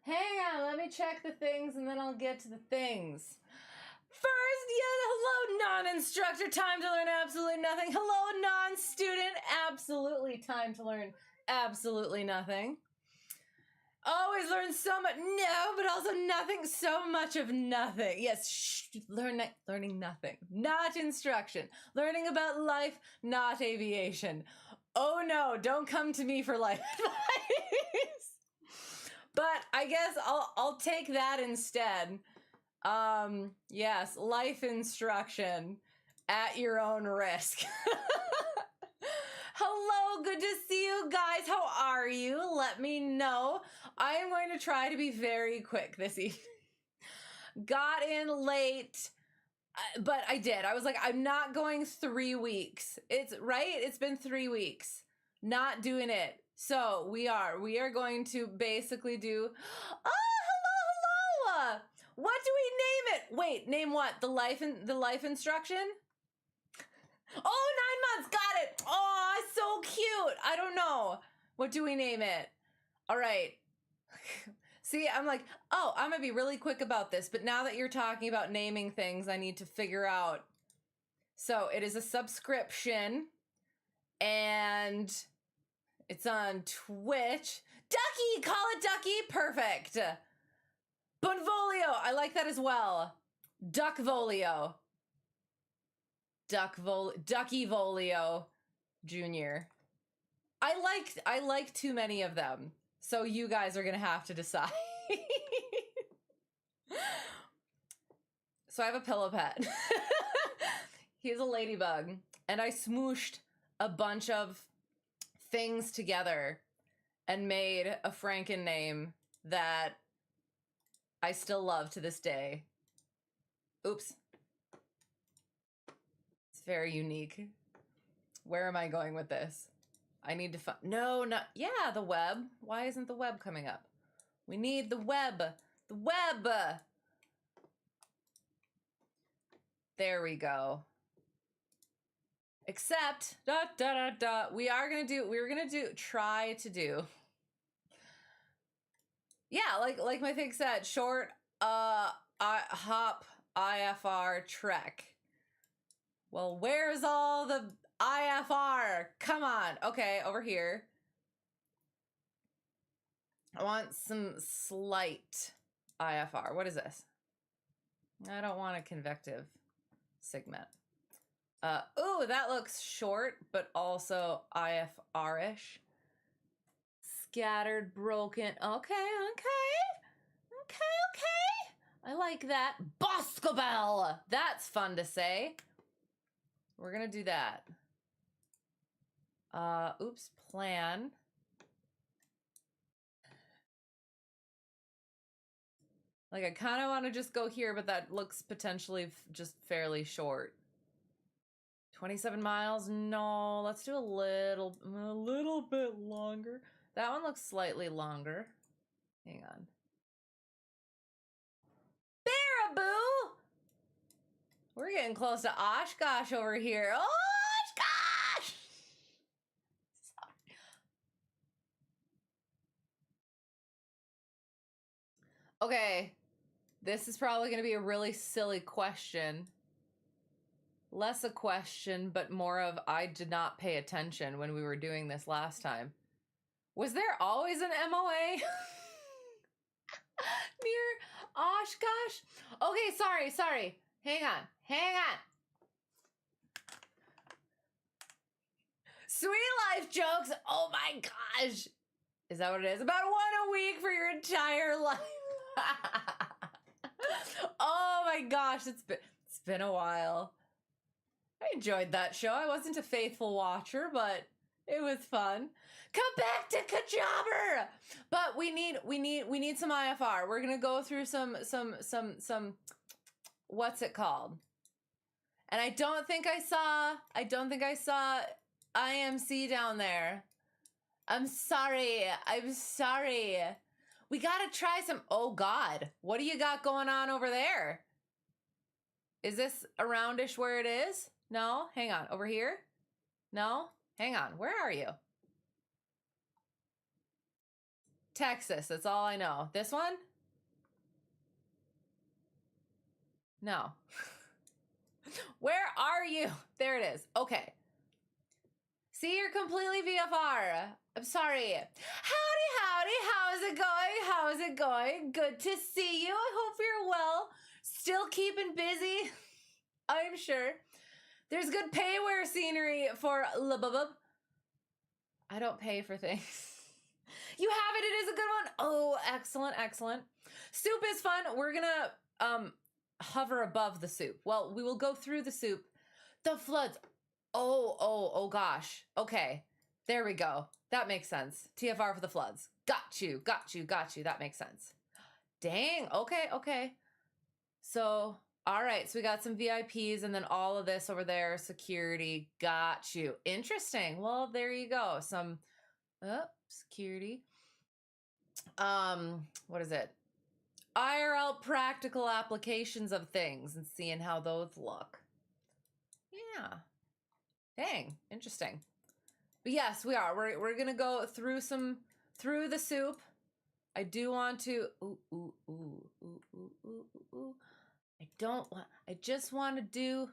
Hang on, let me check the things and then I'll get to the things. First, hello, non-instructor, time to learn absolutely nothing. Hello, non-student, absolutely time to learn absolutely nothing. Always learn so much, no, but also nothing, so much of nothing. Yes, learning nothing, not instruction. Learning about life, not aviation. Oh no, don't come to me for life advice. But I guess I'll take that instead. Yes, life instruction at your own risk. Hello, good to see you guys. How are you? Let me know. I am going to try to be very quick this evening. Got in late, but I did. I was like, I'm not going 3 weeks. It's right. It's been 3 weeks. Not doing it. So we are going to basically do, hello. What do we name it? Wait, name what? The life instruction? Oh, 9 months. Got it. Oh, it's so cute. I don't know. What do we name it? All right. See, I'm like, oh, I'm going to be really quick about this. But now that you're talking about naming things, I need to figure out. So it is a subscription. And it's on Twitch. Ducky! Call it Ducky. Perfect. Bonvolio. I like that as well. Duckvolio. Ducky Volio Jr. I like too many of them. So you guys are gonna have to decide. So I have a pillow pet. He's a ladybug. And I smooshed a bunch of things together and made a Franken name that I still love to this day. Oops. Very unique. Where am I going with this? I need to find, no, not, yeah, the web. Why isn't the web coming up? We need the web. The web. There we go. Except, we were gonna try to do. Yeah, like my thing said, short, hop, IFR trek. Well, where's all the IFR? Come on. Okay, over here. I want some slight IFR. What is this? I don't want a convective segment. Ooh, that looks short, but also IFR-ish. Scattered, broken. Okay. I like that. Boscobel! That's fun to say. We're gonna do that. Oops, plan. Like, I kind of want to just go here, but that looks potentially just fairly short. 27 miles? No, let's do a little bit longer. That one looks slightly longer. Hang on. Baraboo! We're getting close to Oshkosh over here. Oshkosh! Sorry. Okay. This is probably going to be a really silly question. Less a question, but more of I did not pay attention when we were doing this last time. Was there always an MOA? Near Oshkosh? Okay, sorry. Hang on. Sweet life jokes. Oh my gosh. Is that what it is? About one a week for your entire life. Oh my gosh, it's been a while. I enjoyed that show. I wasn't a faithful watcher, but it was fun. Come back to Kajabber! But we need some IFR. We're gonna go through some what's it called? And I don't think I saw IMC down there. I'm sorry. We gotta try some, oh God, what do you got going on over there? Is this aroundish where it is? No, hang on, over here? No, hang on, where are you? Texas, that's all I know. This one? No. Where are you? There it is. Okay. See, you're completely VFR. I'm sorry. Howdy, howdy. How's it going? How's it going? Good to see you. I hope you're well. Still keeping busy, I'm sure. There's good payware scenery for Lububub. I don't pay for things. You have it. It is a good one. Oh, excellent, excellent. Soup is fun. We're gonna hover above the soup. Well, we will go through the soup. The floods. Oh gosh. Okay. There we go. That makes sense. TFR for the floods. Got you. That makes sense. Dang. Okay. So, all right. So we got some VIPs and then all of this over there. Security. Got you. Interesting. Well, there you go. Some security. What is it? IRL practical applications of things and seeing how those look. Yeah. Dang, interesting. But yes, we are. We're gonna go through the soup. I do want to. I just want to do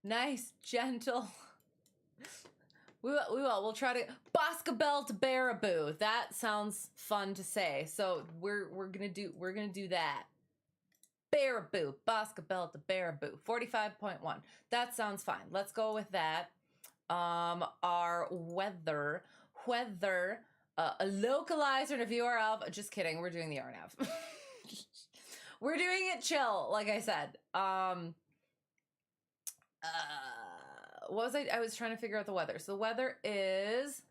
nice, gentle. We will. We'll try to Boscabel to Baraboo. That sounds fun to say. So we're gonna do that. Baraboo, Boscabel to Baraboo, 45.1. That sounds fine. Let's go with that. Our weather, a localizer and a URL. Just kidding. We're doing the RNAV. We're doing it chill, like I said. What was I was trying to figure out the weather. So the weather is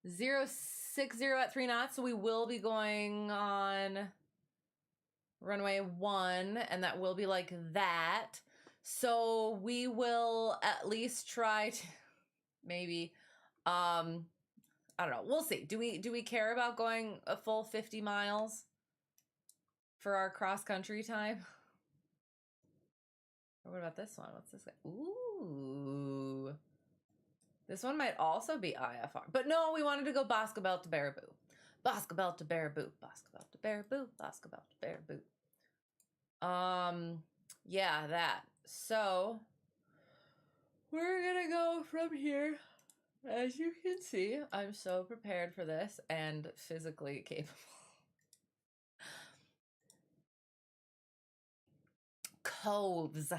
060 at 3 knots. So we will be going on runway 1, and that will be like that. So we will at least try to maybe, I don't know. We'll see. Do we care about going a full 50 miles for our cross country time? Or what about this one? What's this guy? Ooh. This one might also be IFR. But no, we wanted to go Boscabel to Baraboo. Boscabel to Baraboo. Boscabel to Baraboo. Boscabel to Baraboo. Yeah, that. So we're gonna go from here. As you can see, I'm so prepared for this and physically capable. Coves.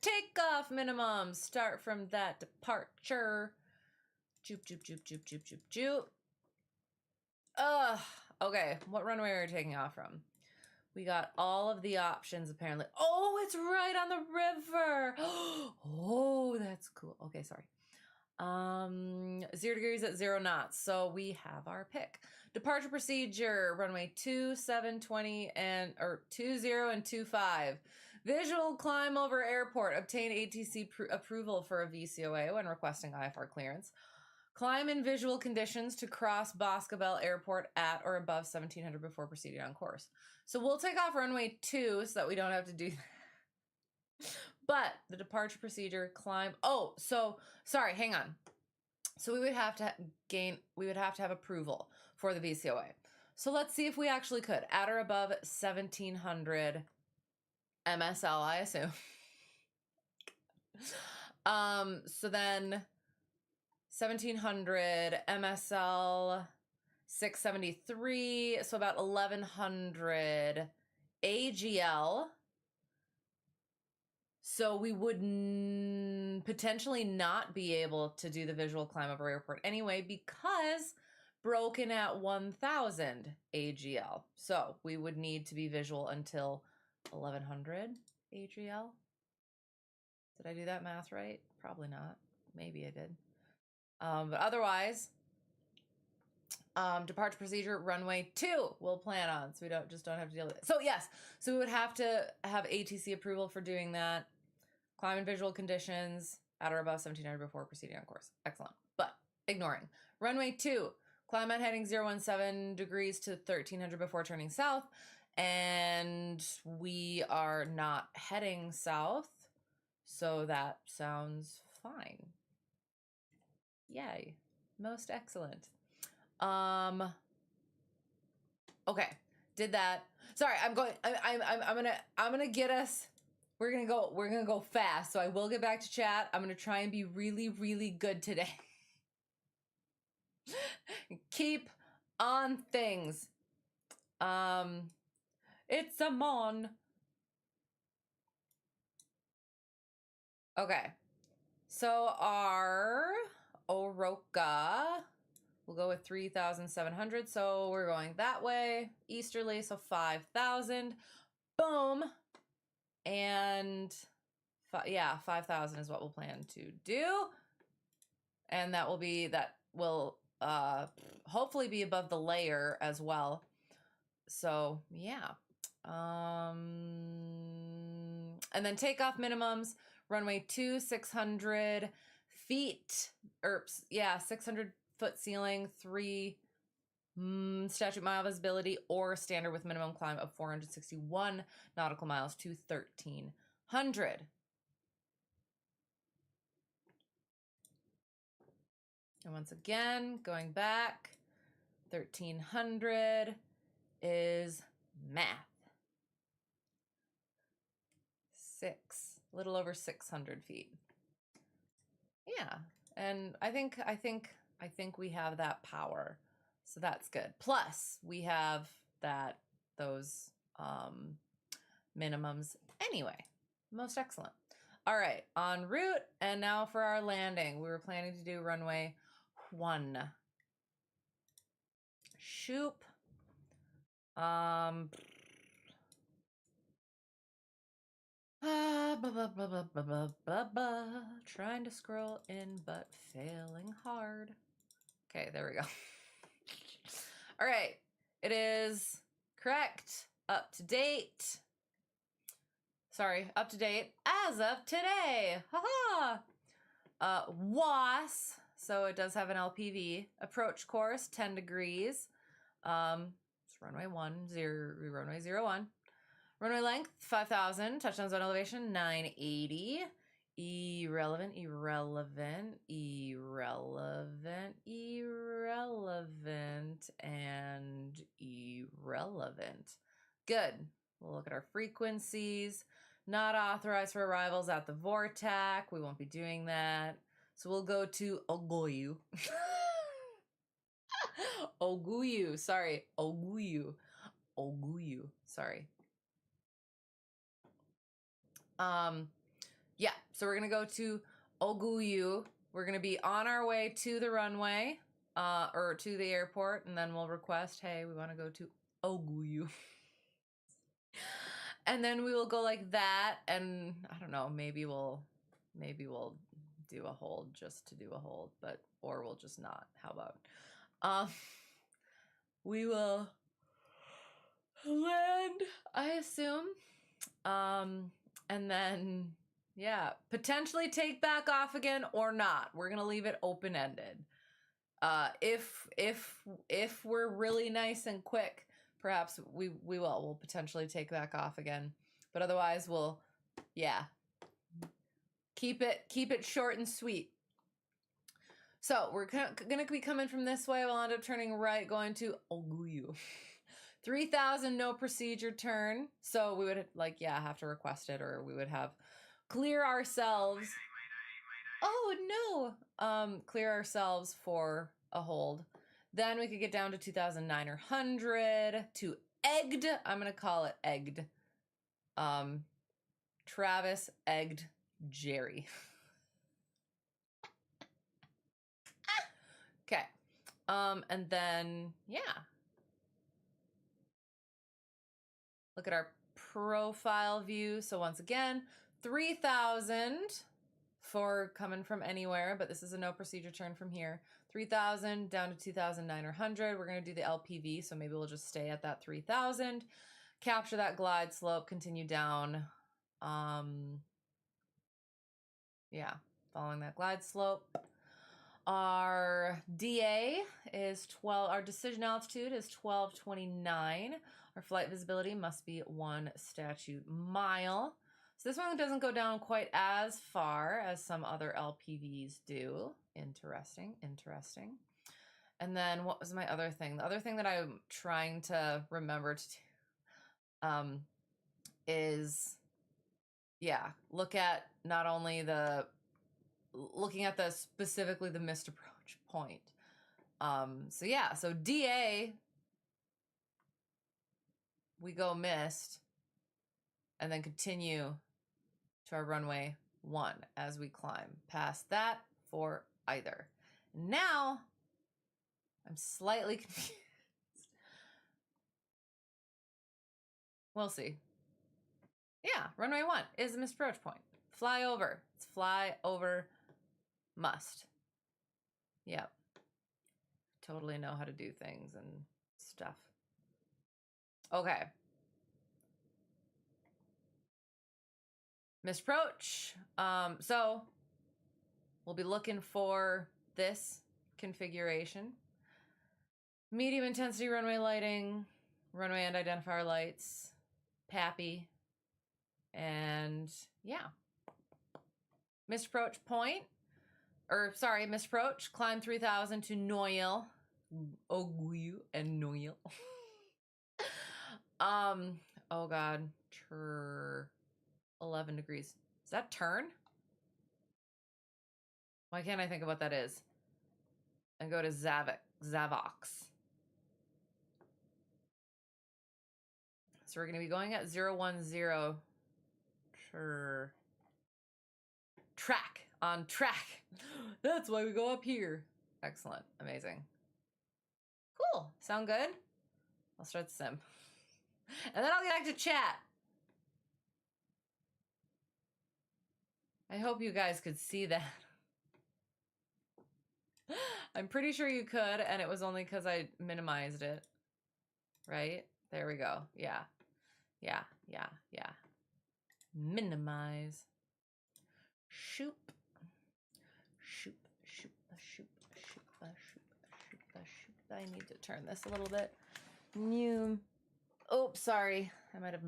Takeoff minimum. Start from that departure. Joop. Okay. What runway are we taking off from? We got all of the options apparently. Oh, it's right on the river. Oh, that's cool. Okay, sorry. 0 degrees at 0 knots. So we have our pick. Departure procedure, runway 27, 20, and 20 and 25. Visual climb over airport. Obtain ATC approval for a VCOA when requesting IFR clearance. Climb in visual conditions to cross Boscabel Airport at or above 1700 before proceeding on course. So we'll take off runway 2 so that we don't have to do that. But the departure procedure, climb. Oh, so sorry, hang on. So we would have to have approval for the VCOA. So let's see if we actually could. At or above 1700 MSL, I assume. So then 1700 MSL 673, so about 1100 AGL. So we would potentially not be able to do the visual climb over airport anyway because broken at 1000 AGL. So we would need to be visual until 1100 AGL. Did I do that math right? Probably not. Maybe I did. But otherwise, departure procedure runway 2 we'll plan on, so we don't have to deal with it. So yes, so we would have to have ATC approval for doing that. Climb in visual conditions at or above 1700 before proceeding on course. Excellent. But ignoring. Runway 2, climb at heading 017 degrees to 1300 before turning south. And we are not heading south, so that sounds fine. Yay. Most excellent. Okay. Did that. Sorry, I'm gonna get us. We're gonna go fast. So I will get back to chat. I'm gonna try and be really, really good today. Keep on things. It's a mon. Okay. So our Oroka, we'll go with 3,700. So we're going that way. Easterly, so 5,000. Boom. And yeah, 5,000 is what we'll plan to do. And that will hopefully be above the layer as well. So yeah. And then takeoff minimums, runway 2, 600 feet, or yeah, 600 foot ceiling, 3 statute mile visibility, or standard with minimum climb of 461 nautical miles to 1,300. And once again, going back, 1,300 is math. A little over 600 feet. Yeah, and I think we have that power, so that's good. Plus, we have those minimums anyway. Most excellent. All right, en route, and now for our landing. We were planning to do runway 1. Shoop. Trying to scroll in, but failing hard. Okay, there we go. All right, it is correct. Up to date. Sorry, up to date as of today. Haha. WAS, so it does have an LPV. Approach course 10 degrees. It's runway 01. Runway length 5,000. Touchdown zone elevation 980. Irrelevant, and irrelevant. Good. We'll look at our frequencies. Not authorized for arrivals at the Vortac. We won't be doing that. So we'll go to Oguyu. Oguyu. Sorry. Oguyu. Sorry. Yeah, so we're gonna go to Oguyu. We're gonna be on our way to the runway, or to the airport, and then we'll request, hey, we want to go to Oguyu. And then we will go like that, and I don't know, maybe we'll do a hold just to do a hold, or we'll just not. How about? We will land, I assume. And then, yeah, potentially take back off again or not. We're gonna leave it open-ended. If we're really nice and quick, perhaps we'll potentially take back off again. But otherwise, we'll, yeah, keep it short and sweet. So we're gonna be coming from this way. We'll end up turning right, going to Oguyu. 3,000, no procedure turn. So we would have to request it, or we would have clear ourselves. Oh no. Clear ourselves for a hold. Then we could get down to 2,900 to egged. I'm gonna call it egged. Travis egged Jerry. Okay. And then yeah. Look at our profile view. So once again, 3,000 for coming from anywhere, but this is a no procedure turn from here. 3,000 down to 2,900. We're going to do the LPV, so maybe we'll just stay at that 3,000. Capture that glide slope, continue down. Yeah, following that glide slope. Our DA is 12, our decision altitude is 1229. Our flight visibility must be 1 statute mile. So this one doesn't go down quite as far as some other LPVs do. Interesting, interesting. And then what was my other thing? The other thing that I'm trying to remember to do is, yeah, look at not only looking at the specifically the missed approach point. So yeah, so DA, we go missed and then continue to our runway 1 as we climb past that for either. Now, I'm slightly confused. We'll see. Yeah, runway 1 is a missed approach point. Fly over. It's fly over must. Yep. Totally know how to do things and stuff. Okay. Missed approach. So we'll be looking for this configuration. Medium intensity runway lighting, runway and identifier lights, PAPI, and yeah. Missed approach point, or sorry, missed approach, climb 3000 to Noyel, Oguyu, and Noyel. Oh God, 11 degrees. Is that turn? Why can't I think of what that is? And go to Zavox. So we're going to be going at 010. Sure. Track. On track. That's why we go up here. Excellent. Amazing. Cool. Sound good? I'll start the sim. And then I'll get back to chat. I hope you guys could see that. I'm pretty sure you could, and it was only because I minimized it. Right? There we go. Yeah. Yeah, yeah, yeah. Minimize. Shoop. Shoop, shoop, shoop, shoop, shoop, shoop, shoop. I need to turn this a little bit. New. Oops, sorry. I might have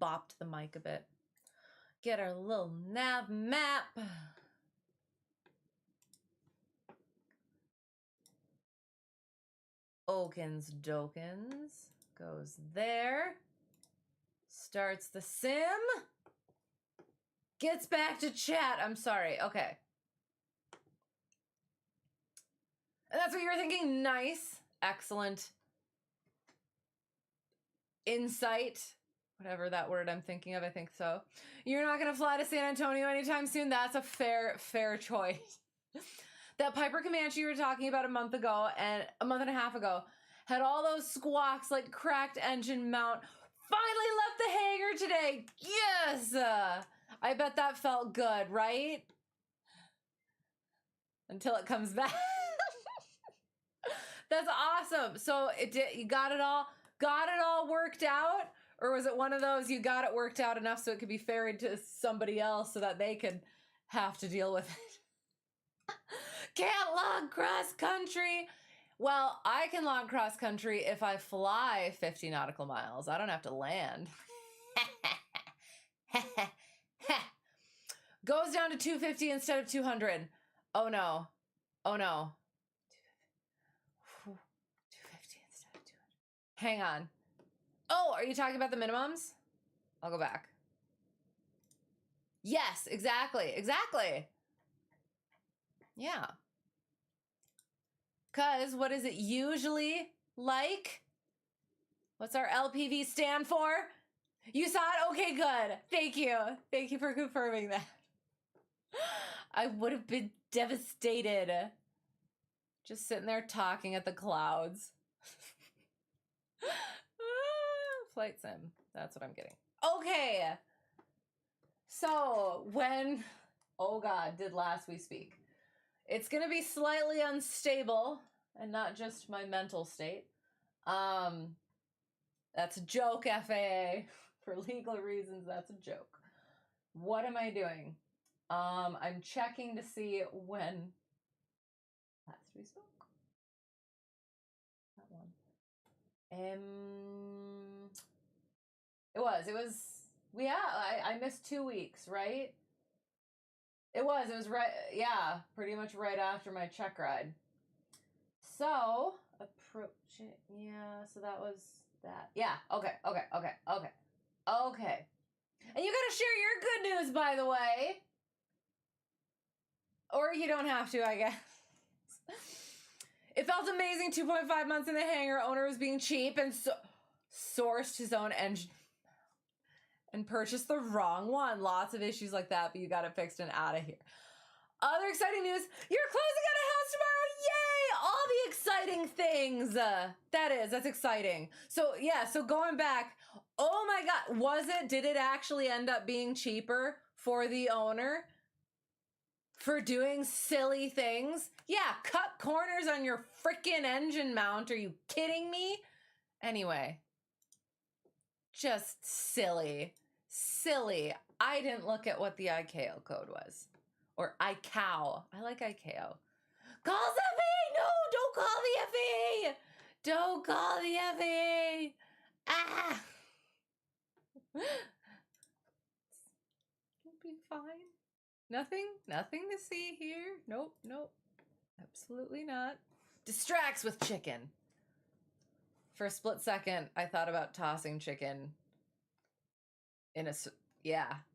bopped the mic a bit. Get our little nav map. Okins Dokins goes there. Starts the sim. Gets back to chat. I'm sorry. Okay. And that's what you were thinking? Nice. Excellent. Insight. Whatever that word I'm thinking of, I think so. You're not going to fly to San Antonio anytime soon? That's a fair choice. That Piper Comanche you were talking about a month and a half ago had all those squawks like cracked engine mount. Finally left the hangar today. Yes. I bet that felt good, right? Until it comes back. That's awesome. So you got it all worked out? Or was it one of those you got it worked out enough so it could be ferried to somebody else so that they could have to deal with it? Can't log cross country. Well, I can log cross country if I fly 50 nautical miles. I don't have to land. Goes down to 250 instead of 200. Oh no. Oh no. 250 instead of 200. Hang on. Oh, are you talking about the minimums? I'll go back. Yes, exactly. Exactly. Yeah. Because what is it usually like? What's our LPV stand for? You saw it? Okay, good. Thank you. Thank you for confirming that. I would have been devastated. Just sitting there talking at the clouds. Flight sim. That's what I'm getting. Okay. So when, oh God, did last we speak? It's going to be slightly unstable and not just my mental state. That's a joke, FAA. For legal reasons, that's a joke. What am I doing? I'm checking to see when last we spoke. That one. It was Yeah, I missed 2 weeks, right? It was right, yeah, pretty much right after my check ride. So, approach it, yeah, so that was that. Yeah, okay. And you gotta share your good news, by the way. Or you don't have to, I guess. It felt amazing. 2.5 months in the hangar. Owner was being cheap and sourced his own engine and purchased the wrong one. Lots of issues like that, but you got it fixed and out of here. Other exciting news. You're closing on a house tomorrow. Yay! All the exciting things. That's exciting. So yeah, so going back, oh my God, did it actually end up being cheaper for the owner? For doing silly things? Yeah, cut corners on your freaking engine mount. Are you kidding me? Anyway, just silly. Silly. I didn't look at what the ICAO code was. Or ICAO. I like ICAO. Call the FAA! No, don't call the FAA! Don't call the FAA! Ah! It'll be fine. Nothing to see here. Nope. Absolutely not. Distracts with chicken. For a split second, I thought about tossing chicken in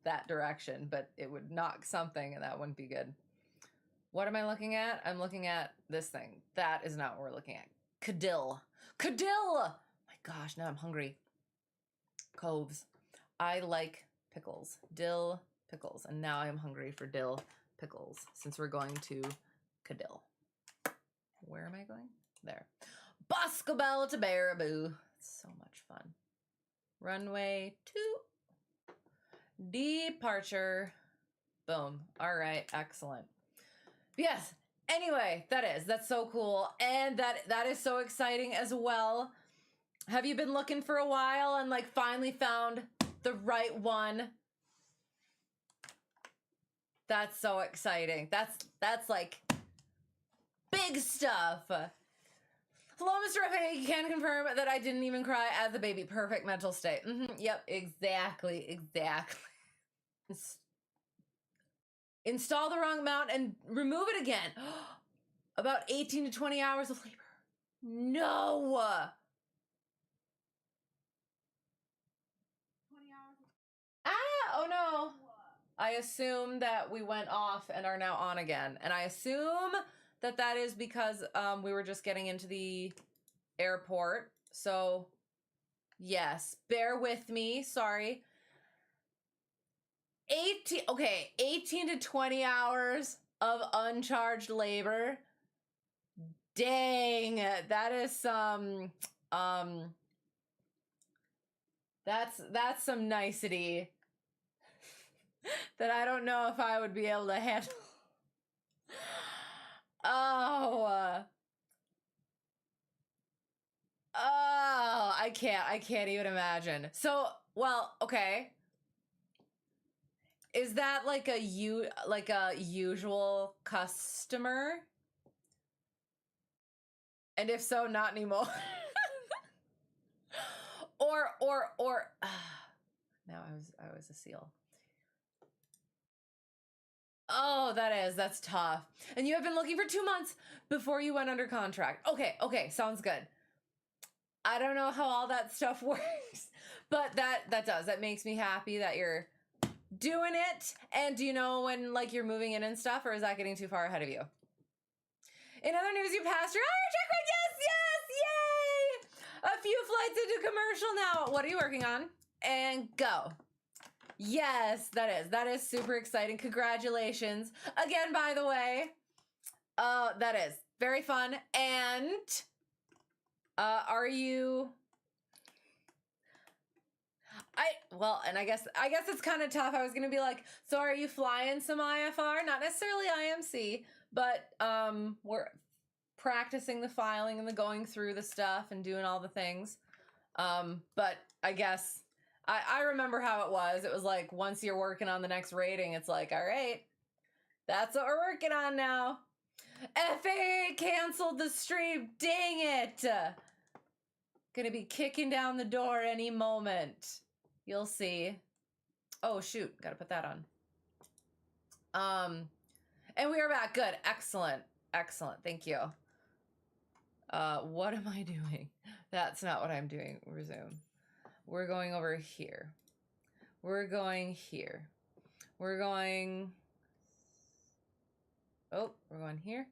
that direction, but it would knock something and that wouldn't be good. What am I looking at? I'm looking at this thing. That is not what we're looking at. Cadill. My gosh, now I'm hungry. Coves. I like pickles. Dill pickles. And now I'm hungry for dill pickles since we're going to Cadill. Where am I going? There. Boscobel to Baraboo. It's so much fun. Runway 2. Departure. Boom. All right. Excellent. Yes. Anyway, that's so cool. And that is so exciting as well. Have you been looking for a while and like finally found the right one? That's so exciting. That's like big stuff. Hello, Mr. FAA. You can confirm that I didn't even cry as a baby. Perfect mental state. Yep, exactly. Install the wrong mount and remove it again. About 18 to 20 hours of labor. No. 20 hours. Oh no. I assume that we went off and are now on again. And I assume that is because we were just getting into the airport. So, yes, bear with me. Sorry. 18 to 20 hours of uncharged labor. Dang, that is some that's some nicety that I don't know if I would be able to handle. I can't even imagine. So, well, okay. Is that like a usual customer? And if so, not anymore. or no, I was a seal. Oh, that's tough. And you have been looking for 2 months before you went under contract. Okay, sounds good. I don't know how all that stuff works, but that makes me happy that you're doing it. And do you know when like you're moving in and stuff, or is that getting too far ahead of you? In other news, you passed your IR check ride. Yes, yay! A few flights into commercial now. What are you working on? And go. Yes, that is super exciting. Congratulations again, by the way. That is very fun. And are you? I guess it's kind of tough. I was gonna be like, so are you flying some IFR? Not necessarily IMC, but we're practicing the filing and the going through the stuff and doing all the things. But I guess I remember how it was. It was like once you're working on the next rating, it's like, all right, that's what we're working on now. FAA canceled the stream. Dang it. Gonna be kicking down the door any moment. You'll see. Oh, shoot. Got to put that on. And we are back. Good. Excellent. Excellent. Thank you. What am I doing? That's not what I'm doing. Resume. We're going over here. We're going here. We're going... Oh, we're going here.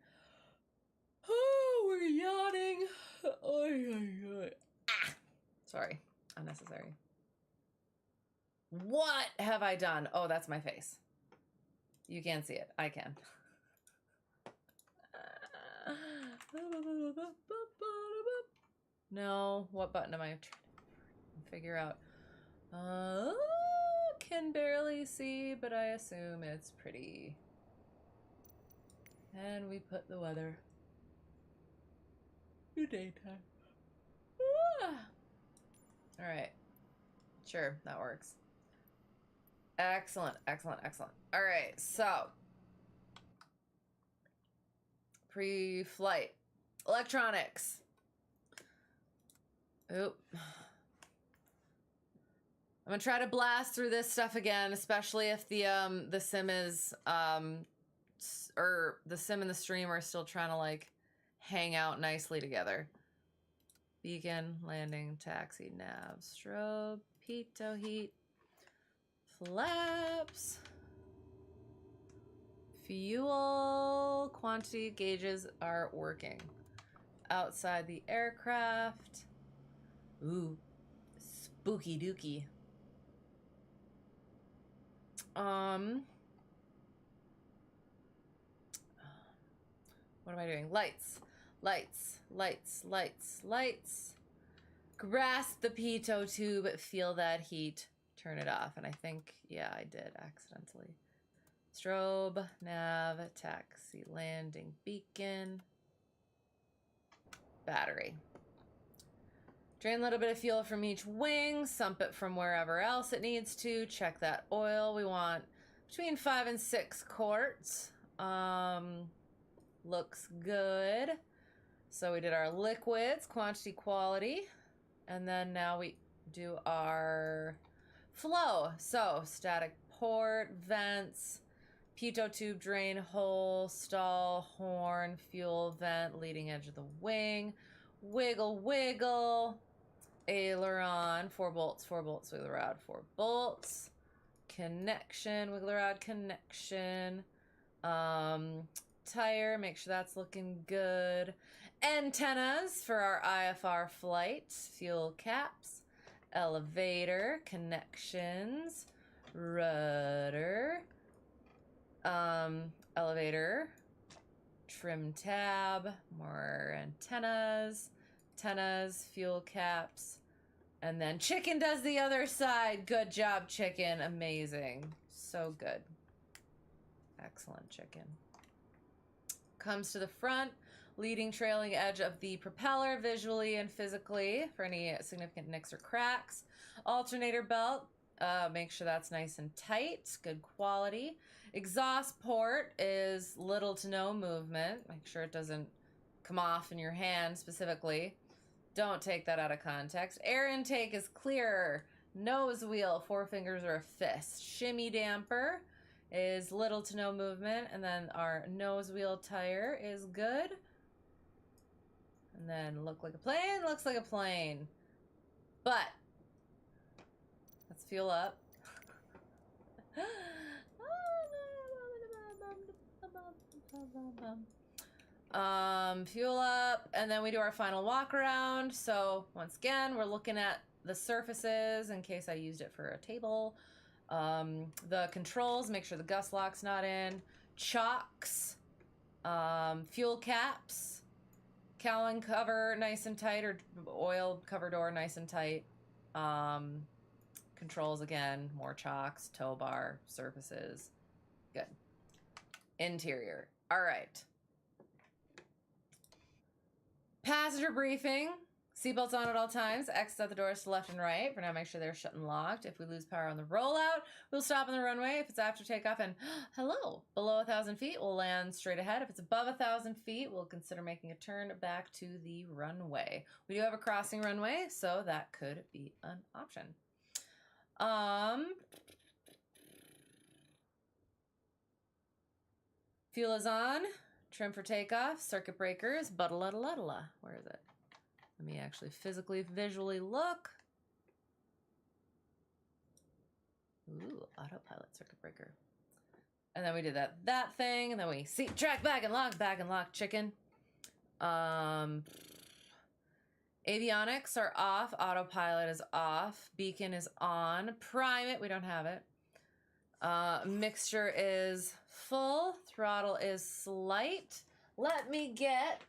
Oh, we're yawning. Ah! Sorry. Unnecessary. What have I done? Oh, that's my face. You can't see it. I can. No. What button am I trying to figure out? Can barely see, but I assume it's pretty. And we put the weather to daytime. All right. Sure, that works. Excellent, excellent, excellent. All right, so pre-flight electronics. Oop. I'm gonna try to blast through this stuff again, especially if the sim is or the sim and the stream are still trying to like hang out nicely together. Beacon, landing, taxi, nav, strobe, pitot heat, flaps, fuel quantity gauges are working. Outside the aircraft. Ooh, spooky dookie. What am I doing? Lights, lights, lights, lights, lights. Grasp the pitot tube, feel that heat, turn it off. And I think, yeah, I did accidentally. Strobe, nav, taxi, landing, beacon, battery. Drain a little bit of fuel from each wing, sump it from wherever else it needs to. Check that oil. We want between 5 and 6 quarts. Looks good. So we did our liquids, quantity, quality. And then now we do our flow. So static port, vents, pitot tube, drain hole, stall, horn, fuel vent, leading edge of the wing, wiggle, wiggle, aileron, 4 bolts, wiggle rod, 4 bolts, connection, wiggle rod, connection, tire, make sure that's looking good, antennas for our IFR flight, fuel caps, elevator, connections, rudder, elevator, trim tab, more antennas, fuel caps, and then chicken does the other side. Good job, chicken. Amazing. So good. Excellent, chicken. Comes to the front, leading trailing edge of the propeller visually and physically for any significant nicks or cracks. Alternator belt, make sure that's nice and tight, good quality. Exhaust port is little to no movement. Make sure it doesn't come off in your hand specifically. Don't take that out of context. Air intake is clear. Nose wheel, 4 fingers or a fist. Shimmy damper is little to no movement. And then our nose wheel tire is good. And then look like a plane, looks like a plane. But let's fuel up. Fuel up, and then we do our final walk around. So once again, we're looking at the surfaces in case I used it for a table. The controls, make sure the gust lock's not in. Chocks, fuel caps, cowling cover nice and tight, or oil cover door nice and tight. Controls again, more chocks, tow bar, surfaces. Good. Interior. All right. Passenger briefing. Seatbelts on at all times. Exit at the doors to left and right. For now, make sure they're shut and locked. If we lose power on the rollout, we'll stop on the runway. If it's after takeoff and hello, below 1,000 feet, we'll land straight ahead. If it's above 1,000 feet, we'll consider making a turn back to the runway. We do have a crossing runway, so that could be an option. Fuel is on. Trim for takeoff. Circuit breakers. Buddle-a-la-la-la. Where is it? Let me actually physically, visually look. Ooh, autopilot circuit breaker. And then we did that thing, and then we seat track back and lock chicken. Avionics are off. Autopilot is off. Beacon is on. Prime it. We don't have it. Mixture is full. Throttle is slight. Let me get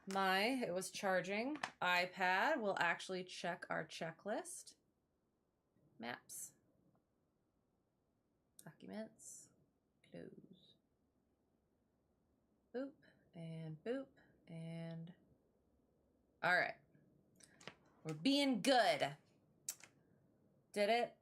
it was charging. iPad will actually check our checklist. Maps. Documents. Close. Boop and boop and... All right. We're being good. Did it.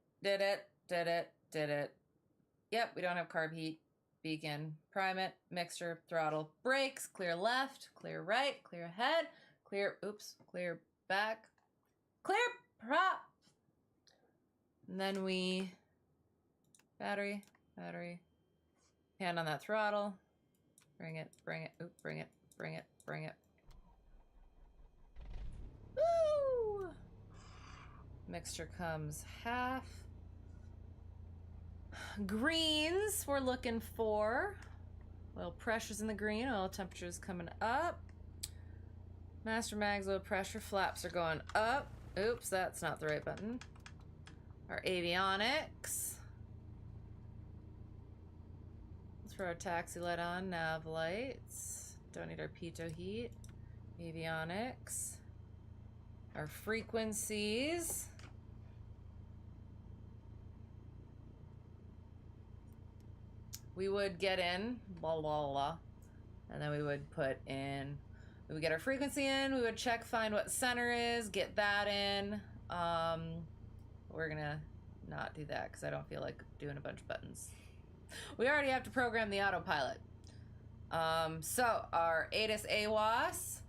Yep, we don't have carb heat. Beacon. Prime it. Mixture. Throttle. Brakes. Clear left. Clear right. Clear ahead. Clear. Oops. Clear back. Clear prop. And then we... Battery. Hand on that throttle. Bring it. Oop, bring it. Woo! Mixture comes half. Greens we're looking for. Oil pressure's in the green. Oil temperature's coming up. Master mags oil pressure. Flaps are going up. Oops, that's not the right button. Our avionics. Let's throw our taxi light on. Nav lights. Don't need our pitot heat. Avionics. Our frequencies. We would get in, blah, blah, blah. And then we would put in, we would get our frequency in, we would check, find what center is, get that in. We're gonna not do that because I don't feel like doing a bunch of buttons. We already have to program the autopilot. So our ATIS AWAS.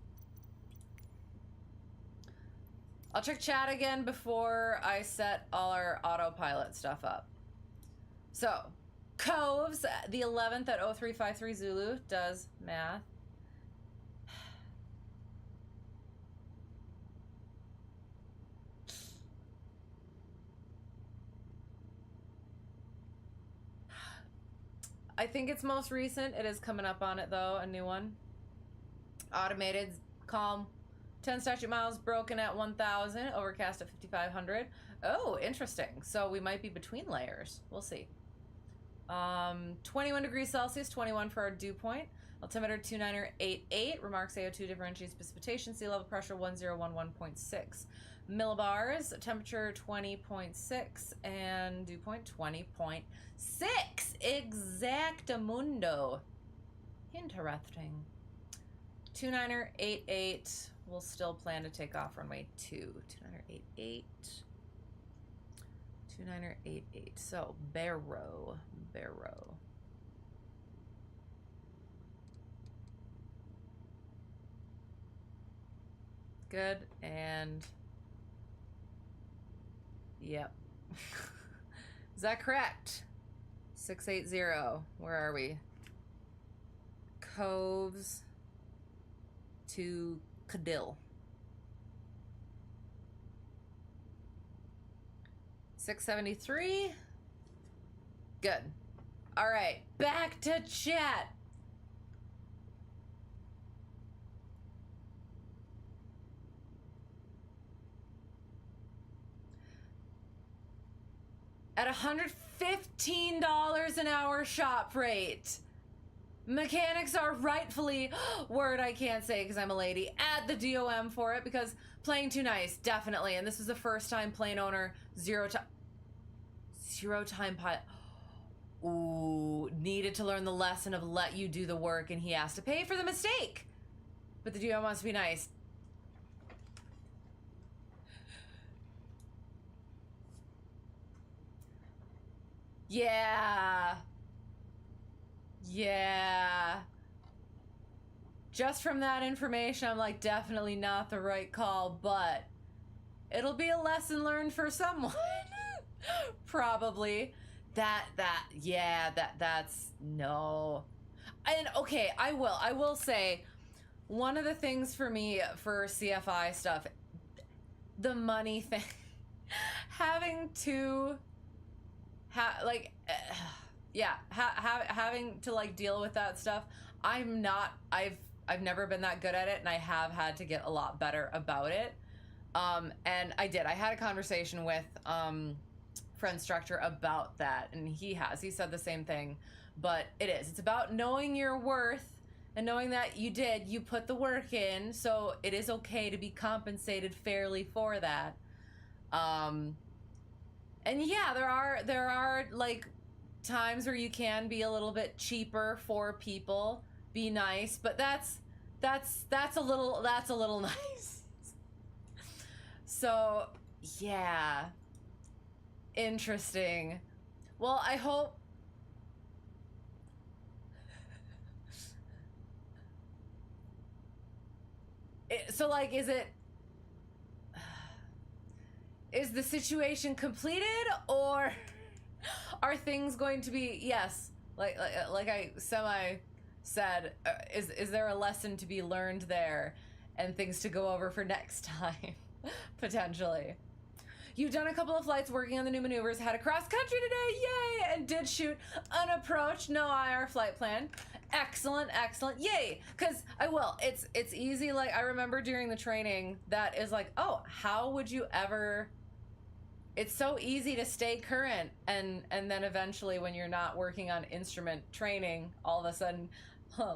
I'll check chat again before I set all our autopilot stuff up. So, Coves, the 11th at 0353 Zulu, does math. I think it's most recent. It is coming up on it, though, a new one. Automated, calm. 10 statute miles broken at 1,000, overcast at 5,500. Oh, interesting. So we might be between layers. We'll see. 21 degrees Celsius, 21 for our dew point. Altimeter 2988. Remarks AO2 differentiates precipitation. Sea level pressure 1011.6. Millibars, temperature 20.6, and dew point 20.6. Exactamundo. Interesting. 2988. We'll still plan to take off runway 2. 2988. 2988. So, Barrow. Good, and... Yep. Is that correct? 680. Where are we? Coves to Cadill. 673. Good. All right, back to chat. At $115 an hour shop rate. Mechanics are rightfully, word I can't say because I'm a lady, at the DOM for it because playing too nice, definitely. And this is the first time plane owner, zero time pilot. Ooh, needed to learn the lesson of let you do the work and he has to pay for the mistake. But the DOM wants to be nice. Yeah. Just from that information, I'm like, definitely not the right call, but it'll be a lesson learned for someone. Probably. That's no. And okay, I will say one of the things for me for CFI stuff, the money thing, having to having to like deal with that stuff. I've never been that good at it, and I have had to get a lot better about it. And I had a conversation with friend instructor about that, and he said the same thing. But it's about knowing your worth and knowing that you put the work in, so it is okay to be compensated fairly for that. And yeah, there are like times where you can be a little bit cheaper for people, be nice, but that's a little nice. So yeah, interesting. Well, I hope so. Like, is the situation completed, or are things going to be, yes, like I semi said, is there a lesson to be learned there and things to go over for next time? Potentially. You've done a couple of flights working on the new maneuvers, had a cross country today, yay, and did shoot an approach, no IR flight plan. Excellent, yay, because I will. It's easy. Like, I remember during the training that is like, oh, how would you ever, it's so easy to stay current, and then eventually when you're not working on instrument training, all of a sudden,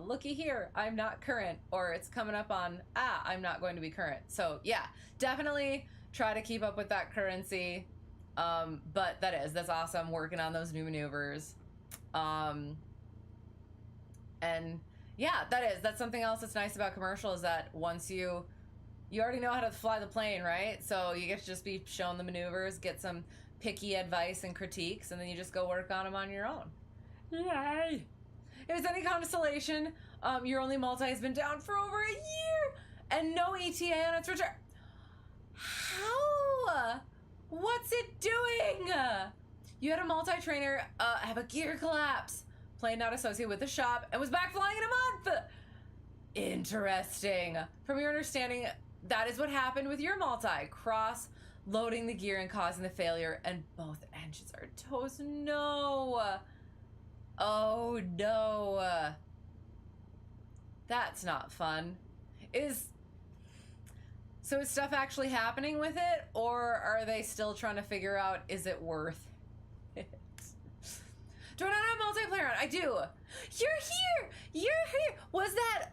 looky here, I'm not current, or it's coming up on, I'm not going to be current. So yeah, definitely try to keep up with that currency. But that's awesome, working on those new maneuvers. And yeah, that's something else that's nice about commercial, is that once you already know how to fly the plane, right? So you get to just be shown the maneuvers, get some picky advice and critiques, and then you just go work on them on your own. Yay! If it's any consolation, your only multi has been down for over a year and no ETA on its return. How? What's it doing? You had a multi-trainer have a gear collapse, plane not associated with the shop, and was back flying in a month. Interesting. From your understanding, that is what happened with your multi. Cross-loading the gear and causing the failure, and both engines are toast. No. Oh, no. That's not fun. So is stuff actually happening with it, or are they still trying to figure out, is it worth it? Do I not have multiplayer on? I do. You're here. Was that...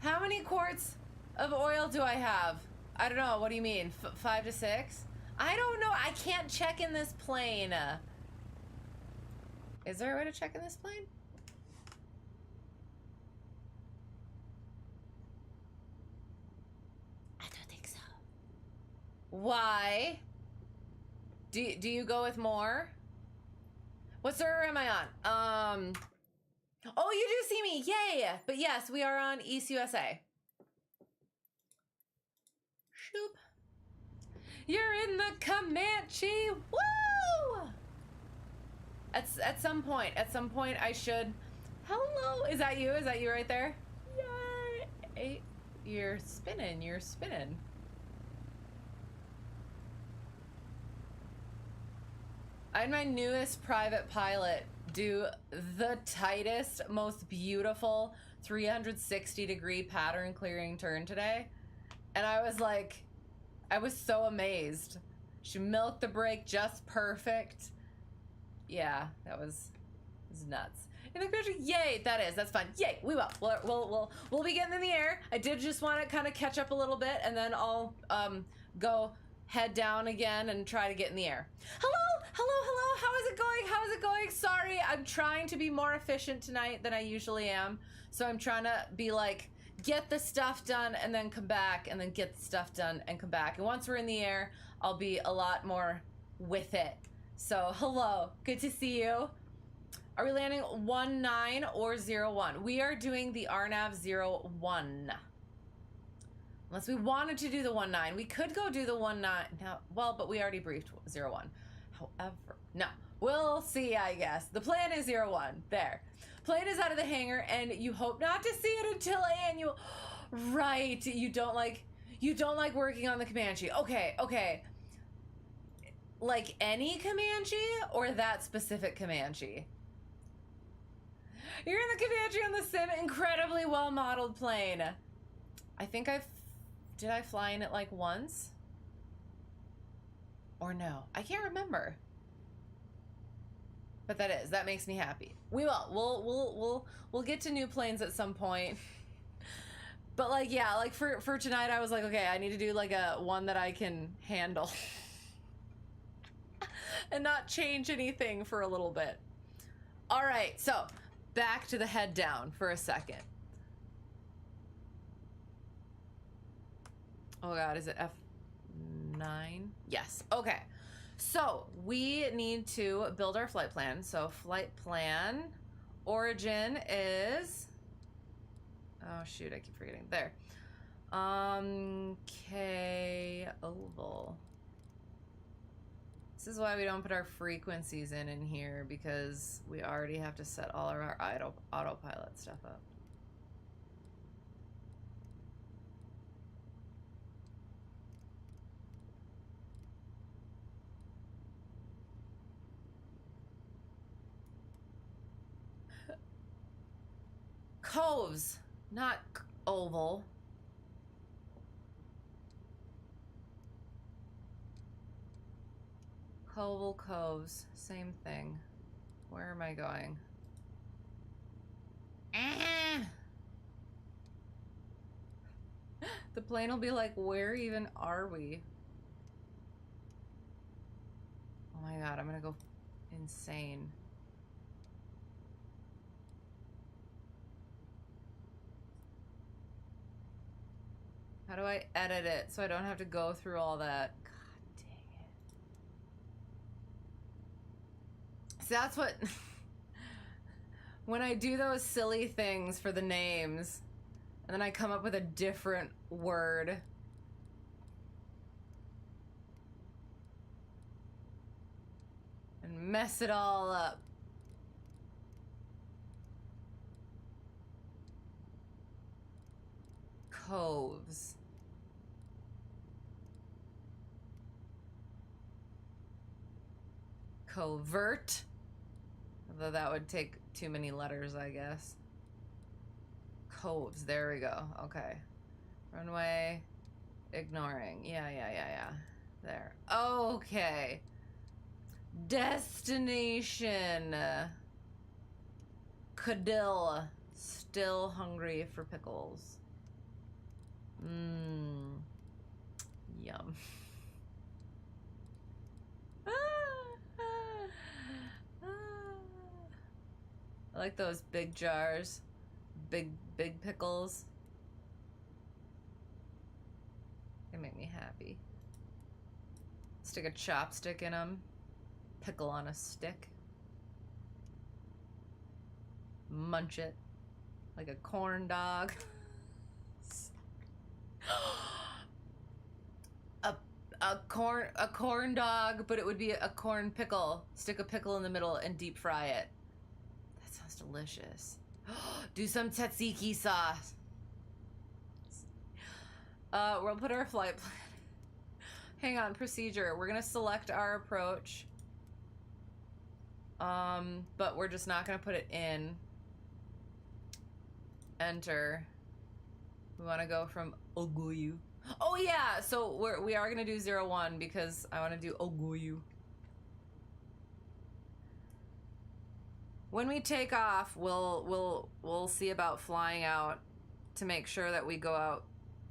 How many quarts of oil do I have? I don't know. What do you mean? 5 to 6? I don't know. I can't check in this plane. Is there a way to check in this plane? I don't think so. Why? Do you go with more? What server am I on? Oh, you do see me. Yay! But yes, we are on East USA. Shoop. You're in the Comanche. Woo! At some point I should. Hello, is that you? Is that you right there? Yay! You're spinning. I had my newest private pilot do the tightest, most beautiful 360-degree pattern clearing turn today, and I was like, I was so amazed. She milked the brake just perfect. Yeah, that was nuts. In the future, yay! That's fun. Yay! We will. We'll be getting in the air. I did just want to kind of catch up a little bit, and then I'll go head down again and try to get in the air. Hello. How is it going? Sorry, I'm trying to be more efficient tonight than I usually am. So I'm trying to be like, get the stuff done and then come back, and then get the stuff done and come back. And once we're in the air, I'll be a lot more with it. So hello, good to see you. Are we landing 19 or 01? We are doing the RNAV 01. Unless we wanted to do the 19. We could go do the 19. No, well, but we already briefed 01. However, no, we'll see, I guess. The plan is 01. There. Plane is out of the hangar, and you hope not to see it until annual. Right. You don't like working on the Comanche. Okay, okay. Like any Comanche or that specific Comanche? You're in the Comanche on the sim, incredibly well-modeled plane. I think did I fly in it like once? Or no, I can't remember. But that makes me happy. We will. We'll get to new planes at some point. But like, yeah, like for tonight, I was like, okay, I need to do like a one that I can handle. And not change anything for a little bit. All right, so back to the head down for a second. Oh God, is it F9? Yes, okay. So we need to build our flight plan. So flight plan origin is, oh shoot, I keep forgetting. There. K oval. This is why we don't put our frequencies in here, because we already have to set all of our autopilot stuff up. Coves, not oval. Oval coves, same thing. Where am I going? The plane will be like, where even are we? Oh my God, I'm gonna go insane. How do I edit it so I don't have to go through all that? God dang it. See, that's what... when I do those silly things for the names, and then I come up with a different word. And mess it all up. Coves. Covert. Although that would take too many letters, I guess. Coves, there we go. Okay. Runway. Ignoring. Yeah. There. Okay. Destination. Cadill. Still hungry for pickles. Yum. I like those big jars. Big pickles. They make me happy. Stick a chopstick in them. Pickle on a stick. Munch it. Like a corn dog. a corn dog, but it would be a corn pickle. Stick a pickle in the middle and deep fry it. That sounds delicious. Do some tzatziki sauce. We'll put our flight plan. Hang on, procedure. We're gonna select our approach. But we're just not gonna put it in. Enter. We want to go from Oguyu. Oh yeah, so we are gonna do 01 because I want to do Oguyu. When we take off, we'll see about flying out to make sure that we go out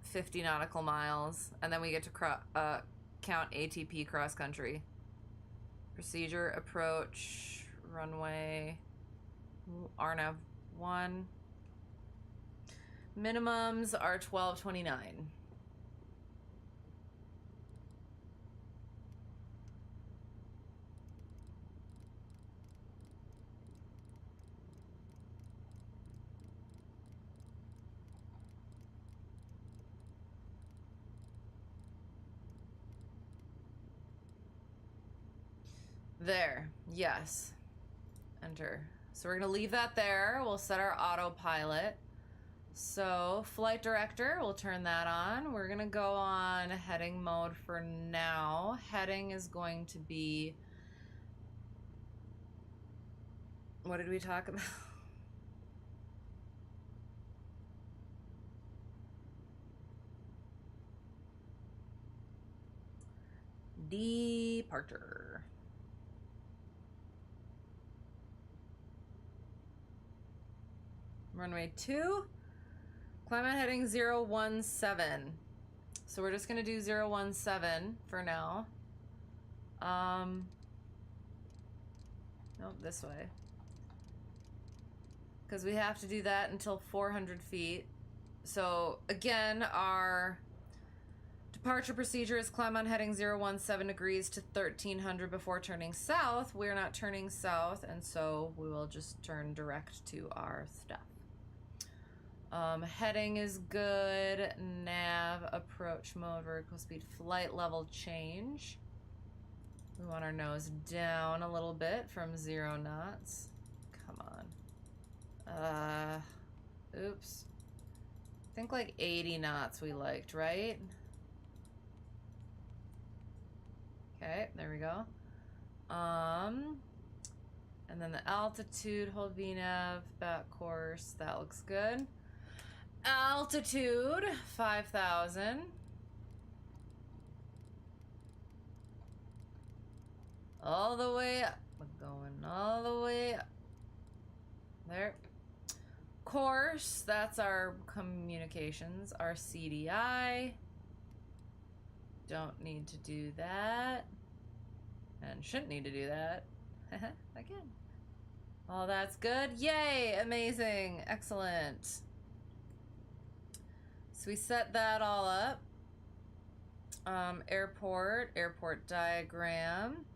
50 nautical miles, and then we get to count ATP cross country. Procedure, approach, runway, RNAV 1. Minimums are 1229. There. Yes. Enter. So we're going to leave that there. We'll set our autopilot. So flight director, we'll turn that on. We're going to go on heading mode for now. Heading is going to be... What did we talk about? Departure. Runway 2. Climb at heading 017. So we're just going to do 017 for now. Nope, this way. Because we have to do that until 400 feet. So, again, our departure procedure is climb on heading 017 degrees to 1300 before turning south. We're not turning south, and so we will just turn direct to our stuff. Heading is good. Nav, approach mode, vertical speed, flight level change. We want our nose down a little bit from 0 knots. Come on. Oops. I think like 80 knots we liked, right? Okay, there we go. And then the altitude, hold VNav, back course, that looks good. Altitude, 5,000. All the way up. We're going all the way up. There. Course, that's our communications, our CDI. Don't need to do that. And shouldn't need to do that. Again. All that's good. Yay! Amazing. Excellent. So we set that all up. Airport diagram.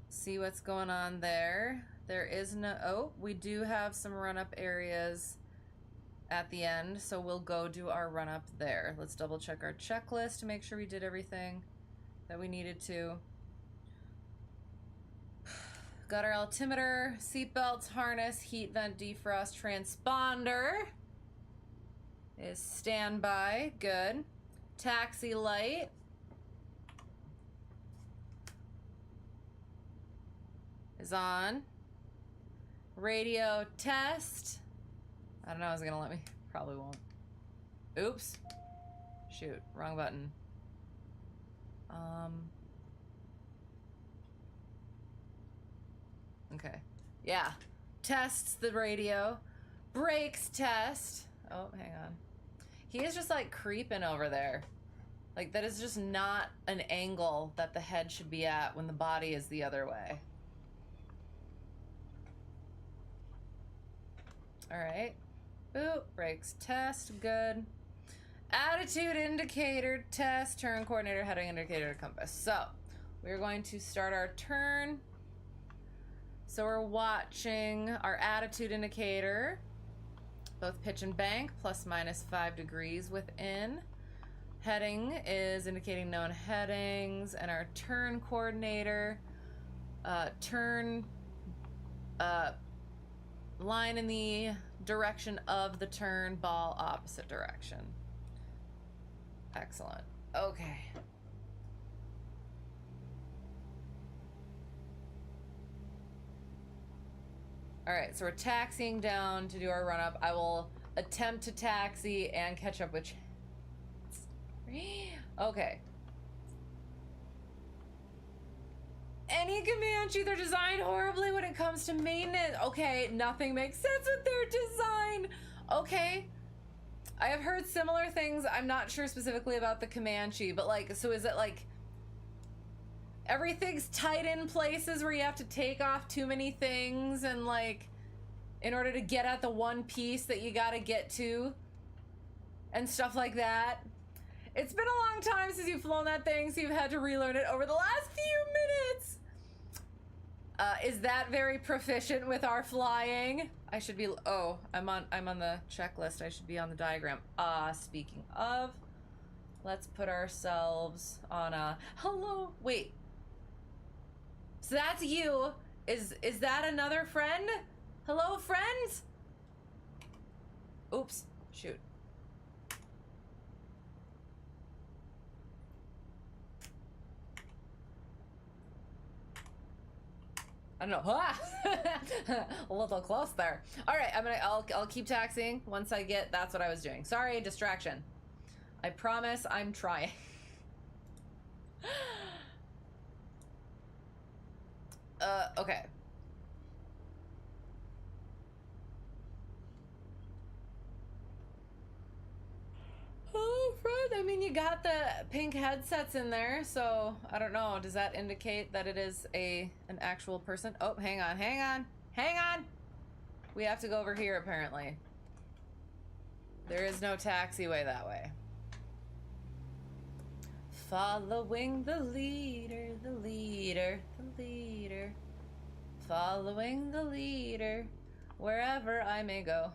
See what's going on there. There is no, oh, we do have some run-up areas at the end, so we'll go do our run-up there. Let's double check our checklist to make sure we did everything that we needed to. Got our altimeter, seatbelts, harness, heat vent, defrost, transponder is standby. Good. Taxi light. Is on. Radio test. I don't know, is it gonna let me? Probably won't. Oops. Shoot, wrong button. Okay. Yeah. Tests the radio. Brakes test. Oh, hang on. He is just like creeping over there. Like that is just not an angle that the head should be at when the body is the other way. All right. Boop. Brakes test. Good. Attitude indicator test. Turn coordinator, heading indicator, compass. So we're going to start our turn. So we're watching our attitude indicator, both pitch and bank, plus minus 5 degrees within. Heading is indicating known headings, and our turn coordinator, turn line in the direction of the turn, ball opposite direction. Excellent. Okay. All right, so we're taxiing down to do our run-up. I will attempt to taxi and catch up with... Okay. Any Comanche, they're designed horribly when it comes to maintenance. Okay, nothing makes sense with their design. Okay. I have heard similar things. I'm not sure specifically about the Comanche, but like, so is it like everything's tight in places where you have to take off too many things and like in order to get at the one piece that you gotta get to and stuff like that? It's been a long time since you've flown that thing, so you've had to relearn it over the last few minutes. Is that very proficient with our flying? I should be, oh, I'm on the checklist. I should be on the diagram. Speaking of, let's put ourselves on a, hello, wait. So that's you. Is that another friend? Hello, friends? Oops. Shoot. I don't know. A little close there. All right, I'll keep taxing once I get. That's what I was doing. Sorry, distraction. I promise I'm trying. Okay. Oh, Fred, I mean, you got the pink headsets in there, so I don't know. Does that indicate that it is an actual person? Oh, hang on. We have to go over here, apparently. There is no taxiway that way. Following the leader. Following the leader, wherever I may go.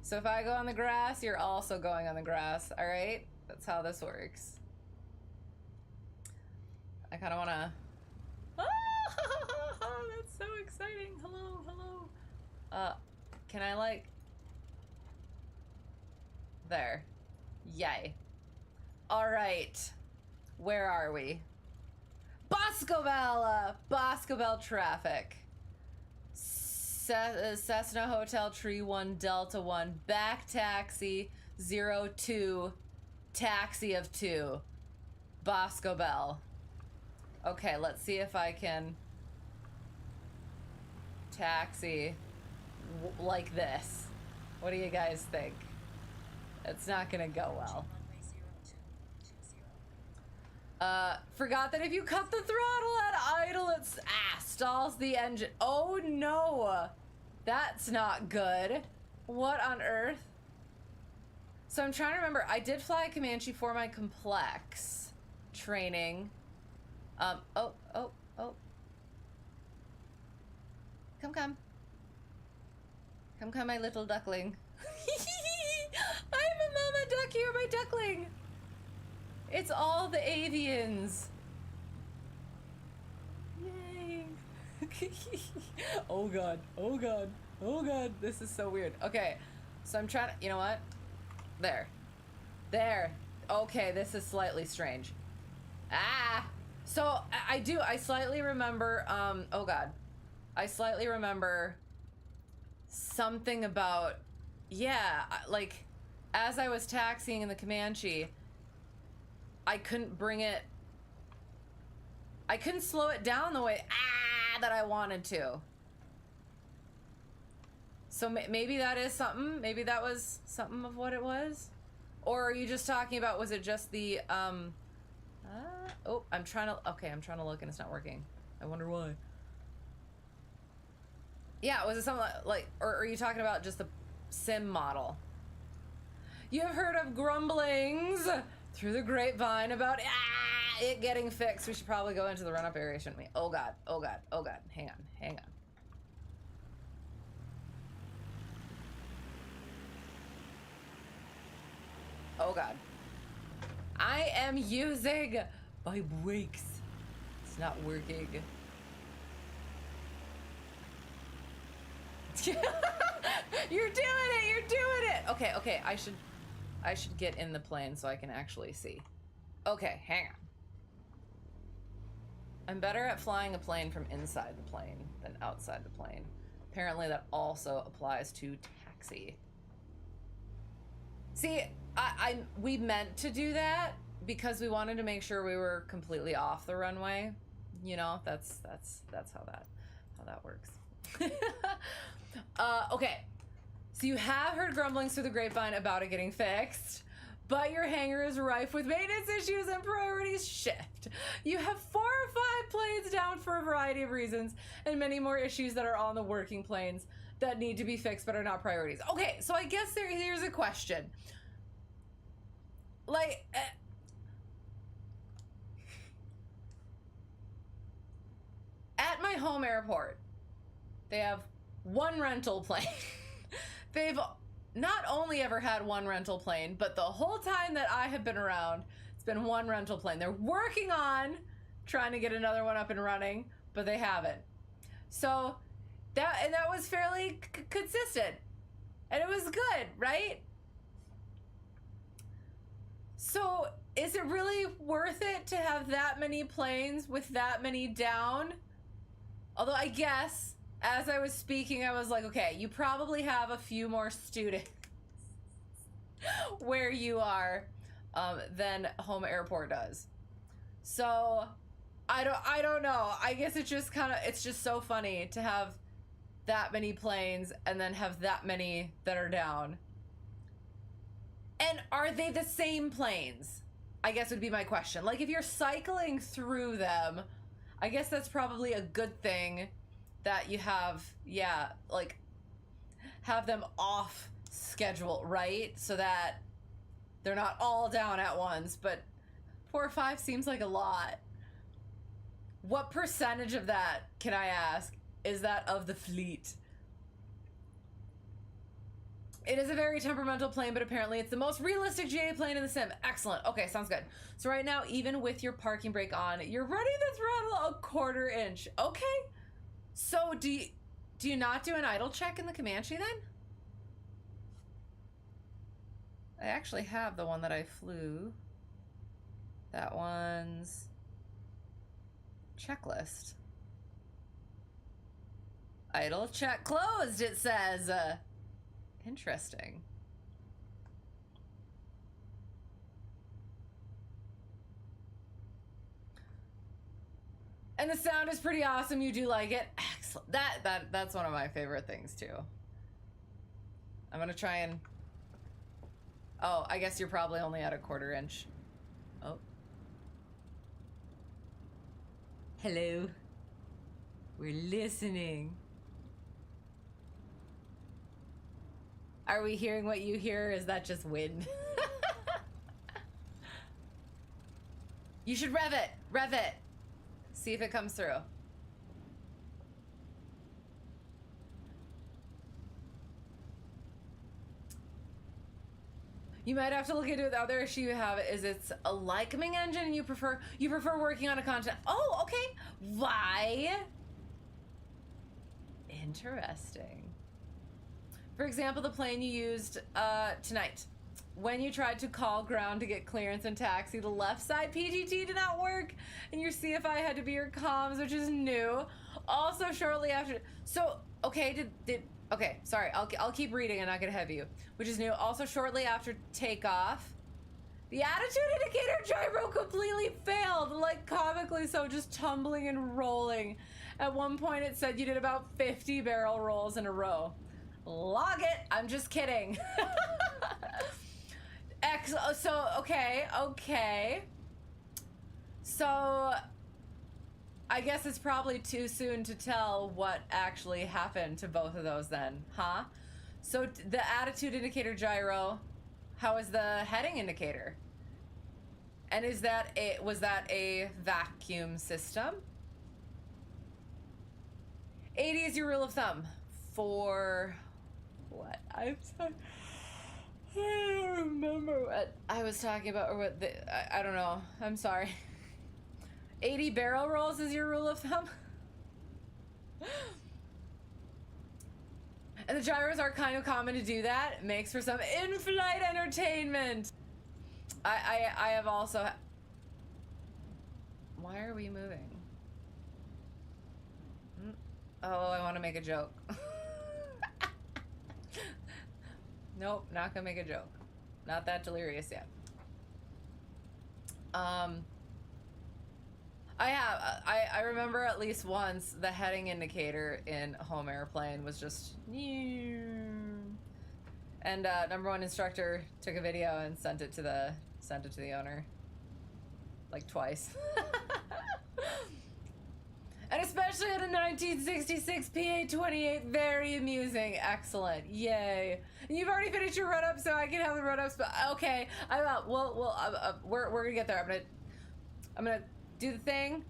So if I go on the grass, you're also going on the grass, all right? That's how this works. I kind of want to... Oh, that's so exciting. Hello. Can I, like... There. Yay. All right. Where are we? Boscobel traffic. Cessna Hotel Tree 1 Delta 1 back taxi 02 taxi of 2 Boscobel. Okay, let's see if I can taxi like this. What do you guys think? It's not gonna go well. Forgot that if you cut the throttle at idle, it stalls the engine. Oh no, that's not good. What on earth? So I'm trying to remember. I did fly a Comanche for my complex training. Oh. Come, my little duckling. I'm a mama duck, you're my duckling. It's all the avians. Yay. Oh god. This is so weird. Okay, so I'm trying to, you know what? There. Okay, this is slightly strange. So I slightly remember, oh god. I slightly remember something about, yeah, like, as I was taxiing in the Comanche, I couldn't slow it down the way that I wanted to. So maybe that is something. Maybe that was something of what it was. Or are you just talking about, was it just the oh, I'm trying to look and it's not working. I wonder why. Yeah, was it something like, or are you talking about just the sim model? You have heard of grumblings through the grapevine about it getting fixed. We should probably go into the run-up area, shouldn't we? Oh god. Hang on. Oh god. I am using my brakes. It's not working. You're doing it. Okay. I should get in the plane so I can actually see. Okay, hang on. I'm better at flying a plane from inside the plane than outside the plane. Apparently that also applies to taxi. See, we meant to do that because we wanted to make sure we were completely off the runway. You know, that's how that works. Okay. So you have heard grumblings through the grapevine about it getting fixed, but your hangar is rife with maintenance issues and priorities shift. You have 4 or 5 planes down for a variety of reasons, and many more issues that are on the working planes that need to be fixed but are not priorities. Okay, so I guess here's a question. Like, at my home airport, they have 1 rental plane. They've not only ever had 1 rental plane, but the whole time that I have been around, it's been 1 rental plane. They're working on trying to get another one up and running, but they haven't. So that was fairly consistent, and it was good, right? So is it really worth it to have that many planes with that many down? Although I guess as I was speaking, I was like, okay, you probably have a few more students where you are than home airport does. So I don't know. I guess it's just so funny to have that many planes and then have that many that are down. And are they the same planes? I guess would be my question. Like, if you're cycling through them, I guess that's probably a good thing that you have, yeah, like, have them off schedule, right? So that they're not all down at once, but 4 or 5 seems like a lot. What percentage of that, can I ask, is that of the fleet? It is a very temperamental plane, but apparently it's the most realistic GA plane in the sim. Excellent. Okay, sounds good. So right now, even with your parking brake on, you're running the throttle a 1/4 inch. Okay. So do you not do an idle check in the Comanche then? I actually have the one that I flew. That one's checklist. Idle check closed, it says. Interesting. And the sound is pretty awesome. You do like it. Excellent. That's one of my favorite things too. I'm gonna try and... Oh, I guess you're probably only at a 1/4 inch. Oh. Hello. We're listening. Are we hearing what you hear? Is that just wind? You should rev it. Rev it. See if it comes through. You might have to look into it. The other issue you have is it's a Lycoming engine and you prefer working on a content. Oh, okay. Why? Interesting. For example, the plane you used tonight. When you tried to call ground to get clearance and taxi, the left side PGT did not work, and your CFI had to be your comms, which is new. Also, shortly after, so okay, okay, sorry, I'll keep reading and not get ahead of you, which is new. Also, shortly after takeoff, the attitude indicator gyro completely failed, like comically so, just tumbling and rolling. At one point, it said you did about 50 barrel rolls in a row. Log it. I'm just kidding. So, okay. So, I guess it's probably too soon to tell what actually happened to both of those then, huh? So, the attitude indicator gyro, how is the heading indicator? And was that a vacuum system? 80 is your rule of thumb. For what? I'm sorry. I don't remember what I was talking about, or what I don't know. I'm sorry. 80 barrel rolls is your rule of thumb? And the gyros are kind of common to do that. It makes for some in-flight entertainment. I have also... Why are we moving? Oh, I want to make a joke. Nope, not gonna make a joke. Not that delirious yet. I remember at least once the heading indicator in a home airplane was just... And number one instructor took a video and sent it to the owner. Like twice. And especially at a 1966 PA-28, very amusing. Excellent. Yay. And you've already finished your run-up, so I can have the run-ups, but okay. We're gonna get there. I'm gonna do the thing,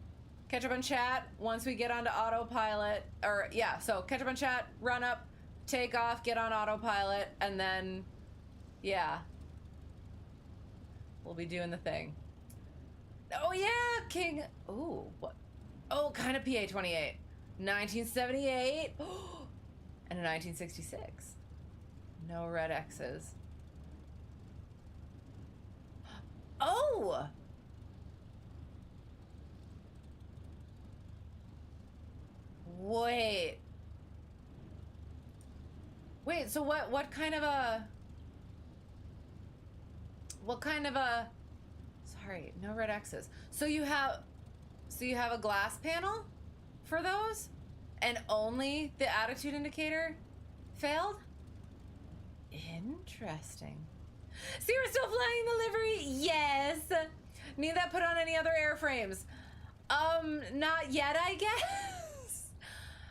catch up on chat once we get onto autopilot, or yeah, so catch up on chat, run up, take off, get on autopilot, and then, yeah. We'll be doing the thing. Oh yeah, King. Oh, what? Oh, kind of PA 28. 1978. And a 1966. No red X's. Oh! Wait. Wait, so what kind of a... What kind of a... Sorry, no red X's. So you have a glass panel for those? And only the attitude indicator failed? Interesting. So you're still flying the livery? Yes. Need that put on any other airframes? Not yet, I guess.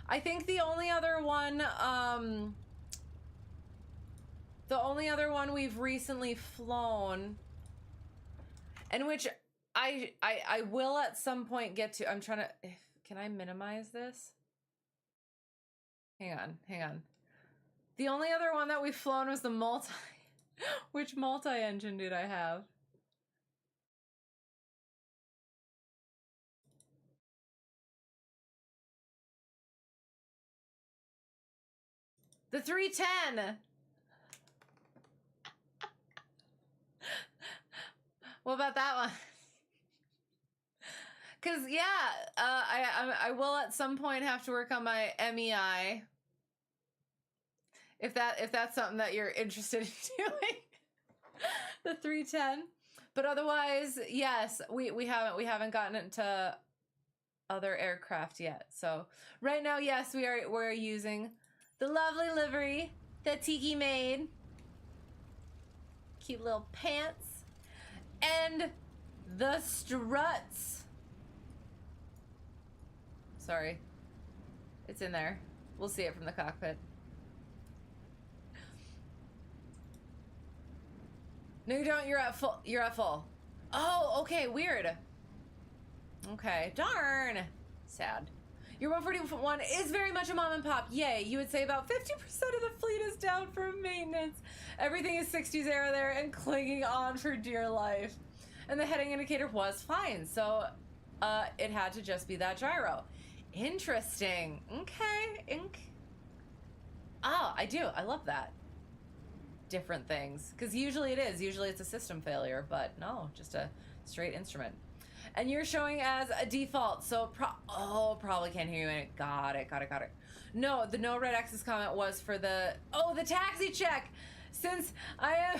I think the only other one we've recently flown, and which I will at some point get to. I'm trying to, can I minimize this? Hang on. The only other one that we've flown was the multi. Which multi-engine did I have? The 310. What about that one? Because yeah, I will at some point have to work on my MEI. If that's something that you're interested in doing. The 310. But otherwise, yes, we haven't gotten into other aircraft yet. So right now, yes, we're using the lovely livery that Tiki made. Cute little pants. And the struts. Sorry. It's in there. We'll see it from the cockpit. No, you don't. You're at full. You're at full. Oh, okay. Weird. Okay. Darn. Sad. Your 141 is very much a mom and pop. Yay. You would say about 50% of the fleet is down for maintenance. Everything is 60s era there and clinging on for dear life. And the heading indicator was fine. So it had to just be that gyro. Interesting. Okay. Oh, I do. I love that. Different things. Because usually it is. Usually it's a system failure. But no, just a straight instrument. And you're showing as a default, so probably can't hear you in it. Got it. No, the no red X's comment was for the taxi check. Since I am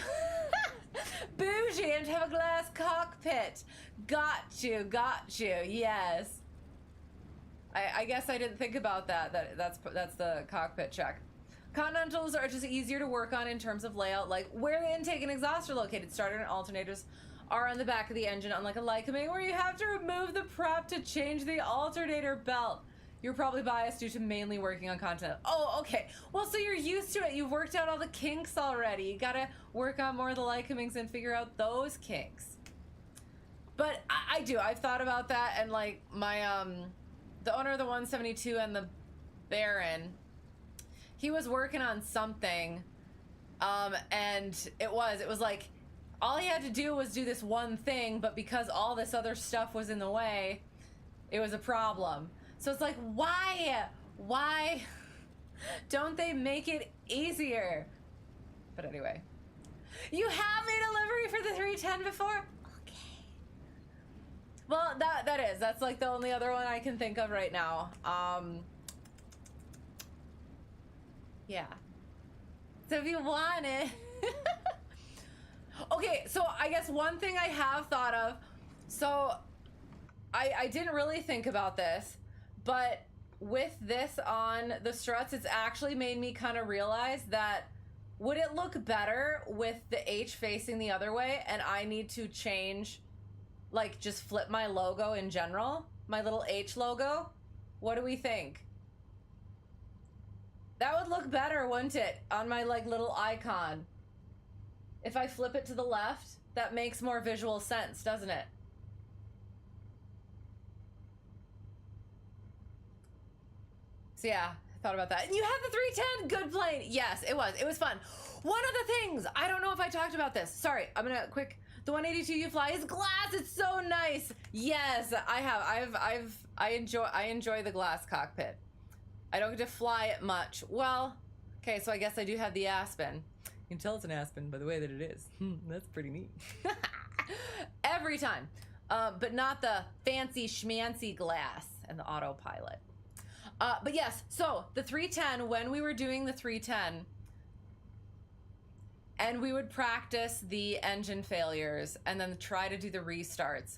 bougie and have a glass cockpit. Got you, yes. I guess I didn't think about that. That's the cockpit check. Continentals are just easier to work on in terms of layout, like where the intake and exhaust are located. Starter and alternators are on the back of the engine, unlike a Lycoming where you have to remove the prop to change the alternator belt. You're probably biased due to mainly working on Continental. Oh, okay. Well, so you're used to it. You've worked out all the kinks already. You gotta work on more of the Lycomings and figure out those kinks. But I do. I've thought about that, and like my the owner of the 172 and the Baron, he was working on something, and it was like all he had to do was do this one thing, but because all this other stuff was in the way, it was a problem. So it's like, why don't they make it easier? But anyway, you have made a livery for the 310 before? Okay. Well, that's like the only other one I can think of right now. Yeah. So if you want it. Okay, so I guess one thing I have thought of, so I didn't really think about this, but with this on the struts, it's actually made me kind of realize that would it look better with the H facing the other way and I need to change, like just flip my logo in general, my little H logo? What do we think? That would look better, wouldn't it, on my like little icon? If I flip it to the left, that makes more visual sense, doesn't it? So yeah, I thought about that. And you had the 310, good plane. Yes, it was fun. One of the things, I don't know if I talked about this. Sorry, I'm gonna quick. The 182 you fly is glass. It's so nice. Yes, I enjoy the glass cockpit. I don't get to fly it much. Well, okay, so I guess I do have the Aspen. You can tell it's an Aspen by the way that it is. That's pretty neat. Every time. But not the fancy schmancy glass and the autopilot. But yes, so the 310, when we were doing the 310, and we would practice the engine failures and then try to do the restarts,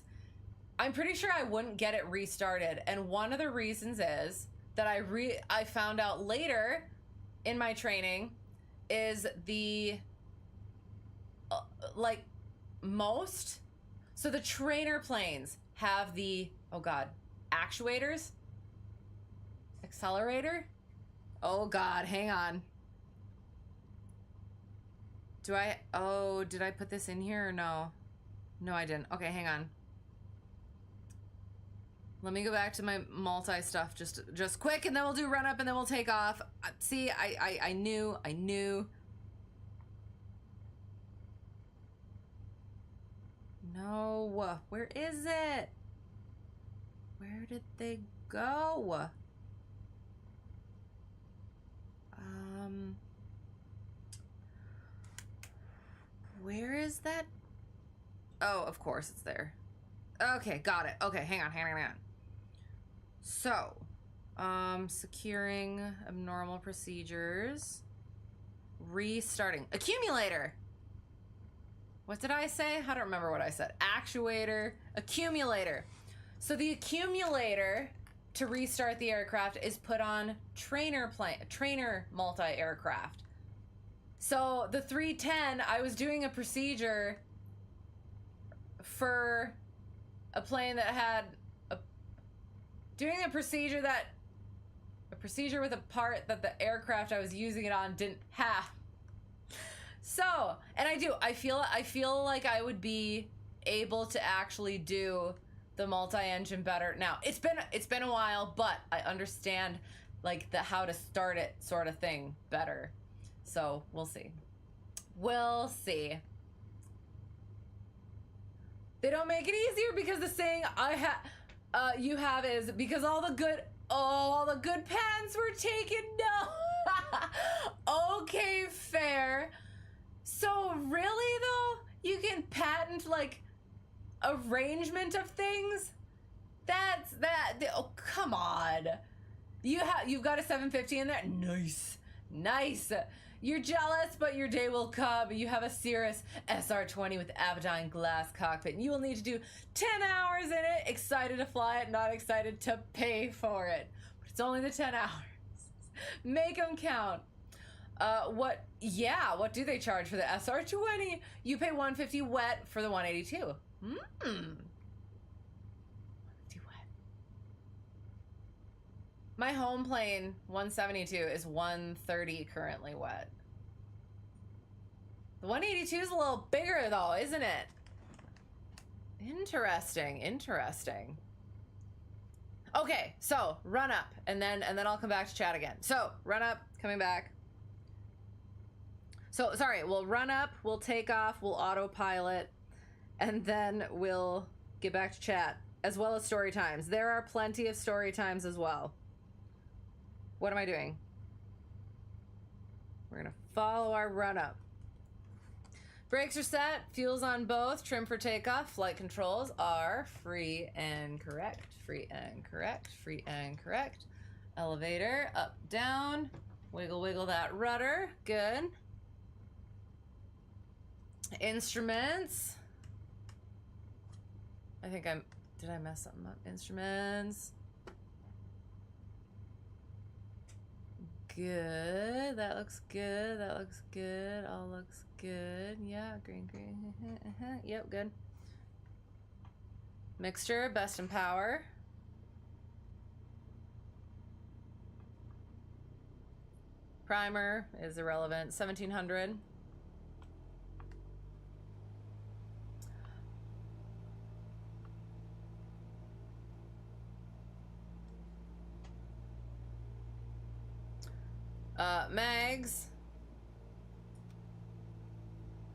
I'm pretty sure I wouldn't get it restarted. And one of the reasons is that I found out later in my training is the like most, so the trainer planes have the, oh god, actuators, accelerator, oh god, hang on, did I put this in here or no I didn't. Okay, hang on, let me go back to my multi stuff just quick, and then we'll do run up and then we'll take off. See, I knew. No, where is it? Where did they go? Where is that? Oh, of course it's there. Okay, got it. Okay, hang on. So, securing abnormal procedures. Restarting. Accumulator! What did I say? I don't remember what I said. Actuator, accumulator. So the accumulator to restart the aircraft is put on trainer multi-aircraft. So the 310, I was doing a procedure for a plane that had doing a procedure with a part that the aircraft I was using it on didn't have. So, and I feel like I would be able to actually do the multi-engine better. Now, it's been a while, but I understand like the how to start it sort of thing better. So, we'll see. We'll see. They don't make it easier because the saying you have is because all the good patents were taken. No. Okay, fair. So really though, you can patent like arrangement of things? Oh, come on. You've got a 750 in there? Nice. You're jealous, but your day will come. You have a Cirrus SR20 with Avidyne glass cockpit, and you will need to do 10 hours in it. Excited to fly it, not excited to pay for it. But it's only the 10 hours. Make them count. What do they charge for the SR20? You pay $150 wet for the 182. $150 wet. My home plane 172 is $130 currently wet. The 182 is a little bigger though, isn't it? Interesting. Okay, so run up and then I'll come back to chat again. So run up, coming back. So sorry, we'll run up, we'll take off, we'll autopilot, and then we'll get back to chat, as well as story times. There are plenty of story times as well. What am I doing? We're gonna follow our run up. Brakes are set, fuel's on both, trim for takeoff, flight controls are free and correct. Elevator, up, down, wiggle that rudder, good. Instruments. Did I mess something up? Instruments. Good. That looks good. All looks good. Yeah, green. Yep, good. Mixture, best in power. Primer is irrelevant. 1700. Mags.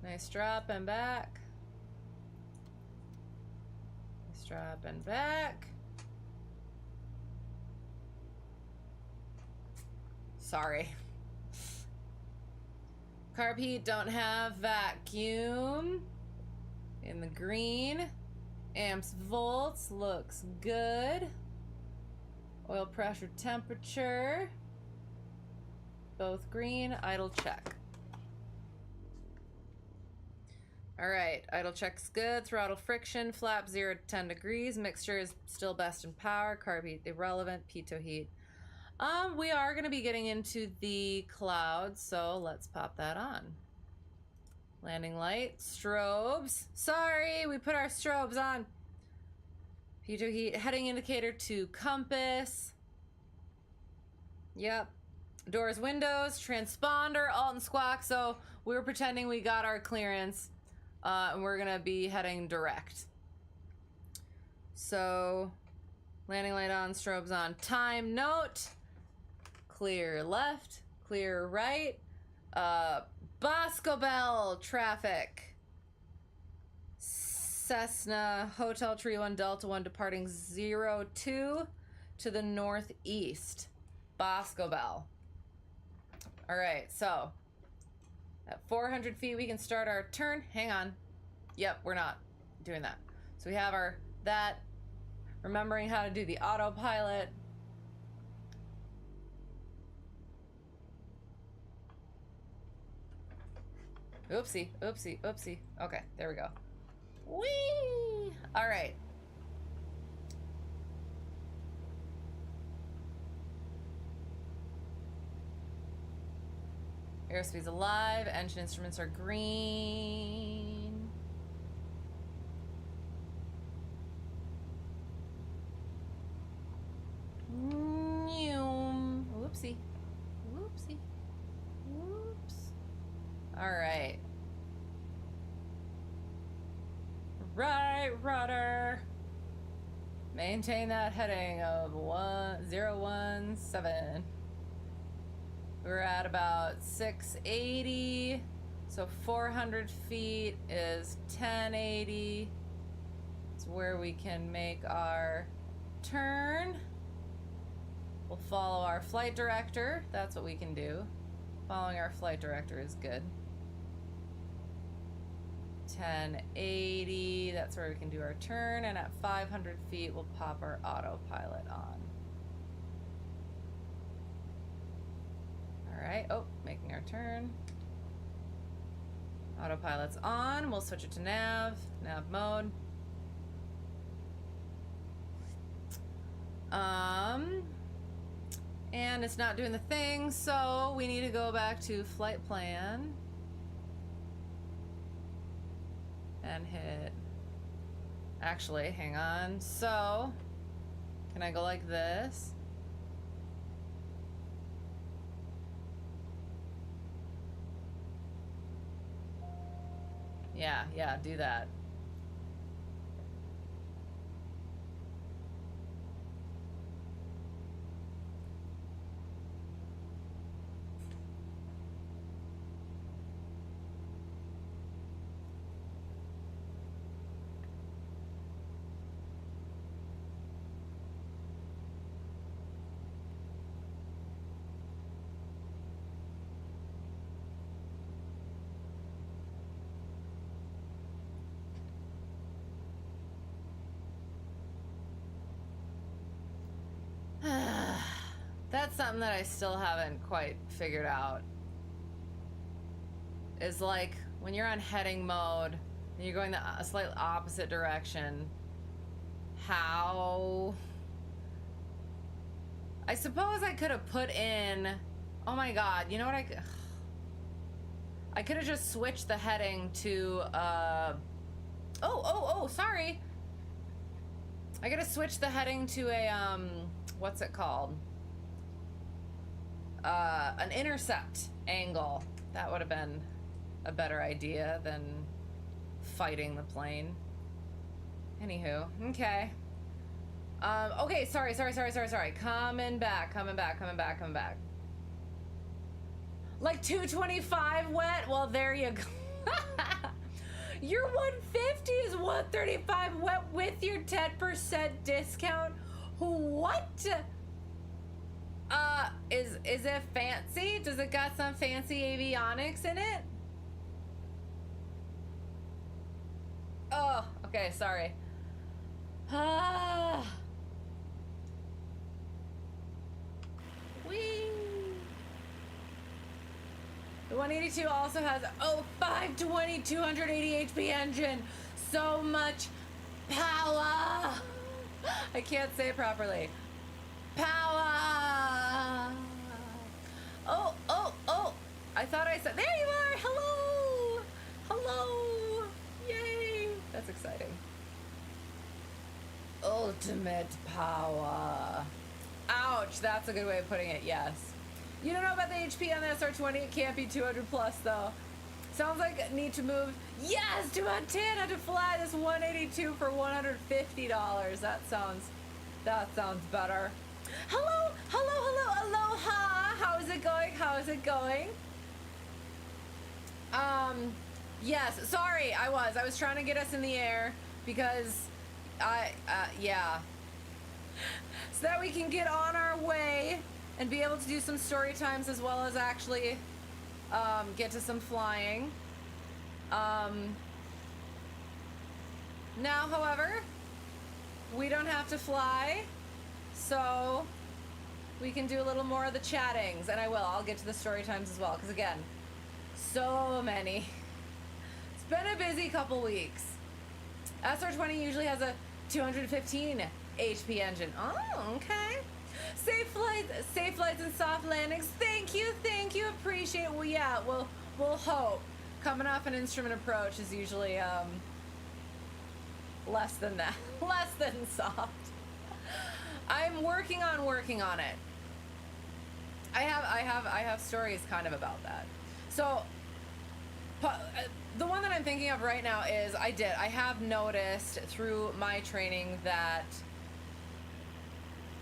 Nice drop and back. Strapping back. Sorry. Carb heat, don't have vacuum. In the green. Amps, volts, looks good. Oil pressure, temperature. Both green, idle check. All right, idle check's good. Throttle friction, flap 0 to 10 degrees. Mixture is still best in power. Carb heat irrelevant. Pitot heat. We are going to be getting into the clouds, so let's pop that on. Landing light, strobes. Sorry, we put our strobes on. Pitot heat, heading indicator to compass. Yep. Doors, windows, transponder, alt and squawk. So we were pretending we got our clearance. And we're gonna be heading direct. So, landing light on, strobes on. Time note, clear left, clear right. Boscobel traffic. Cessna, Hotel Tree 1, Delta 1, departing 02 to the northeast. Boscobel. All right, so at 400 feet, we can start our turn. Hang on. Yep, we're not doing that. So we have our, remembering how to do the autopilot. Oopsie, oopsie, oopsie. Okay, there we go. Whee! All right. Airspeed's alive. Engine instruments are green. Whoopsie. Whoopsie. Whoops. All right. Right rudder. Maintain that heading of 017. We're at about 680, so 400 feet is 1080. It's where we can make our turn. We'll follow our flight director. That's what we can do. Following our flight director is good. 1080, that's where we can do our turn, and at 500 feet, we'll pop our autopilot on. All right, oh, making our turn. Autopilot's on, we'll switch it to nav mode. And it's not doing the thing, so we need to go back to flight plan. And hit, actually, hang on. So, can I go like this? Yeah, do that. That's something that I still haven't quite figured out. Is like when you're on heading mode and you're going the slight opposite direction, how... I suppose I could have put in... Oh my god, you know what I could have just switched the heading to, Oh, sorry! I gotta switch the heading to a, what's it called? An intercept angle. That would have been a better idea than fighting the plane. Anywho, okay. Okay, sorry. Coming back. Like 225 wet? Well, there you go. Your 150 is 135 with your 10% discount. What? Is it fancy? Does it got some fancy avionics in it? Oh, okay, sorry. Whee! The 182 also has 520 280 HP engine. So much power. I can't say it properly. Power. Oh. I thought I said, there you are. Hello. Hello. Yay. That's exciting. Ultimate power. Ouch. That's a good way of putting it. Yes. You don't know about the HP on the SR20. It can't be 200 plus though. Sounds like I need to move. Yes, to Montana to fly this 182 for $150. That sounds better. Hello, aloha. How is it going? Yes, sorry, I was trying to get us in the air because yeah. So that we can get on our way and be able to do some story times as well as actually get to some flying. Now, however, we don't have to fly, so we can do a little more of the chattings, and I'll get to the story times as well, because again, so many. It's been a busy couple weeks. SR20 usually has a 215 HP engine. Oh, okay. Safe flights and soft landings. Thank you, appreciate it. Well, yeah, we'll hope. Coming off an instrument approach is usually less than that, less than soft. I'm working on it. I have stories kind of about that. So the one that I'm thinking of right now is I have noticed through my training that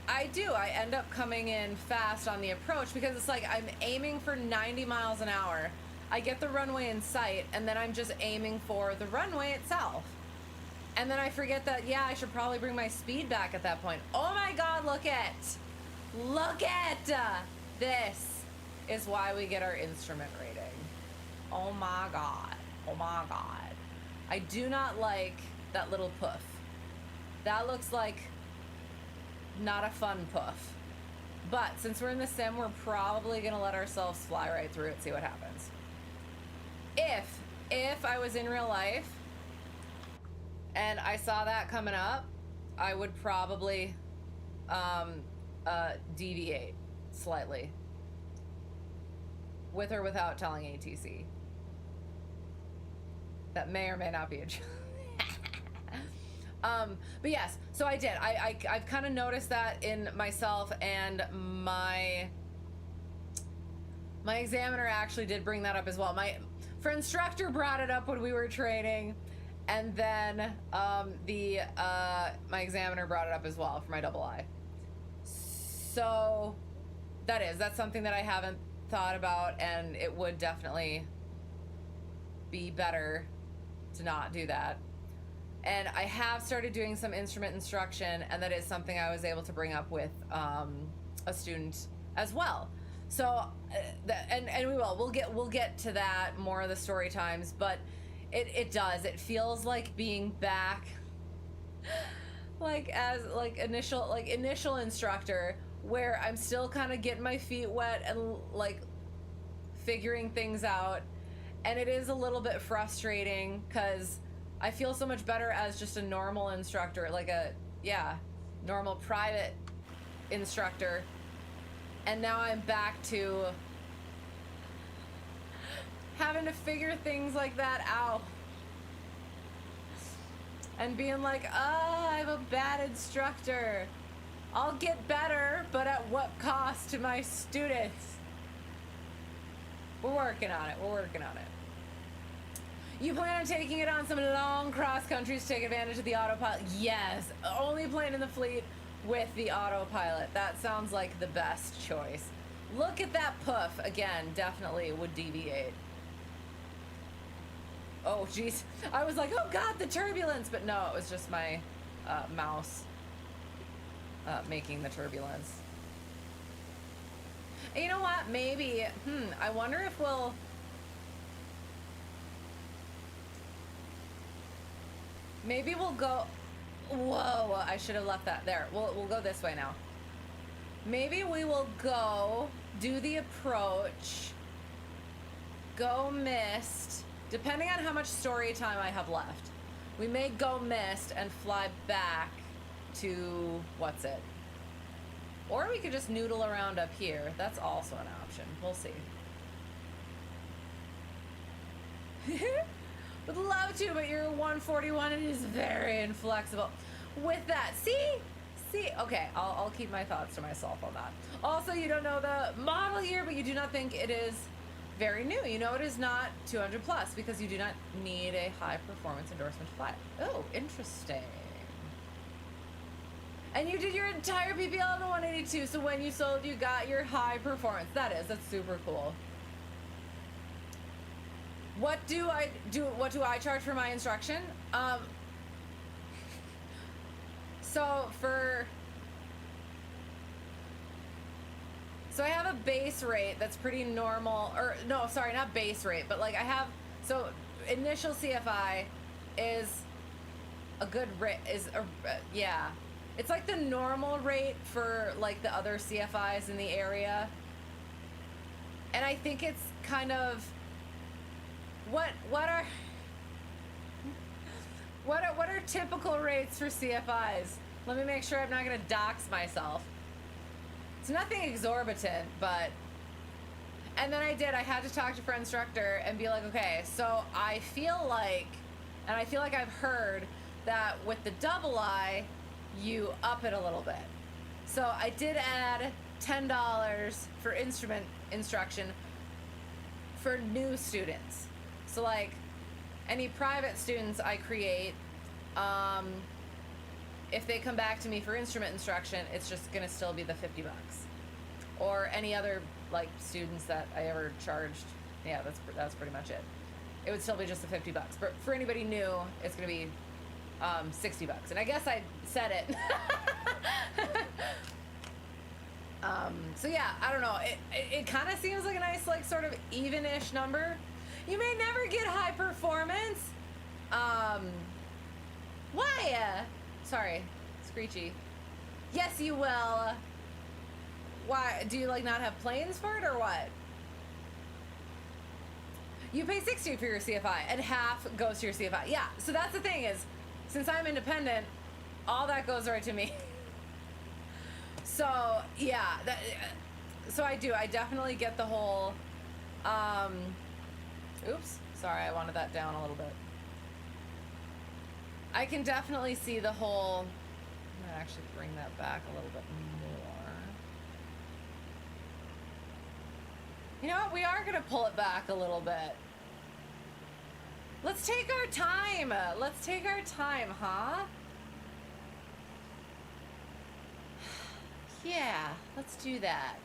I end up coming in fast on the approach because it's like I'm aiming for 90 miles an hour. I get the runway in sight, and then I'm just aiming for the runway itself. And then I forget that, yeah, I should probably bring my speed back at that point. Oh my God, look at this is why we get our instrument rating. Oh my God. I do not like that little poof. That looks like not a fun poof. But since we're in the sim, we're probably gonna let ourselves fly right through it, see what happens. If I was in real life and I saw that coming up, I would probably deviate slightly, with or without telling ATC. That may or may not be a joke. But yes, so I did. I've kind of noticed that in myself, and my examiner actually did bring that up as well. My instructor brought it up when we were training, and then my examiner brought it up as well for my double I. So that's something that I haven't thought about, and it would definitely be better to not do that. And I have started doing some instrument instruction, and that is something I was able to bring up with a student as well. So and we'll get to that more of the story times, but it feels like being back as initial instructor, where I'm still kind of getting my feet wet and like figuring things out, and it is a little bit frustrating because I feel so much better as just a normal instructor, like a normal private instructor, and now I'm back to having to figure things like that out and being like, I'm a bad instructor. I'll get better, but at what cost to my students? We're working on it. You plan on taking it on some long cross countries to take advantage of the autopilot? Yes, only plane in the fleet with the autopilot. That sounds like the best choice. Look at that poof. Again, definitely would deviate. Oh, geez. I was like, oh God, the turbulence. But no, it was just my mouse making the turbulence. And you know what? Maybe, I wonder if we'll... Maybe we'll go... Whoa, I should have left that there. We'll go this way now. Maybe we will go do the approach, go mist, depending on how much story time I have left. We may go mist and fly back to what's it? Or we could just noodle around up here. That's also an option. We'll see. Would love to, but you're 141 and it is very inflexible. With that, see, okay, I'll keep my thoughts to myself on that. Also, you don't know the model year, but you do not think it is very new. You know it is not 200 plus because you do not need a high performance endorsement to fly it. Oh, interesting. And you did your entire PPL on the 182, so when you sold, you got your high performance. That's super cool. What do I charge for my instruction? So I have a base rate that's pretty normal, or no, sorry, not base rate, but like I have, so initial CFI is a good rate, yeah. It's like the normal rate for like the other CFIs in the area. And I think it's kind of, what are typical rates for CFIs? Let me make sure I'm not gonna dox myself. It's nothing exorbitant, but, and then I had to talk to for instructor and be like, okay, so I feel like I've heard that with the double I, you up it a little bit. So I did add $10 for instrument instruction for new students. So like any private students I create, if they come back to me for instrument instruction, it's just gonna still be the $50. Or any other like students that I ever charged, yeah, that's pretty much it. It would still be just the $50. But for anybody new, it's gonna be $60. And I guess I said it. So yeah, I don't know. It kind of seems like a nice, like, sort of even-ish number. You may never get high performance. Why? Sorry, Screechy. Yes, you will. Why? Do you, like, not have planes for it, or what? You pay $60 for your CFI, and half goes to your CFI. Yeah, so that's the thing is, since I'm independent, all that goes right to me. So, yeah, so I definitely get the whole, oops, sorry, I wanted that down a little bit. I can definitely see the whole, I'm gonna actually bring that back a little bit more. You know what, we are gonna pull it back a little bit. Let's take our time. Let's take our time, huh? Yeah, let's do that.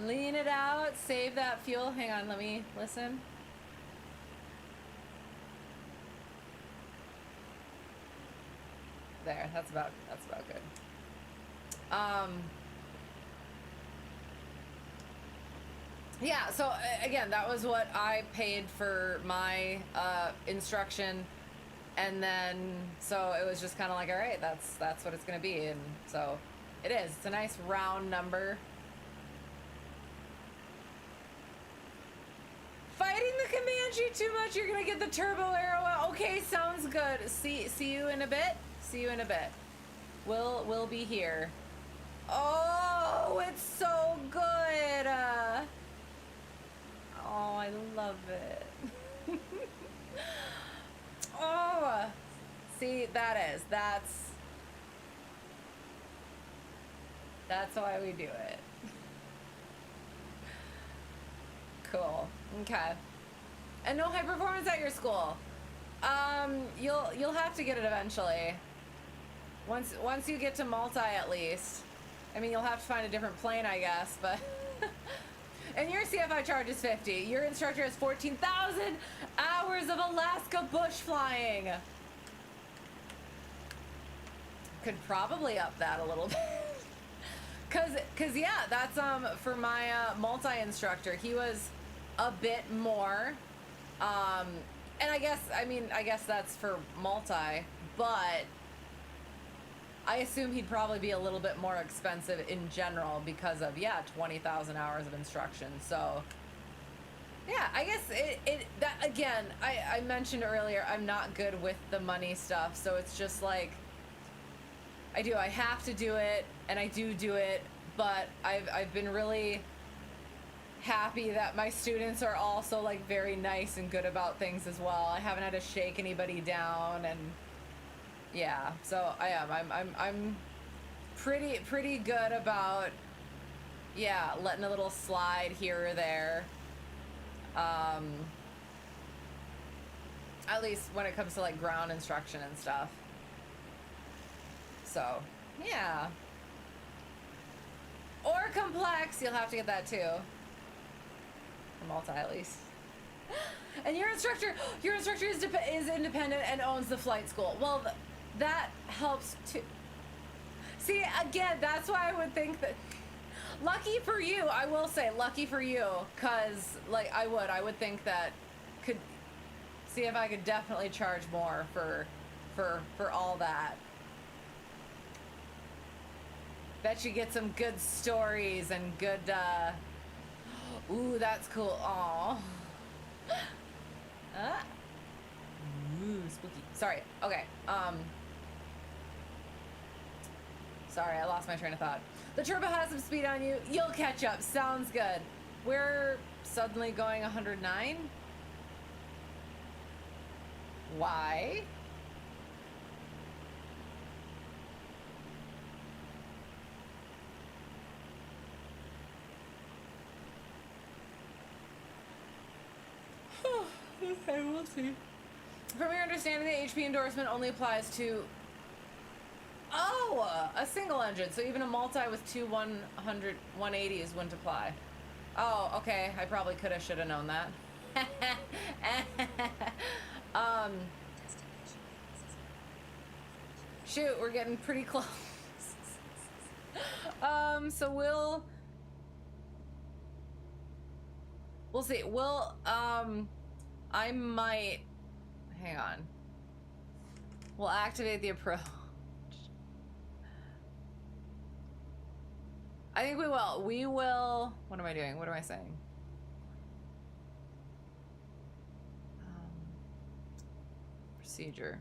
Lean it out, save that fuel. Hang on, let me listen. There, that's about good. Yeah, so again, that was what I paid for my instruction, and then so it was just kind of like, all right, that's what it's gonna be, and so it is. It's a nice round number. Fighting the Comanche too much, you're gonna get the turbo arrow. Okay, sounds good. See you in a bit. See you in a bit. We'll be here. Oh, it's so good. Oh, I love it. Oh, see, that's why we do it. Cool. Okay. And no high performance at your school. You'll have to get it eventually. Once you get to multi, at least. I mean, you'll have to find a different plane, I guess, but And your CFI charge is 50. Your instructor has 14,000 hours of Alaska bush flying. Could probably up that a little bit. Cause yeah, that's for my multi-instructor. He was a bit more. And I guess that's for multi, but I assume he'd probably be a little bit more expensive in general because of, yeah, 20,000 hours of instruction. So yeah, I guess that again, I mentioned earlier, I'm not good with the money stuff. So it's just like, I have to do it, and I do it, but I've been really happy that my students are also like very nice and good about things as well. I haven't had to shake anybody down, and yeah, so I'm pretty good about, yeah, letting a little slide here or there. At least when it comes to like ground instruction and stuff. So, yeah. Or complex, you'll have to get that too. For multi, at least. And your instructor is independent and owns the flight school. Well, that helps too. See, again, that's why I would think that. Lucky for you, I will say, lucky for you, because like I would think that could see if I could definitely charge more for all that. Bet you get some good stories and good, ooh, that's cool. Aw. Ooh, spooky. Sorry. Okay. Sorry, I lost my train of thought. The turbo has some speed on you. You'll catch up. Sounds good. We're suddenly going 109? Why? Okay, we'll see. From your understanding, the HP endorsement only applies to a single engine, so even a multi with two 180s wouldn't apply. Oh, okay. I probably could have, should have known that. Shoot, we're getting pretty close. So we'll see. I might, hang on. We'll activate the approach. I think we will. We will. What am I doing? What am I saying? Procedure.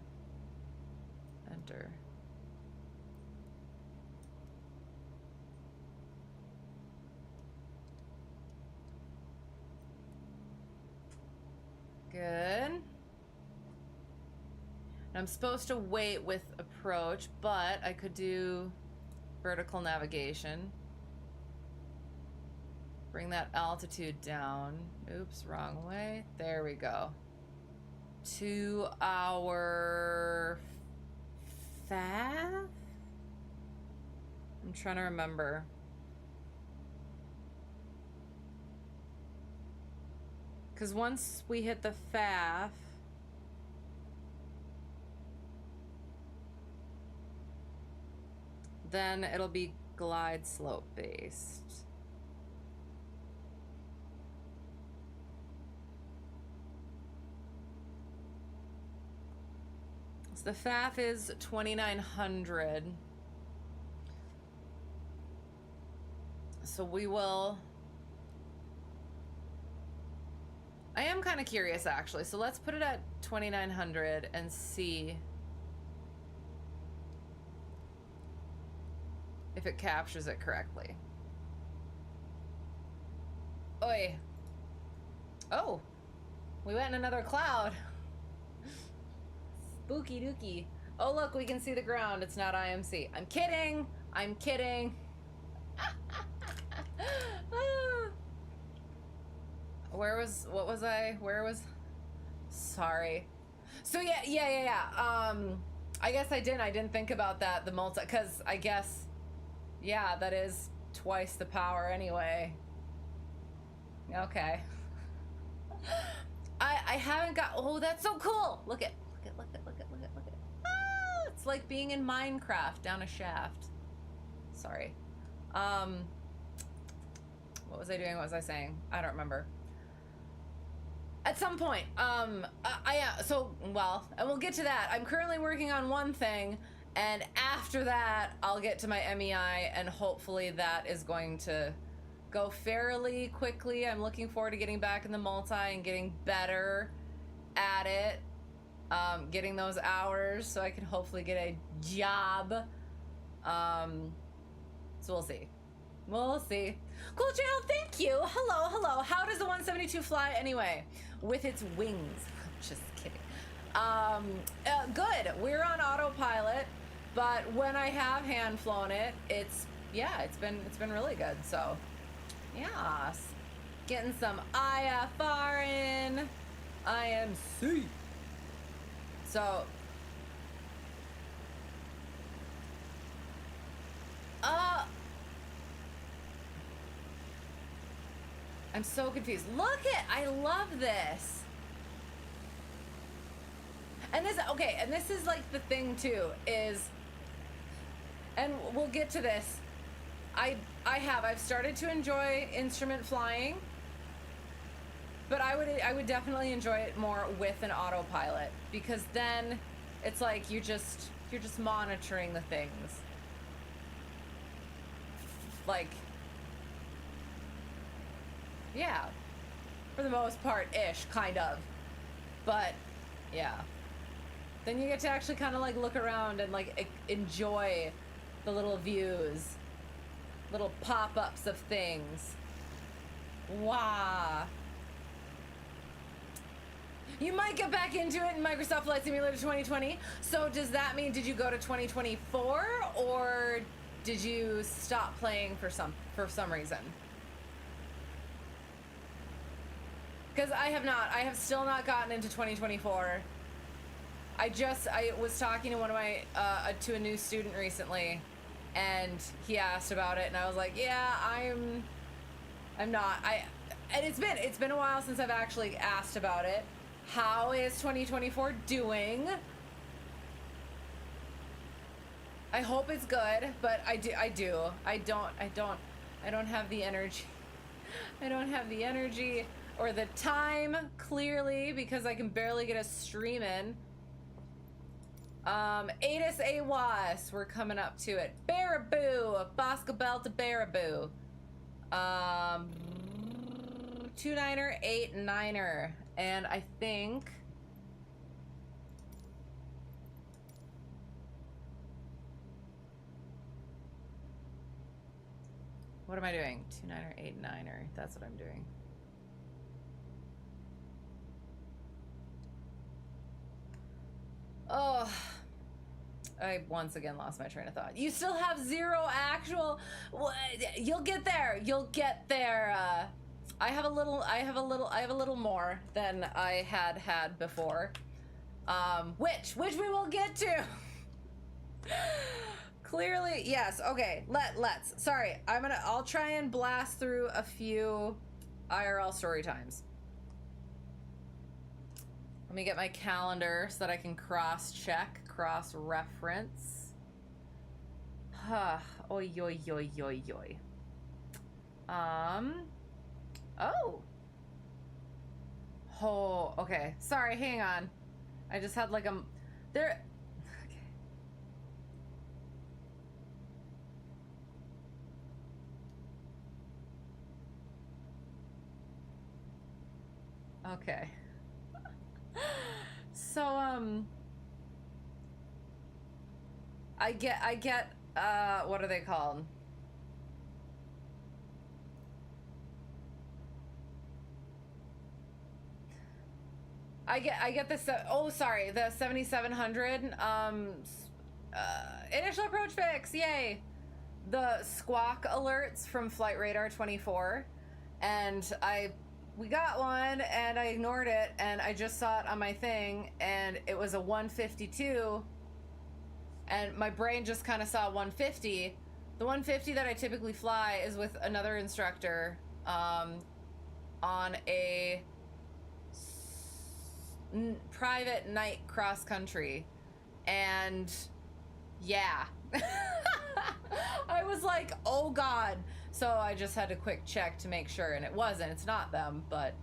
Enter. Good. I'm supposed to wait with approach, but I could do vertical navigation. Bring that altitude down. Oops, wrong way. There we go. 2 hour FAF? I'm trying to remember. Because once we hit the FAF, then it'll be glide slope based. So the FAF is 2,900. So we will... I am kind of curious, actually. So let's put it at 2,900 and see if it captures it correctly. Oi. Oh, we went in another cloud. Spooky dooky. Oh, look, we can see the ground. It's not IMC. I'm kidding. I'm kidding. Where was sorry. So yeah. I guess I didn't think about that, the multi, because I guess, yeah, that is twice the power anyway. Okay. I haven't got, oh, that's so cool. Look at. Ah, it's like being in Minecraft down a shaft. Sorry. What was I doing? What was I saying? I don't remember. At some point, well, and we'll get to that. I'm currently working on one thing, and after that, I'll get to my MEI, and hopefully that is going to go fairly quickly. I'm looking forward to getting back in the multi and getting better at it, getting those hours so I can hopefully get a job. So we'll see. We'll see. Cool channel, thank you. Hello. How does the 172 fly anyway? With its wings. Just kidding. Good. We're on autopilot, but when I have hand flown it, it's been really good. So, yes. Getting some IFR in. IMC. So, I'm so confused. Look it! I love this. And this, okay, and this is like the thing too, is, and we'll get to this. I've started to enjoy instrument flying, but I would definitely enjoy it more with an autopilot, because then it's like you're just monitoring the things. Like, yeah, for the most part, kind of. But, yeah. Then you get to actually kind of like look around and like enjoy the little views, little pop-ups of things. Wow. You might get back into it in Microsoft Flight Simulator 2020. So does that mean, did you go to 2024, or did you stop playing for some reason? Because I have still not gotten into 2024. I was talking to one of my, to a new student recently, and he asked about it, and I was like, yeah, I'm not, and it's been a while since I've actually asked about it. How is 2024 doing? I hope it's good, but I don't have the energy. I don't have the energy or the time, clearly, because I can barely get a stream in. Adis Awas, we're coming up to it. Baraboo, Bosca Belta Baraboo. 2-9er, 8-9er, and I think what am I doing? 2-9er, 8-9er. That's what I'm doing. Oh, I once again lost my train of thought. You still have 0 actual. You'll get there. You'll get there. I have a little more than I had before. Which we will get to. Clearly, yes. Okay, let's. Sorry, I'll try and blast through a few IRL story times. Let me get my calendar so that I can cross-check, cross-reference. Oi. Oh, okay. Sorry, hang on. I just had like there. Okay. So, I get, what are they called? I get this, oh, sorry, the 7700, initial approach fix, yay! The squawk alerts from Flight Radar 24, and we got one, and I ignored it, and I just saw it on my thing, and it was a 152, and my brain just kind of saw 150. The 150 that I typically fly is with another instructor, on a private night cross country, and yeah. I was like, oh God. So I just had a quick check to make sure, and it wasn't. It's not them, but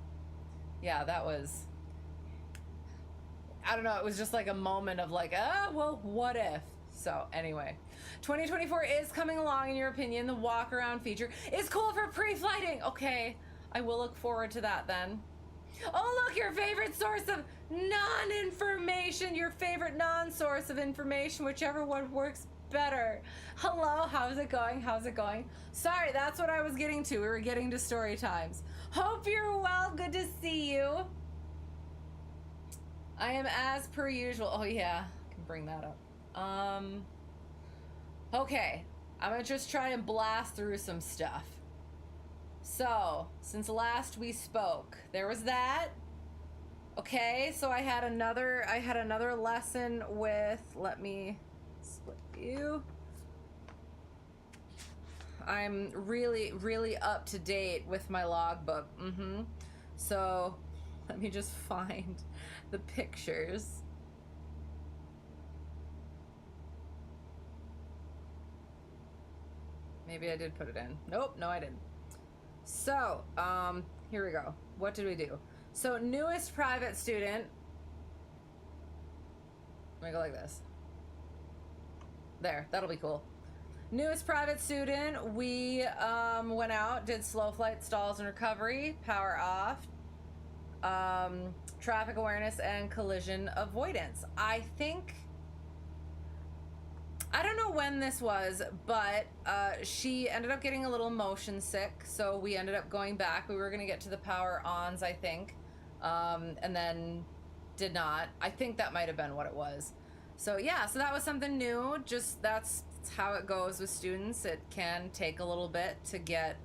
yeah, that was, I don't know, it was just like a moment of like, well, what if? So anyway, 2024 is coming along. In your opinion, the walk around feature is cool for pre-flighting. Okay, I will look forward to that then. Oh, look, your favorite source of non-information, your favorite non-source of information, whichever one works better. Hello, how's it going? How's it going? Sorry, that's what I was getting to. We were getting to story times. Hope you're well. Good to see you. I am as per usual. Oh yeah, I can bring that up. Okay, I'm gonna just try and blast through some stuff. So, since last we spoke, there was that. Okay, so I had another lesson with, let me split view. I'm really up to date with my logbook. So, let me just find the pictures. Maybe I did put it in. Nope, no I didn't. So, here we go. What did we do? So, newest private student. Let me go like this. There, that'll be cool. Newest private student, we went out, did slow flight, stalls and recovery, power off, traffic awareness and collision avoidance. I don't know when this was, but she ended up getting a little motion sick, so we ended up going back. We were gonna get to the power ons, I think, and then did not. I think that might have been what it was. So yeah, so that was something new. Just that's how it goes with students. It can take a little bit to get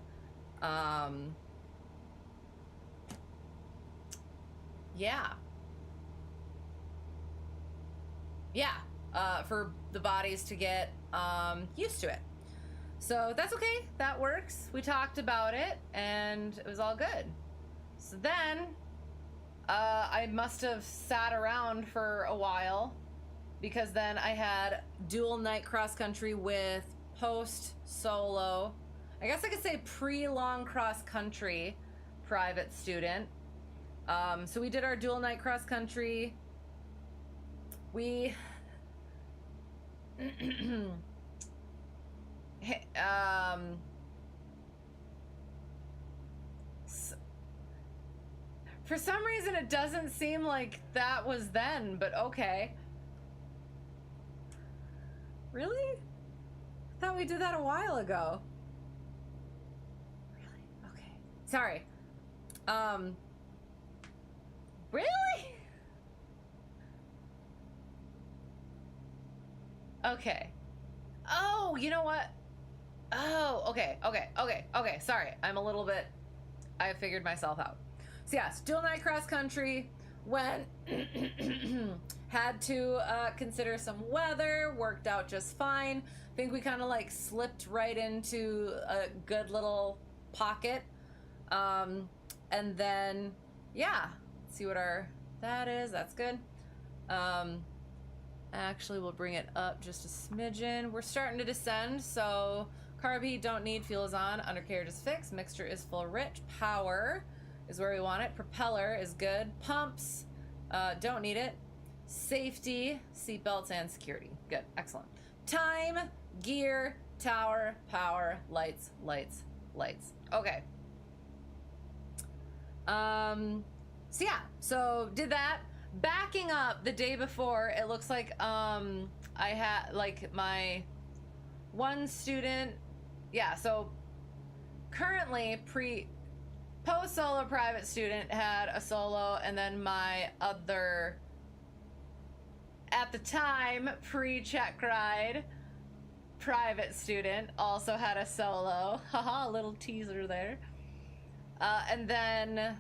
for the bodies to get used to it. So that's okay, that works. We talked about it and it was all good. So then I must have sat around for a while, because then I had dual night cross country with post solo, I guess I could say pre-long cross country private student. So we did our dual night cross country. We for some reason it doesn't seem like that was then, but okay. Really? I thought we did that a while ago. Really? Okay. Sorry. Really? Okay. Oh, you know what? Oh, okay. Sorry. I'm a little bit, I figured myself out. So yeah, dual night cross country, when had to consider some weather, worked out just fine. I think we kind of like slipped right into a good little pocket. And then, yeah, let's see what that is. That's good. Actually, we'll bring it up just a smidgen. We're starting to descend, so carb heat don't need, fuel is on, undercarriage is fixed, mixture is full rich, power is where we want it, propeller is good, pumps, don't need it, safety, seatbelts, and security. Good, excellent. Time, gear, tower, power, lights. Okay. So yeah, so did that. Backing up the day before, it looks like I had like my one student, yeah, so currently post solo private student had a solo, and then my other, at the time, pre-check ride private student also had a solo. Haha, little teaser there. And then,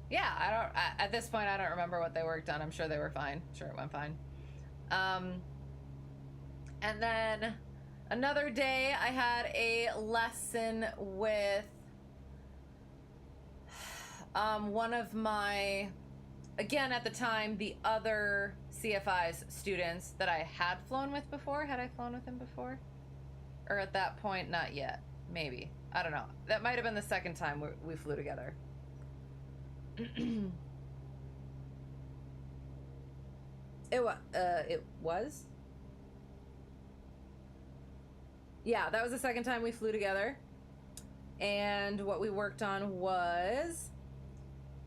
yeah, at this point, I don't remember what they worked on. I'm sure they were fine. I'm sure it went fine. And then another day, I had a lesson with one of my, again at the time, the other CFI's students that I had flown with before. Had I flown with him before? Or at that point, not yet. Maybe. I don't know. That might have been the second time we flew together. It was? Yeah, that was the second time we flew together. And what we worked on was,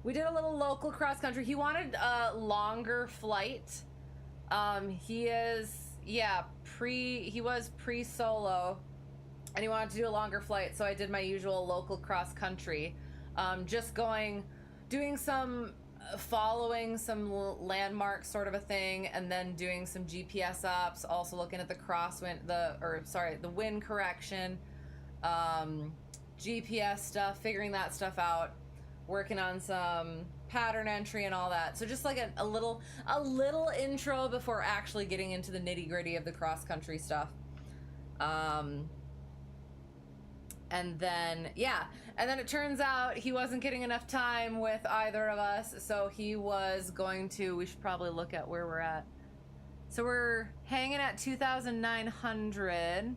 we did a little local cross country. He wanted a longer flight. He is, yeah, he was pre-solo, and he wanted to do a longer flight, so I did my usual local cross country. Just doing some, following some landmarks sort of a thing, and then doing some GPS ops, also looking at the wind correction, GPS stuff, figuring that stuff out, working on some pattern entry and all that. So just like a little intro before actually getting into the nitty-gritty of the cross country stuff. And then it turns out he wasn't getting enough time with either of us, so he was going to, we should probably look at where we're at. So we're hanging at 2,900,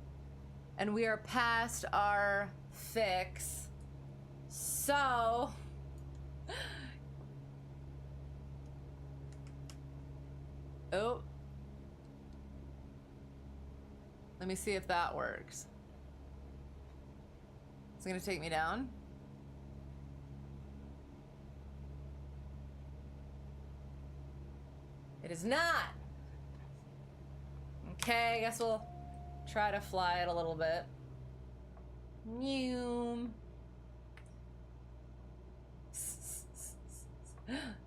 and we are past our fix. So oh, let me see if that works. It's gonna take me down. It is not. Okay, I guess we'll try to fly it a little bit. Noom.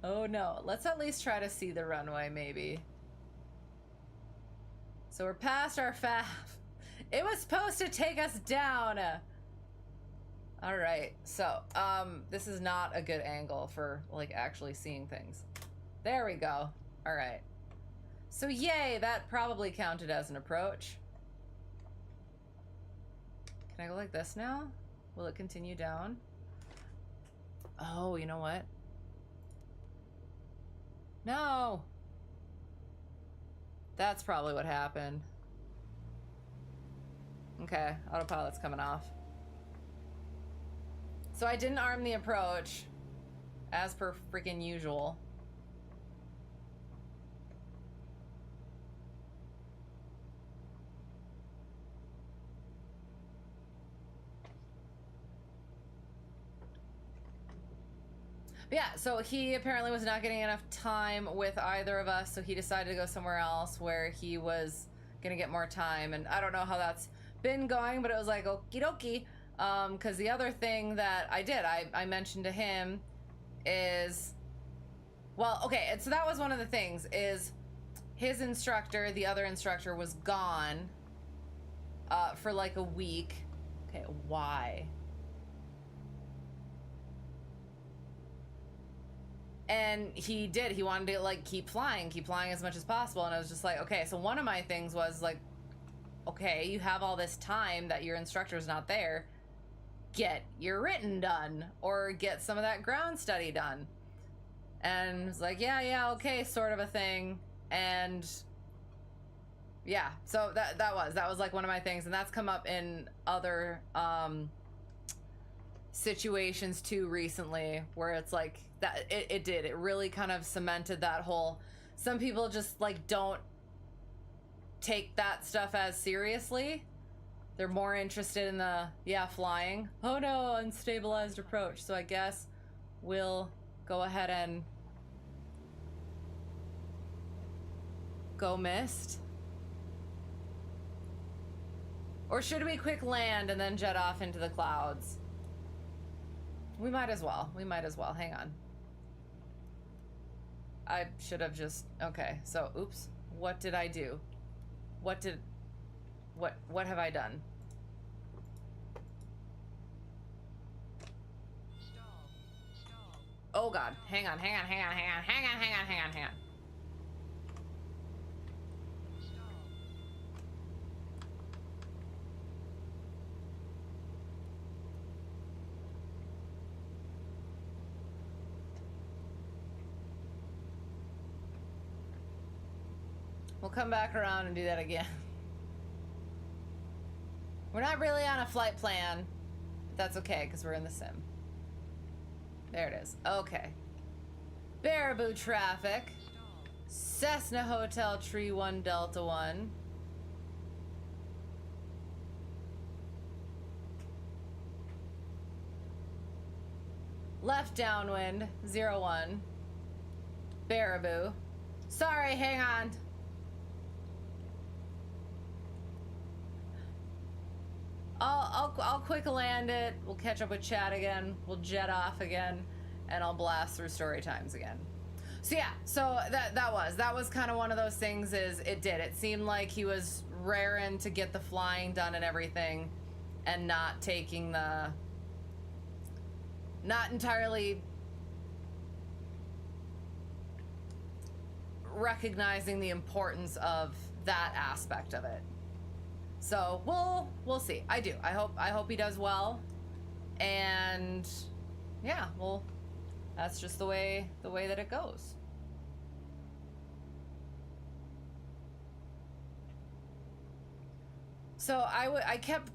Oh no, let's at least try to see the runway, maybe. So we're past our FAF. It was supposed to take us down. All right, so this is not a good angle for like actually seeing things. There we go. All right. So yay, that probably counted as an approach. Can I go like this now? Will it continue down? Oh, you know what? No. That's probably what happened. Okay, autopilot's coming off. So I didn't arm the approach, as per freaking usual. But yeah, so he apparently was not getting enough time with either of us, so he decided to go somewhere else where he was gonna get more time. And I don't know how that's been going, but it was like, okie dokie. Because the other thing that I did, I mentioned to him is, well, okay, and so that was one of the things, is his instructor, the other instructor, was gone for like a week. Okay, why? And he wanted to like keep flying as much as possible. And I was just like, okay, so one of my things was like, okay, you have all this time that your instructor's not there, get your written done, or get some of that ground study done. And it was like, yeah, okay, sort of a thing. And yeah, so that was like one of my things, and that's come up in other situations too recently, where it's like that it really kind of cemented that whole, some people just like don't take that stuff as seriously. They're more interested in the flying. Oh no, unstabilized approach. So I guess we'll go ahead and go missed. Or should we quick land and then jet off into the clouds? We might as well. Hang on. I should have just, okay, so oops. What did I do? What have I done? Stall. Oh god, hang on. We'll come back around and do that again. We're not really on a flight plan, but that's okay because we're in the sim. There it is. Okay. Baraboo traffic. Cessna Hotel Tree 1 Delta 1. Left downwind 01. Baraboo. Sorry, hang on. I'll quick land it. We'll catch up with chat again. We'll jet off again, and I'll blast through story times again. So yeah, so that was kind of one of those things. It seemed like he was raring to get the flying done and everything, and not entirely recognizing the importance of that aspect of it. So we'll see. I hope he does well, and yeah, well, that's just the way that it goes. So I kept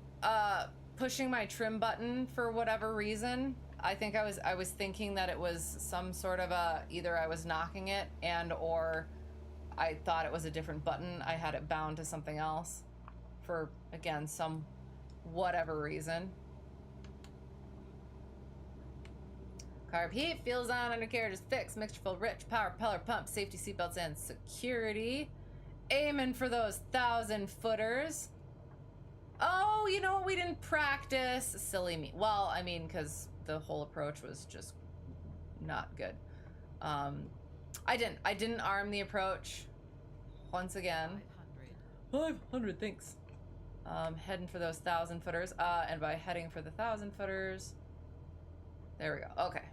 pushing my trim button for whatever reason. I think I was thinking that it was some sort of either I was knocking it or I thought it was a different button. I had it bound to something else for, again, some whatever reason. Carb heat, fuels on, undercarriage is fixed, mixture full rich, power, propeller pump, safety seatbelts and security. Aiming for those 1,000 footers. Oh, you know what? We didn't practice. Silly me. Well, I mean, because the whole approach was just not good. I didn't arm the approach once again. 500, thanks. Heading for those 1,000 footers. And by heading for the 1,000 footers, there we go. Okay.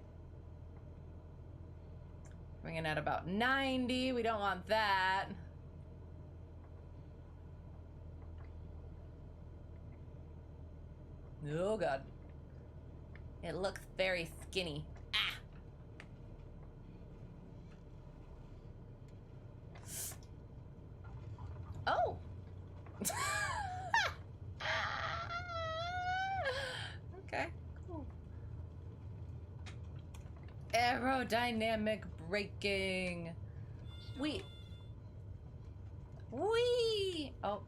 Coming in at about 90. We don't want that. Oh God. It looks very skinny. Ah! Oh! Okay, cool. Aerodynamic braking. Wee! Oh,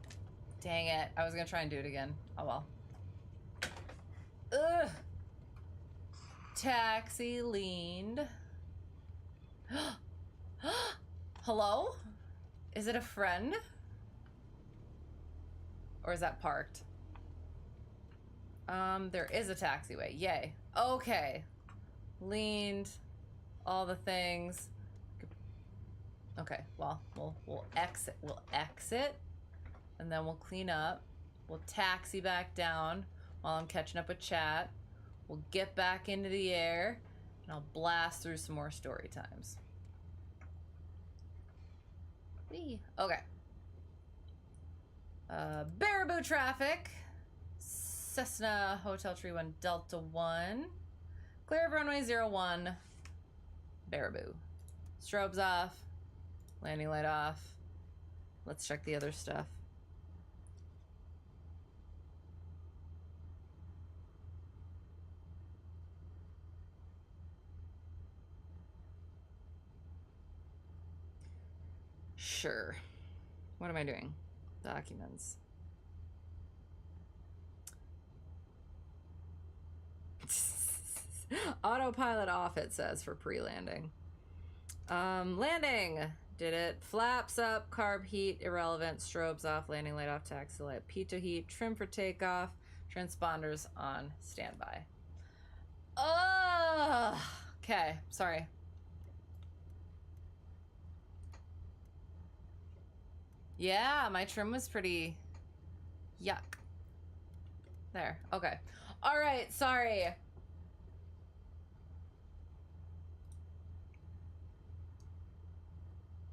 dang it. I was gonna try and do it again. Oh well. Ugh. Taxi leaned. Hello? Is it a friend? Or is that parked? There is a taxiway. Yay. Okay. Leaned. All the things. Okay, well, we'll exit. We'll exit. And then we'll clean up. We'll taxi back down while I'm catching up with chat. We'll get back into the air, and I'll blast through some more story times. Whee. Okay. Baraboo traffic. Cessna Hotel Tree 1 Delta 1. Clear of runway 01. Baraboo. Strobes off. Landing light off. Let's check the other stuff. Sure. What am I doing? Documents. Autopilot off, it says, for pre-landing. Landing. Did it. Flaps up, carb heat, irrelevant, strobes off, landing light off, taxi light, pitot heat, trim for takeoff, transponders on standby. Okay, sorry. Yeah, my trim was pretty yuck. There, okay. All right, sorry.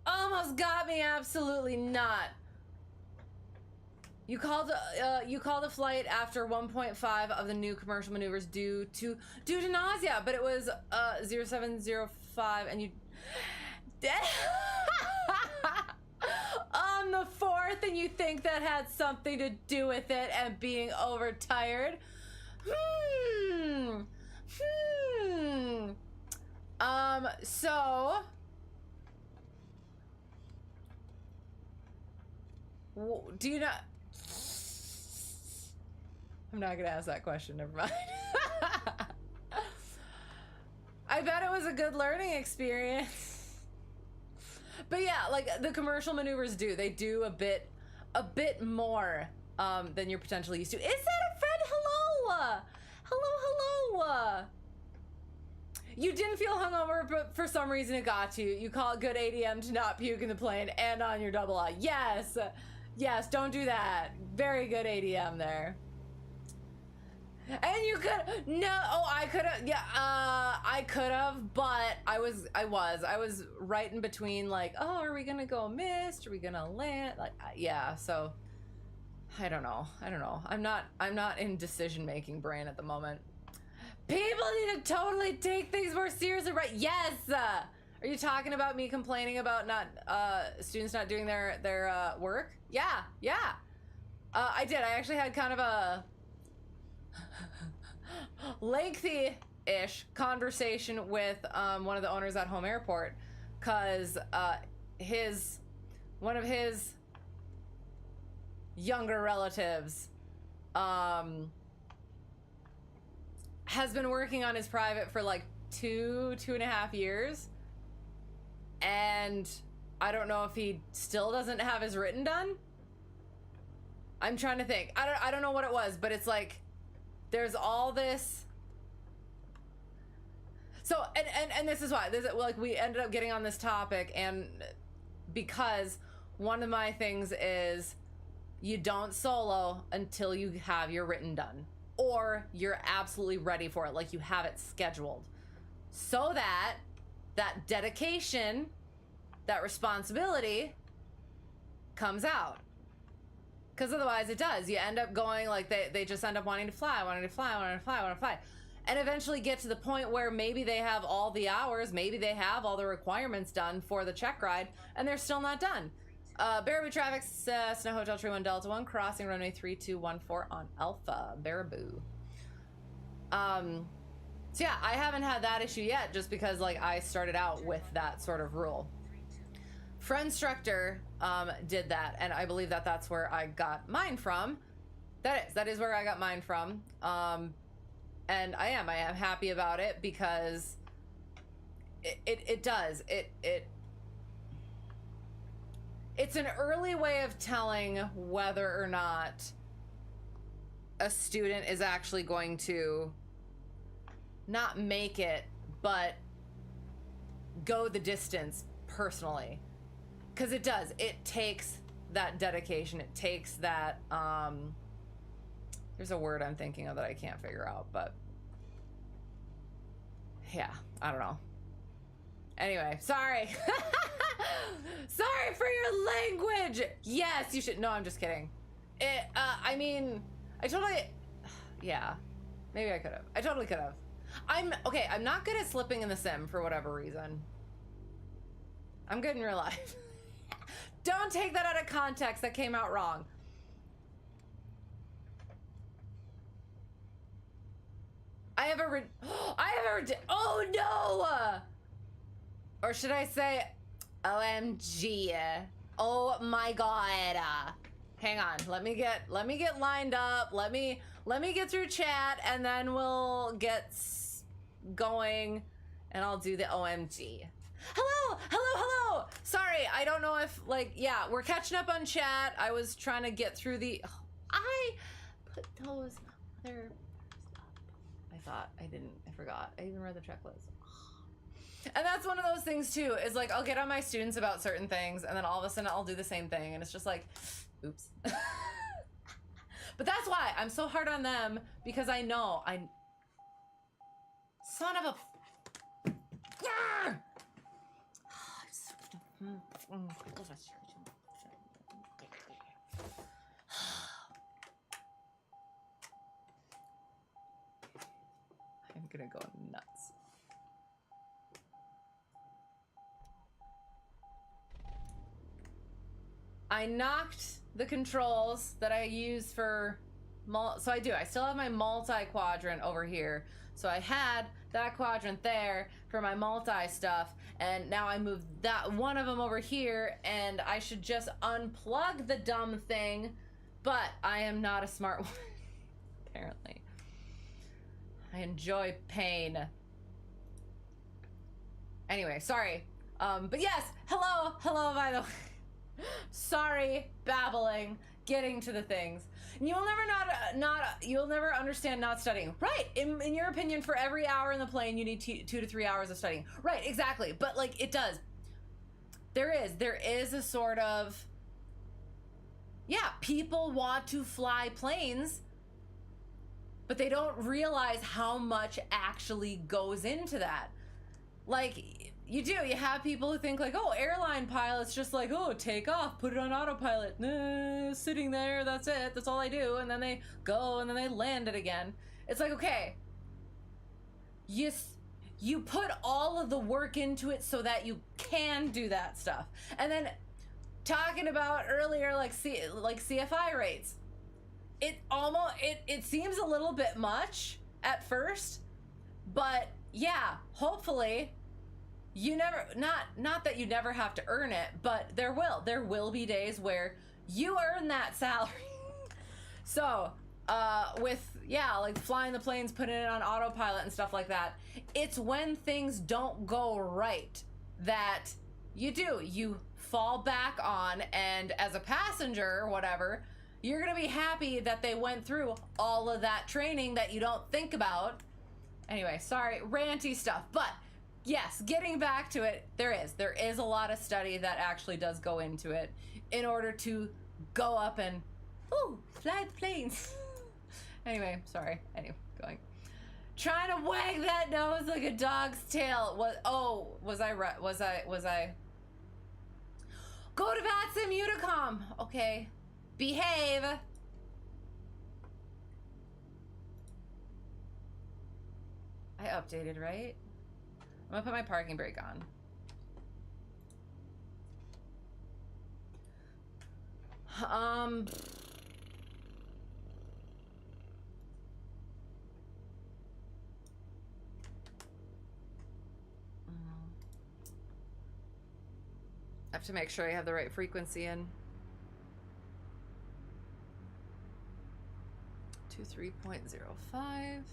Almost got me, absolutely not. You called a flight after 1.5 of the new commercial maneuvers due to nausea, but it was 0705 and you you think that had something to do with it and being overtired? So do you not? I'm not gonna ask that question. Never mind. I bet it was a good learning experience. But yeah, like the commercial maneuvers they do a bit more than you're potentially used to. Is that a friend? Hello, hello. You didn't feel hungover, but for some reason it got you. You call it good ADM to not puke in the plane and on your double I. Yes, don't do that. Very good ADM there. And you could I could have, yeah, I could have, but I was right in between, like, oh, are we gonna go mist? Are we gonna land? Like, yeah, so I don't know. I'm not in decision-making brain at the moment. People need to totally take things more seriously, right? Yes. Are you talking about me complaining about students not doing their work? Yeah. I did. I actually had kind of a lengthy-ish conversation with one of the owners at home airport, because one of his younger relatives has been working on his private for like 2.5 years, and I don't know if he still doesn't have his written done. I'm trying to think. I don't know what it was, but it's like there's all this. So and this is why like we ended up getting on this topic, and because one of my things is you don't solo until you have your written done, or you're absolutely ready for it, like you have it scheduled, so that dedication, that responsibility comes out. Because otherwise it does. You end up going like they just end up wanting to fly, and eventually get to the point where maybe they have all the hours, maybe they have all the requirements done for the check ride, and they're still not done. Baraboo traffic, Snow Hotel Tree 1 Delta 1, crossing runway 3214 on Alpha, Baraboo. So yeah, I haven't had that issue yet, just because like I started out with that sort of rule. Friendstructor did that, and I believe that that's where I got mine from. That is where I got mine from. And I am happy about it, because it's an early way of telling whether or not a student is actually going to not make it, but go the distance personally. Because it does. It takes that dedication. It takes that, there's a word I'm thinking of that I can't figure out, but yeah, I don't know. Anyway, sorry. Sorry for your language. Yes, you should. No, I'm just kidding. I mean, I totally, yeah, maybe I could have. I totally could have. I'm not good at slipping in the sim for whatever reason. I'm good in real life. Don't take that out of context. That came out wrong. Oh no! Or should I say, OMG? Oh my god! Hang on. Let me get lined up. Let me get through chat, and then we'll get going, and I'll do the OMG. Hello. Sorry, I don't know if, like, yeah, we're catching up on chat. I was trying to get through the. Oh, I put those other. I didn't. I forgot. I even read the checklist. And that's one of those things too, is like I'll get on my students about certain things, and then all of a sudden I'll do the same thing, and it's just like, oops. But that's why I'm so hard on them, because I know son of a. I'm gonna go nuts. I knocked the controls that I use for so I still have my multi-quadrant over here. So I had that quadrant there for my multi stuff, and now I moved that one of them over here, and I should just unplug the dumb thing, but I am not a smart one. Apparently. I enjoy pain. Anyway, sorry. But yes, hello by the way. Sorry, babbling, getting to the things. You'll never you'll never understand not studying. Right, in your opinion, for every hour in the plane, you need 2 to 3 hours of studying. Right, exactly, but like it does. There is a sort of, yeah, people want to fly planes, but they don't realize how much actually goes into that. Like, you have people who think like, oh, airline pilots just like, oh, take off, put it on autopilot, sitting there, that's it, that's all I do, and then they go and then they land it again. It's like, okay, you put all of the work into it so that you can do that stuff. And then talking about earlier, like CFI rates, it seems a little bit much at first, but yeah, hopefully you never, not that you never have to earn it, but there will be days where you earn that salary. So with, yeah, like flying the planes, putting it on autopilot and stuff like that, it's when things don't go right that you fall back on, and as a passenger or whatever, you're gonna be happy that they went through all of that training that you don't think about. Anyway, sorry, ranty stuff, but yes, getting back to it, there is a lot of study that actually does go into it in order to go up and fly the planes. Anyway, sorry. Anyway, going. Trying to wag that nose like a dog's tail. Was I right? Was I? Go to VATSIM Unicom. Okay. Behave. I updated, right? I'm gonna put my parking brake on. I have to make sure I have the right frequency in. 23.05.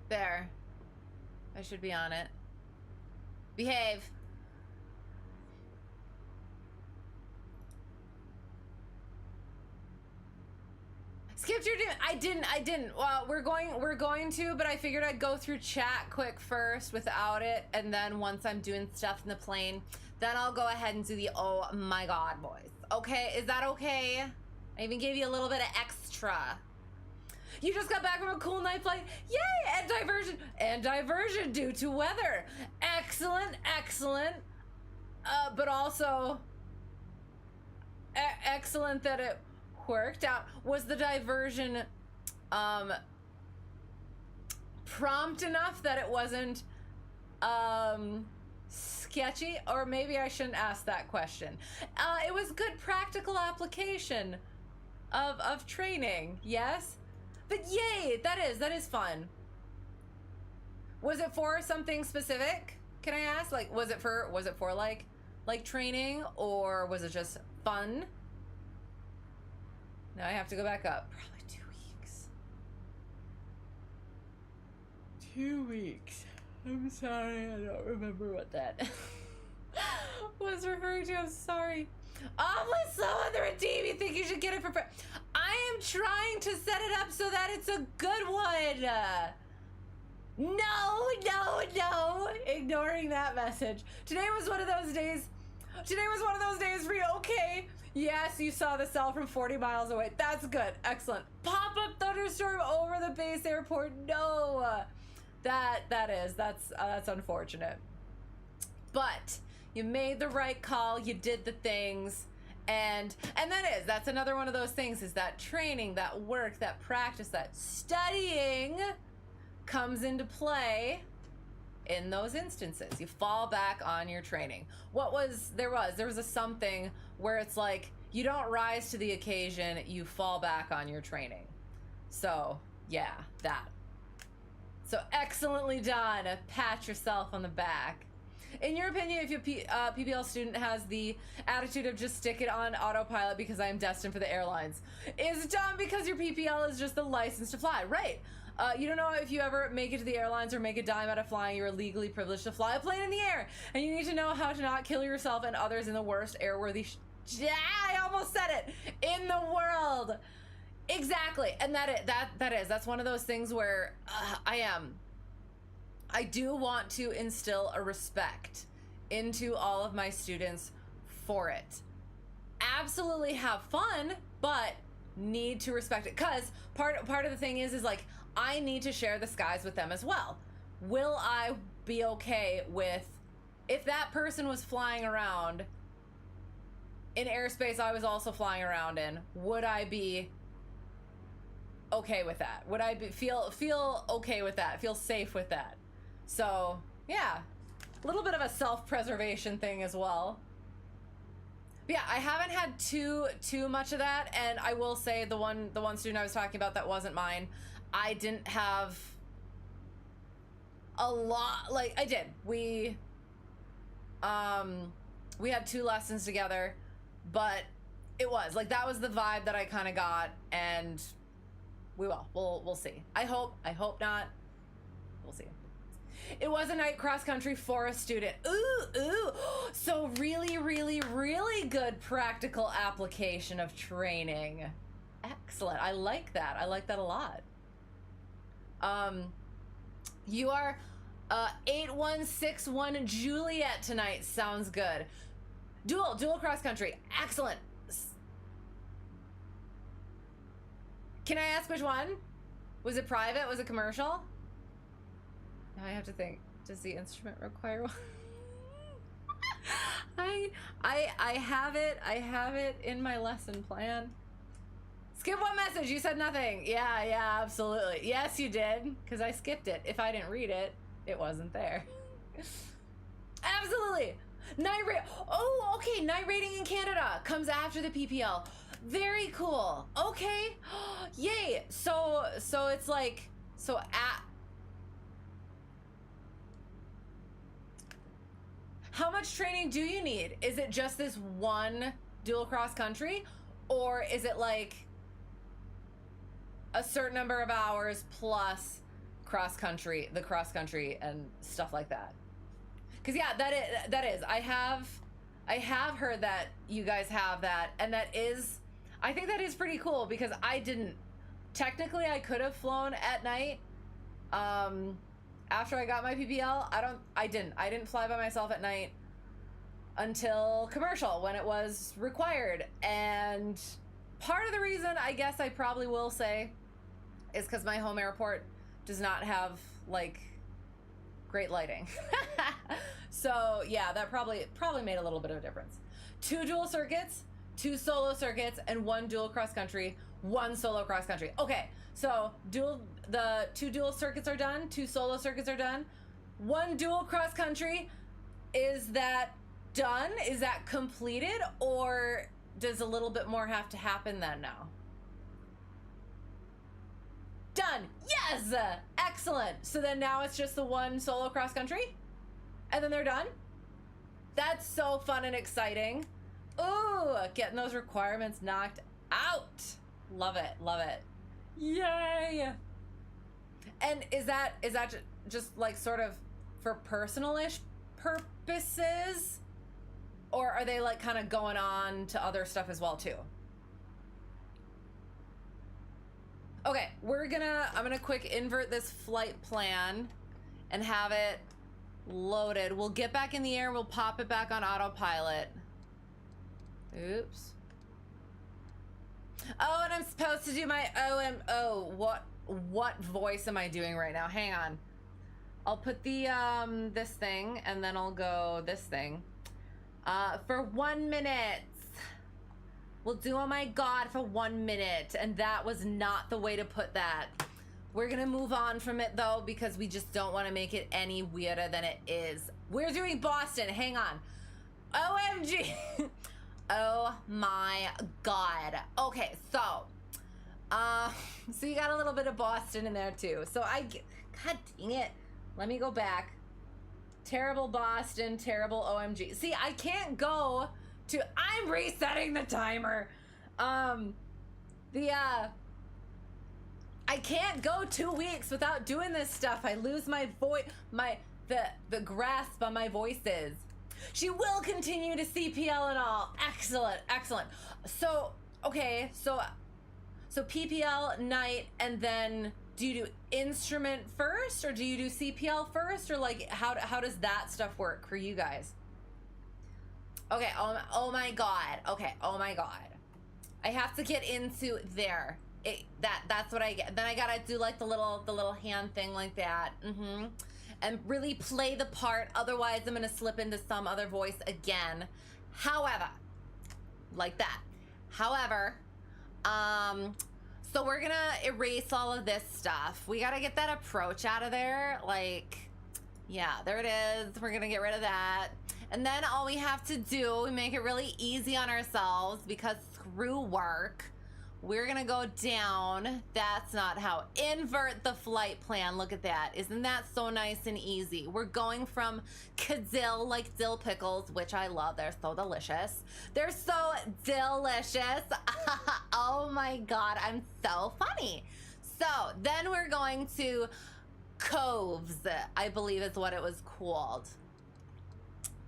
There. I should be on it. Behave. Skipped your I didn't. Well, we're going to, but I figured I'd go through chat quick first without it, and then once I'm doing stuff in the plane, then I'll go ahead and do the oh my god voice. Okay, is that okay? I even gave you a little bit of extra. You just got back from a cool night flight. Yay! And diversion due to weather. Excellent. But also excellent that it worked out. Was the diversion prompt enough that it wasn't sketchy? Or maybe I shouldn't ask that question. It was good practical application of training. Yes. But yay, that is fun. Was it for something specific? Can I ask? Like, was it for like training, or was it just fun? Now I have to go back up. Probably 2 weeks. 2 weeks. I'm sorry, I don't remember what that was referring to. I'm sorry. Omelette so on the redeem. You think you should get it for free? I am trying to set it up so that it's a good one. No, no, no. Ignoring that message. Today was one of those days. Today was one of those days for you. Okay. Yes, you saw the cell from 40 miles away. That's good. Excellent. Pop-up thunderstorm over the base airport. No. That's unfortunate. But you made the right call. You did the things. And that's another one of those things, is that training, that work, that practice, that studying comes into play in those instances. You fall back on your training. There was a something where it's like, you don't rise to the occasion, you fall back on your training. So yeah, that. So excellently done. Pat yourself on the back. In your opinion, if your PBL student has the attitude of just stick it on autopilot because I am destined for the airlines, is dumb because your PPL is just the license to fly, right? You don't know if you ever make it to the airlines or make a dime out of flying, you're legally privileged to fly a plane in the air. And you need to know how to not kill yourself and others in the worst airworthy I almost said it! In the world! Exactly. And that's one of those things where I do want to instill a respect into all of my students for it. Absolutely have fun, but need to respect it. Because part of the thing is like, I need to share the skies with them as well. Will I be okay with, if that person was flying around in airspace I was also flying around in, would I be okay with that? Would I feel okay with that? Feel safe with that? So yeah, a little bit of a self-preservation thing as well. But yeah, I haven't had too much of that, and I will say the one student I was talking about that wasn't mine, I didn't have a lot. Like, I did. We had 2 lessons together, but it was like, that was the vibe that I kind of got, and we'll see. I hope not. We'll see. It was a night cross country for a student. Ooh. So really, really, really good practical application of training. Excellent. I like that. I like that a lot. You are 8161 Juliet tonight. Sounds good. Dual cross country. Excellent. Can I ask which one? Was it private? Was it commercial? Now I have to think. Does the instrument require one? I have it in my lesson plan. Skip one message. You said nothing. Yeah, absolutely. Yes, you did, because I skipped it. If I didn't read it, it wasn't there. Absolutely. Oh, okay. Night rating in Canada comes after the PPL. Very cool. Okay. Yay. So it's like, how much training do you need? Is it just this one dual cross country, or is it like a certain number of hours plus the cross country and stuff like that? Because yeah, that is. I have heard that you guys have that, and I think that is pretty cool, because I didn't. Technically, I could have flown at night. After I got my PPL, I didn't fly by myself at night until commercial, when it was required. And part of the reason, I guess I probably will say, is because my home airport does not have like great lighting. So yeah, that probably made a little bit of a difference. 2 dual circuits, 2 solo circuits, and 1 dual cross country, 1 solo cross country. Okay, so the 2 dual circuits are done, 2 solo circuits are done, 1 dual cross country. Is that done? Is that completed, or does a little bit more have to happen then now? Done. Yes. Excellent. So then now it's just the 1 solo cross country, and then they're done. That's so fun and exciting. Ooh, getting those requirements knocked out. Love it. Yay. And is that just like sort of for personal-ish purposes, or are they like kind of going on to other stuff as well too? Okay, I'm gonna quick invert this flight plan. and have it loaded. We'll get back in the air. We'll pop it back on autopilot. Oops. Oh, and I'm supposed to do my OMO. What voice am I doing right now? Hang on. I'll put the this thing, and then I'll go this thing. For 1 minute. We'll do oh my god for 1 minute, and that was not the way to put that. We're gonna move on from it though, because we just don't want to make it any weirder than it is. We're doing Boston. Hang on. OMG. Oh my god. Okay, so so you got a little bit of Boston in there too. So god dang it. Let me go back. Terrible Boston, terrible OMG. See, I can't go to, I'm resetting the timer. I can't go 2 weeks without doing this stuff. I lose my voice, the grasp on my voices. She will continue to CPL and all. Excellent, excellent. So, okay, so PPL night, and then do you do instrument first, or do you do CPL first, or like how does that stuff work for you guys? Okay, oh my god. Okay, oh my god. I have to get into there. That's what I get. Then I gotta do like the little hand thing like that. And really play the part. Otherwise, I'm gonna slip into some other voice again. However, like that. However, so we're gonna erase all of this stuff. We gotta get that approach out of there. Like, yeah, there it is. We're gonna get rid of that. And then all we have to do, we make it really easy on ourselves, because screw work. We're gonna go down. That's not how. Invert the flight plan. Look at that. Isn't that so nice and easy? We're going from Cadill, like dill pickles, which I love. They're so delicious. They're so delicious. Oh my god, I'm so funny. So then we're going to Coves, I believe is what it was called.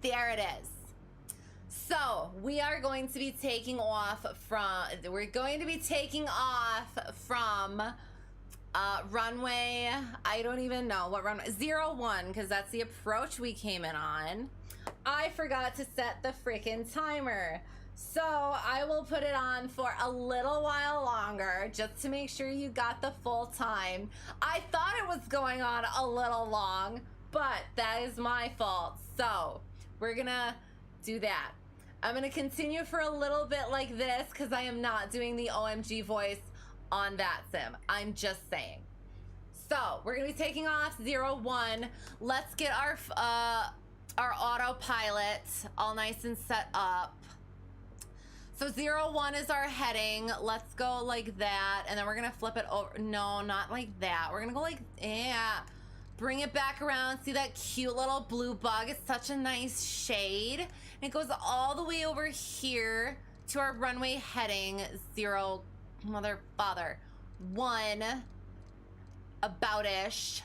There it is. So we are going to be taking off from, runway, I don't even know what runway, 01, because that's the approach we came in on. I forgot to set the freaking timer. So I will put it on for a little while longer, just to make sure you got the full time. I thought it was going on a little long, but that is my fault. So we're gonna do that. I'm gonna continue for a little bit like this, because I am not doing the OMG voice on that sim. I'm just saying. So we're gonna be taking off 01. Let's get our autopilot all nice and set up. So 01 is our heading. Let's go like that, and then we're gonna flip it over. No, not like that. We're gonna go like, yeah. Bring it back around. See that cute little blue bug? It's such a nice shade. And it goes all the way over here to our runway heading 0, mother, father, 1, about-ish.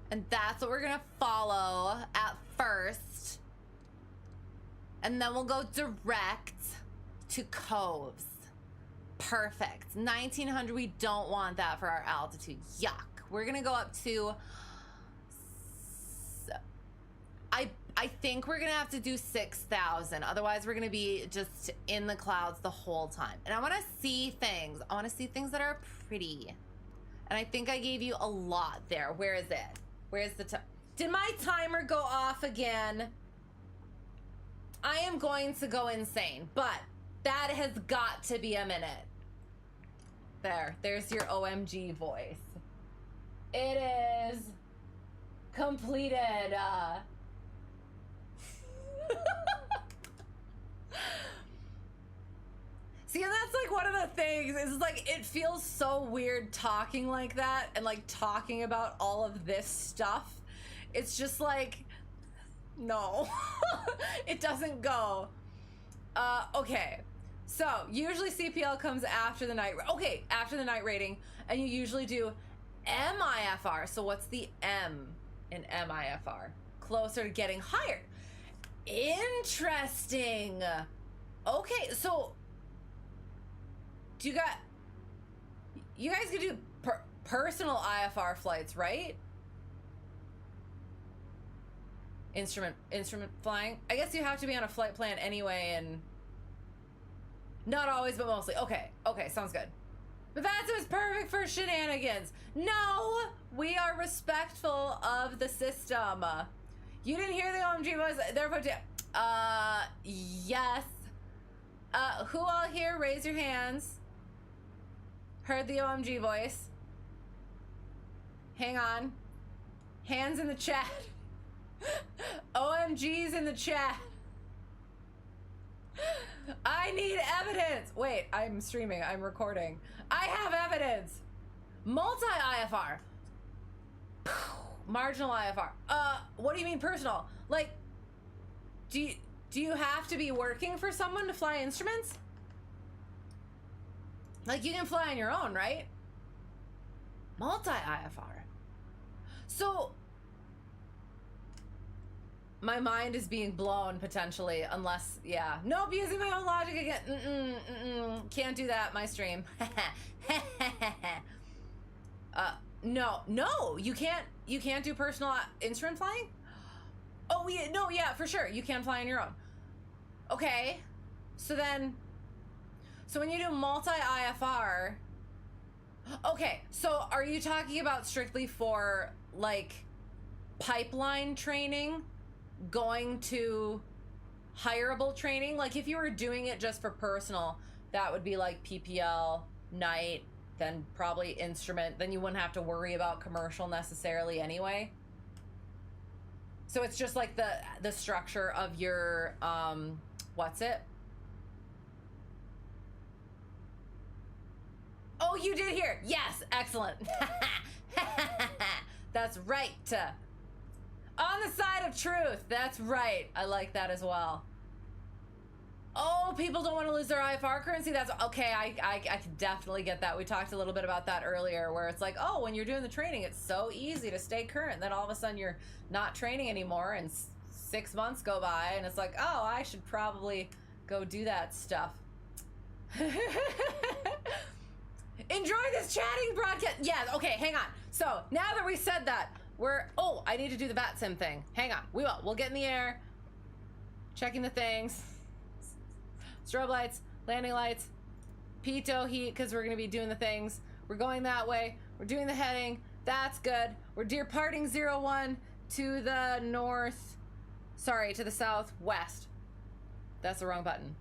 And that's what we're gonna follow at first. And then we'll go direct to Coves. Perfect. 1900, we don't want that for our altitude. Yuck. We're gonna go up to, I think we're gonna have to do 6,000. Otherwise, we're gonna be just in the clouds the whole time. And I wanna see things. I wanna see things that are pretty. And I think I gave you a lot there. Where is it? Where's the time? Did my timer go off again? I am going to go insane, but that has got to be a minute. There's your OMG voice. It is completed. See, and that's like one of the things, is like it feels so weird talking like that and like talking about all of this stuff. It's just like, no, it doesn't go. Okay, so usually CPL comes after the night, okay, after the night rating, and you usually do MIFR. So what's the M in MIFR? Closer to getting higher. Interesting. Okay, so do you guys can do personal IFR flights, right? instrument flying. I guess you have to be on a flight plan anyway, and not always, but mostly. Okay, sounds good. But that's what's perfect for shenanigans. No, we are respectful of the system. You didn't hear the OMG voice, therefore, yes. Who all here, raise your hands. Heard the OMG voice. Hang on. Hands in the chat. OMG's in the chat. I need evidence. Wait, I'm streaming. I'm recording. I have evidence. Multi-IFR. Marginal IFR. What do you mean personal? Like, do you have to be working for someone to fly instruments? Like, you can fly on your own, right? Multi-IFR. So, my mind is being blown, potentially, unless, yeah. Nope, using my own logic again. Can't do that, my stream. No, you can't do personal instrument flying? Oh, yeah, no, yeah, for sure. You can fly on your own. Okay, so when you do multi-IFR, okay, so are you talking about strictly for, like, pipeline training, going to hireable training? Like, if you were doing it just for personal, that would be like PPL, night, then probably instrument, then you wouldn't have to worry about commercial necessarily anyway. So it's just like the structure of your, what's it? Oh, you did hear. Yes, excellent. That's right. On the side of truth. That's right. I like that as well. Oh, people don't want to lose their IFR currency. That's okay. I can definitely get that. We talked a little bit about that earlier, where it's like, oh, when you're doing the training, it's so easy to stay current. Then all of a sudden you're not training anymore, and 6 months go by, and it's like, oh, I should probably go do that stuff. Enjoy this chatting broadcast. Yeah, okay, hang on. So now that we said that, oh, I need to do the bat sim thing. Hang on, we'll get in the air, checking the things, strobe lights, landing lights, pitot heat, because we're gonna be doing the things. We're going that way, we're doing the heading, that's good. We're departing 01 to the north, sorry, to the southwest. That's the wrong button.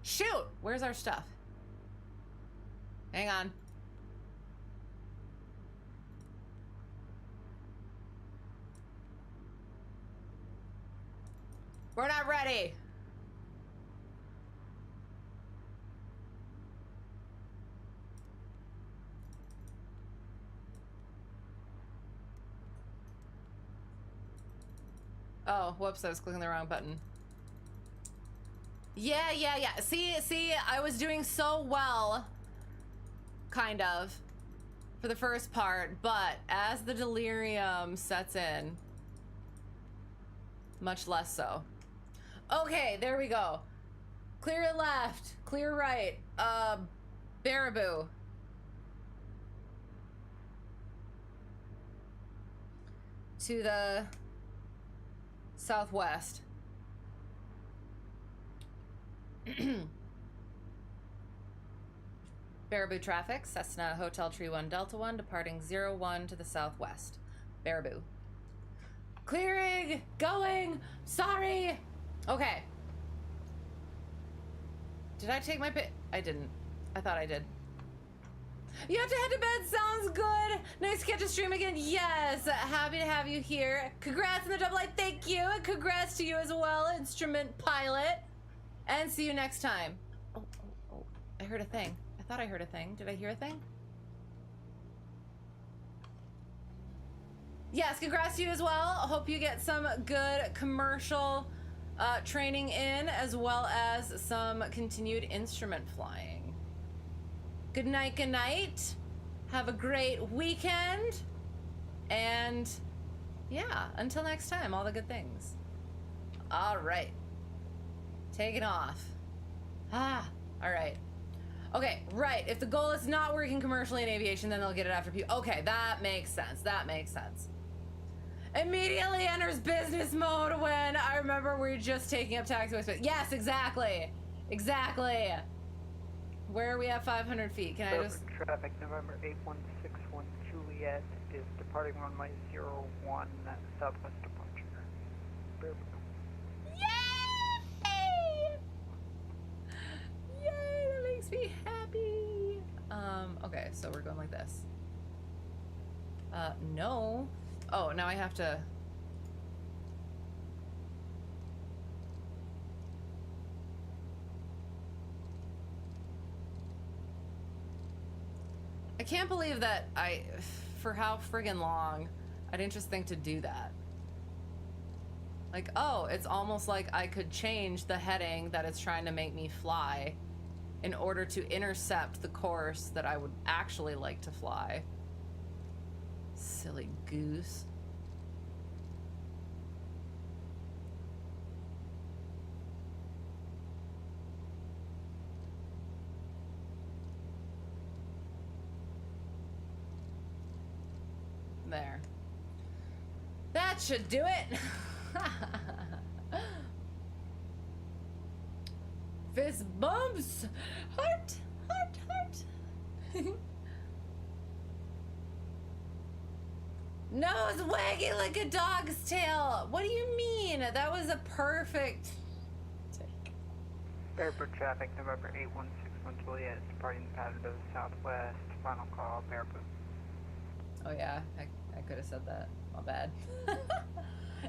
Shoot, where's our stuff? Hang on. We're not ready. Oh, whoops, I was clicking the wrong button. Yeah. See, I was doing so well, kind of, for the first part, but as the delirium sets in, much less so. Okay, there we go. Clear left, clear right, Baraboo. To the southwest. Baraboo traffic, Cessna Hotel Tree 1 Delta 1, departing 01 to the southwest. Baraboo. Clearing, going, sorry. Okay. Did I take my pick? I didn't. I thought I did. You have to head to bed, sounds good. Nice to catch a stream again. Yes, happy to have you here. Congrats on the double light, thank you. Congrats to you as well, instrument pilot. And see you next time. Oh, I heard a thing. I thought I heard a thing. Did I hear a thing? Yes, congrats to you as well. Hope you get some good commercial training in, as well as some continued instrument flying. Good night, good night. Have a great weekend. And yeah, until next time, all the good things. All right. Taking off. All right. Okay, right. If the goal is not working commercially in aviation, then they'll get it after people. Okay, that makes sense. That makes sense. Immediately enters business mode when I remember we're just taking up taxiway space. Yes, exactly. Exactly. Where are we at 500 feet? Can I just... Traffic, November 8161 Juliet is departing runway 01, southwest departure. Yay! Yay, that makes me happy. Okay, so we're going like this. No. Oh, now I have to... I can't believe that for how friggin' long, I didn't just think to do that. Like, oh, it's almost like I could change the heading that it's trying to make me fly in order to intercept the course that I would actually like to fly. Silly goose. There. That should do it. Fist bumps. Heart, heart, heart. Nose wagging like a dog's tail. What do you mean? That was a perfect take. Airport traffic, November 8161 Juliet, departing the pattern to the southwest. Final call, Airport. Oh yeah, I could have said that. My bad.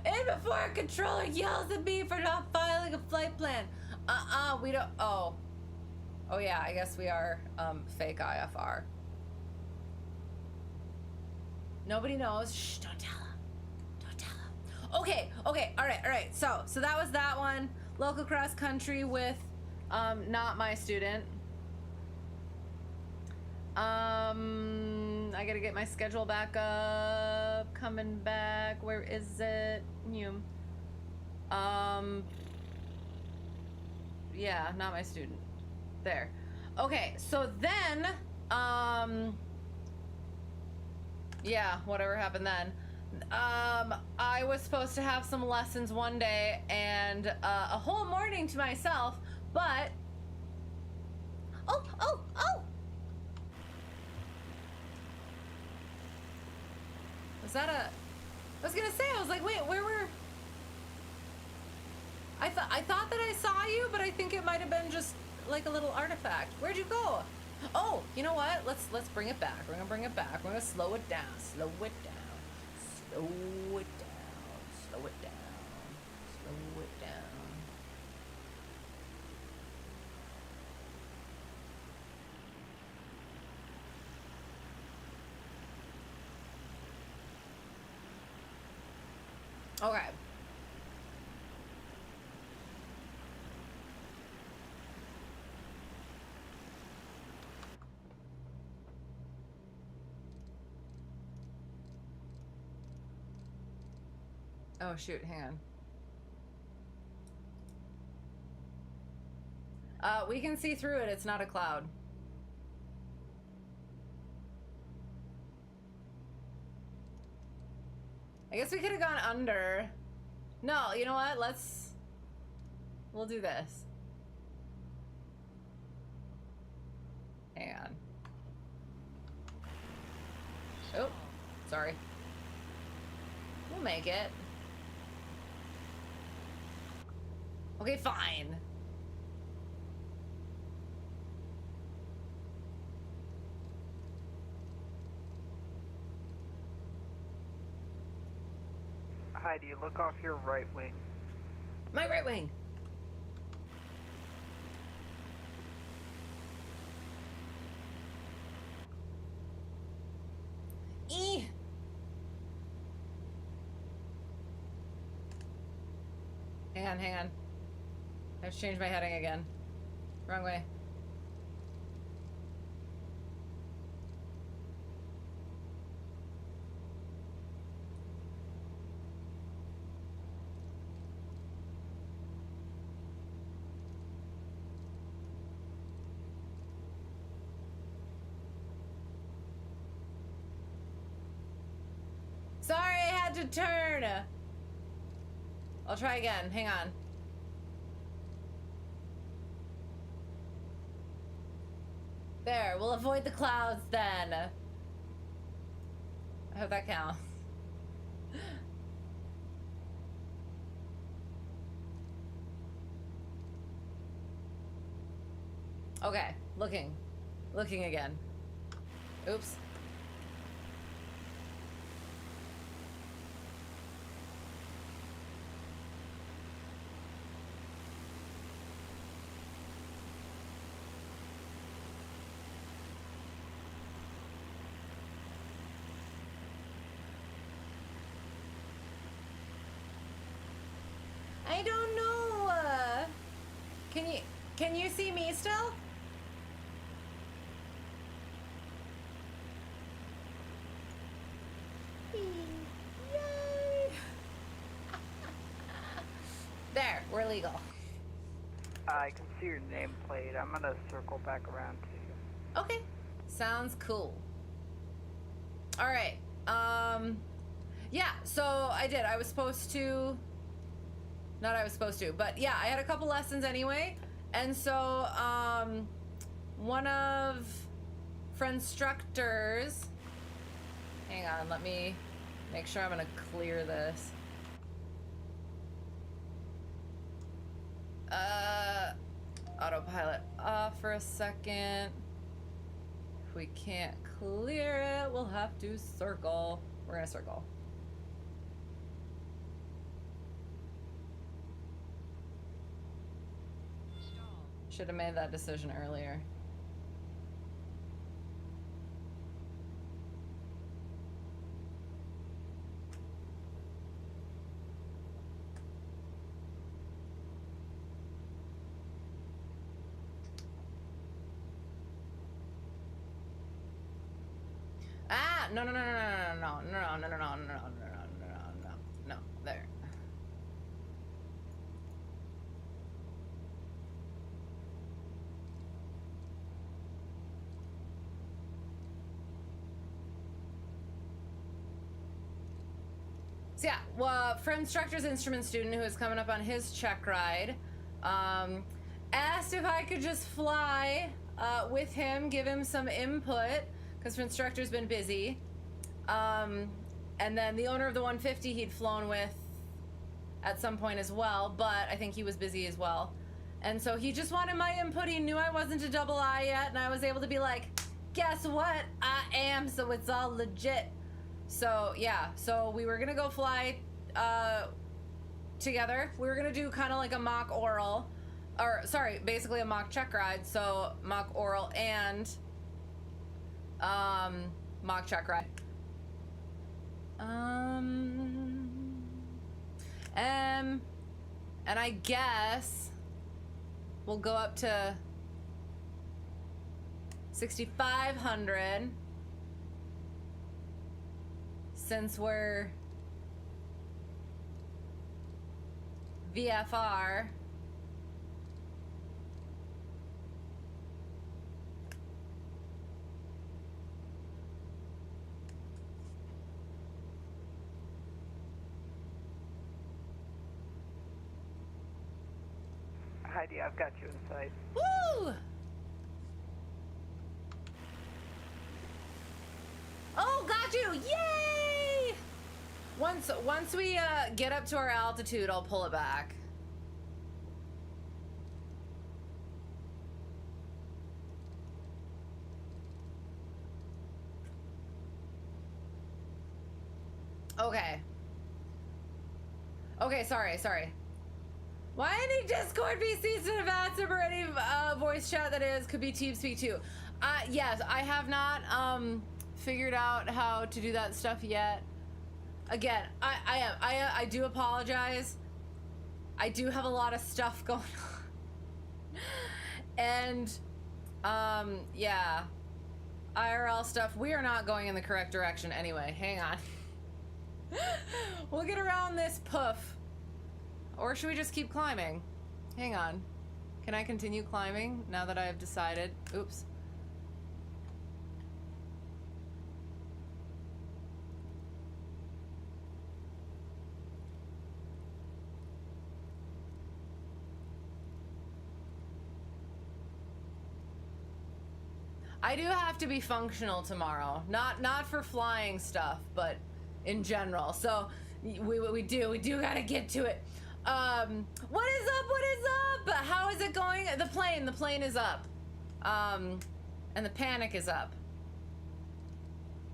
And before a controller yells at me for not filing a flight plan. We don't. Oh yeah, I guess we are fake IFR. Nobody knows. Shh, don't tell him. Don't tell him. Okay, all right. So that was that one. Local cross country with not my student. I gotta get my schedule back up. Coming back. Where is it? Yeah, not my student. There. Okay, so then, yeah, whatever happened then. I was supposed to have some lessons one day and a whole morning to myself, but oh! Was that a... I was gonna say, I was like, wait, where were... I thought that I saw you, but I think it might have been just like a little artifact. Where'd you go? Oh, you know what? Let's bring it back. We're gonna bring it back. We're gonna slow it down. Slow it down. Slow it down. Slow it down. Slow it down. Okay. Oh shoot, hang on. We can see through it, it's not a cloud. I guess we could have gone under. No, you know what? We'll do this. Hang on. Oh, sorry. We'll make it. Okay, fine. Heidi, look off your right wing. My right wing. Hang on. I have to change my heading again. Wrong way. Sorry, I had to turn. I'll try again. Hang on. There, we'll avoid the clouds then. I hope that counts. Okay, looking again. Oops. I don't know. Can you see me still? Yay! There, we're legal. I can see your nameplate. I'm gonna circle back around to you. Okay, sounds cool. All right. Yeah. So I did. I was supposed to. Not I was supposed to, but yeah, I had a couple lessons anyway, and so one of Friendstructors. Hang on, let me make sure I'm gonna clear this. Autopilot off for a second. If we can't clear it, we'll have to circle. We're gonna circle. Should have made that decision earlier. Ah, no, there. So yeah, well, Friendstructor's instrument student who is coming up on his check ride, asked if I could just fly with him, give him some input, because Friendstructor's been busy. And then the owner of the 150 he'd flown with at some point as well, but I think he was busy as well. And so he just wanted my input. He knew I wasn't a double I yet, and I was able to be like, guess what? I am, so it's all legit. So yeah, so we were gonna go fly together. We were gonna do kind of like a mock oral, or sorry, basically a mock check ride. So mock oral and mock check ride. And I guess we'll go up to 6,500 since we're VFR. Heidi, I've got you inside. Woo! Oh, got you! Yay! Once we get up to our altitude, I'll pull it back. Okay. Okay, sorry. Why any Discord VCs in advance or any voice chat that is could be TeamSpeak too? Yes, I have not figured out how to do that stuff yet. Again, I do apologize. I do have a lot of stuff going on. And yeah. IRL stuff, we are not going in the correct direction anyway. Hang on. We'll get around this poof. Or should we just keep climbing? Hang on. Can I continue climbing now that I have decided? Oops. I do have to be functional tomorrow. Not for flying stuff, but in general. So we do gotta get to it. What is up? What is up? How is it going? The plane is up. And the panic is up.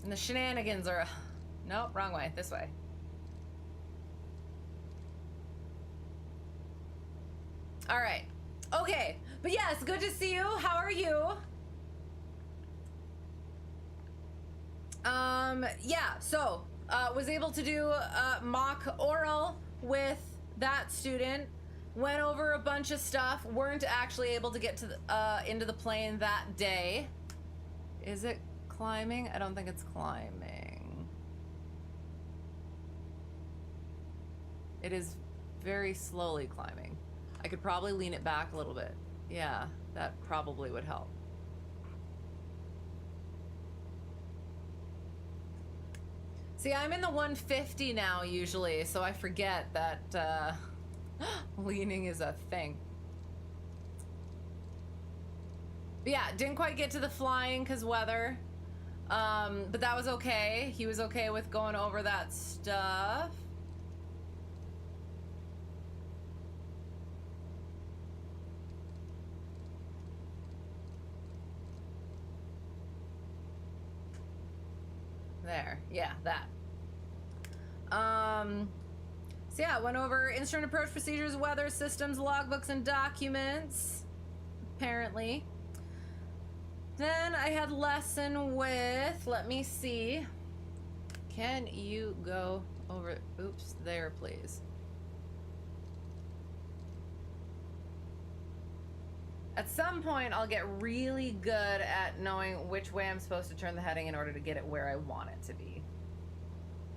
And the shenanigans are, nope, wrong way, this way. All right, okay, but yes, good to see you. How are you? Yeah, so, was able to do mock oral with that student, went over a bunch of stuff, weren't actually able to get to the, into the plane that day. Is it climbing? I don't think it's climbing. It is very slowly climbing. I could probably lean it back a little bit. Yeah, that probably would help. See, I'm in the 150 now usually, so I forget that leaning is a thing. But yeah, didn't quite get to the flying because weather. But that was okay. He was okay with going over that stuff. There, yeah, that. So yeah, went over instrument approach procedures, weather systems, logbooks, and documents, apparently. Then I had lesson with, let me see. Can you go over, oops, there, please. At some point, I'll get really good at knowing which way I'm supposed to turn the heading in order to get it where I want it to be.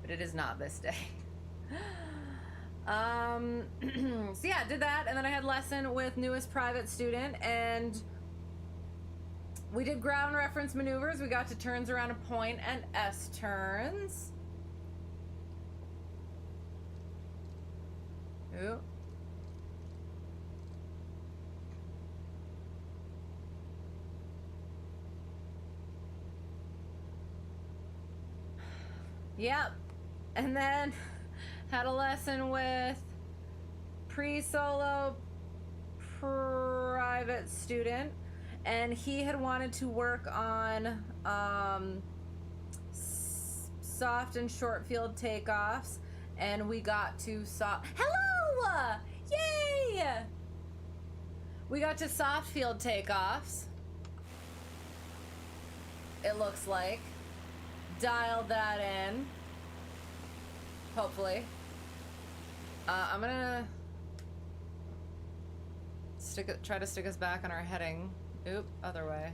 But it is not this day. So yeah, did that, and then I had lesson with newest private student, and we did ground reference maneuvers. We got to turns around a point and S turns. Ooh. Yep. And then had a lesson with pre-solo private student, and he had wanted to work on soft and short field takeoffs, and we got to hello! Yay! We got to soft field takeoffs. It looks like. Dialed that in. Hopefully. I'm gonna try to stick us back on our heading. Oop, other way.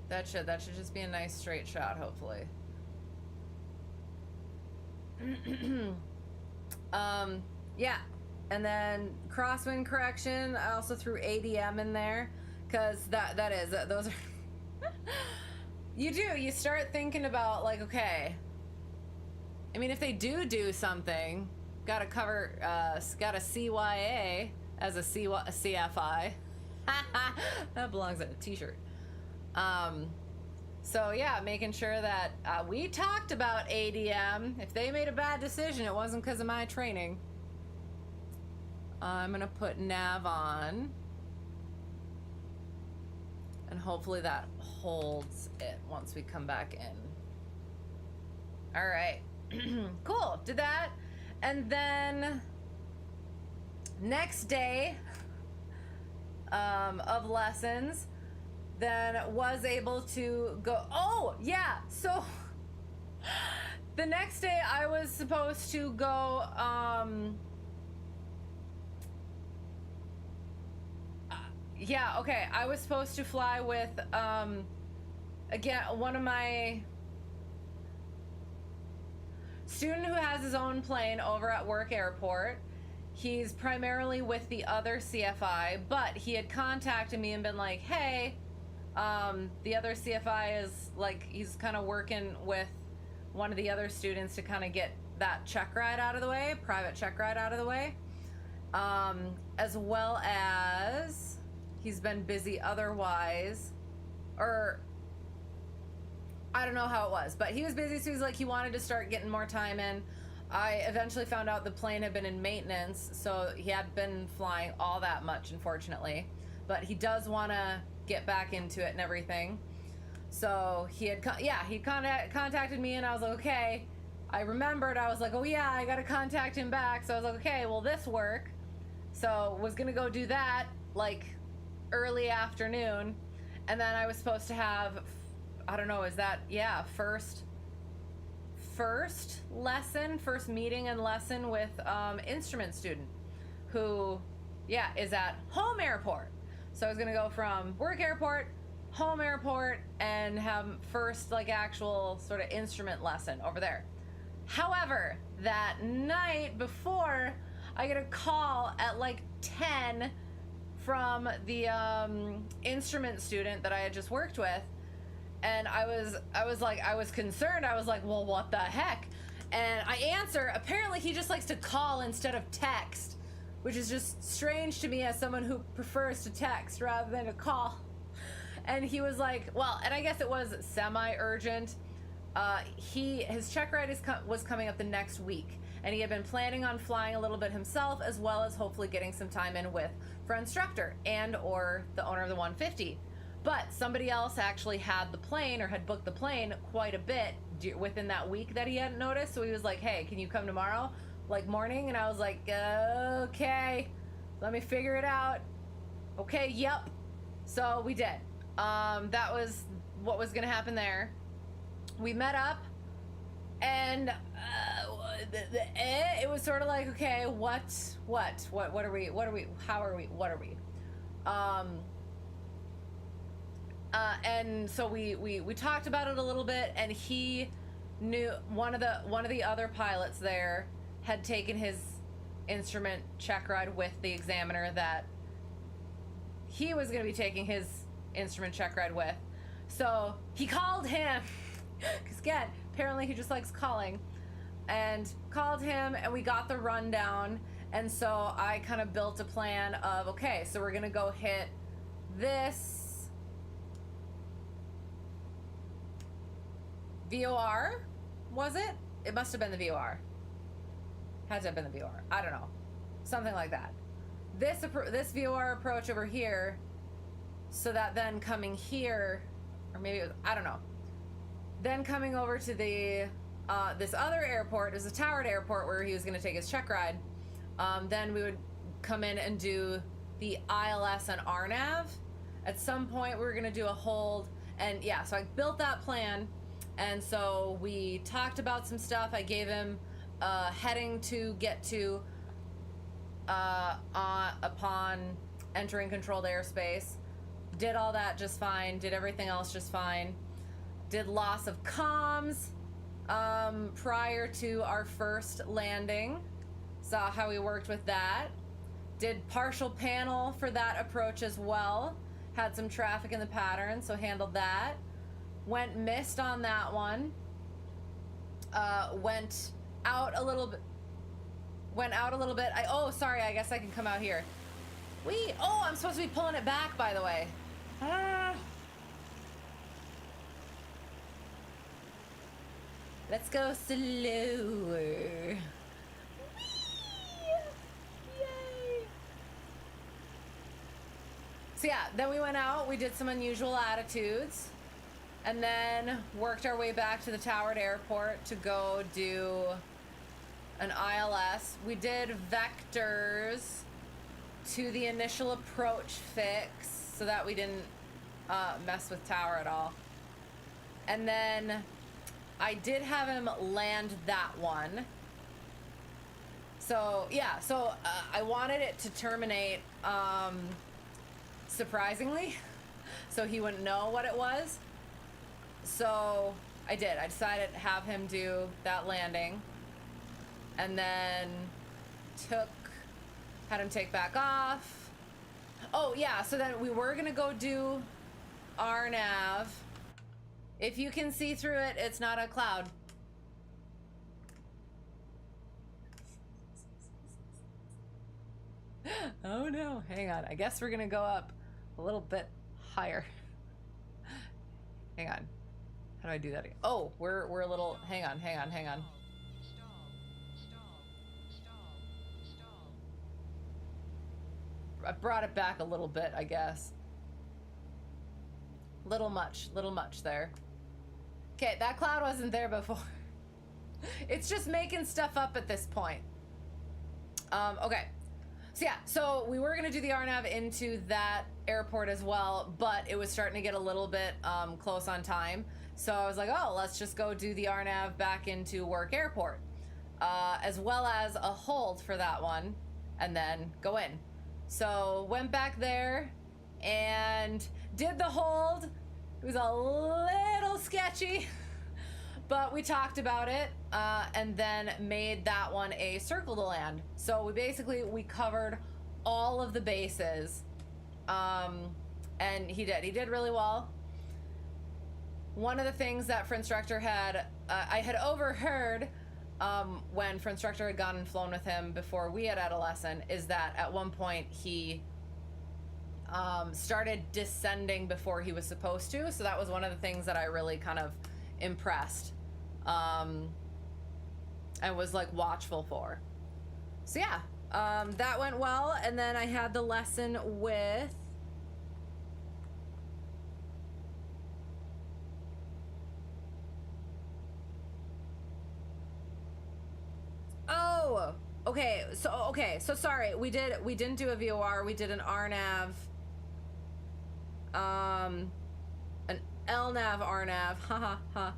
That should just be a nice straight shot, hopefully. Yeah. And then crosswind correction, I also threw ADM in there. Because those are you start thinking about, like, okay, I mean, if they do something, gotta cover, gotta CYA as a CFI. That belongs in a t-shirt. So yeah, making sure that we talked about ADM. If they made a bad decision, it wasn't because of my training. I'm gonna put nav on. And hopefully that holds it once we come back in. All right. Cool. Did that. And then next day of lessons, then was able to go. Oh, yeah. So the next day I was supposed to go yeah, okay. I was supposed to fly with, again, one of my student who has his own plane over at work airport. He's primarily with the other CFI, but he had contacted me and been like, hey, the other CFI is like, he's kind of working with one of the other students to kind of get that check ride out of the way, private check ride out of the way. as well as he's been busy otherwise, or I don't know how it was, but he was busy, so he's like, he wanted to start getting more time in. I eventually found out the plane had been in maintenance, so he had been flying all that much, unfortunately, but he does want to get back into it and everything. So he had contacted me, and I was like, okay. I remembered, I was like, oh yeah, I gotta contact him back. So I was like, okay, will this work? So was gonna go do that like early afternoon, and then I was supposed to have, I don't know, is that, yeah, first meeting and lesson with instrument student who, yeah, is at home airport. So I was gonna go from work airport, home airport, and have first like actual sort of instrument lesson over there. However, that night before, I get a call at like 10 from the instrument student that I had just worked with, and I was concerned. I was like, well, what the heck? And I answer. Apparently he just likes to call instead of text, which is just strange to me as someone who prefers to text rather than to call. And he was like, well, and I guess it was semi-urgent. His check ride was coming up the next week, and he had been planning on flying a little bit himself, as well as hopefully getting some time in with for instructor and or the owner of the 150. But somebody else actually had the plane, or had booked the plane quite a bit within that week that he hadn't noticed. So he was like, hey, can you come tomorrow, like morning? And I was like, okay, let me figure it out. Okay, yep. So we did. That was what was gonna happen there. We met up, and it was sort of like, okay, what are we, how are we, what are we? And so we talked about it a little bit, and he knew one of the other pilots there had taken his instrument check ride with the examiner that he was going to be taking his instrument check ride with. So he called him, because again, apparently he just likes calling, and called him, and we got the rundown. And so I kind of built a plan of, okay, so we're going to go hit this VOR, was it? It must have been the VOR. Had to have been the VOR. I don't know. Something like that. This VOR approach over here, so that then coming here, or maybe it was, I don't know. Then coming over to the this other airport, is a towered airport where he was going to take his check ride. Then we would come in and do the ILS and RNAV. At some point, we were going to do a hold, and yeah, so I built that plan. And so we talked about some stuff. I gave him heading to get to upon entering controlled airspace. Did all that just fine. Did everything else just fine. Did loss of comms prior to our first landing. Saw how we worked with that. Did partial panel for that approach as well. Had some traffic in the pattern, so handled that. Went missed on that one. Went out a little bit. Oh, sorry, I guess I can come out here. I'm supposed to be pulling it back, by the way. Let's go slower. Yay! So yeah, then we went out, we did some unusual attitudes, and then worked our way back to the towered airport to go do an ILS. We did vectors to the initial approach fix so that we didn't mess with tower at all. And then I did have him land that one. So yeah, I wanted it to terminate surprisingly, so he wouldn't know what it was. So I did. I decided to have him do that landing, and then had him take back off. Oh yeah, so then we were gonna go do RNAV. If you can see through it, it's not a cloud. Oh no, hang on. I guess we're gonna go up a little bit higher. Hang on. How do I do that again? Oh, we're a little, hang on. I brought it back a little bit, I guess. Little much there. Okay, that cloud wasn't there before. It's just making stuff up at this point. Okay. So yeah, so we were gonna do the RNAV into that airport as well, but it was starting to get a little bit close on time. So I was like, oh, let's just go do the RNAV back into Work Airport, as well as a hold for that one, and then go in. So went back there and did the hold. It was a little sketchy, but we talked about it, and then made that one a circle to land. So we covered all of the bases, and he did really well. One of the things that For Instructor I had overheard when For Instructor had gone and flown with him before we had a lesson, is that at one point he started descending before he was supposed to. So that was one of the things that I really kind of impressed and was like watchful for. So yeah, that went well. And then I had the lesson with so sorry, we didn't do a VOR, we did an RNAV, an LNAV RNAV,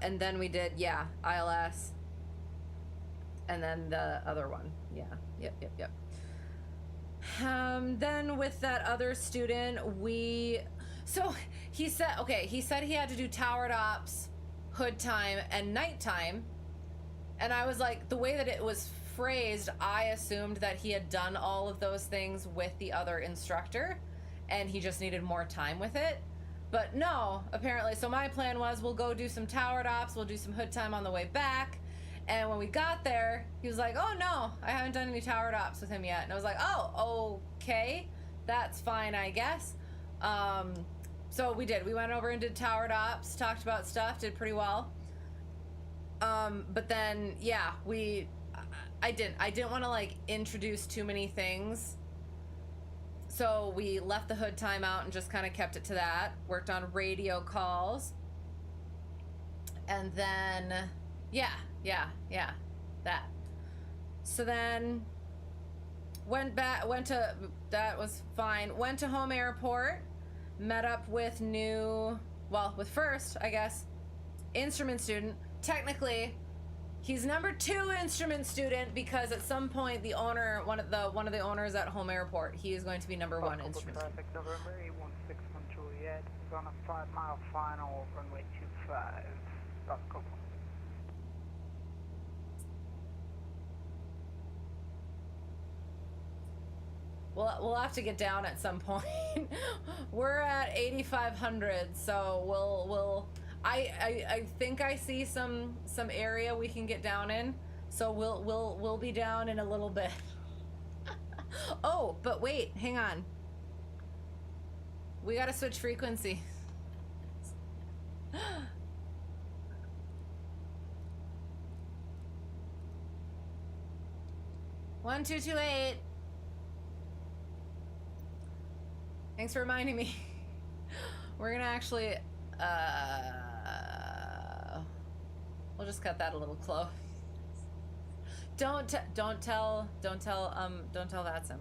and then we did, yeah, ILS, and then the other one, yeah, yep. Then with that other student, so he said he had to do towered ops, hood time, and nighttime. And I was like, the way that it was phrased, I assumed that he had done all of those things with the other instructor and he just needed more time with it. But no, apparently. So my plan was, we'll go do some towered ops, we'll do some hood time on the way back. And when we got there, he was like, oh no, I haven't done any towered ops with him yet. And I was like, oh, okay, that's fine, I guess. So we went over and did towered ops, talked about stuff, did pretty well. But then, yeah, I didn't want to like introduce too many things. So we left the hood time out and just kind of kept it to that. Worked on radio calls. And then, yeah, that. So then that was fine. Went to home airport, met up with with first, I guess, instrument student. Technically, he's number 2 instrument student because at some point the owner, one of the owners at home airport, he is going to be number 1 instrument. Traffic November 8161 Juliet is on a 5-mile final runway 25. Stop Copeland. We'll have to get down at some point. We're at 8,500, so we'll. I think I see some area we can get down in, so we'll be down in a little bit. Oh, but wait, hang on. We gotta switch frequency. 1228. Thanks for reminding me. We're gonna actually we'll just cut that a little close. Don't tell that's him.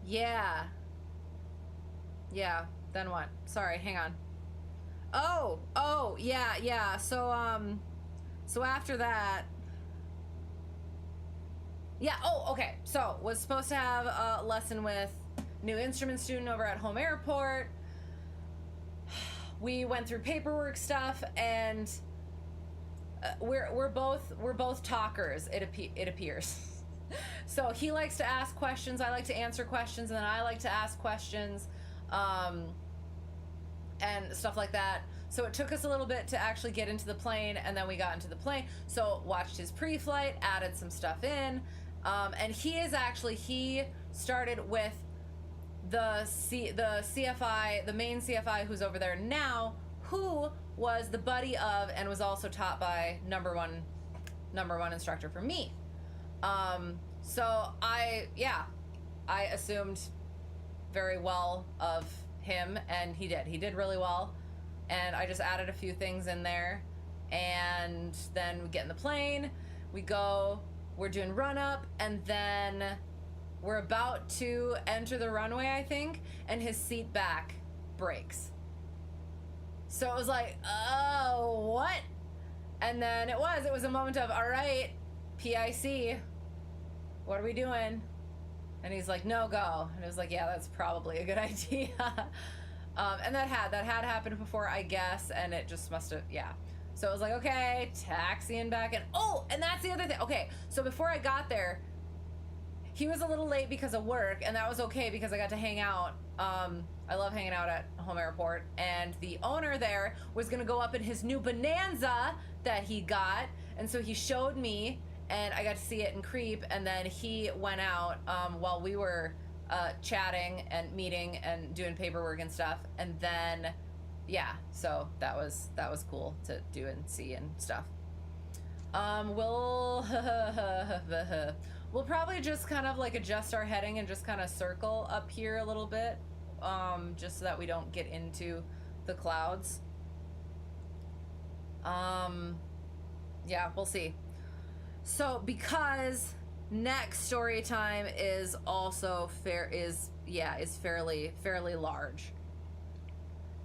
Yeah, then what? Sorry, hang on. Oh yeah, so after that, yeah, okay, so was supposed to have a lesson with new instrument student over at home airport. We went through paperwork stuff, and we're both talkers. It appears. So he likes to ask questions, I like to answer questions, and then I like to ask questions, and stuff like that. So it took us a little bit to actually get into the plane, and then we got into the plane. So watched his pre-flight, added some stuff in, And he started with the CFI, the main CFI who's over there now, who was the buddy of and was also taught by number one instructor for me. So I assumed very well of him, and he did really well. And I just added a few things in there, and then we get in the plane, we go, we're doing run up, and then we're about to enter the runway, I think, and his seat back breaks. So it was like, oh, what? And then it was a moment of, all right, PIC, what are we doing? And he's like, no, go. And it was like, yeah, that's probably a good idea. And that had happened before, I guess, and it just must have, yeah. So it was like, okay, taxiing back, and that's the other thing. Okay, so before I got there, he was a little late because of work, and that was okay because I got to hang out. I love hanging out at home airport, and the owner there was gonna go up in his new Bonanza that he got, and so he showed me, and I got to see it and creep, and then he went out while we were chatting and meeting and doing paperwork and stuff, and then yeah, so that was cool to do and see and stuff. We'll probably just kind of like adjust our heading and just kind of circle up here a little bit, just so that we don't get into the clouds. Yeah, we'll see. So because next story time is also fairly large,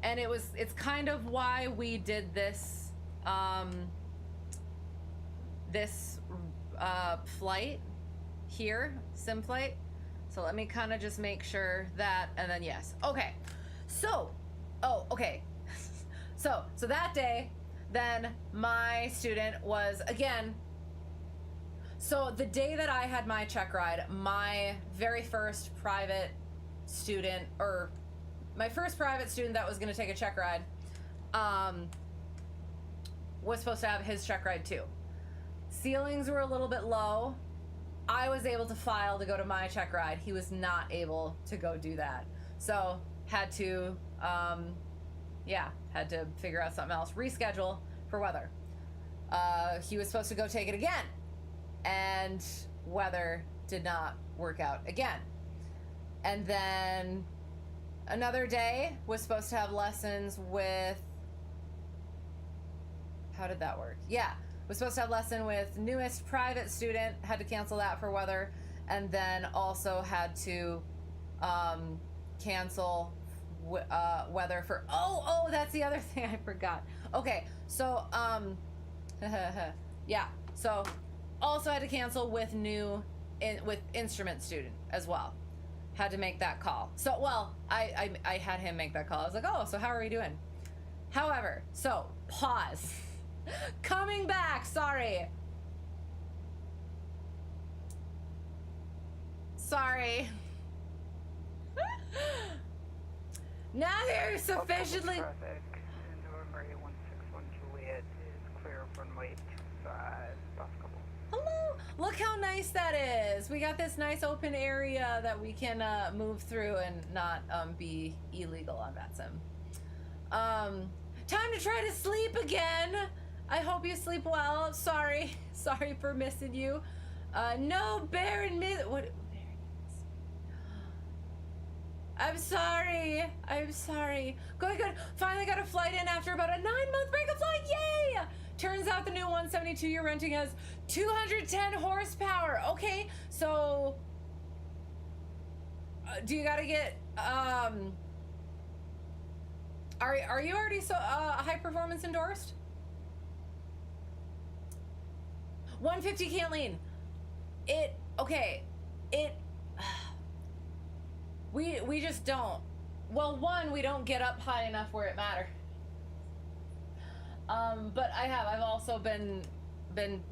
and it's kind of why we did this flight here, sim flight. So let me kind of just make sure that, and then yes, okay. So so that day, then my student was again. So the day that I had my check ride, my very first private student, or my first private student that was going to take a check ride, was supposed to have his check ride too. Ceilings were a little bit low. I was able to file to go to my check ride. He was not able to go do that. So had to figure out something else, reschedule for weather. He was supposed to go take it again, and weather did not work out again. And then another day was supposed to have lessons with, how did that work? Yeah, was supposed to have lesson with newest private student, had to cancel that for weather, and then also had to cancel weather for, oh, that's the other thing I forgot. Okay, so yeah, so also had to cancel with with instrument student as well. Had to make that call. So, well, I had him make that call. I was like, oh, so how are we doing? However, so pause. Coming back, sorry. Now you're sufficiently. Traffic in November 8161 Juliet is clear of runway 25 basketball. Hello. Look how nice that is. We got this nice open area that we can move through and not be illegal on that sim. Time to try to sleep again. I hope you sleep well. Sorry for missing you. No Baron what? I'm sorry. Good. Finally got a flight in after about a 9-month break of flight. Yay! Turns out the new 172 you're renting has 210 horsepower. Okay, so do you gotta get are you already so high performance endorsed? 150 can't lean. We just don't. Well, one, we don't get up high enough where it matters. But I've also been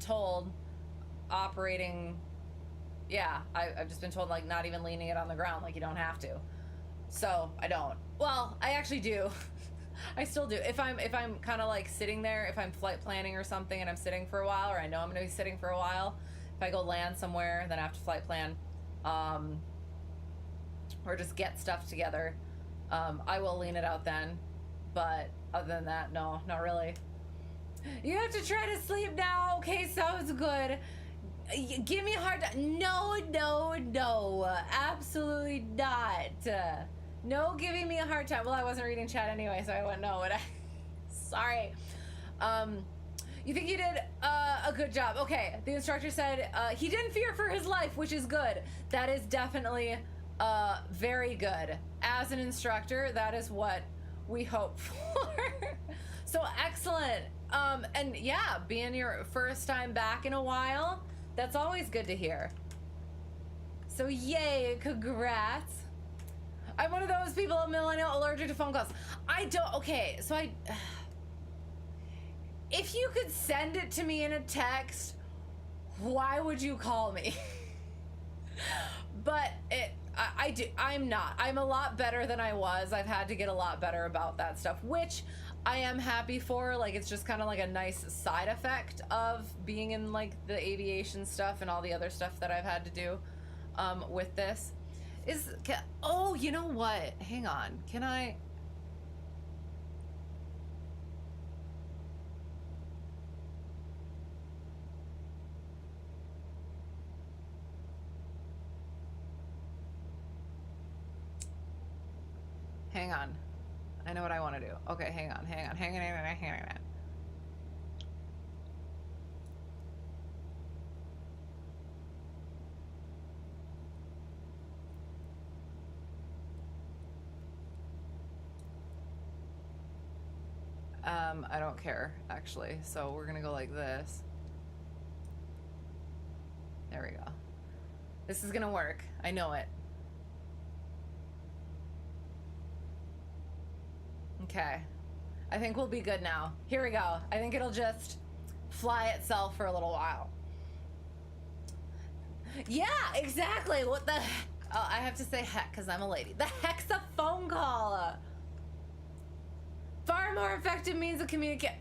told operating, yeah, I've just been told, like, not even leaning it on the ground, like, you don't have to. So I don't. Well, I actually do. I still do. If I'm kind of like sitting there, if I'm flight planning or something and I'm sitting for a while, or I know I'm gonna be sitting for a while, If I go land somewhere, then I have to flight plan, or just get stuff together, I will lean it out then. But other than that, no, not really. You have to try to sleep now. Okay, sounds good. Give me a hard time. No, no, no. Absolutely not. No giving me a hard time. Well, I wasn't reading chat anyway, so I wouldn't know what I... Sorry. You think you did a good job. Okay, the instructor said he didn't fear for his life, which is good. That is definitely very good. As an instructor, that is what we hope for. So excellent. And yeah, being your first time back in a while, that's always good to hear. So yay, congrats. I'm one of those people, a millennial, allergic to phone calls. I don't, okay, so if you could send it to me in a text, why would you call me? But I'm not. I'm a lot better than I was. I've had to get a lot better about that stuff, which I am happy for. Like, it's just kind of like a nice side effect of being in like the aviation stuff and all the other stuff that I've had to do with this. Oh, you know what? Hang on. Can I... Hang on. I know what I want to do. Okay, hang on. I don't care, actually. So we're gonna go like this. There we go. This is gonna work. I know it. Okay. I think we'll be good now. Here we go. I think it'll just fly itself for a little while. Yeah, exactly. What the... Oh, I have to say heck because I'm a lady. The heck's a phone call. Far more effective means of communication.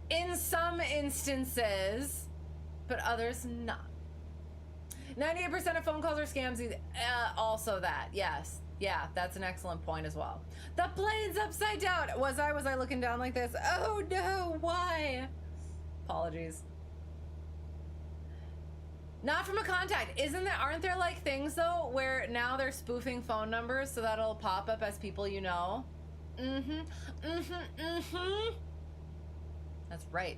In some instances, but others not. 98% of phone calls are scams. Also that, yes. Yeah, that's an excellent point as well. The plane's upside down. Was I looking down like this? Oh no, why? Apologies. Not from a contact. Aren't there like things though where now they're spoofing phone numbers so that'll pop up as people you know? That's right.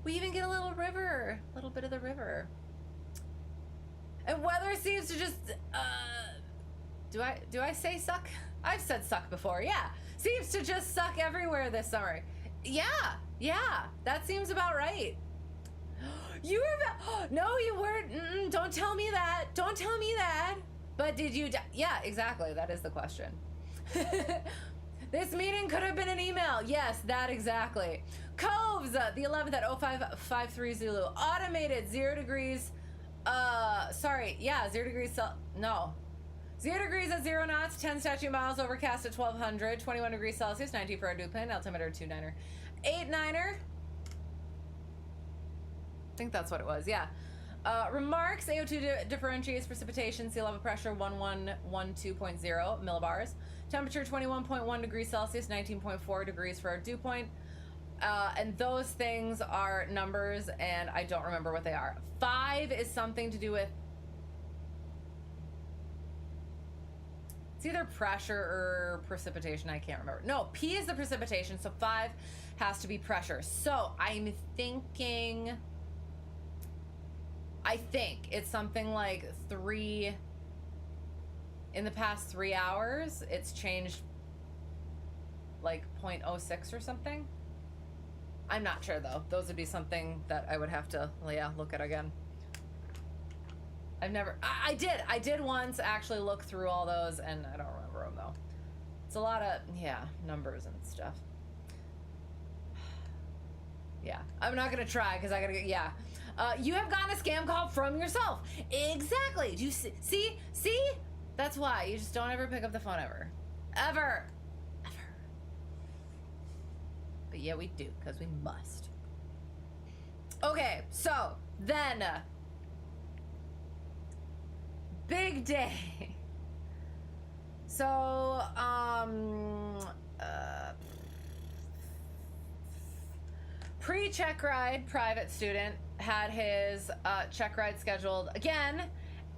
We even get a little river, a little bit of the river. And weather seems to just, do I say suck? I've said suck before, yeah. Seems to just suck everywhere this summer. Yeah, that seems about right. You were, no, you weren't, don't tell me that. Don't tell me that. But did you, yeah, exactly, that is the question. This meeting could have been an email. Yes, that exactly. Coves, the 11th at 0553 Zulu. Automated, 0 degrees. Sorry, yeah, 0 degrees, no. 0 degrees at 0 knots, 10 statute miles, overcast at 1200, 21 degrees Celsius, 19 for our dew point, altimeter 29er. 89er. I think that's what it was, yeah. Remarks, AO2 differentiates precipitation, sea level pressure 1112.0 millibars. Temperature 21.1 degrees Celsius, 19.4 degrees for our dew point. And those things are numbers, and I don't remember what they are. 5 is something to do with... It's either pressure or precipitation, I can't remember. No, P is the precipitation, so 5 has to be pressure. So I'm thinking... I think it's something like 3... In the past 3 hours, it's changed like 0.06 or something. I'm not sure though. Those would be something that I would have to, look at again. I've never, I did once actually look through all those, and I don't remember them though. It's a lot of, numbers and stuff. Yeah, I'm not gonna try because I gotta get, you have gotten a scam call from yourself. Exactly. Do you see? That's why you just don't ever pick up the phone ever. But yeah, we do, because we must. Okay, so then big day. So pre-check ride private student had his check ride scheduled again,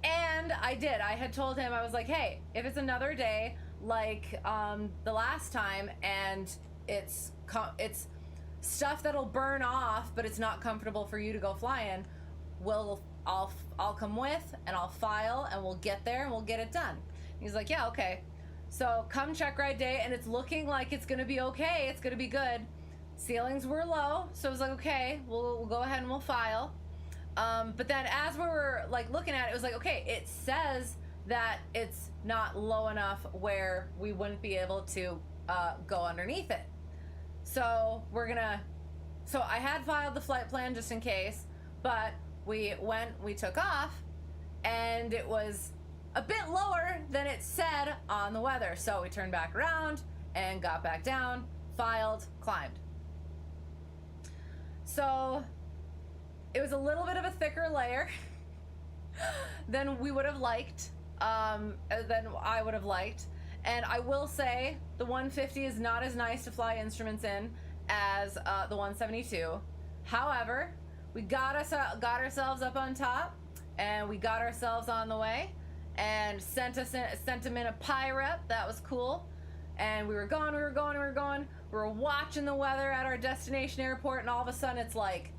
and I had told him, I was like, hey, if it's another day like the last time and it's stuff that'll burn off but it's not comfortable for you to go flying, I'll come with and I'll file and we'll get there and we'll get it done. He's like, yeah, okay. So come check ride day, and it's looking like it's gonna be okay, it's gonna be good. Ceilings were low, so I was like, okay, we'll go ahead and we'll file. But then as we were like looking at it, it was like, okay, it says that it's not low enough where we wouldn't be able to go underneath it. So so I had filed the flight plan just in case, but we took off, and it was a bit lower than it said on the weather. So we turned back around and got back down, filed, climbed. So it was a little bit of a thicker layer than we would have liked, than I would have liked. And I will say the 150 is not as nice to fly instruments in as the 172. However, we got ourselves up on top, and we got ourselves on the way, and sent him in a pirate. That was cool. And we were going. We were watching the weather at our destination airport, and all of a sudden it's like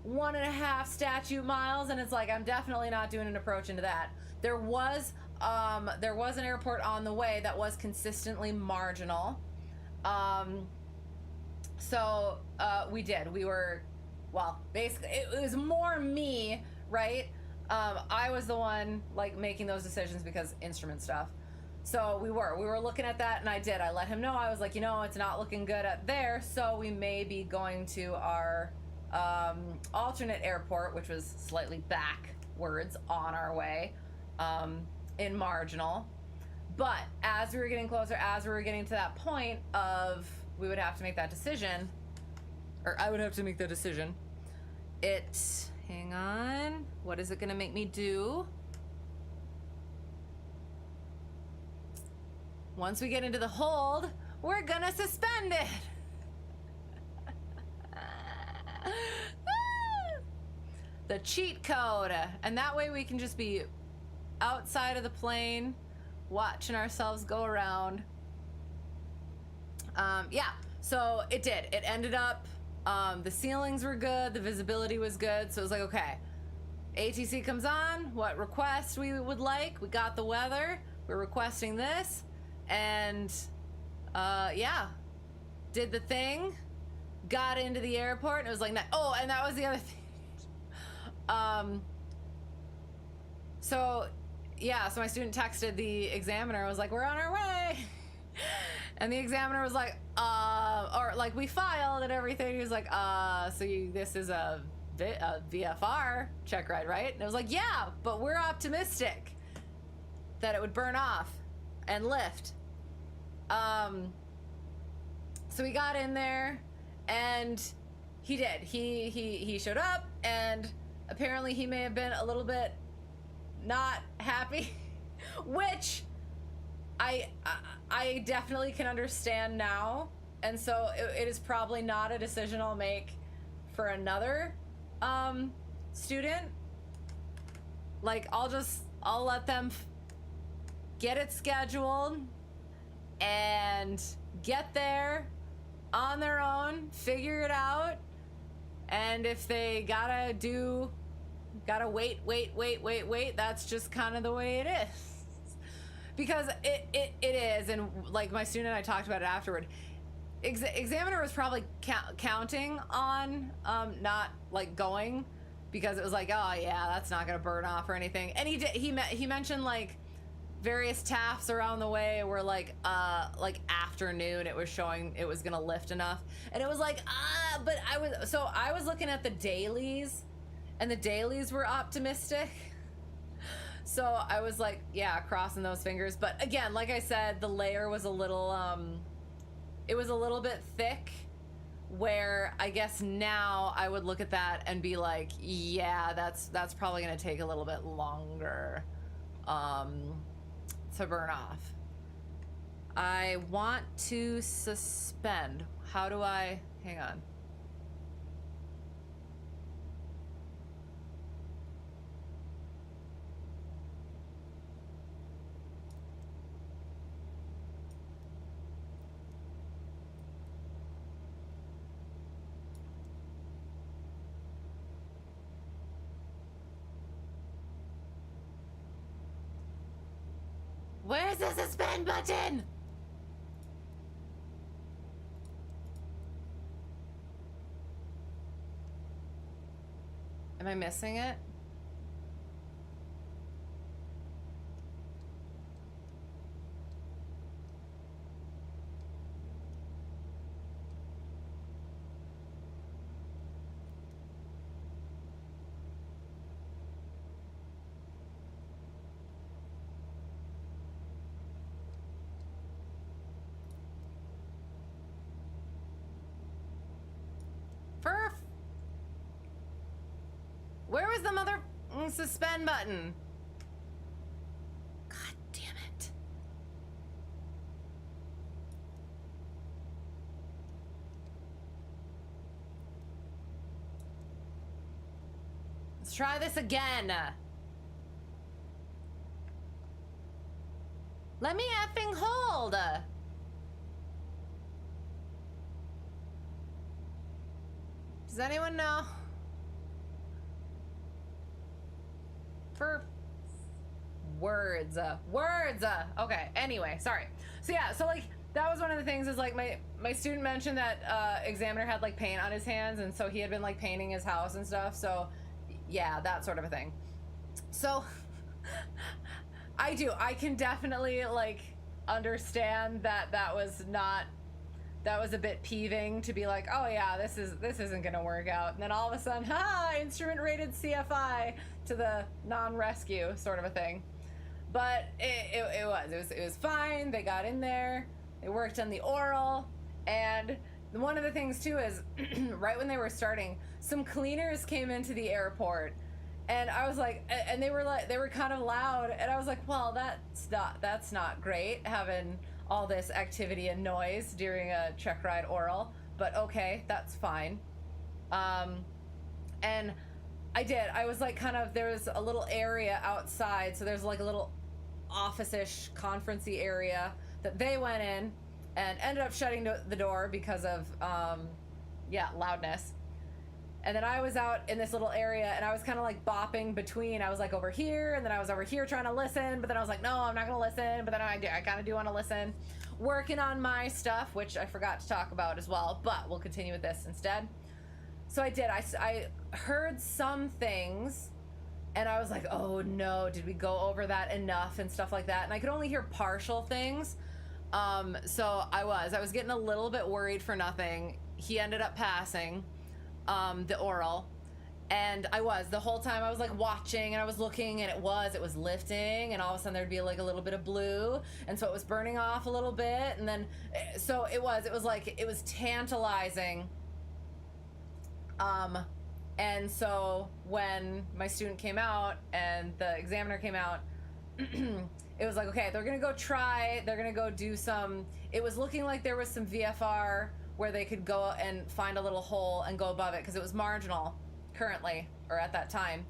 1.5 statute miles, and it's like, I'm definitely not doing an approach into that. There was an airport on the way that was consistently marginal. So we did. We were, well, basically it was more me, right? I was the one like making those decisions because instrument stuff. So we were looking at that, and I let him know. I was like, it's not looking good at there, so we may be going to our alternate airport, which was slightly backwards on our way, in marginal. But as we were getting closer, as we were getting to that point of we would have to make that decision, or I would have to make the decision, hang on, what is it gonna make me do? Once we get into the hold, we're gonna suspend it. The cheat code. And that way we can just be outside of the plane, watching ourselves go around. Yeah, so it did. It ended up, the ceilings were good, the visibility was good, so it was like, okay, ATC comes on, what request we would like, we got the weather, we're requesting this, and yeah, did the thing, got into the airport, and it was like, oh, and that was the other thing. So yeah, so my student texted the examiner, was like, we're on our way. And the examiner was like, or like we filed and everything. He was like, this is a VFR check ride, right? And I was like, yeah, but we're optimistic that it would burn off and lift. So we got in there, and he did. He showed up, and apparently he may have been a little bit not happy, which I definitely can understand now, and so it is probably not a decision I'll make for another student. Like, I'll let them get it scheduled and get there on their own, figure it out, and if they gotta wait, that's just kind of the way it is. Because it is, and like my student and I talked about it afterward. Examiner was probably counting on not like going, because it was like, oh yeah, that's not gonna burn off or anything. And he mentioned like various TAFs around the way were like afternoon, it was showing it was gonna lift enough, and it was like but I was looking at the dailies, and the dailies were optimistic. So I was like, yeah, crossing those fingers. But again, like I said, the layer was a little, it was a little bit thick where I guess now I would look at that and be like, yeah, that's probably gonna take a little bit longer to burn off. I want to suspend. How do I, hang on. Where's the suspend button? Am I missing it? Where was the mother suspend button? God damn it. Let's try this again. Let me effing hold. Does anyone know? For words. Okay, anyway, sorry. So yeah, so like that was one of the things is like my student mentioned that examiner had like paint on his hands, and so he had been like painting his house and stuff. So yeah, that sort of a thing. So I can definitely like understand that was a bit peeving to be like, oh yeah, this isn't gonna work out, and then all of a sudden, instrument rated CFI to the non-rescue sort of a thing. But it was fine. They got in there, they worked on the oral, and one of the things too is right when they were starting, some cleaners came into the airport, and I was like, and they were kind of loud, and I was like, well, that's not great having all this activity and noise during a check ride oral, but okay, that's fine. And I was like there was a little area outside, so there's like a little office-ish conference-y area that they went in and ended up shutting the door because of loudness. And then I was out in this little area, and I was kind of like bopping between. I was like over here, and then I was over here trying to listen, but then I was like, no, I'm not gonna listen. But then I kind of do want to listen. Working on my stuff, which I forgot to talk about as well, but we'll continue with this instead. So I did. I heard some things, and I was like, oh no, did we go over that enough and stuff like that? And I could only hear partial things. So I was getting a little bit worried for nothing. He ended up passing the oral, and the whole time I was like watching, and I was looking, and it was lifting, and all of a sudden there'd be like a little bit of blue, and so it was burning off a little bit, and then so it was tantalizing. And so when my student came out and the examiner came out, it was like, okay, they're gonna go do some, it was looking like there was some VFR where they could go and find a little hole and go above it, because it was marginal currently, or at that time.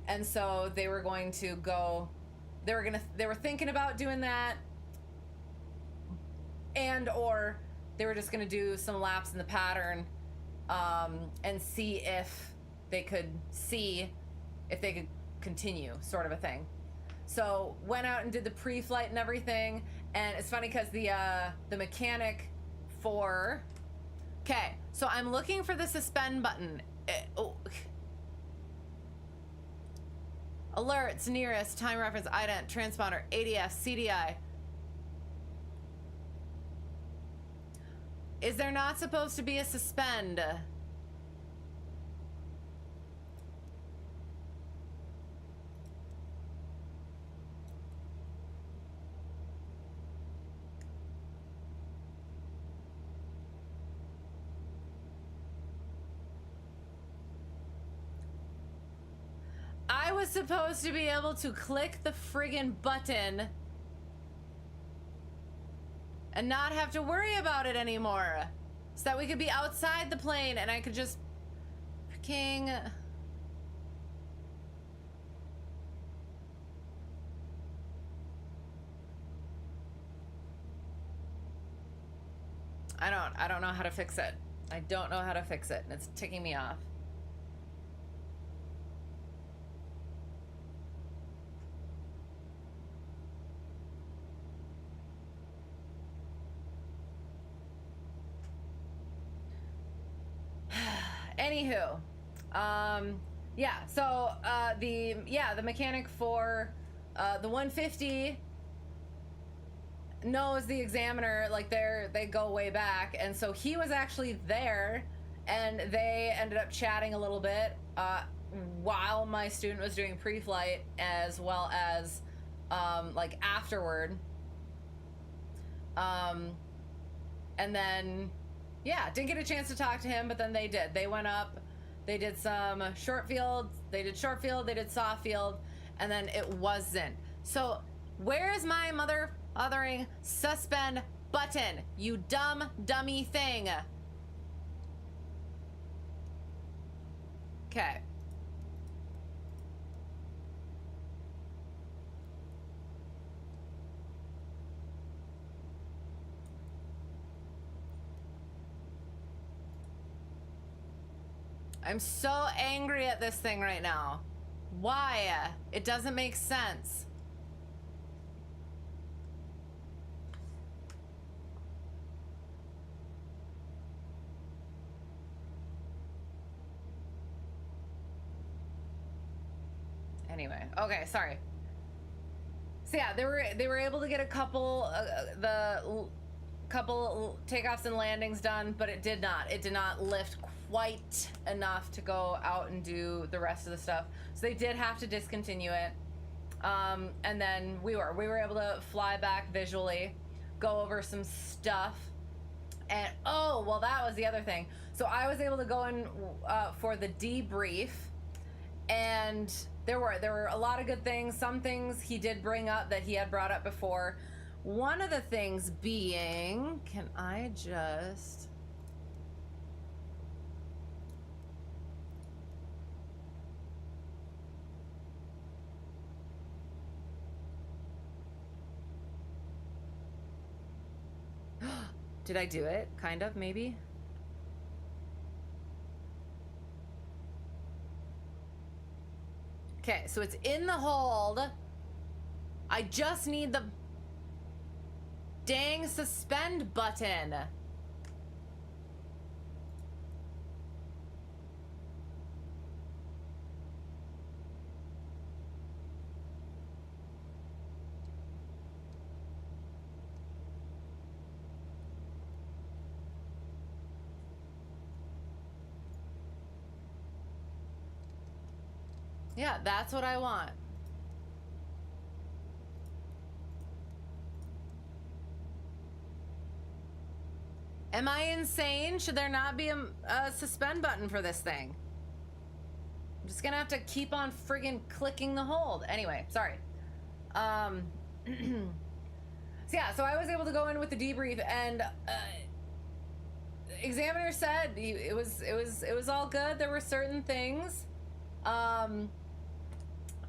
And so they were going to go, they were thinking about doing that, and or they were just gonna do some laps in the pattern and see if they could continue, sort of a thing. So went out and did the pre-flight and everything, and it's funny because the mechanic for, okay, so I'm looking for the suspend button. Alerts, nearest, time reference, ident, transponder, ADF, CDI. Is there not supposed to be a suspend? I was supposed to be able to click the friggin' button and not have to worry about it anymore. So that we could be outside the plane and I could just freaking... I don't know how to fix it. I don't know how to fix it, and it's ticking me off. Anywho, yeah, so the mechanic for the 150 knows the examiner, like they go way back, and so he was actually there, and they ended up chatting a little bit while my student was doing pre-flight, as well as like afterward, and then yeah, didn't get a chance to talk to him, but then they went up, they did some short field, they did soft field, and then it wasn't. So where is my mothering suspend button, you dummy thing? Okay. I'm so angry at this thing right now. Why? It doesn't make sense. Anyway, okay, sorry. So yeah, they were able to get a couple couple takeoffs and landings done, but it did not lift quite enough to go out and do the rest of the stuff. So they did have to discontinue it. And then we were able to fly back visually, go over some stuff. And oh, well, that was the other thing. So I was able to go in for the debrief, and there were a lot of good things. Some things he did bring up that he had brought up before. One of the things being, can I just... Did I do it? Kind of, maybe? Okay, so it's in the hold. I just need the dang suspend button. Yeah, that's what I want. Am I insane? Should there not be a suspend button for this thing? I'm just gonna have to keep on friggin' clicking the hold. Anyway, sorry. So yeah, so I was able to go in with the debrief, and examiner said it was all good. There were certain things,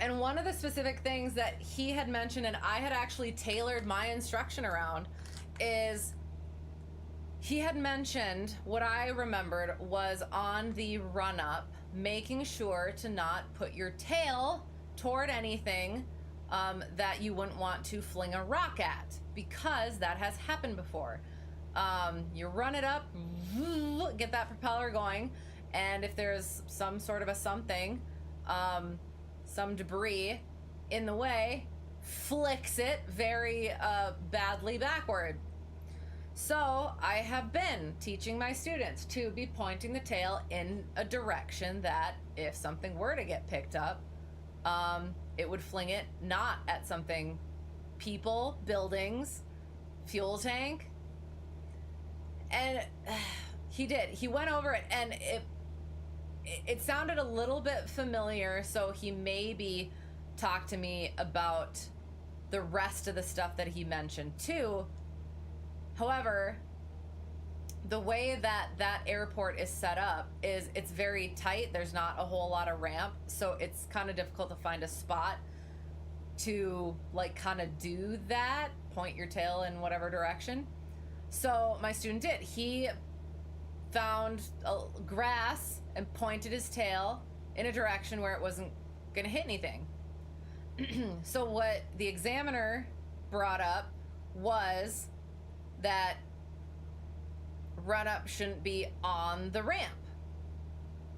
and one of the specific things that he had mentioned, and I had actually tailored my instruction around, is he had mentioned, what I remembered was on the run up, making sure to not put your tail toward anything that you wouldn't want to fling a rock at, because that has happened before. You run it up, get that propeller going, and if there's some sort of a something, some debris in the way, flicks it very badly backward. So I have been teaching my students to be pointing the tail in a direction that if something were to get picked up, it would fling it not at something, people, buildings, fuel tank. And he did. He went over it, and it sounded a little bit familiar, so he maybe talked to me about the rest of the stuff that he mentioned too. However, the way that that airport is set up is it's very tight. There's not a whole lot of ramp, so it's kind of difficult to find a spot to like kind of do that, point your tail in whatever direction. So my student did. He found grass and pointed his tail in a direction where it wasn't going to hit anything. So what the examiner brought up was that run-up shouldn't be on the ramp.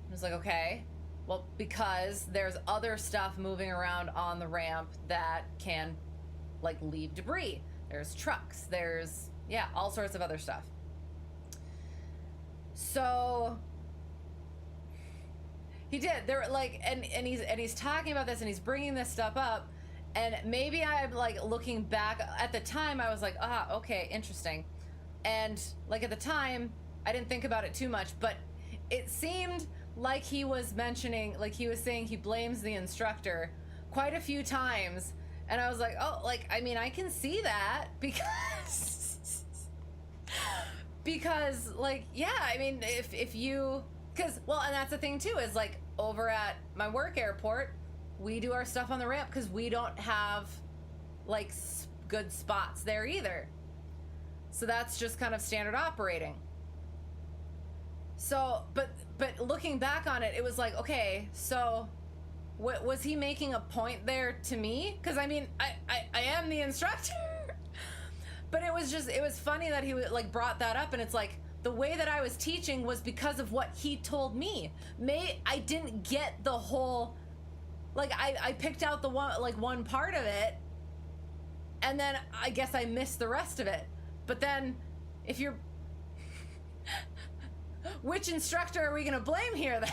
I was like, okay, well, because there's other stuff moving around on the ramp that can like leave debris. There's trucks, there's, yeah, all sorts of other stuff. So he did. There were like, and he's talking about this and he's bringing this stuff up, and maybe I'm like looking back at the time I was like, okay, interesting. And like at the time I didn't think about it too much, but it seemed like he was mentioning, like he was saying he blames the instructor quite a few times, and I was like, oh, like I mean I can see that because like, yeah, I mean if you, because, well, and that's the thing too, is like over at my work airport we do our stuff on the ramp because we don't have like good spots there either. So that's just kind of standard operating. So, but looking back on it, it was like, okay, so what was he making a point there to me? Because I mean, I am the instructor. But it was funny that he like brought that up, and it's like the way that I was teaching was because of what he told me. I didn't get the whole, like I picked out the one part of it, and then I guess I missed the rest of it. But then, if you're... which instructor are we gonna blame here then?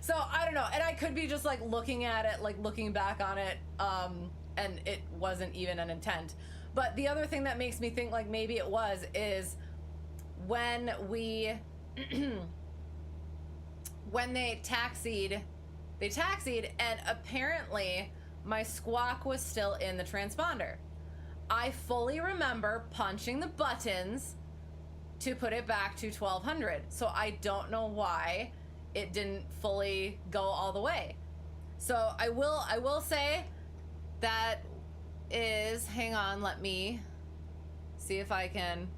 So, I don't know. And I could be just, like, looking at it, like, looking back on it, and it wasn't even an intent. But the other thing that makes me think, like, maybe it was, is when we... when they taxied, and apparently my squawk was still in the transponder. I fully remember punching the buttons to put it back to 1200. So I don't know why it didn't fully go all the way. So I will say that is, hang on, let me see if I can.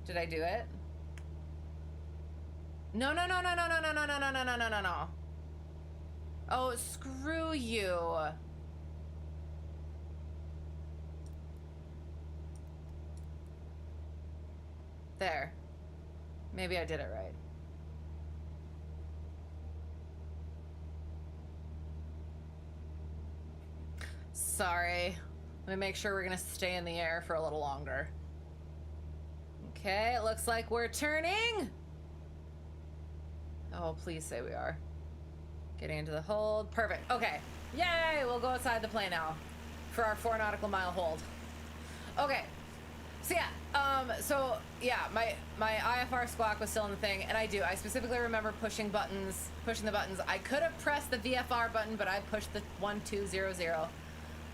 Did I do it? No. Oh, screw you. There. Maybe I did it right. Sorry. Let me make sure we're gonna stay in the air for a little longer. Okay, it looks like we're turning. Oh, please say we are. Getting into the hold. Perfect. Okay. Yay! We'll go outside the plane now for our 4 nautical mile hold. Okay. So yeah, my IFR squawk was still in the thing, and I specifically remember pushing the buttons. I could have pressed the VFR button, but I pushed the 1200.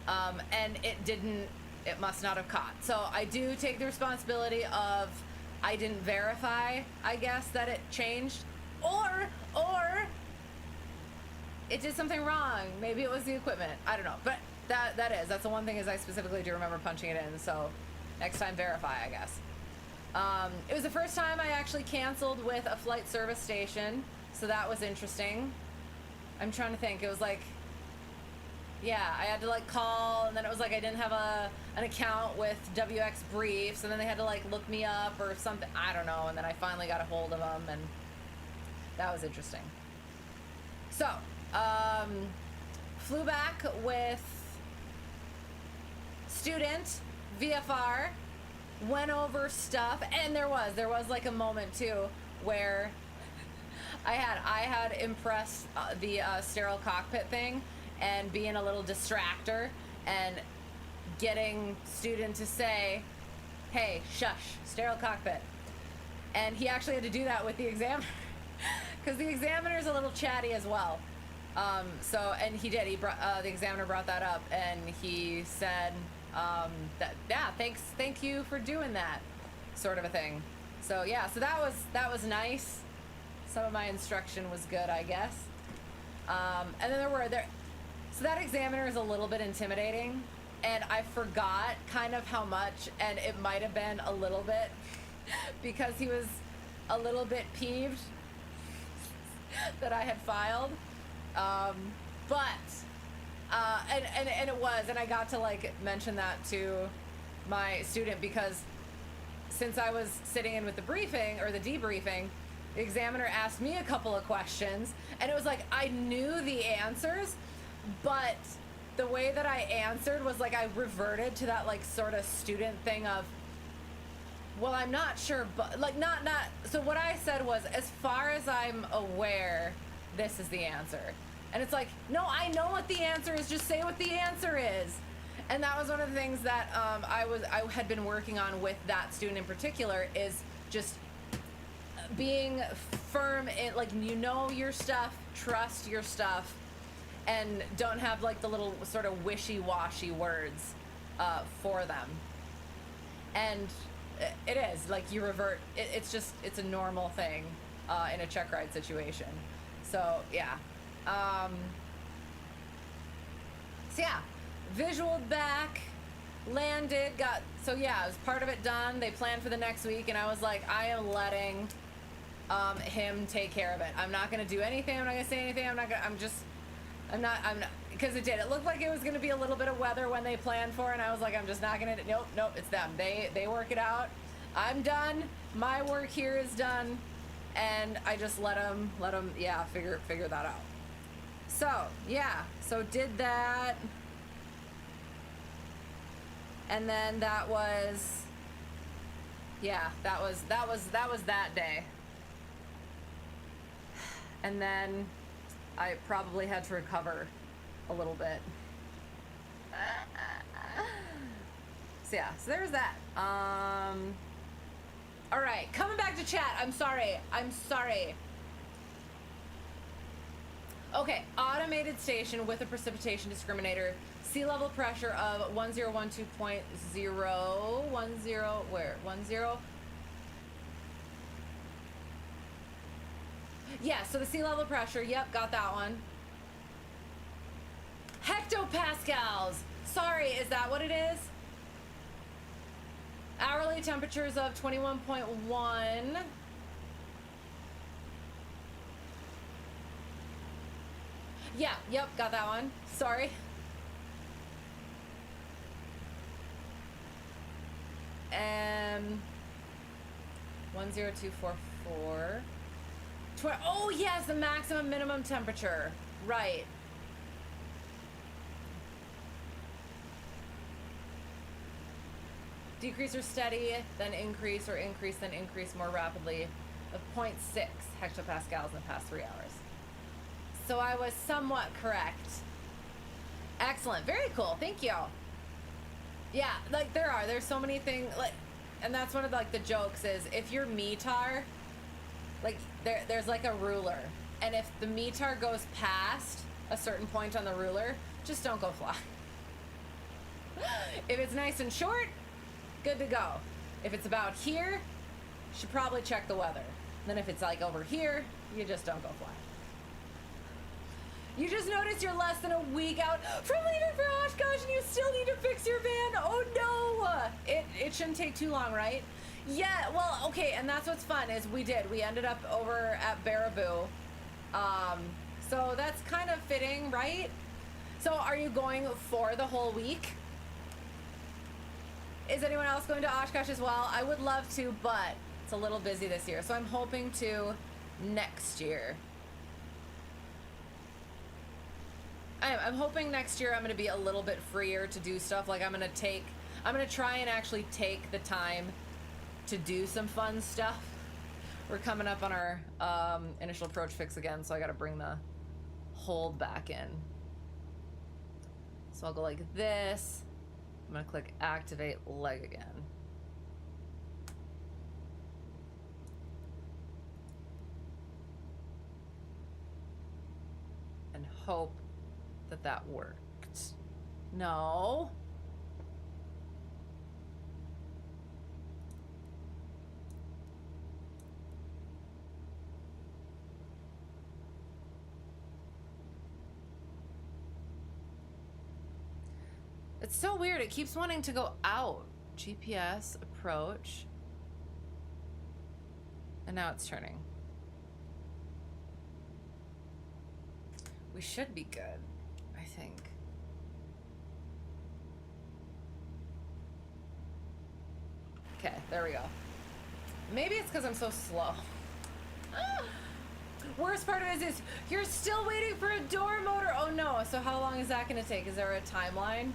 And it must not have caught. So I do take the responsibility of, I didn't verify, I guess, that it changed, or it did something wrong. Maybe it was the equipment. I don't know. But that's the one thing, is I specifically do remember punching it in. So next time, verify, I guess. It was the first time I actually canceled with a flight service station, so that was interesting. I'm trying to think. It was like, yeah, I had to like call, and then it was like I didn't have an account with WX Briefs, and then they had to like look me up or something. I don't know. And then I finally got a hold of them, and that was interesting. So, flew back with student, VFR, went over stuff, and there was like a moment too where I had impressed the sterile cockpit thing, and being a little distractor and getting student to say, hey, shush, sterile cockpit. And he actually had to do that with the examiner because the examiner's a little chatty as well. And he did. He brought the examiner brought that up, and he said that thank you for doing that, sort of a thing. So yeah, so that was nice. Some of my instruction was good, I guess. And then so that examiner is a little bit intimidating, and I forgot kind of how much, and it might have been a little bit because he was a little bit peeved that I had filed. And it was, and I got to like mention that to my student because since I was sitting in with the briefing or the debriefing, the examiner asked me a couple of questions, and it was like I knew the answers, but the way that I answered was like I reverted to that like sort of student thing of, well, I'm not sure, but like not so what I said was, as far as I'm aware, this is the answer. And it's like, no, I know what the answer is, just say what the answer is. And that was one of the things that I had been working on with that student in particular, is just being firm in, like, you know your stuff, trust your stuff, and don't have like the little sort of wishy-washy words for them. And it is like you revert, it's a normal thing in a check ride situation. So yeah. So yeah, visual back, landed, so yeah, it was part of it done. They planned for the next week, and I was like, I am letting him take care of it. I'm not gonna do anything, I'm not gonna say anything, I'm not, because it looked like it was gonna be a little bit of weather when they planned for it, and I was like, I'm just not gonna, nope, it's them. They work it out. I'm done. My work here is done, and I just let them, yeah, figure that out. So yeah, so did that, and then that was that day. And then I probably had to recover a little bit. So yeah, so there's that. All right, coming back to chat. I'm sorry. Okay, automated station with a precipitation discriminator. Sea level pressure of 1012.010, where? 10? Yeah, so the sea level pressure, yep, got that one. Hectopascals. Sorry, is that what it is? Hourly temperatures of 21.1. Yeah, yep, got that one. Sorry. And 10244. Oh yes, the maximum minimum temperature. Right. Decrease or steady, then increase, or increase, then increase more rapidly of 0.6 hectopascals in the past 3 hours. So I was somewhat correct. Excellent. Very cool. Thank you. Yeah, like there's so many things, like, and that's one of the, like, the jokes is if your METAR, like there's like a ruler, and if the METAR goes past a certain point on the ruler, just don't go fly. If it's nice and short, good to go. If it's about here, you should probably check the weather. Then if it's like over here, you just don't go fly. You just noticed you're less than a week out from leaving for Oshkosh and you still need to fix your van. Oh no! It shouldn't take too long, right? Yeah, well, okay, and that's what's fun is we ended up over at Baraboo. So that's kind of fitting, right? So are you going for the whole week? Is anyone else going to Oshkosh as well? I would love to, but it's a little busy this year. So I'm hoping to next year. I'm hoping next year I'm going to be a little bit freer to do stuff. Like I'm going to try and actually take the time to do some fun stuff. We're coming up on our initial approach fix again, so I got to bring the hold back in. So I'll go like this. I'm going to click activate leg again. and hope that that worked. No. It's so weird. It keeps wanting to go out. GPS, approach. And now it's turning. We should be good, I think. Okay, there we go. Maybe it's because I'm so slow. Worst part of it is you're still waiting for a door motor. Oh no, so how long is that gonna take? Is there a timeline?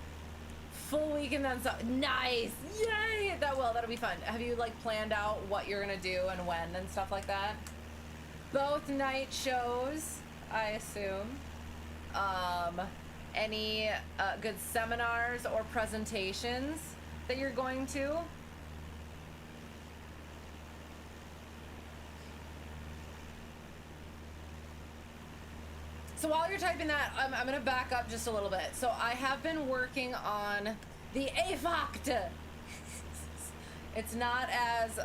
Full week and then some. Nice! Yay! That'll be fun. Have you like planned out what you're gonna do and when and stuff like that? Both night shows, I assume. Any good seminars or presentations that you're going to? So while you're typing that, I'm going to back up just a little bit. So I have been working on the IFR. It's not as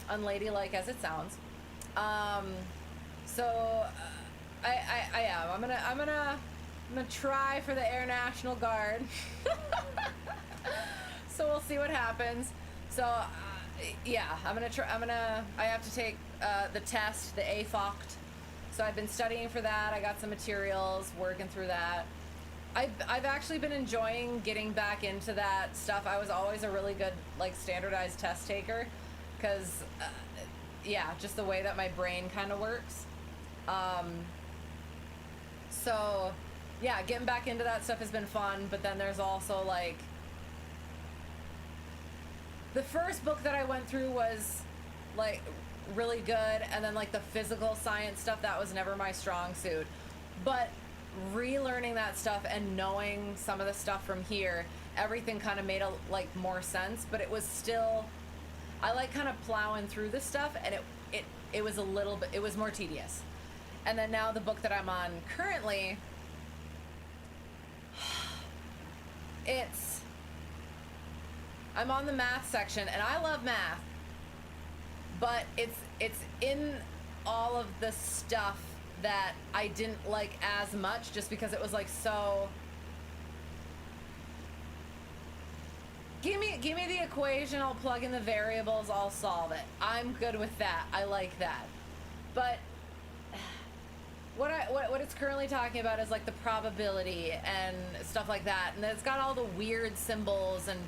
unladylike as it sounds. So I am. I'm gonna try for the Air National Guard. So we'll see what happens. So yeah, I have to take the test, the IFR. So I've been studying for that. I got some materials, working through that. I've actually been enjoying getting back into that stuff. I was always a really good like standardized test taker because yeah, just the way that my brain kind of works. So yeah, getting back into that stuff has been fun, but then there's also like the first book that I went through was like really good, and then like the physical science stuff, that was never my strong suit. But relearning that stuff and knowing some of the stuff from here, everything kind of made like more sense, but it was still, I like kind of plowing through this stuff, and it was a little bit, it was more tedious. And then now the book that I'm on currently, I'm on the math section, and I love math, but it's in all of the stuff that I didn't like as much, just because it was like so. Give me the equation, I'll plug in the variables, I'll solve it. I'm good with that. I like that. But what it's currently talking about is like the probability and stuff like that, and it's got all the weird symbols, and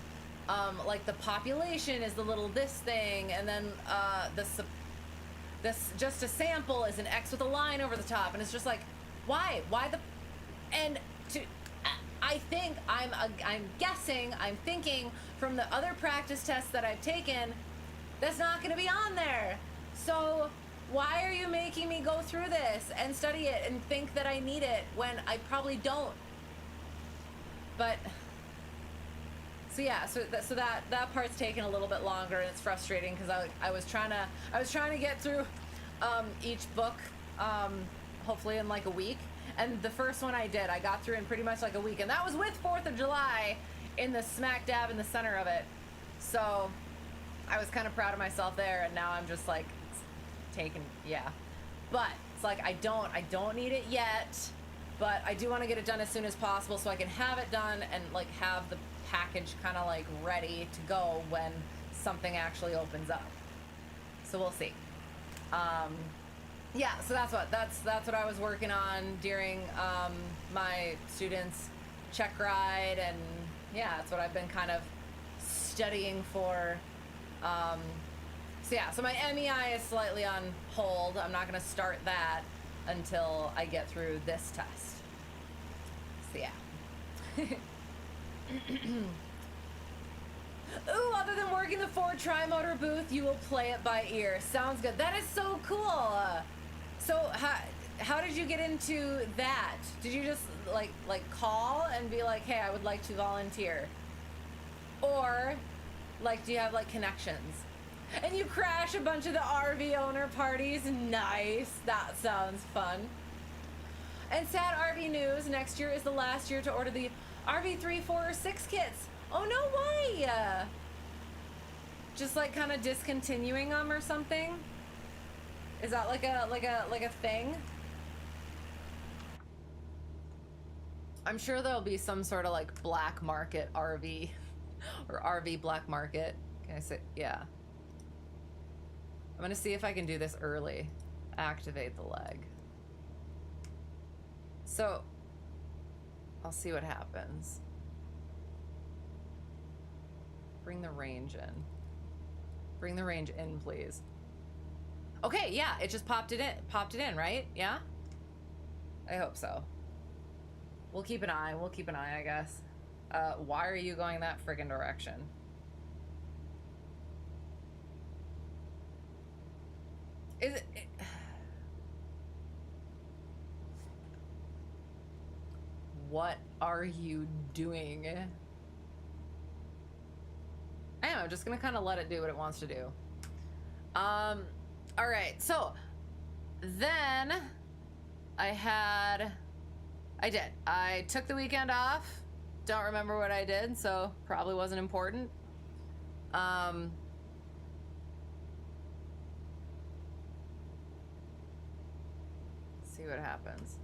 like the population is the little this thing, and then this just a sample is an X with a line over the top, and it's just like, why the, and to, I think I'm thinking from the other practice tests that I've taken, that's not going to be on there. So why are you making me go through this and study it and think that I need it when I probably don't? But so yeah, so that part's taken a little bit longer, and it's frustrating because I was trying to get through each book hopefully in like a week, and the first one I got through in pretty much like a week, and that was with 4th of July in the smack dab in the center of it. So I was kind of proud of myself there, and now I'm just like taking, yeah, but it's like I don't need it yet, but I do want to get it done as soon as possible so I can have it done and like have the package kind of like ready to go when something actually opens up. So we'll see. Yeah, so that's what I was working on during my students' check ride, and yeah, that's what I've been kind of studying for. So yeah, so my MEI is slightly on hold. I'm not going to start that until I get through this test. So yeah. Ooh, other than working the Ford Tri-Motor booth, you will play it by ear. Sounds good. That is so cool. So how did you get into that? Did you just like call and be like, hey, I would like to volunteer? Or like, do you have like connections? And you crash a bunch of the RV owner parties? Nice. That sounds fun. And sad RV news, next year is the last year to order the RV 3, 4, or 6 kits. Oh, no way! Just like kind of discontinuing them or something? Is that like a thing? I'm sure there'll be some sort of like black market RV or RV black market. Can I say, yeah. I'm gonna see if I can do this early. Activate the leg. So, I'll see what happens. Bring the range in. Bring the range in, please. Okay, yeah, it just popped it in, right? Yeah? I hope so. We'll keep an eye, I guess. Why are you going that friggin' direction? Is it... What are you doing? I am just gonna kind of let it do what it wants to do. All right, so then I took the weekend off. Don't remember what I did, so probably wasn't important. See what happens.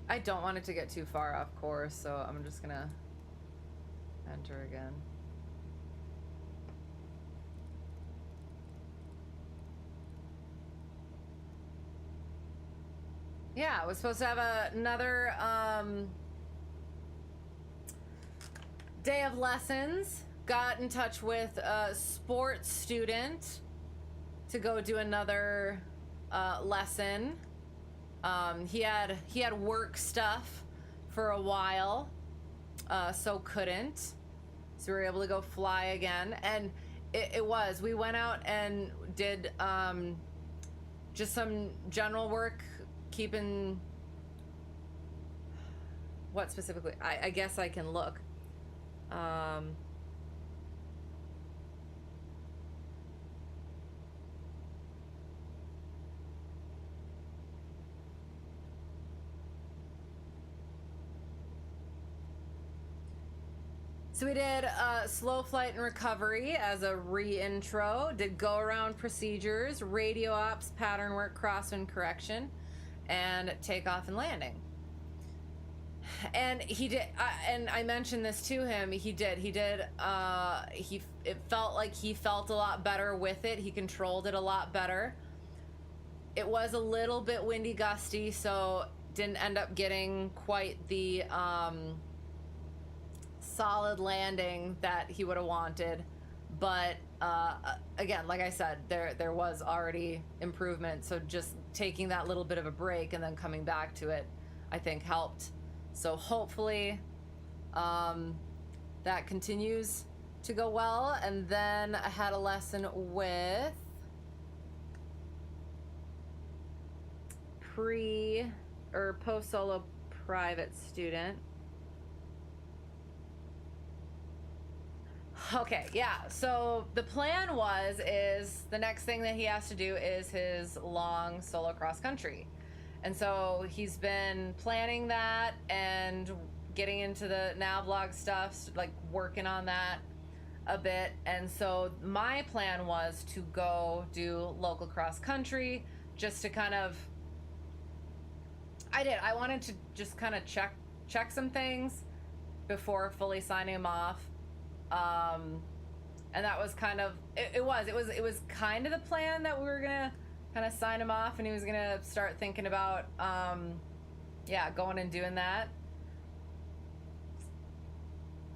I don't want it to get too far off course, so I'm just gonna enter again. Yeah, I was supposed to have another day of lessons. Got in touch with a sports student to go do another lesson. He had work stuff for a while, so couldn't. So we were able to go fly again, and we went out and did just some general work, keeping what specifically? I guess I can look. So we did slow flight and recovery as a re-intro, did go around procedures, radio ops, pattern work, crosswind correction, and takeoff and landing. And he did, and I mentioned this to him, it felt like he felt a lot better with it. He controlled it a lot better. It was a little bit windy, gusty, so didn't end up getting quite the solid landing that he would have wanted. But again, like I said, there was already improvement, so just taking that little bit of a break and then coming back to it, I think helped. So hopefully that continues to go well. And then I had a lesson with post solo private student. Okay, yeah, so the plan is the next thing that he has to do is his long solo cross country. And so he's been planning that and getting into the Navlog stuff, like working on that a bit. And so my plan was to go do local cross country, just to kind of, I wanted to just kind of check some things before fully signing him off. And that was kind of, it was kind of the plan that we were gonna kind of sign him off, and he was gonna start thinking about, going and doing that.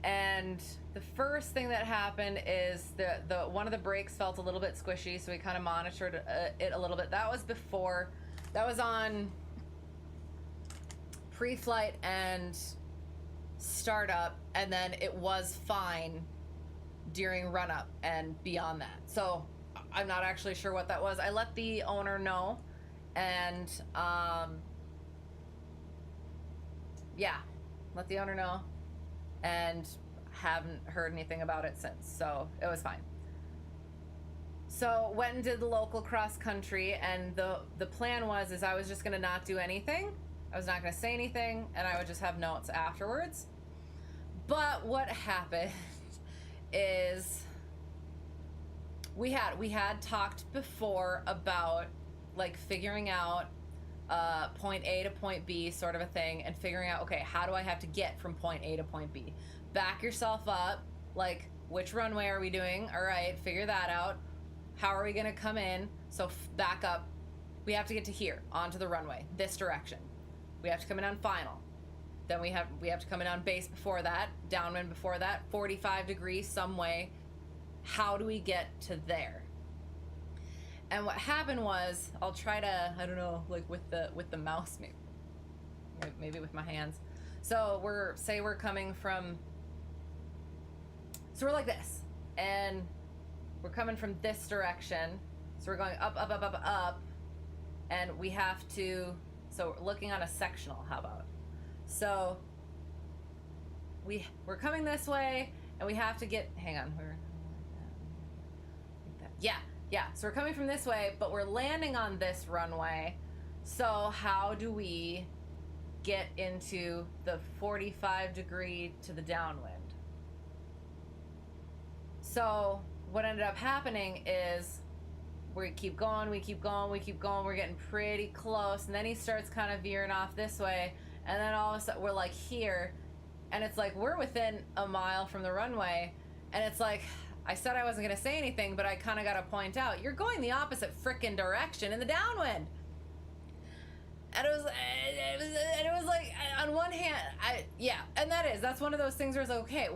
And the first thing that happened is the one of the brakes felt a little bit squishy, so we kind of monitored it a little bit. That was on pre-flight and startup, and then it was fine during run-up and beyond that. So I'm not actually sure what that was. I let the owner know, and let the owner know, and haven't heard anything about it since, so it was fine. So went and did the local cross country, and the plan was is I was just gonna not do anything. I was not gonna say anything, and I would just have notes afterwards. But what happened is we had talked before about like figuring out point A to point B sort of a thing, and figuring out, okay, how do I have to get from point A to point B? Back yourself up, like which runway are we doing? All right, figure that out. How are we gonna come in? So back up, we have to get to here, onto the runway, this direction. We have to come in on final. Then we have to come in on base before that, downwind before that, 45 degrees some way. How do we get to there? And what happened was, I'll try to, I don't know, like with the mouse, maybe with my hands. So we're coming from, so we're like this, and we're coming from this direction. So we're going up, up, up, up, up, and we have to, so we're looking on a sectional, how about? So we're coming this way, and we have to get, hang on, yeah, so we're coming from this way, but we're landing on this runway. So how do we get into the 45 degree to the downwind? So what ended up happening is we keep going, we're getting pretty close, and then he starts kind of veering off this way, and then all of a sudden we're like here, and it's like we're within a mile from the runway, and it's like, I said I wasn't gonna say anything, but I kind of gotta point out, you're going the opposite frickin' direction in the downwind. And it was like, on one hand, and that's one of those things where it's like, okay,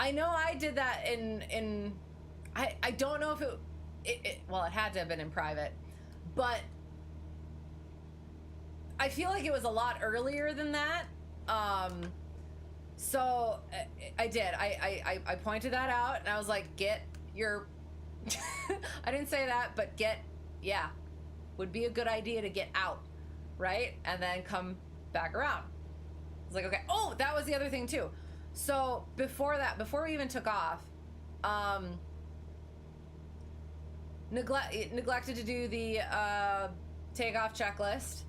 I know I did that I don't know if it well, it had to have been in private, but I feel like it was a lot earlier than that. So I did. I pointed that out, and I was like, get your I didn't say that, but would be a good idea to get out, right? And then come back around. I was like, okay. Oh, that was the other thing too. So before we even took off, neglected to do the takeoff checklist,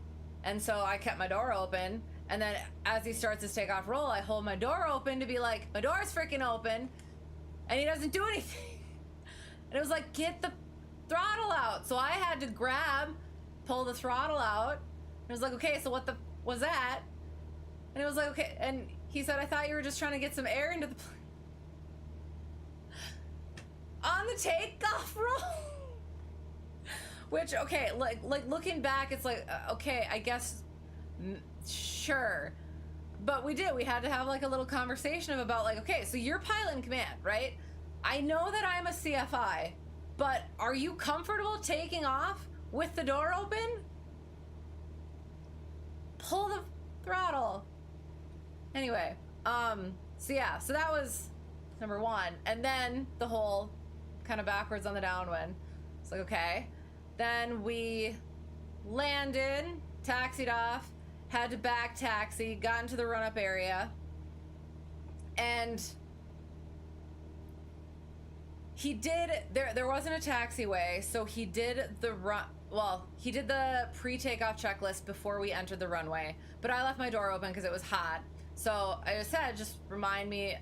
and so I kept my door open. And then as he starts his takeoff roll, I hold my door open to be like, my door's freaking open, and he doesn't do anything. And it was like, get the throttle out. So I had to pull the throttle out. And it was like, okay, so what the was that? And it was like, okay. And he said, I thought you were just trying to get some air into the plane. On the takeoff roll. Which, okay, like looking back, it's like, okay, I guess, sure. But we had to have like a little conversation about like, okay, so you're pilot in command, right? I know that I'm a CFI, but are you comfortable taking off with the door open? Pull the throttle. Anyway, so that was number one. And then the whole kind of backwards on the downwind. It's like, okay. Then we landed, taxied off, had to back taxi, got into the run-up area, and he did, there wasn't a taxiway, so he did the he did the pre-takeoff checklist before we entered the runway, but I left my door open because it was hot, so I just said, just remind me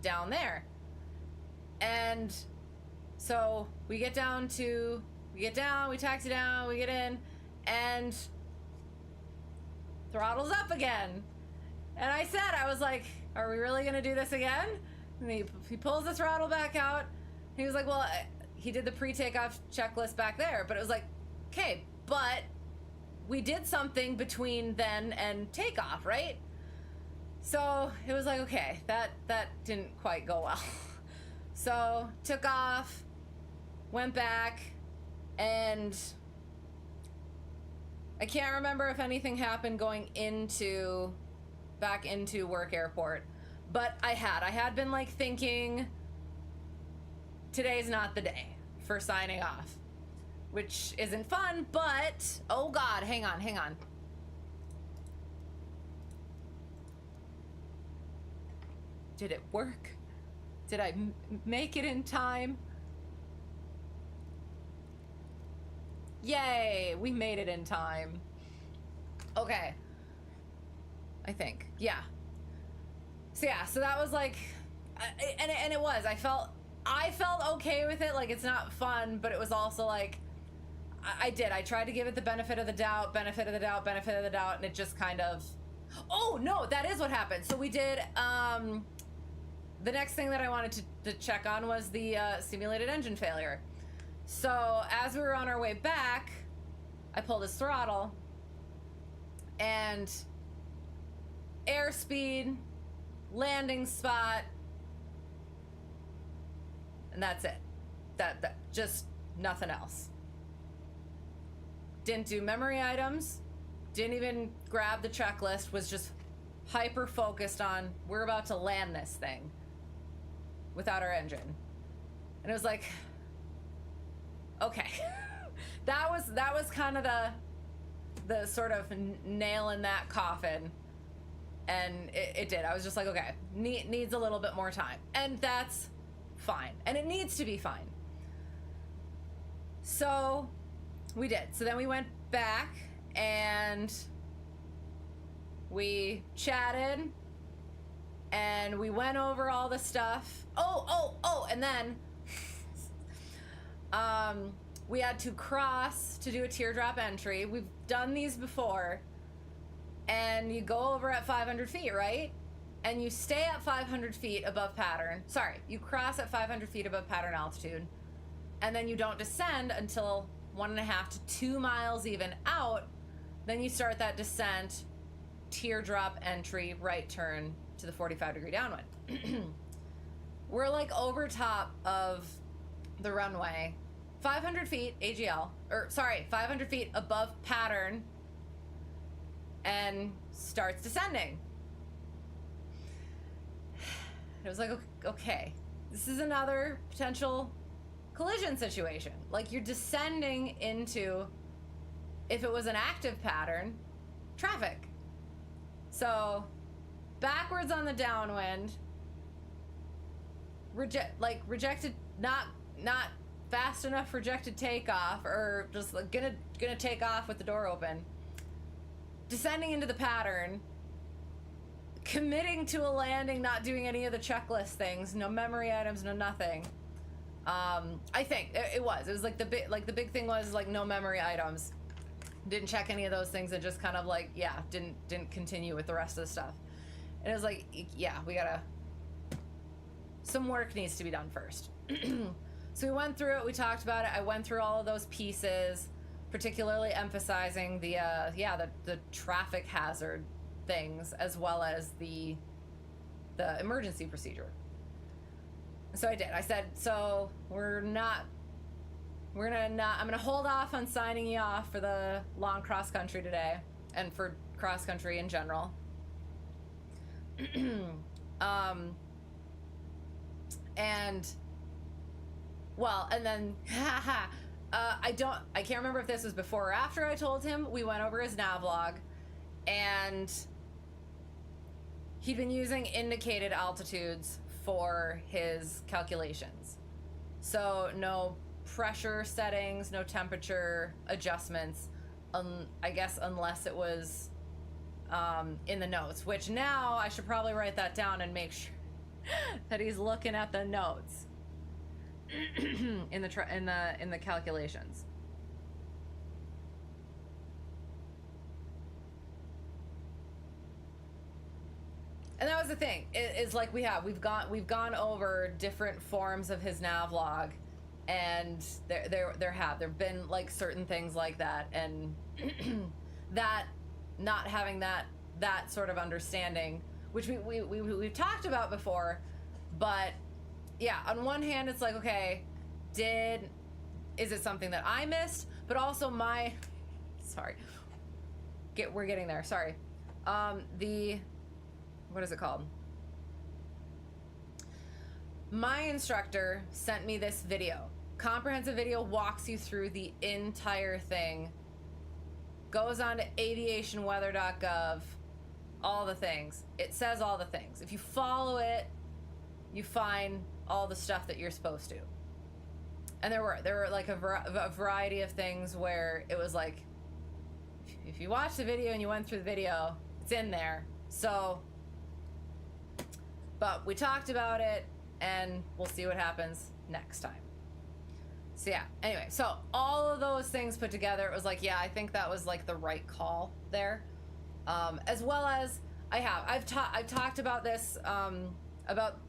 down there. And so we get down, we taxi down, we get in, and throttle's up again. And I was like, are we really gonna do this again? And he pulls the throttle back out. He was like, well, he did the pre-takeoff checklist back there, but it was like, okay, but we did something between then and takeoff, right? So it was like, okay, that didn't quite go well. So took off, went back, and I can't remember if anything happened going back into work airport, but I had been like thinking, today's not the day for signing off, which isn't fun, but oh God, hang on. Did it work? Did I make it in time? Yay, we made it in time. Okay. I think. Yeah. So yeah, so that was like, and it was, I felt okay with it. Like, it's not fun, but it was also like, I tried to give it the benefit of the doubt, and it just kind of, oh no, that is what happened. So we did, the next thing that I wanted to check on was the simulated engine failure. So as we were on our way back, I pulled his throttle, and airspeed, landing spot, and that's it. That just nothing else. Didn't do memory items, didn't even grab the checklist, was just hyper focused on, we're about to land this thing without our engine. And it was like, okay. that was kind of the sort of nail in that coffin. And it did. I was just like, okay, needs a little bit more time. And that's fine. And it needs to be fine. So we did. So then we went back and we chatted and we went over all the stuff. Oh, and then we had to cross to do a teardrop entry. We've done these before. And you go over at 500 feet, right? And you stay at 500 feet above pattern. Sorry, you cross at 500 feet above pattern altitude. And then you don't descend until 1.5 to 2 miles even out. Then you start that descent, teardrop entry, right turn to the 45-degree downwind. We're like over top of the runway, 500 feet AGL, 500 feet above pattern, and starts descending. It was like, okay, this is another potential collision situation. Like, you're descending into, if it was an active pattern, traffic. So backwards on the downwind, rejected, not fast enough rejected takeoff, or just like gonna take off with the door open. Descending into the pattern, committing to a landing, not doing any of the checklist things, no memory items, no nothing. I think it was like the big thing was like no memory items, didn't check any of those things, and just kind of like, yeah, didn't continue with the rest of the stuff. And it was like, yeah, we gotta, some work needs to be done first. So we went through it, we talked about it, I went through all of those pieces, particularly emphasizing the traffic hazard things, as well as the emergency procedure. So I did. I said, so I'm gonna hold off on signing you off for the long cross country today, and for cross country in general. And then I can't remember if this was before or after I told him. We went over his navlog, and he'd been using indicated altitudes for his calculations. So no pressure settings, no temperature adjustments, I guess, unless it was in the notes, which now I should probably write that down and make sure that he's looking at the notes in the calculations. And that was the thing. It's like we've gone over different forms of his navlog, and there have been like certain things like that, and that not having that sort of understanding, which we've talked about before, but yeah, on one hand it's like, okay, is it something that I missed? But also we're getting there. Sorry. What is it called? My instructor sent me this video. Comprehensive video, walks you through the entire thing. Goes on to aviationweather.gov, all the things. It says all the things. If you follow it, you find all the stuff that you're supposed to. And there were like a variety of things where it was like, if you watch the video and you went through the video, it's in there. So, but we talked about it, and we'll see what happens next time. So yeah, anyway, so all of those things put together, it was like, yeah, I think that was like the right call there. As well as I've talked about this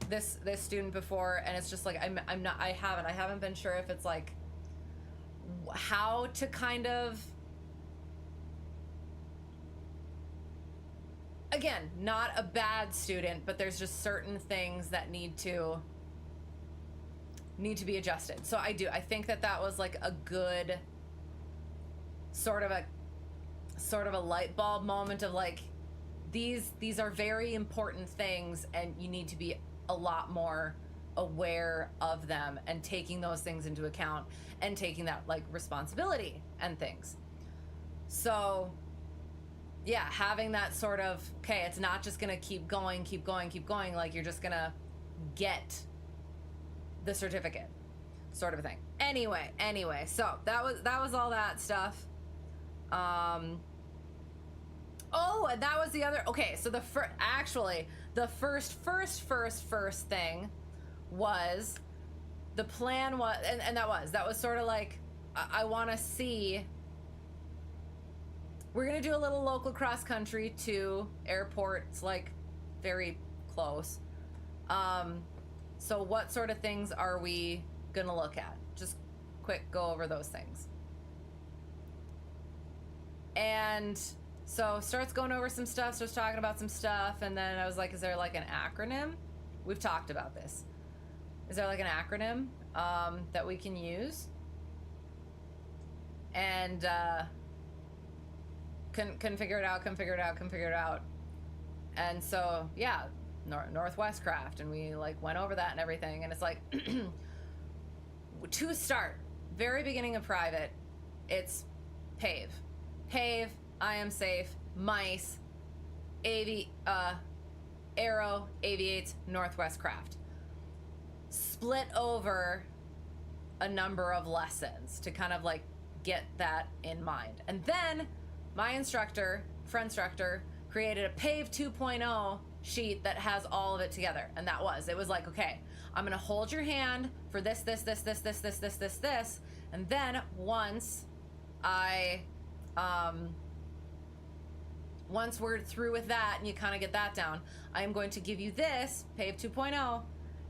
this student before, and it's just like I haven't been sure if it's like how to kind of, again, not a bad student, but there's just certain things that need to be adjusted. So I think that was like a good sort of a light bulb moment of like, these are very important things, and you need to be a lot more aware of them and taking those things into account and taking that like responsibility and things. So yeah, having that sort of, okay, it's not just gonna keep going, like you're just gonna get the certificate sort of a thing. Anyway, so that was all that stuff. Oh, and that was the other, okay, so the first thing was, the plan was, and that was sort of like, I want to see, we're going to do a little local cross country to airports, like very close. So what sort of things are we going to look at? Just quick go over those things. And so starts going over some stuff, starts talking about some stuff, and then I was like, is there like an acronym? We've talked about this. Is there like an acronym that we can use? And couldn't figure it out. And so, yeah, Northwest Craft, and we like went over that and everything, and it's like, to start, very beginning of private, it's PAVE, I am safe, mice, Arrow, aviates, Northwest Craft. Split over a number of lessons to kind of like get that in mind. And then my friend instructor, created a PAVE 2.0 sheet that has all of it together. And it was like, okay, I'm gonna hold your hand for this. And then once we're through with that and you kind of get that down, I am going to give you this PAVE 2.0,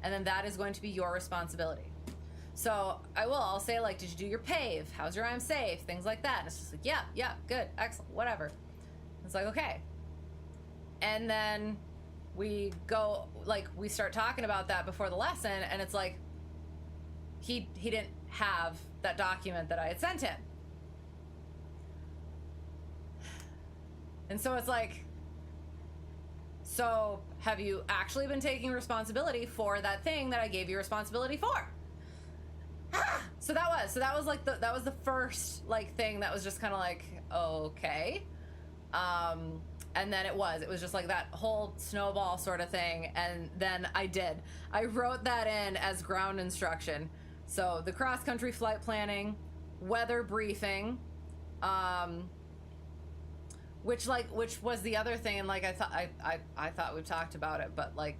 and then that is going to be your responsibility. So I'll say like, did you do your PAVE? How's your I'm safe? Things like that. And it's just like, yeah, good, excellent, whatever. It's like, okay. And then we go, like, we start talking about that before the lesson, and it's like, he didn't have that document that I had sent him. And so it's like, so have you actually been taking responsibility for that thing that I gave you responsibility for? So that was like that was the first like thing that was just kind of like, okay. And then it was just like that whole snowball sort of thing. And then I wrote that in as ground instruction. So the cross country flight planning, weather briefing, which was the other thing, and like I thought we talked about it, but like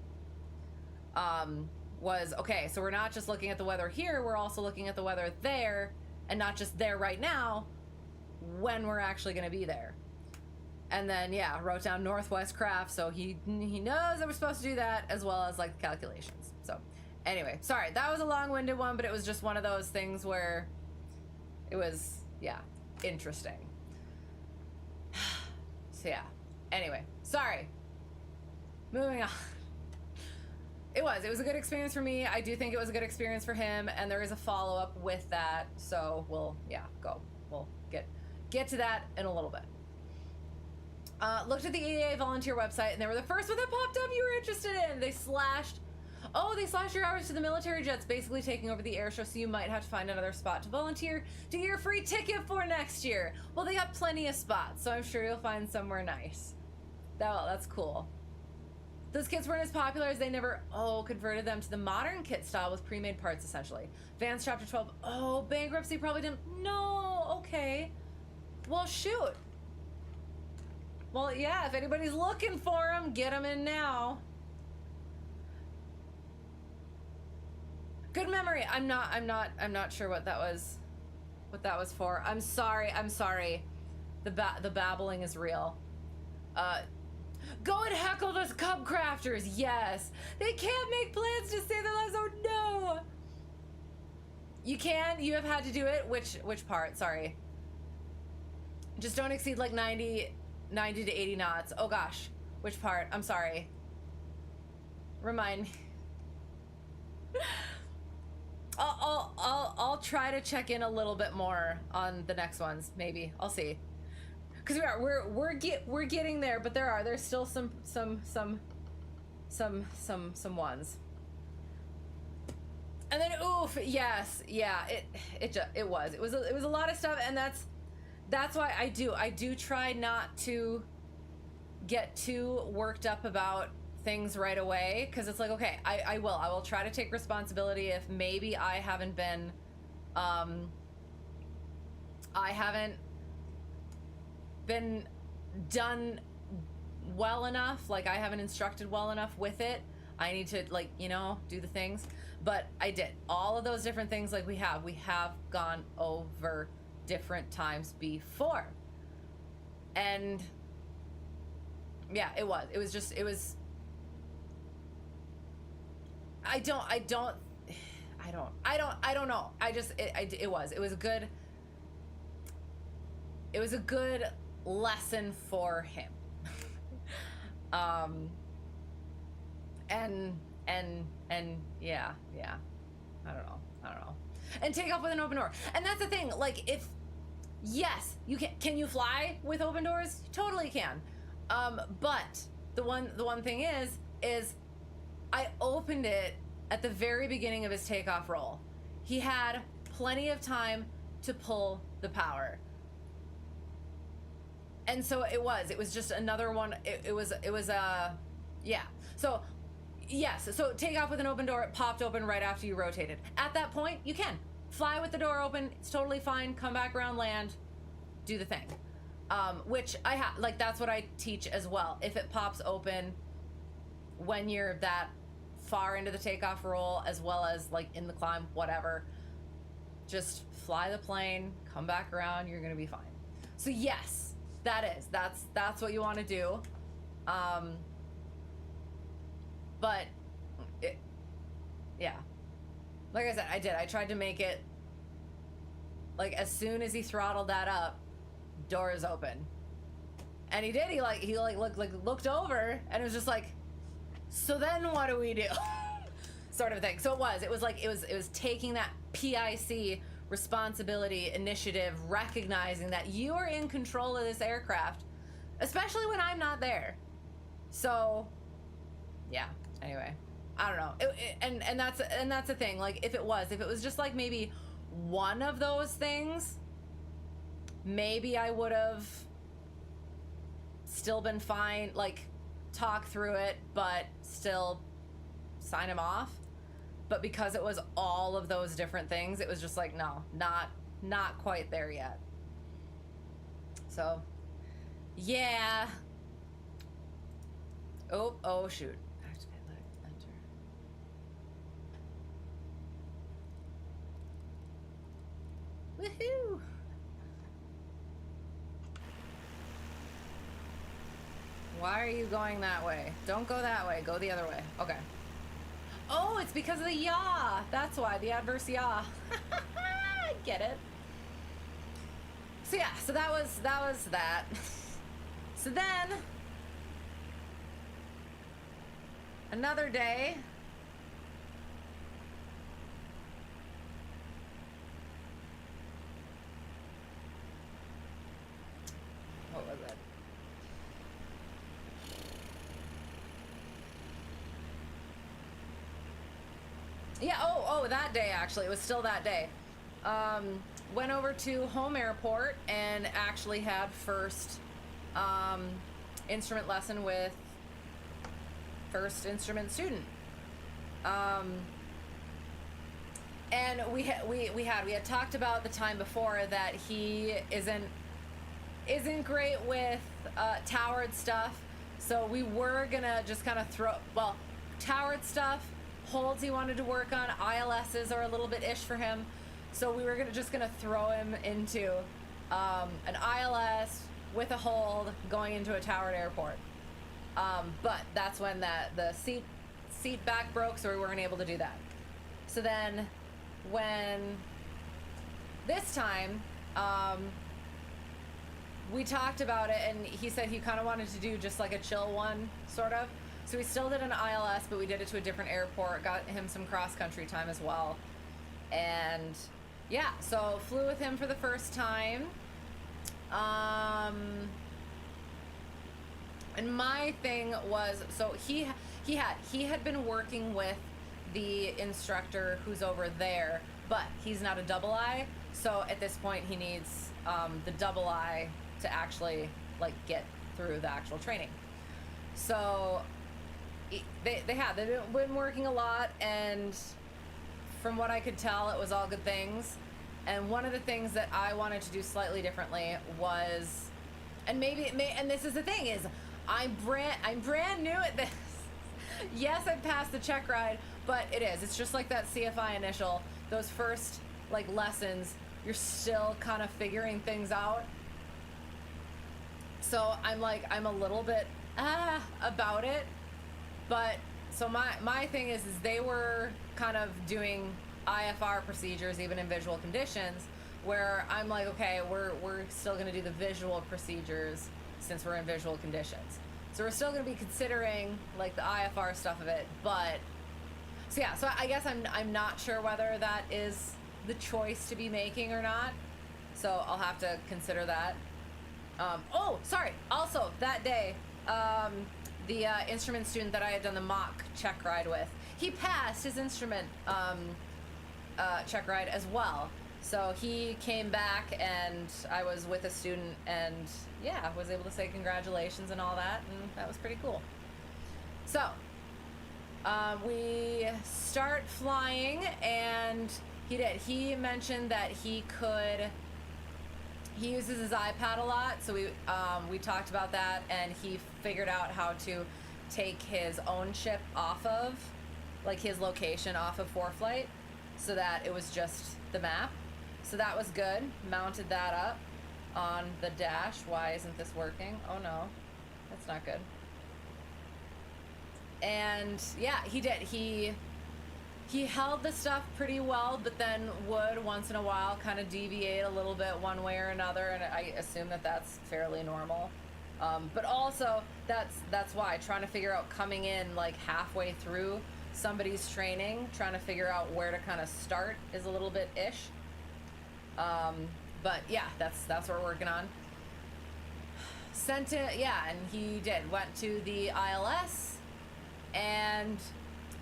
was, okay, so we're not just looking at the weather here, we're also looking at the weather there, and not just there right now, when we're actually going to be there. And then yeah, wrote down Northwest Craft, so he knows that we're supposed to do that, as well as like the calculations. So anyway, sorry, that was a long-winded one, but it was just one of those things where it was, yeah, interesting. So yeah, anyway, sorry, moving on. It was a good experience for me. I do think it was a good experience for him, and there is a follow-up with that, so we'll get to that in a little bit. Looked at the EAA volunteer website, and they were the first one that popped up you were interested in. They slashed your hours to the military jets, basically taking over the air show, so you might have to find another spot to volunteer to get your free ticket for next year. Well, they got plenty of spots, so I'm sure you'll find somewhere nice. That's cool. Those kits weren't as popular as they never, converted them to the modern kit style with pre-made parts, essentially. Vance Chapter 12, bankruptcy probably didn't, no, okay. Well, shoot. Well, yeah, if anybody's looking for them, get them in now. Good memory. I'm not sure what that was for. I'm sorry. The babbling is real. Go and heckle those cub crafters. Yes. They can't make plans to save their lives. Oh no. You can. You have had to do it. Which part? Sorry. Just don't exceed like 90 to 80 knots. Oh gosh. Which part? I'm sorry. Remind me. I'll try to check in a little bit more on the next ones. Maybe I'll see. Because we're getting there, but there's still some ones. And then oof, yes, yeah, it was a lot of stuff, and that's why I do try not to get too worked up about things right away, because it's like, okay, I will try to take responsibility if maybe I haven't been done well enough, like I haven't instructed well enough with it. I need to, like, you know, do the things. But I did all of those different things. Like we have gone over different times before, and yeah, it was I don't know. It was a good lesson for him. And yeah, I don't know. And take off with an open door. And that's the thing, like, if, yes, you can you fly with open doors? You totally can. But the one thing is I opened it at the very beginning of his takeoff roll. He had plenty of time to pull the power. And so it was just another one. It was yeah. So yes, so take off with an open door. It popped open right after you rotated. At that point, you can fly with the door open. It's totally fine. Come back around, land, do the thing. Which I have, like, that's what I teach as well. If it pops open when you're that far into the takeoff roll, as well as like in the climb, whatever, just fly the plane, come back around, you're gonna be fine. So yes, that's what you want to do. But yeah, like I said, I tried to make it like as soon as he throttled that up, doors open. And he did. He looked over, and it was just like, so then what do we do? Sort of thing. So it was taking that PIC responsibility, initiative, recognizing that you are in control of this aircraft, especially when I'm not there. So yeah, anyway, I don't know. And that's the thing. Like, if it was just like maybe one of those things, maybe I would have still been fine, like talk through it, but still sign him off. But because it was all of those different things, it was just like, no, not quite there yet. So yeah. Oh shoot. Activate, enter. Woohoo! Why are you going that way? Don't go that way. Go the other way. Okay. Oh, it's because of the yaw. That's why. The adverse yaw. I get it. So yeah, so that was that. So then another day. What was it? Yeah, oh, that day, actually. It was still that day. Went over to home airport and actually had first instrument lesson with first instrument student. And we had talked about the time before that he isn't great with towered stuff, so we were gonna just kind of towered stuff, holds he wanted to work on, ILSs are a little bit ish for him, so we were just gonna throw him into an ILS with a hold going into a towered airport. But that's when the seat back broke, so we weren't able to do that. So then when this time we talked about it, and he said he kind of wanted to do just like a chill one, sort of. So we still did an ILS, but we did it to a different airport, got him some cross-country time as well. And yeah, so flew with him for the first time. And my thing was, so he had been working with the instructor who's over there, but he's not a double I, so at this point he needs the double I to actually like get through the actual training. So they've been working a lot, and from what I could tell, it was all good things. And one of the things that I wanted to do slightly differently was, and this is the thing, is I'm brand new at this. Yes, I passed the check ride, but it's just like that CFI initial, those first like lessons, you're still kind of figuring things out. So I'm a little bit about it, but so my thing is they were kind of doing IFR procedures even in visual conditions, where I'm like, okay, we're still going to do the visual procedures since we're in visual conditions. So we're still going to be considering like the IFR stuff of it, but so yeah, so I guess I'm not sure whether that is the choice to be making or not. So I'll have to consider that. Oh, sorry. Also, that day, the instrument student that I had done the mock check ride with, he passed his instrument check ride as well. So he came back, and I was with a student, and yeah, was able to say congratulations and all that, and that was pretty cool. So we start flying, and he mentioned that he uses his iPad a lot, so we talked about that, and he figured out how to take his own ship off of, like his location off of ForeFlight, so that it was just the map. So that was good. Mounted that up on the dash. Why isn't this working? Oh no, that's not good. And yeah, he did. He held the stuff pretty well, but then would once in a while kind of deviate a little bit one way or another, and I assume that that's fairly normal. But also that's why trying to figure out coming in like halfway through somebody's training, trying to figure out where to kind of start is a little bit ish. But yeah, that's what we're working on. And he went to the ILS, and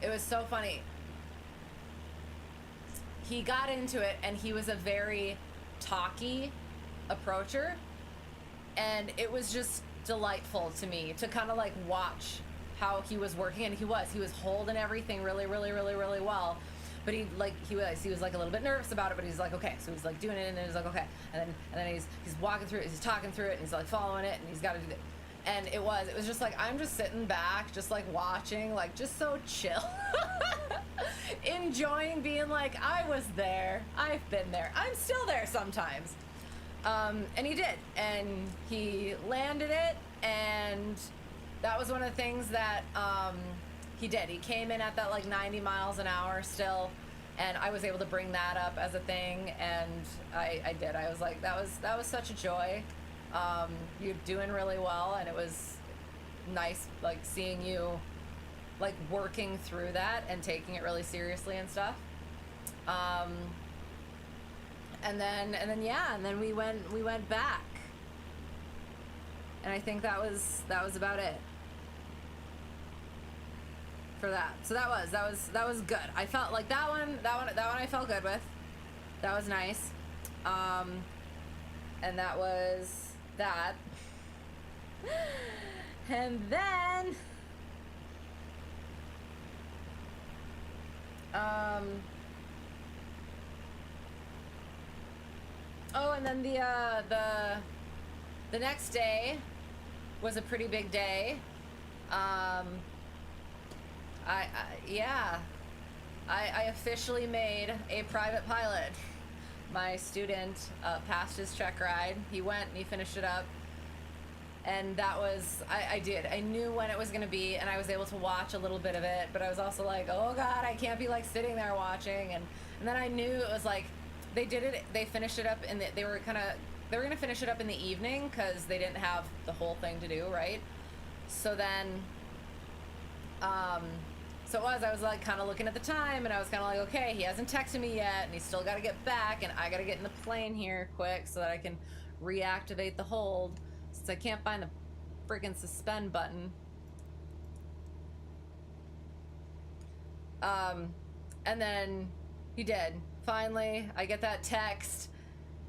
it was so funny. He got into it, and he was a very talky approacher, and it was just delightful to me to kind of like watch how he was working, and he was holding everything really, really, really, really well. But he was like a little bit nervous about it, but he's like, okay. So he's like doing it, and then he's like, okay. And then he's walking through it, he's talking through it, and he's like following it, and he's got to do it. And it was just like, I'm just sitting back, just like watching, like just so chill. Enjoying being like, I was there, I've been there, I'm still there sometimes. And he did, and he landed it, and that was one of the things that he did. He came in at that like 90 miles an hour still, and I was able to bring that up as a thing, and I did. I was like, that was such a joy. You're doing really well, and it was nice like seeing you like working through that and taking it really seriously and stuff. And then we went back, and I think that was about it for that. So that was good. I felt like that one I felt good with. That was nice. And that was that. And then Oh, and then the next day was a pretty big day. I officially made a private pilot. My student passed his check ride. He went and he finished it up. And that was, I did. I knew when it was going to be, and I was able to watch a little bit of it, but I was also like, oh God, I can't be like sitting there watching. And then I knew it was like, they finished it up, and they were going to finish it up in the evening because they didn't have the whole thing to do, right? So then, so I was like kind of looking at the time, and I was kind of like, okay, he hasn't texted me yet, and he's still got to get back, and I got to get in the plane here quick so that I can reactivate the hold, since I can't find the friggin' suspend button. And then he did. Finally, I get that text,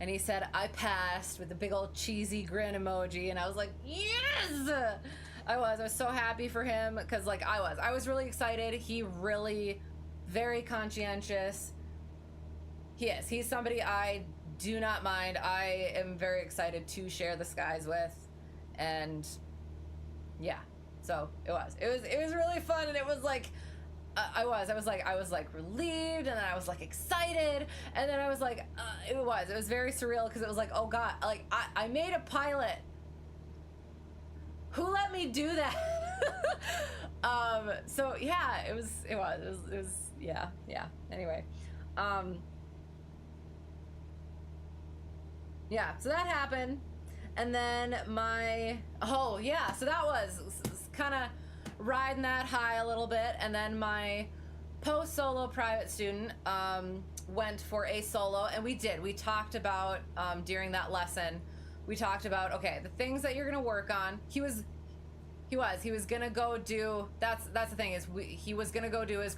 and he said, I passed, with a big old cheesy grin emoji, and I was like, yes! I was so happy for him, because like I was really excited. He really, very conscientious. He's somebody I do not mind. I am very excited to share the skies with, and yeah, so it was really fun. And it was like, I was relieved, and then I was like excited, and then I was like, it was very surreal, because it was like, oh God, like I made a pilot. Who let me do that? So yeah, it was yeah. Anyway, yeah, so that happened. And then so that was kind of riding that high a little bit. And then my post-solo private student went for a solo, and we talked about during that lesson, we talked about, okay, the things that you're gonna work on. He was gonna go do, that's the thing, is he was gonna go do his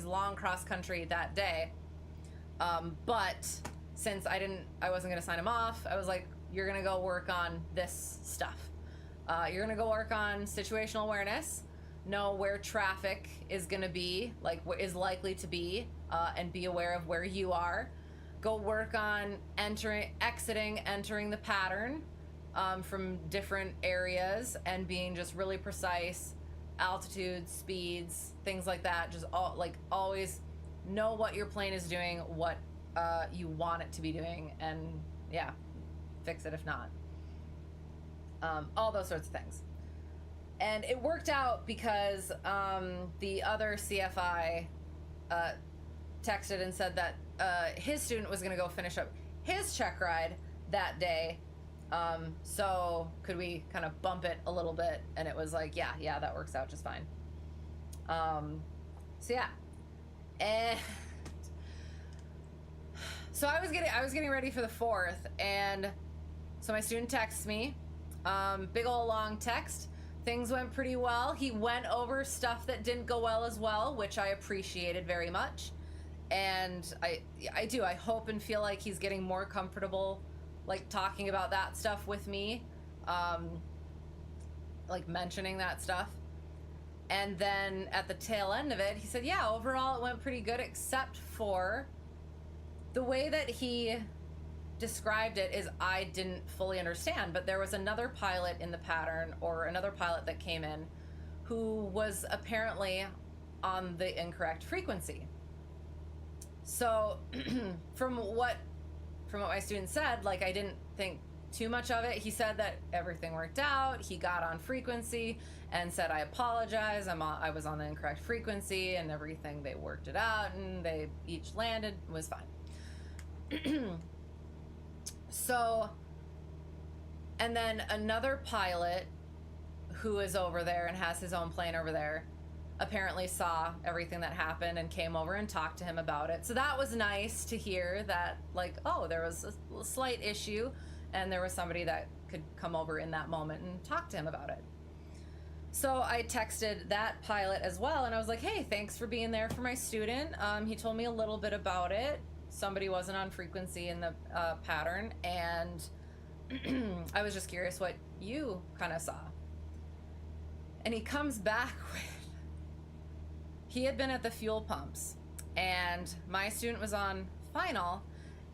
long cross country that day, but since I wasn't gonna sign him off, I was like, you're gonna go work on this stuff. You're gonna go work on situational awareness, know where traffic is gonna be, like what is likely to be, and be aware of where you are. Go work on entering the pattern from different areas, and being just really precise, altitudes, speeds, things like that. Just always know what your plane is doing, what you want it to be doing, and yeah, fix it if not. All those sorts of things. And it worked out because the other CFI texted and said that his student was going to go finish up his check ride that day. So could we kind of bump it a little bit? And it was like, yeah, that works out just fine. So yeah. And so I was getting ready for the 4th, and so my student texts me, big old long text. Things went pretty well. He went over stuff that didn't go well as well, which I appreciated very much. And I hope and feel like he's getting more comfortable, like talking about that stuff with me, like mentioning that stuff. And then at the tail end of it, he said, yeah, overall it went pretty good, except for the way that he described it is I didn't fully understand. But there was another pilot in the pattern, or another pilot that came in, who was apparently on the incorrect frequency. So from what my student said, like, I didn't think too much of it. He said that everything worked out. He got on frequency and said, I apologize, I was on the incorrect frequency, and everything, they worked it out, and they each landed, was fine. So, and then another pilot who is over there and has his own plane over there apparently saw everything that happened and came over and talked to him about it. So that was nice to hear that, like, oh, there was a slight issue, and there was somebody that could come over in that moment and talk to him about it. So I texted that pilot as well, and I was like, hey, thanks for being there for my student. He told me a little bit about it. Somebody wasn't on frequency in the pattern, and I was just curious what you kind of saw. And he comes back with, he had been at the fuel pumps, and my student was on final,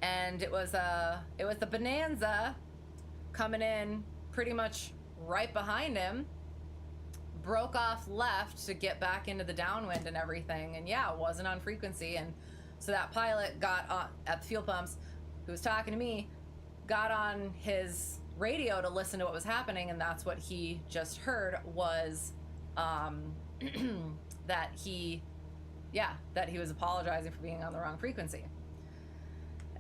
and it was the Bonanza coming in pretty much right behind him, broke off left to get back into the downwind and everything, and yeah, it wasn't on frequency. And so that pilot got on at the fuel pumps, who was talking to me, got on his radio to listen to what was happening, and that's what he just heard was that he was apologizing for being on the wrong frequency.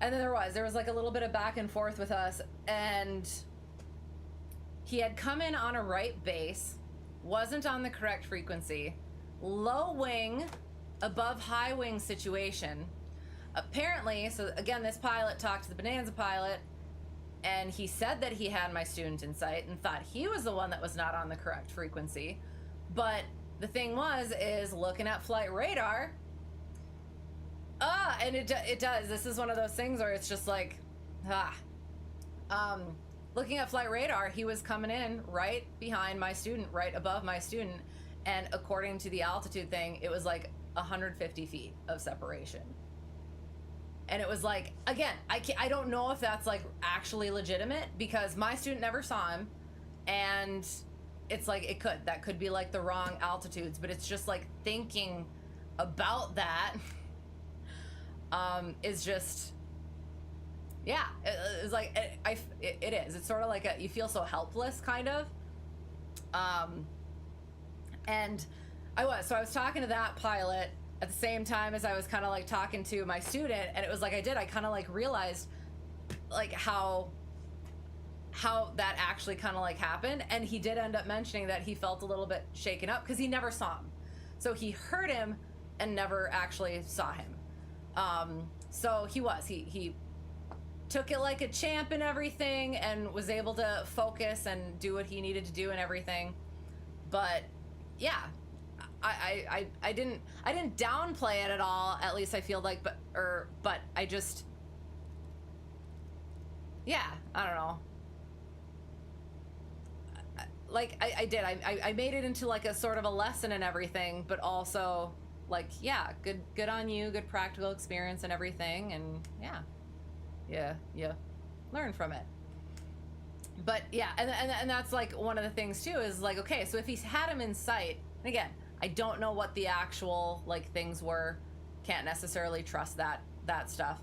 And then there was like a little bit of back and forth with us, and he had come in on a right base, wasn't on the correct frequency, low wing above high wing situation. Apparently, so again, this pilot talked to the Bonanza pilot, and he said that he had my student in sight and thought he was the one that was not on the correct frequency. But the thing is looking at flight radar, and it does. This is one of those things where it's just like, looking at flight radar, he was coming in right behind my student, right above my student, and according to the altitude thing, it was like 150 feet of separation. And it was like, again, I don't know if that's like actually legitimate, because my student never saw him, and it's like that could be like the wrong altitudes, but it's just like thinking about that is just, yeah, it's like it is. It's sort of like you feel so helpless, kind of. And I was talking to that pilot at the same time as I was kind of like talking to my student, and it was like I kind of like realized like how that actually kind of like happened. And he did end up mentioning that he felt a little bit shaken up because he never saw him, so he heard him and never actually saw him. So he took it like a champ and everything, and was able to focus and do what he needed to do and everything. But yeah, I didn't downplay it at all. At least I feel like, but I just, yeah, I don't know. Like I did. I made it into like a sort of a lesson and everything, but also like, yeah, good on you, good practical experience and everything, and yeah, learn from it. But yeah, and that's like one of the things too, is like, okay, so if he's had him in sight, and again, I don't know what the actual like things were, can't necessarily trust that stuff.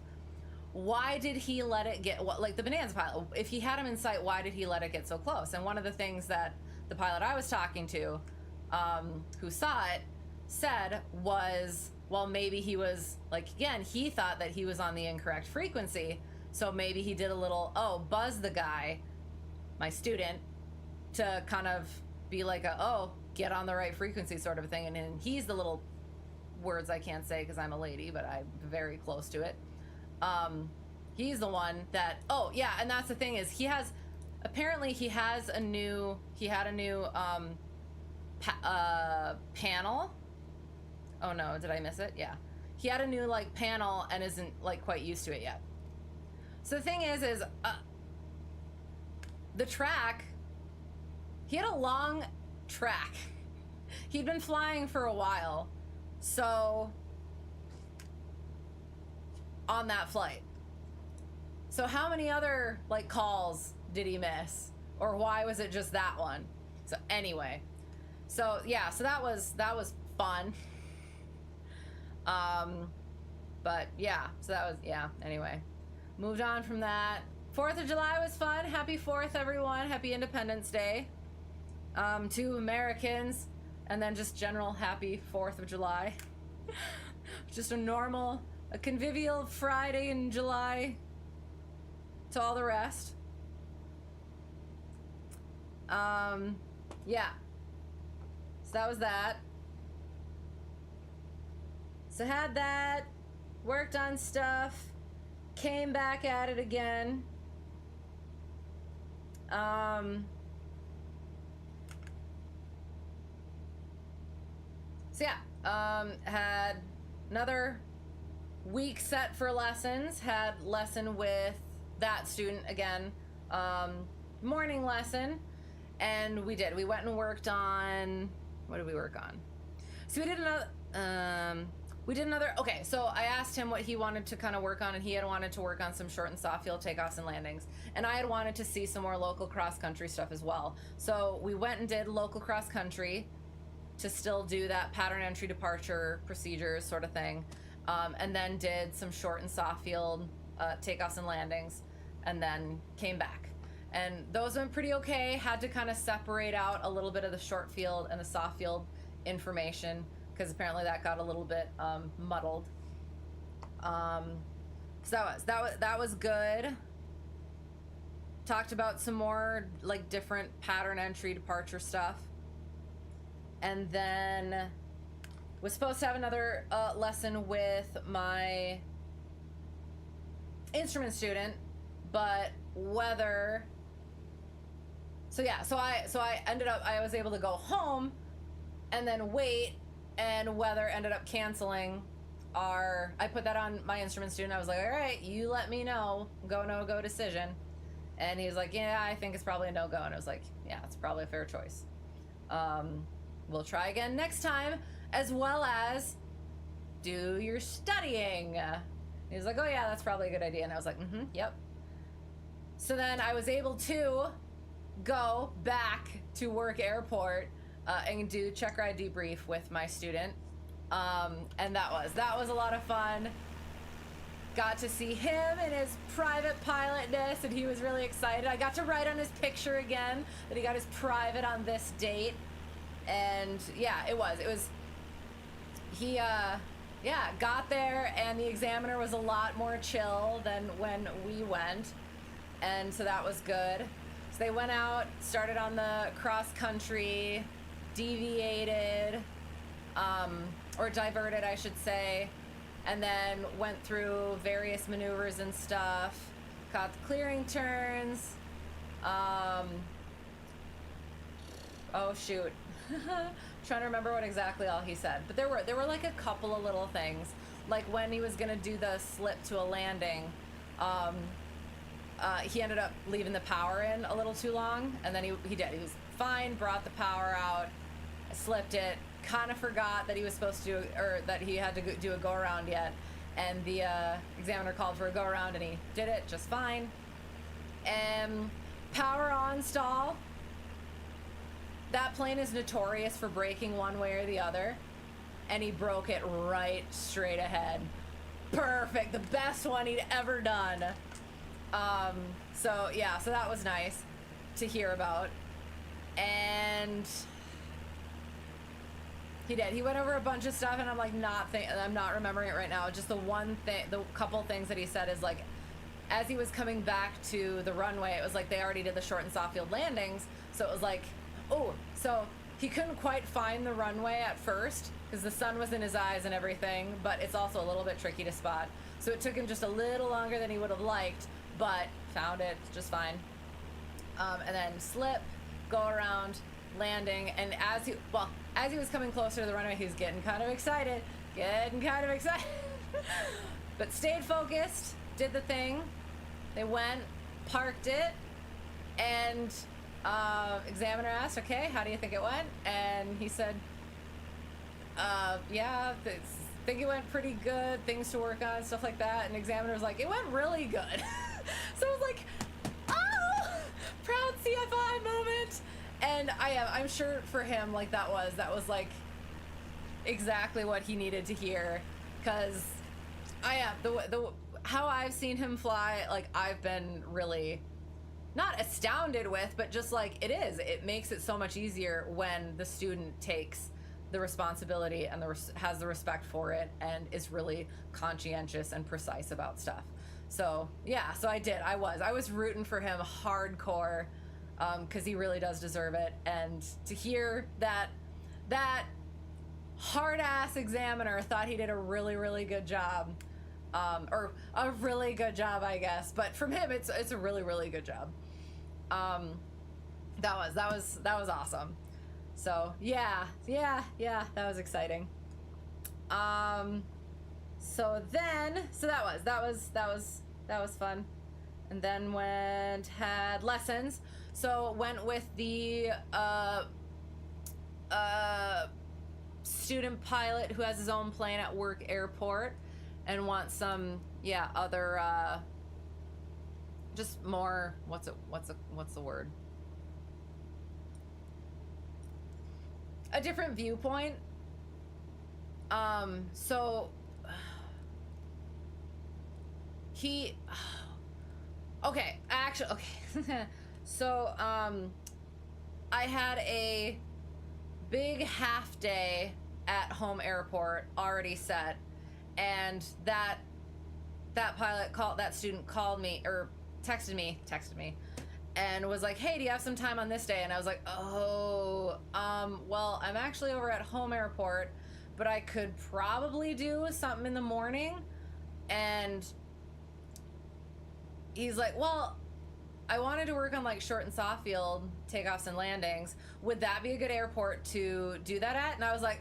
Why did he let it get, like the Bonanza pilot, if he had him in sight, why did he let it get so close? And one of the things that the pilot I was talking to, who saw it, said was, well, maybe he was like, again, he thought that he was on the incorrect frequency, so maybe he did a little buzz the guy, my student, to kind of be like get on the right frequency sort of thing. And then he's the little words I can't say because I'm a lady, but I'm very close to it. He's the one that, and that's the thing, is he had a new panel. Oh no, did I miss it? Yeah. He had a new like panel and isn't like quite used to it yet. So the thing is the track, he had a long track. He'd been flying for a while. So on that flight. So how many other like calls did he miss? Or why was it just that one? So anyway. So yeah, so that was fun. But yeah, so that was, anyway. Moved on from that. 4th of July was fun. Happy 4th, everyone. Happy Independence Day. To Americans. And then just general happy 4th of July. Just a convivial Friday in July to all the rest. Yeah. So that was that. So had that, worked on stuff, came back at it again. So yeah, had another week set for lessons, had lesson with that student again, morning lesson, and we went and worked on, what did we work on? So we did another, we did another, okay, so I asked him what he wanted to kind of work on, and he had wanted to work on some short and soft field takeoffs and landings. And I had wanted to see some more local cross-country stuff as well. So we went and did local cross-country to still do that pattern entry departure procedures sort of thing. And then did some short and soft field takeoffs and landings, and then came back. And those went pretty okay. Had to kind of separate out a little bit of the short field and the soft field information, because apparently that got a little bit muddled. So that was good. Talked about some more like different pattern entry departure stuff, and then was supposed to have another lesson with my instrument student, but weather. So yeah, so I ended up, I was able to go home and then wait, and weather ended up canceling our, I put that on my instrument student. I was like, all right, you let me know, go, no go decision. And he was like, yeah, I think it's probably a no-go. And I was like, yeah, it's probably a fair choice. We'll try again next time, as well as do your studying. He was like, oh yeah, that's probably a good idea. And I was like, yep. So then I was able to go back to work airport and do check ride debrief with my student. And that was a lot of fun. Got to see him in his private pilotness, and he was really excited. I got to write on his picture again that he got his private on this date. And yeah, it was he got there, and the examiner was a lot more chill than when we went, and so that was good. So they went out, started on the cross country, deviated, or diverted, I should say, and then went through various maneuvers and stuff, caught the clearing turns. Oh shoot. Trying to remember what exactly all he said, but there were like a couple of little things, like when he was gonna do the slip to a landing, he ended up leaving the power in a little too long, and then he was fine, brought the power out, slipped it, kind of forgot that he was supposed to do, or that he had to do a go around yet, and the examiner called for a go around, and he did it just fine. And power on stall. That plane is notorious for breaking one way or the other, and he broke it right straight ahead. Perfect, the best one he'd ever done. So yeah, so that was nice to hear about. And he went over a bunch of stuff, and I'm like I'm not remembering it right now. Just the one thing, the couple things that he said is like, as he was coming back to the runway, it was like they already did the short and soft field landings, so it was like, oh, so he couldn't quite find the runway at first because the sun was in his eyes and everything, but it's also a little bit tricky to spot. So it took him just a little longer than he would have liked, but found it just fine. And then slip, go around, landing, and as he was coming closer to the runway, he was getting kind of excited, but stayed focused, did the thing. They went, parked it, and examiner asked, okay, how do you think it went? And he said, yeah, think it went pretty good, things to work on, stuff like that. And examiner was like, it went really good. So I was like, oh, proud CFI moment. And I'm sure for him, like that was like exactly what he needed to hear, because the how I've seen him fly, like I've been really not astounded with, but just like it makes it so much easier when the student takes the responsibility and has the respect for it and is really conscientious and precise about stuff. So yeah, so I was rooting for him hardcore, because he really does deserve it. And to hear that hard-ass examiner thought he did a really, really good job, or a really good job, I guess, but from him it's a really, really good job. That was awesome. So yeah, that was exciting. So that was fun. And then had lessons. So went with the student pilot who has his own plane at work airport and wants some, other, just more, what's the word? A different viewpoint. So he, okay, actually, okay. So, I had a big half day at home airport already set, and that student called me, or texted me, and was like, hey, do you have some time on this day? And I was like, oh, well, I'm actually over at home airport, but I could probably do something in the morning. And he's like, well, I wanted to work on like short and soft field takeoffs and landings. Would that be a good airport to do that at? And I was like,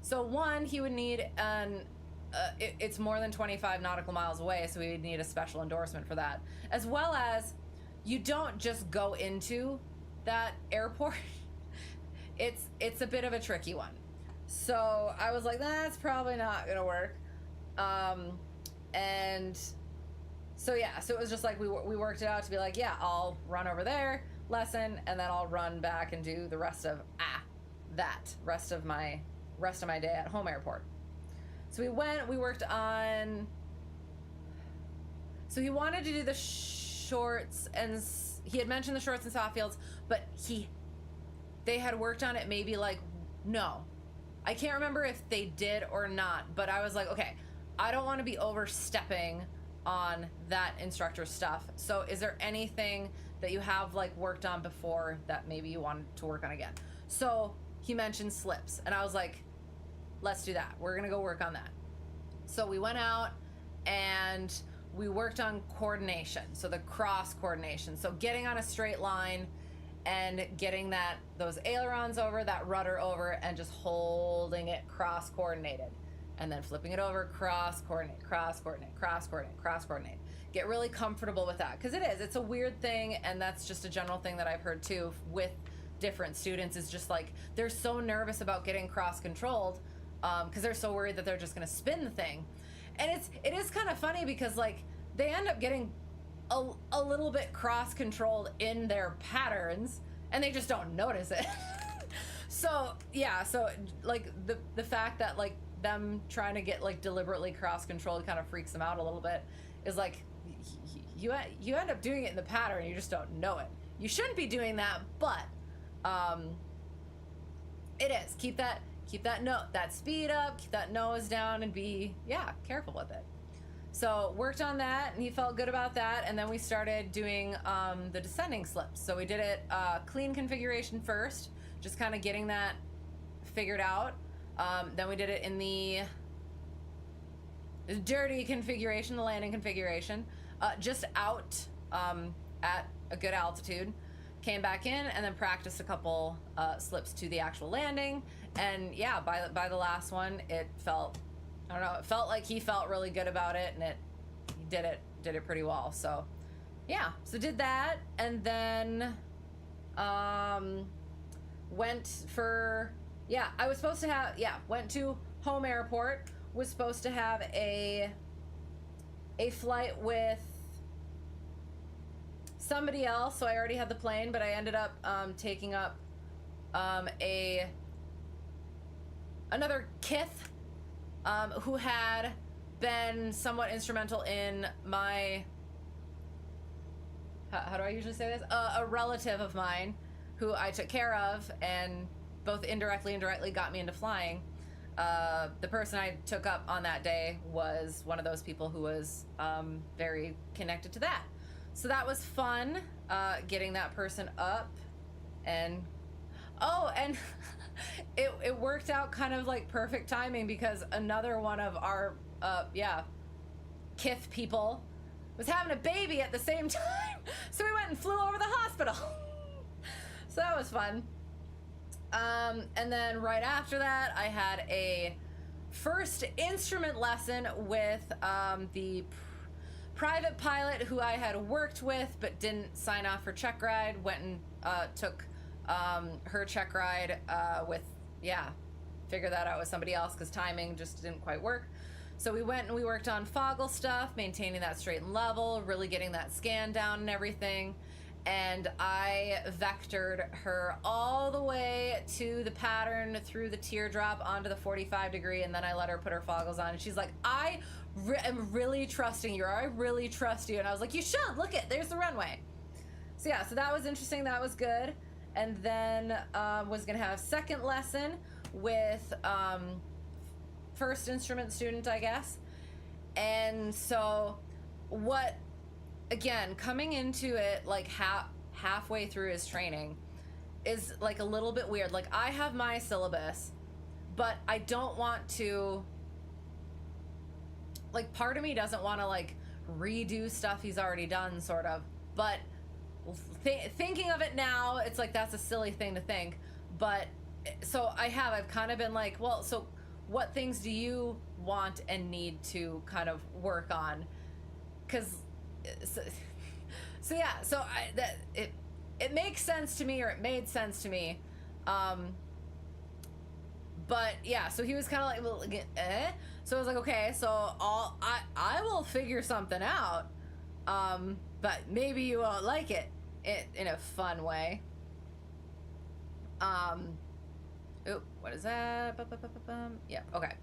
So one, he would need it's more than 25 nautical miles away, so we would need a special endorsement for that. As well as, you don't just go into that airport. It's a bit of a tricky one. So I was like, that's probably not gonna work. And so yeah, so it was just like we worked it out to be like, yeah, I'll run over there, lesson, and then I'll run back and do the rest of my day at home airport. So we worked on, so he wanted to do the shorts, and he had mentioned the shorts and soft fields, but they had worked on it maybe like, no, I can't remember if they did or not, but I was like, okay, I don't want to be overstepping on that instructor stuff. So is there anything that you have like worked on before that maybe you wanted to work on again? So he mentioned slips, and I was like, let's do that. We're gonna go work on that. So we went out and we worked on coordination. So the cross coordination. So getting on a straight line and getting those ailerons over, that rudder over, and just holding it cross coordinated. And then flipping it over, cross coordinate, cross coordinate, cross coordinate, cross coordinate. Get really comfortable with that, because it's a weird thing, and that's just a general thing that I've heard too with different students, is just like they're so nervous about getting cross controlled because they're so worried that they're just going to spin the thing. And it is kind of funny because like they end up getting a little bit cross controlled in their patterns, and they just don't notice it. So yeah, so like the fact that like them trying to get like deliberately cross controlled kind of freaks them out a little bit, is like you end up doing it in the pattern, you just don't know it. You shouldn't be doing that, but it is. Keep that speed up, keep that nose down, and be careful with it. So worked on that, and he felt good about that, and then we started doing the descending slips. So we did it clean configuration first, just kind of getting that figured out. Then we did it in the dirty configuration, the landing configuration, just out at a good altitude. Came back in and then practiced a couple slips to the actual landing. And yeah, by the last one, it felt, I don't know, it felt like he felt really good about it, and he did it pretty well. So yeah, so did that, and then went to home airport, was supposed to have a flight with somebody else, so I already had the plane, but I ended up taking up another kith who had been somewhat instrumental in my, how do I usually say this? A relative of mine who I took care of, and both indirectly and directly got me into flying. The person I took up on that day was one of those people who was very connected to that. So that was fun, getting that person up, and it worked out kind of like perfect timing, because another one of our kith people was having a baby at the same time. So we went and flew over the hospital. So that was fun. And then right after that, I had a first instrument lesson with the private pilot who I had worked with but didn't sign off for check ride. Went and took her check ride with yeah, figure that out with somebody else because timing just didn't quite work. So we went and we worked on Foggle stuff, maintaining that straight and level, really getting that scan down and everything. And I vectored her all the way to the pattern through the teardrop onto the 45 degree, and then I let her put her Foggles on. And she's like, I am really trusting you, or I really trust you. And I was like, you should, look it, there's the runway. So yeah, so that was interesting, that was good. And then was gonna have second lesson with first instrument student, I guess. And so what, again, coming into it like halfway through his training is like a little bit weird. Like I have my syllabus, but I don't want to, like part of me doesn't want to like redo stuff he's already done sort of, but thinking of it now, it's like that's a silly thing to think. But so I've kind of been like, well, so what things do you want and need to kind of work on? Because so yeah, so it makes sense to me, or it made sense to me. But yeah, so he was kind of like, well, so I was like, okay, so I will figure something out, but maybe you won't like it in a fun way. Ooh, what is that? Yeah, okay.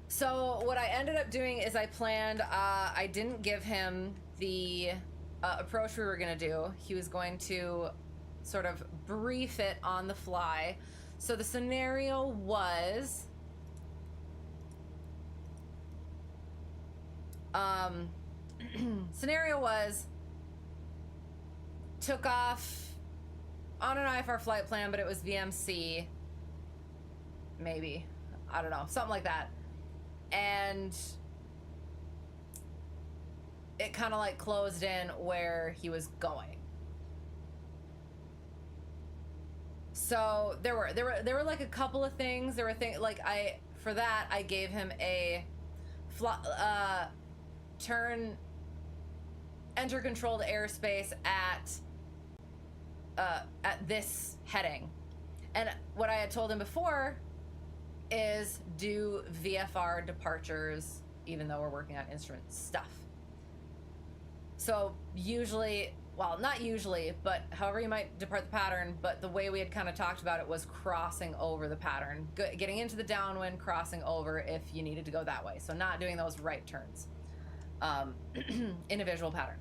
So what I ended up doing is I planned, I didn't give him the approach we were gonna do. He was going to sort of brief it on the fly. So the scenario was, took off on an IFR flight plan, but it was VMC, maybe, I don't know, something like that. And it kind of like closed in where he was going. So there were like a couple of things. There were things like for that I gave him a turn, enter controlled airspace at this heading. And what I had told him before is do VFR departures, even though we're working on instrument stuff. So usually, well, not usually, but however you might depart the pattern, but the way we had kind of talked about it was crossing over the pattern, getting into the downwind, crossing over if you needed to go that way. So not doing those right turns in a visual pattern.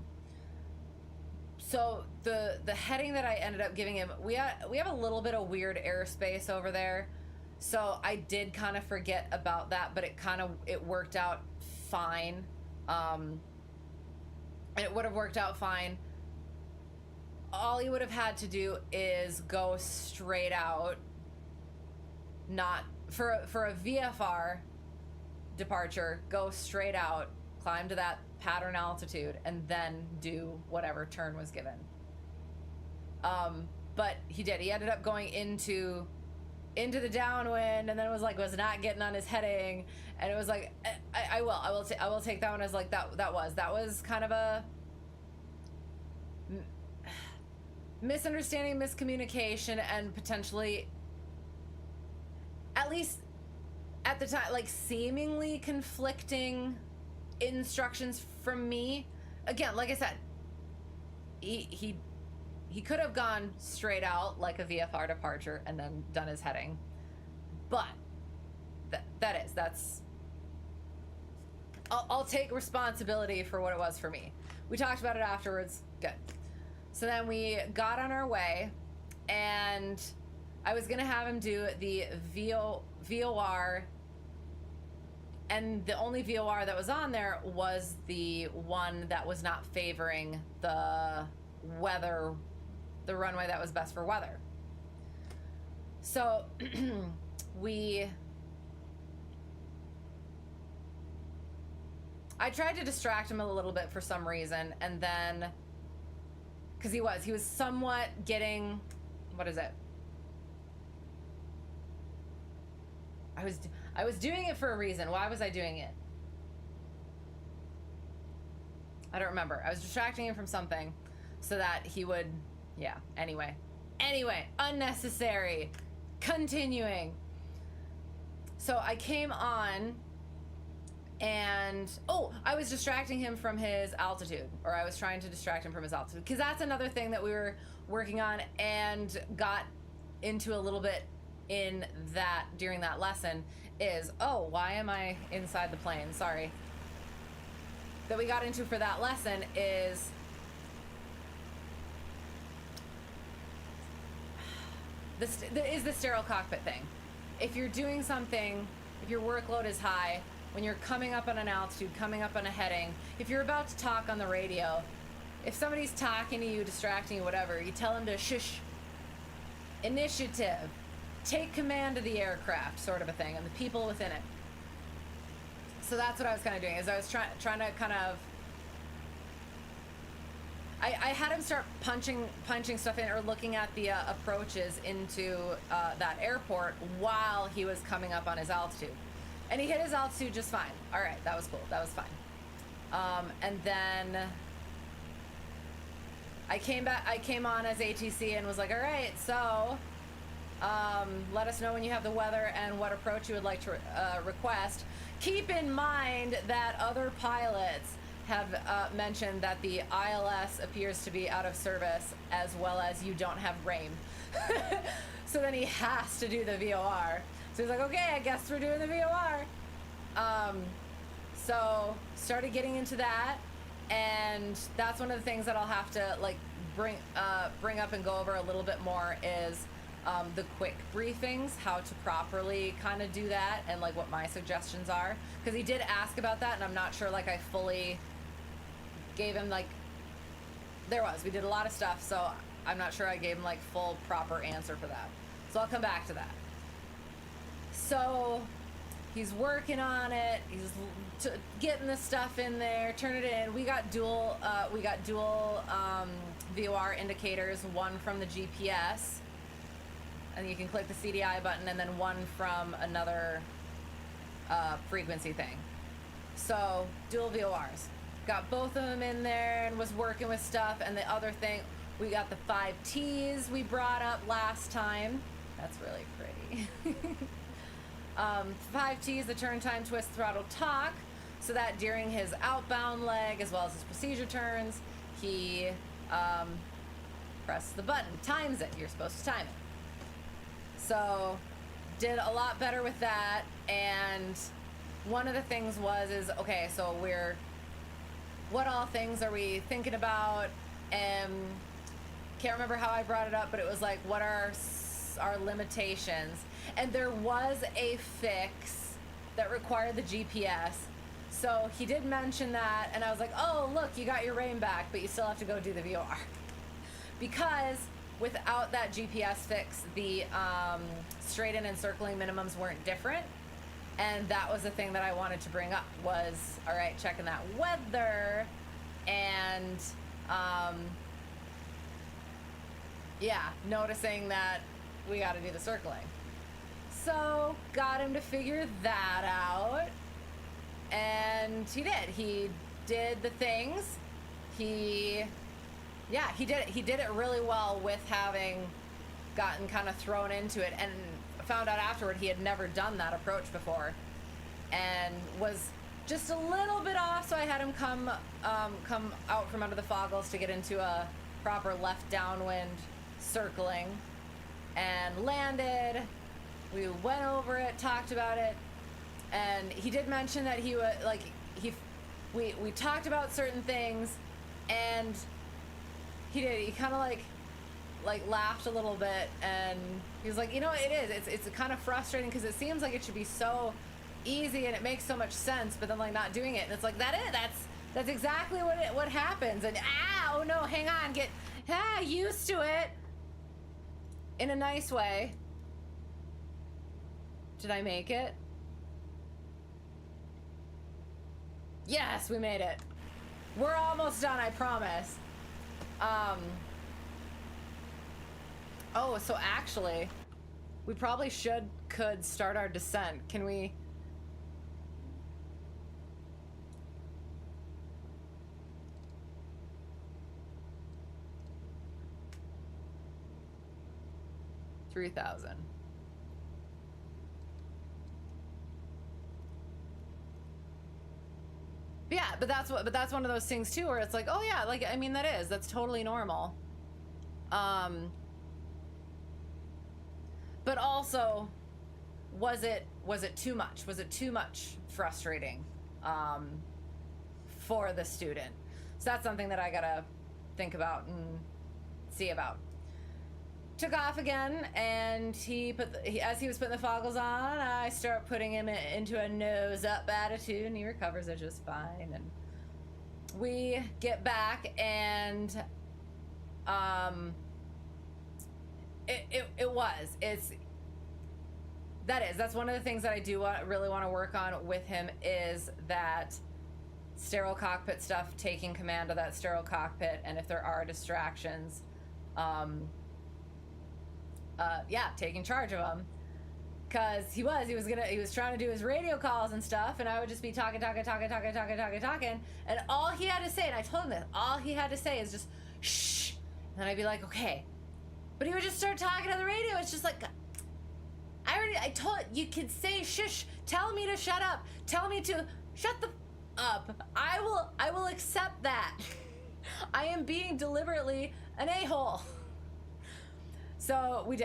So the heading that I ended up giving him, we have a little bit of weird airspace over there. So I did kind of forget about that, but it worked out fine. It would have worked out fine. All you would have had to do is go straight out, not for a VFR departure, go straight out, climb to that pattern altitude, and then do whatever turn was given. But he ended up going into the downwind, and then it was not getting on his heading, and it was like, I will take that one as like that was kind of a misunderstanding, miscommunication, and potentially, at least at the time, like seemingly conflicting instructions from me. Again, like I said, he could have gone straight out like a VFR departure and then done his heading, but that's I'll take responsibility for what it was for me. We talked about it afterwards. Good. So then we got on our way, and I was gonna have him do the VOR, and the only VOR that was on there was the one that was not favoring the weather, the runway that was best for weather. So I tried to distract him a little bit for some reason, and then because he was somewhat getting, what is it? I was doing it for a reason. Why was I doing it? I don't remember. I was distracting him from something so that he would, yeah, anyway, unnecessary. Continuing. So I came on and, I was distracting him from his altitude, or I was trying to distract him from his altitude, because that's another thing that we were working on and got into a little bit in that during that lesson is, why am I inside the plane? Sorry. That we got into for that lesson is the sterile cockpit thing. If you're doing something, if your workload is high, when you're coming up on an altitude, coming up on a heading, if you're about to talk on the radio, if somebody's talking to you, distracting you, whatever, you tell them to shush, initiative, take command of the aircraft, sort of a thing, and the people within it. So that's what I was kind of doing, is I was trying to kind of, I had him start punching stuff in, or looking at the approaches into that airport while he was coming up on his altitude. And he hit his altitude just fine. All right, that was cool. That was fine. And then I came on as ATC and was like, all right, so let us know when you have the weather and what approach you would like to request. Keep in mind that other pilots have mentioned that the ILS appears to be out of service, as well as you don't have RAIM. So then he has to do the VOR. So he's like, okay, I guess we're doing the VOR. So started getting into that, and that's one of the things that I'll have to like bring up and go over a little bit more is the quick briefings, how to properly kind of do that, and like what my suggestions are. Because he did ask about that, and I'm not sure like I fully gave him like, we did a lot of stuff, so I'm not sure I gave him like full proper answer for that. So I'll come back to that. So he's working on it. He's getting the stuff in there, turn it in. We got dual VOR indicators, one from the GPS, and you can click the CDI button, and then one from another frequency thing. So dual VORs. Got both of them in there and was working with stuff. And the other thing, we got the 5 T's we brought up last time. That's really pretty. 5 T's, the turn, time, twist, throttle, talk, so that during his outbound leg, as well as his procedure turns, he presses the button, times it. You're supposed to time it. So did a lot better with that. And one of the things is, okay, so what all things are we thinking about? Can't remember how I brought it up, but it was like, what are our limitations? And there was a fix that required the GPS. So he did mention that, and I was like, oh, look, you got your RAIM back, but you still have to go do the VOR. Because without that GPS fix, the straight in and circling minimums weren't different. And that was the thing that I wanted to bring up was, all right, checking that weather and, noticing that we got to do the circling. So got him to figure that out, and he did. He did the things. He did it. He did it really well with having gotten kind of thrown into it, and found out afterward he had never done that approach before and was just a little bit off, so I had him come out from under the foggles to get into a proper left downwind circling, and landed. We went over it, talked about it, and he did mention that he would we talked about certain things, and he kind of like laughed a little bit, and he was like, it's kind of frustrating because it seems like it should be so easy and it makes so much sense, but then like not doing it, and it's like that's exactly what happens. And oh no, hang on, get used to it in a nice way. Did I make it? Yes, we made it. We're almost done, I promise. Oh, so actually, we probably could start our descent. Can we? $3,000. Yeah, but that's one of those things too where it's like, oh yeah, like, I mean, that's totally normal. But also, was it too much? Was it too much frustrating for the student? So that's something that I gotta think about and see about. Took off again, and as he was putting the goggles on, I start putting him into a nose up attitude, and he recovers it just fine. And we get back, and that's one of the things that I do really want to work on with him, is that sterile cockpit stuff, taking command of that sterile cockpit, and if there are distractions, taking charge of them. Because he was trying to do his radio calls and stuff, and I would just be talking, and all he had to say, and I told him this, all he had to say is just shh, and then I'd be like, okay, but he would just start talking on the radio. It's just like, I told you could say shush, tell me to shut up, tell me to shut the up. I will accept that. I am being deliberately an a-hole. So we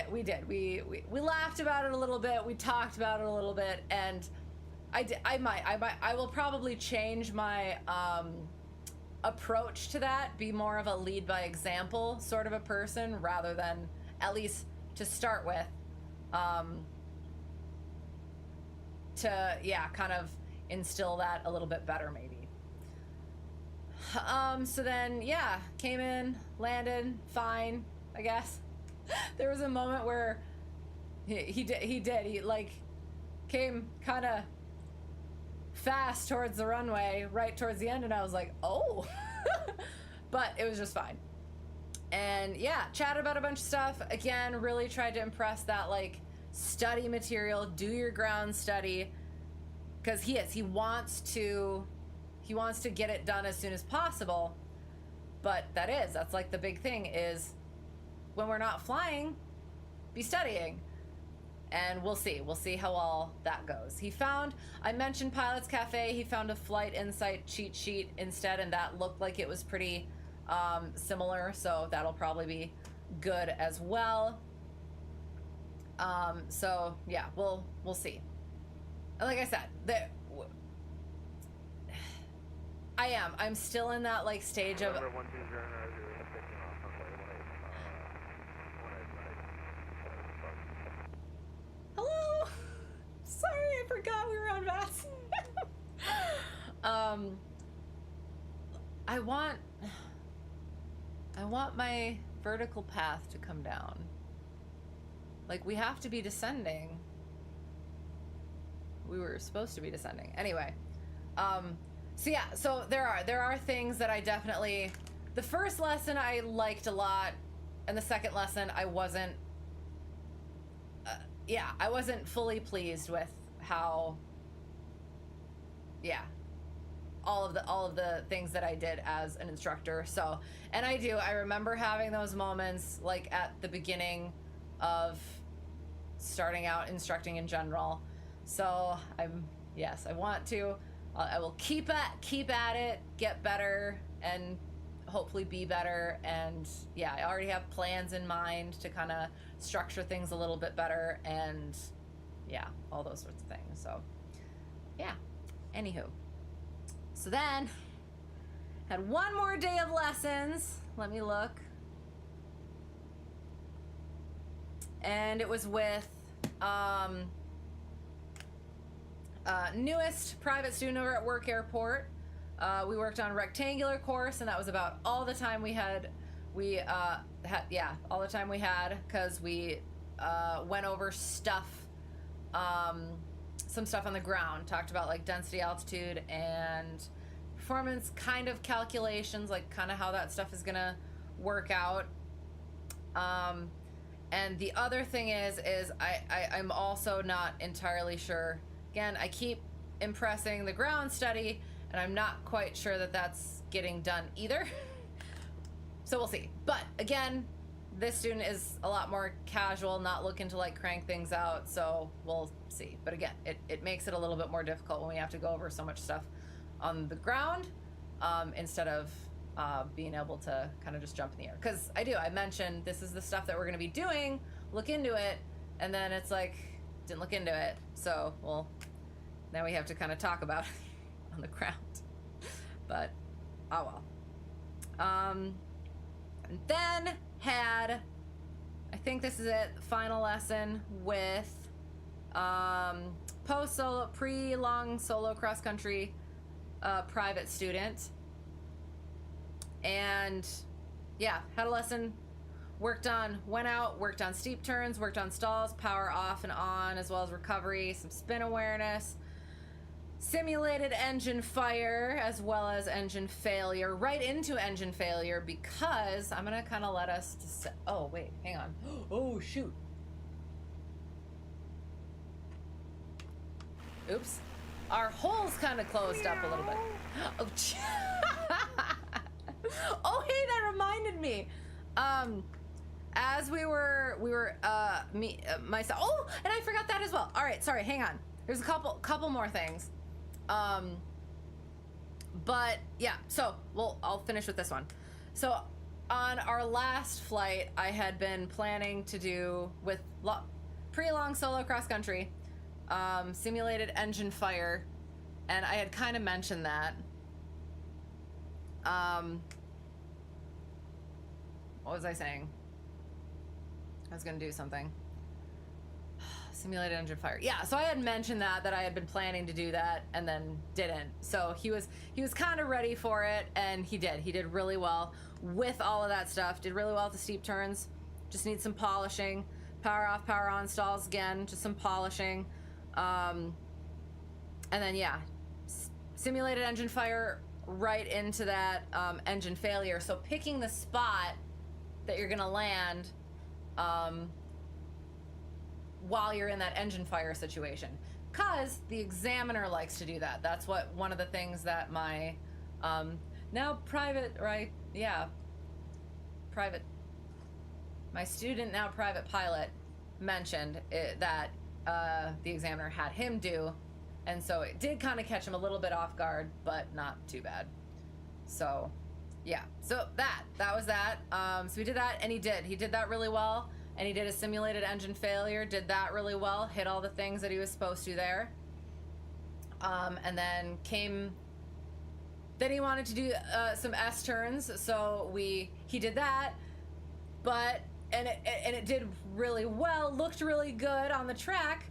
laughed about it a little bit, we talked about it a little bit, and I will probably change my approach to that, be more of a lead by example sort of a person, rather than, at least to start with, kind of instill that a little bit better maybe. So then, came in, landed, fine, I guess. There was a moment where he like came kind of fast towards the runway, right towards the end, and I was like, oh. But it was just fine. And chatted about a bunch of stuff. Again, really tried to impress that, like, study material, do your ground study, because he wants to get it done as soon as possible. But that's like the big thing is, when we're not flying, be studying. And we'll see how all that goes. I mentioned Pilot's Cafe, he found a Flight Insight cheat sheet instead, and that looked like it was pretty similar, so that'll probably be good as well. So yeah, we'll see. Like I said, I'm still in that, like, stage of hello. Sorry, I forgot we were on VATS. I want my vertical path to come down. Like, we have to be descending. We were supposed to be descending. Anyway, so there are things that I definitely, the first lesson I liked a lot, and the second lesson I wasn't fully pleased with how, all of the things that I did as an instructor. So, and I remember having those moments, like, at the beginning of starting out instructing in general. So I will keep at it, get better, and hopefully be better. And I already have plans in mind to kind of structure things a little bit better, and all those sorts of things. So anywho, so then had one more day of lessons. Let me look. And it was with newest private student over at Work Airport. We worked on rectangular course, and that was about all the time we had. All the time we had, because we went over stuff, some stuff on the ground, talked about, like, density, altitude, and performance kind of calculations, like kind of how that stuff is gonna work out. And the other thing is I'm also not entirely sure. Again, I keep impressing the ground study, and I'm not quite sure that that's getting done either. So we'll see. But again, this student is a lot more casual, not looking to, like, crank things out, so we'll see. But again, it makes it a little bit more difficult when we have to go over so much stuff on the ground instead of being able to kind of just jump in the air. Because I mentioned this is the stuff that we're going to be doing, look into it, and then it's like, didn't look into it. So, well, now we have to kind of talk about it on the ground. But, oh well. And then had, I think this is it, final lesson with pre-long solo cross-country private student. And yeah, had a lesson, went out, worked on steep turns, worked on stalls, power off and on, as well as recovery, some spin awareness, simulated engine fire, as well as engine failure, right into engine failure, because I'm gonna kind of let us oh wait, hang on. Oh shoot. Oops. Our hole's kind of closed up a little bit. Oh, oh, hey, that reminded me. As we were myself. Oh, and I forgot that as well. All right, sorry, hang on. There's a couple more things. But yeah, so I'll finish with this one. So on our last flight, I had been planning to do with pre-long solo cross country, simulated engine fire, and I had kind of mentioned that. What was I saying? I was gonna do something. Simulated engine fire. Yeah, so I had mentioned that I had been planning to do that and then didn't. So he was kind of ready for it, and he did. He did really well with all of that stuff. Did really well with the steep turns. Just need some polishing. Power off, power on stalls again. Just some polishing. And then yeah, simulated engine fire right into that engine failure. So picking the spot that you're gonna land while you're in that engine fire situation, because the examiner likes to do that. That's what one of the things that my now private, right? Yeah, private. My student, now private pilot, mentioned that the examiner had him do, and so it did kind of catch him a little bit off guard, but not too bad. So yeah, so that was that. So we did that, and he did that really well. And he did a simulated engine failure, did that really well, hit all the things that he was supposed to there. And then then he wanted to do some S turns, so he did that, and it did really well, looked really good on the track,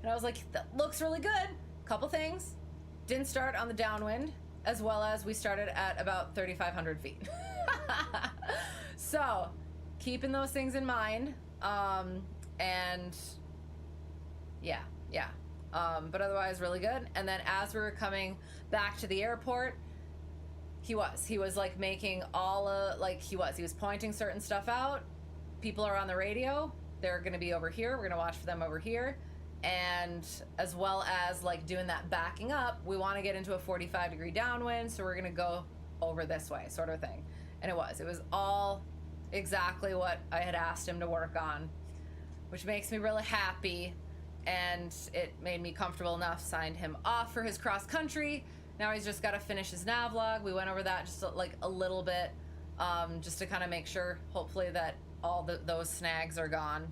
and I was like, that looks really good. Couple things, didn't start on the downwind, as well as we started at about 3,500 feet. So keeping those things in mind. And yeah. But otherwise really good. And then as we were coming back to the airport, he was like making he was pointing certain stuff out. People are on the radio. They're going to be over here. We're going to watch for them over here. And as well as like doing that backing up, we want to get into a 45-degree downwind. So we're going to go over this way, sort of thing. And it was all exactly what I had asked him to work on, which makes me really happy, and it made me comfortable enough. Signed him off for his cross country. Now he's just got to finish his navlog. We went over that just like a little bit, just to kind of make sure, hopefully, that all those snags are gone.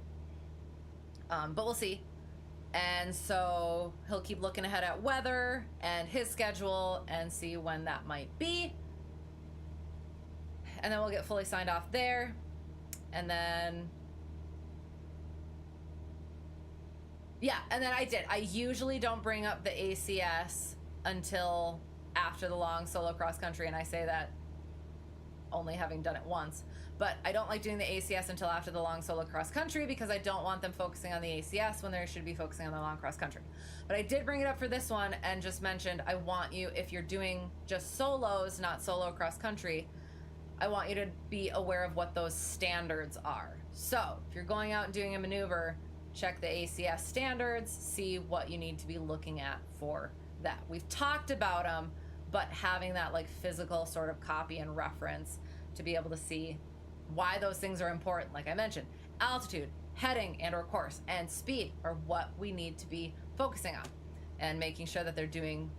But we'll see. And so he'll keep looking ahead at weather and his schedule and see when that might be. And then we'll get fully signed off there. And then, yeah, and then I usually don't bring up the ACS until after the long solo cross country, and I say that only having done it once. But I don't like doing the ACS until after the long solo cross country, because I don't want them focusing on the ACS when they should be focusing on the long cross country. But I did bring it up for this one and just mentioned, I want you, if you're doing just solos, not solo cross country, I want you to be aware of what those standards are. So if you're going out and doing a maneuver, check the ACS standards, see what you need to be looking at for that. We've talked about them, but having that like physical sort of copy and reference to be able to see why those things are important. Like I mentioned, altitude, heading and or course, and speed are what we need to be focusing on, and making sure that they're doing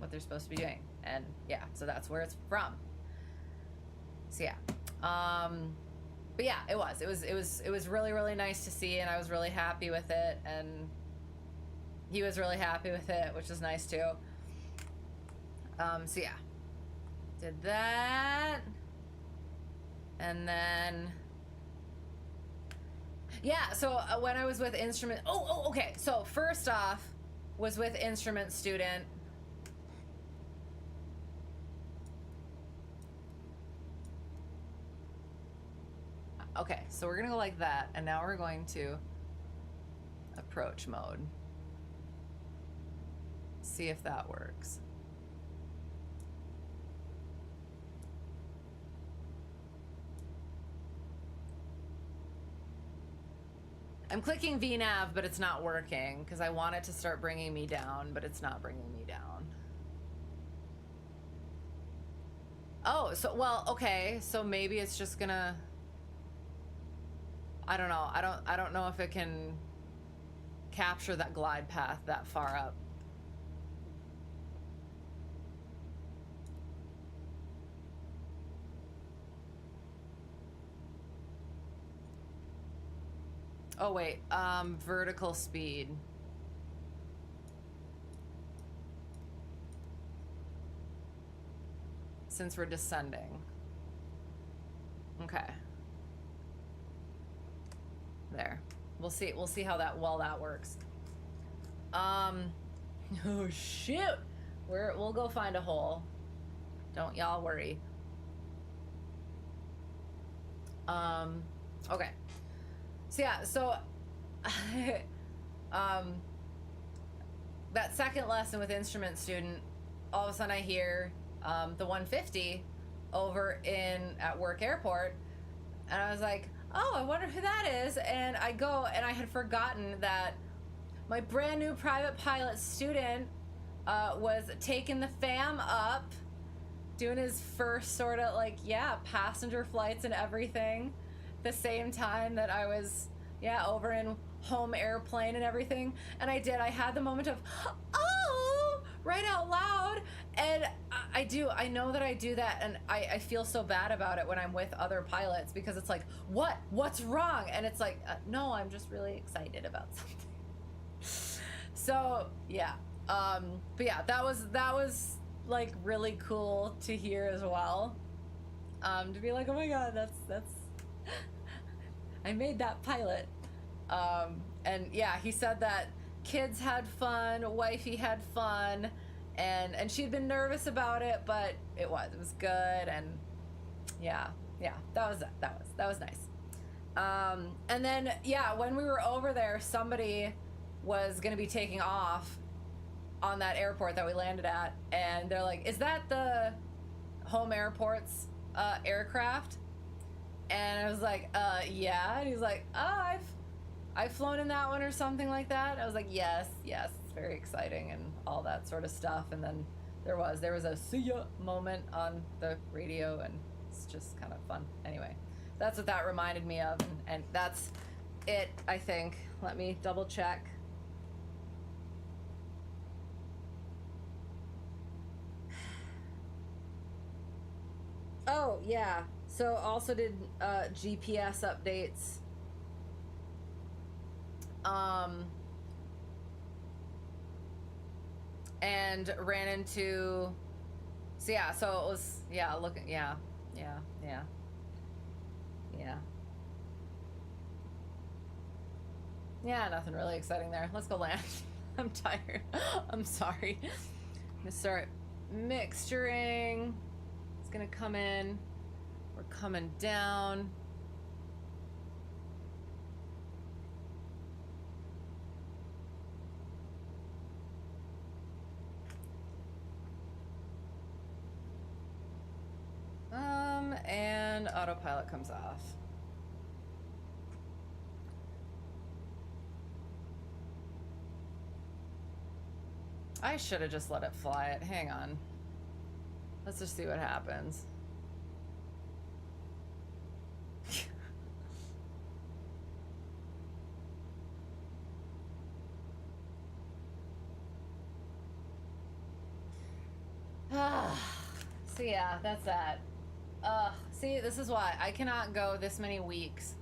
what they're supposed to be doing. And yeah, so that's where it's from. So yeah. But yeah, it was really, really nice to see, and I was really happy with it, and he was really happy with it, which is nice too. So yeah, did that, and then yeah, so when I was with instrument, okay, so first off was with instrument student. Okay, so we're gonna go like that, and now we're going to approach mode. See if that works. I'm clicking VNav, but it's not working because I want it to start bringing me down, but it's not bringing me down. Oh, so, well, okay, so maybe it's just gonna, I don't know. I don't know if it can capture that glide path that far up. Oh wait, vertical speed. Since we're descending. Okay. There. We'll see how that that works. Oh shoot. We'll go find a hole. Don't y'all worry. Okay. So yeah, so that second lesson with instrument student, all of a sudden I hear the 150 over at Work Airport, and I was like, oh, I wonder who that is. And I go, and I had forgotten that my brand new private pilot student was taking the fam up, doing his first sort of like, yeah, passenger flights and everything, the same time that I was, yeah, over in home airplane and everything. And I had the moment of, oh, right out loud. And I know that I do that, and I feel so bad about it when I'm with other pilots, because it's like, what's wrong? And it's like, no, I'm just really excited about something. So yeah, but yeah, that was like really cool to hear as well, to be like, oh my god, that's I made that pilot. And yeah, he said that kids had fun, wifey had fun, and she'd been nervous about it, but it was good. And yeah, that was nice. And then yeah, when we were over there, somebody was gonna be taking off on that airport that we landed at, and they're like, is that the home airport's aircraft? And I was like, yeah. And he's like, oh, I've flown in that one or something like that. I was like, yes, it's very exciting and all that sort of stuff. And then there was a see ya moment on the radio, and it's just kind of fun. Anyway, that's what that reminded me of, and that's it, I think. Let me double check. Oh yeah, so also did GPS updates. And ran into, so yeah, so it was, yeah, looking, yeah. Yeah, nothing really exciting there. Let's go land. I'm tired. I'm sorry. I'm gonna start mixturing. It's gonna come in. We're coming down. And autopilot comes off. I should have just let it fly it. Hang on. Let's just see what happens. So yeah, that's that. See, this is why I cannot go this many weeks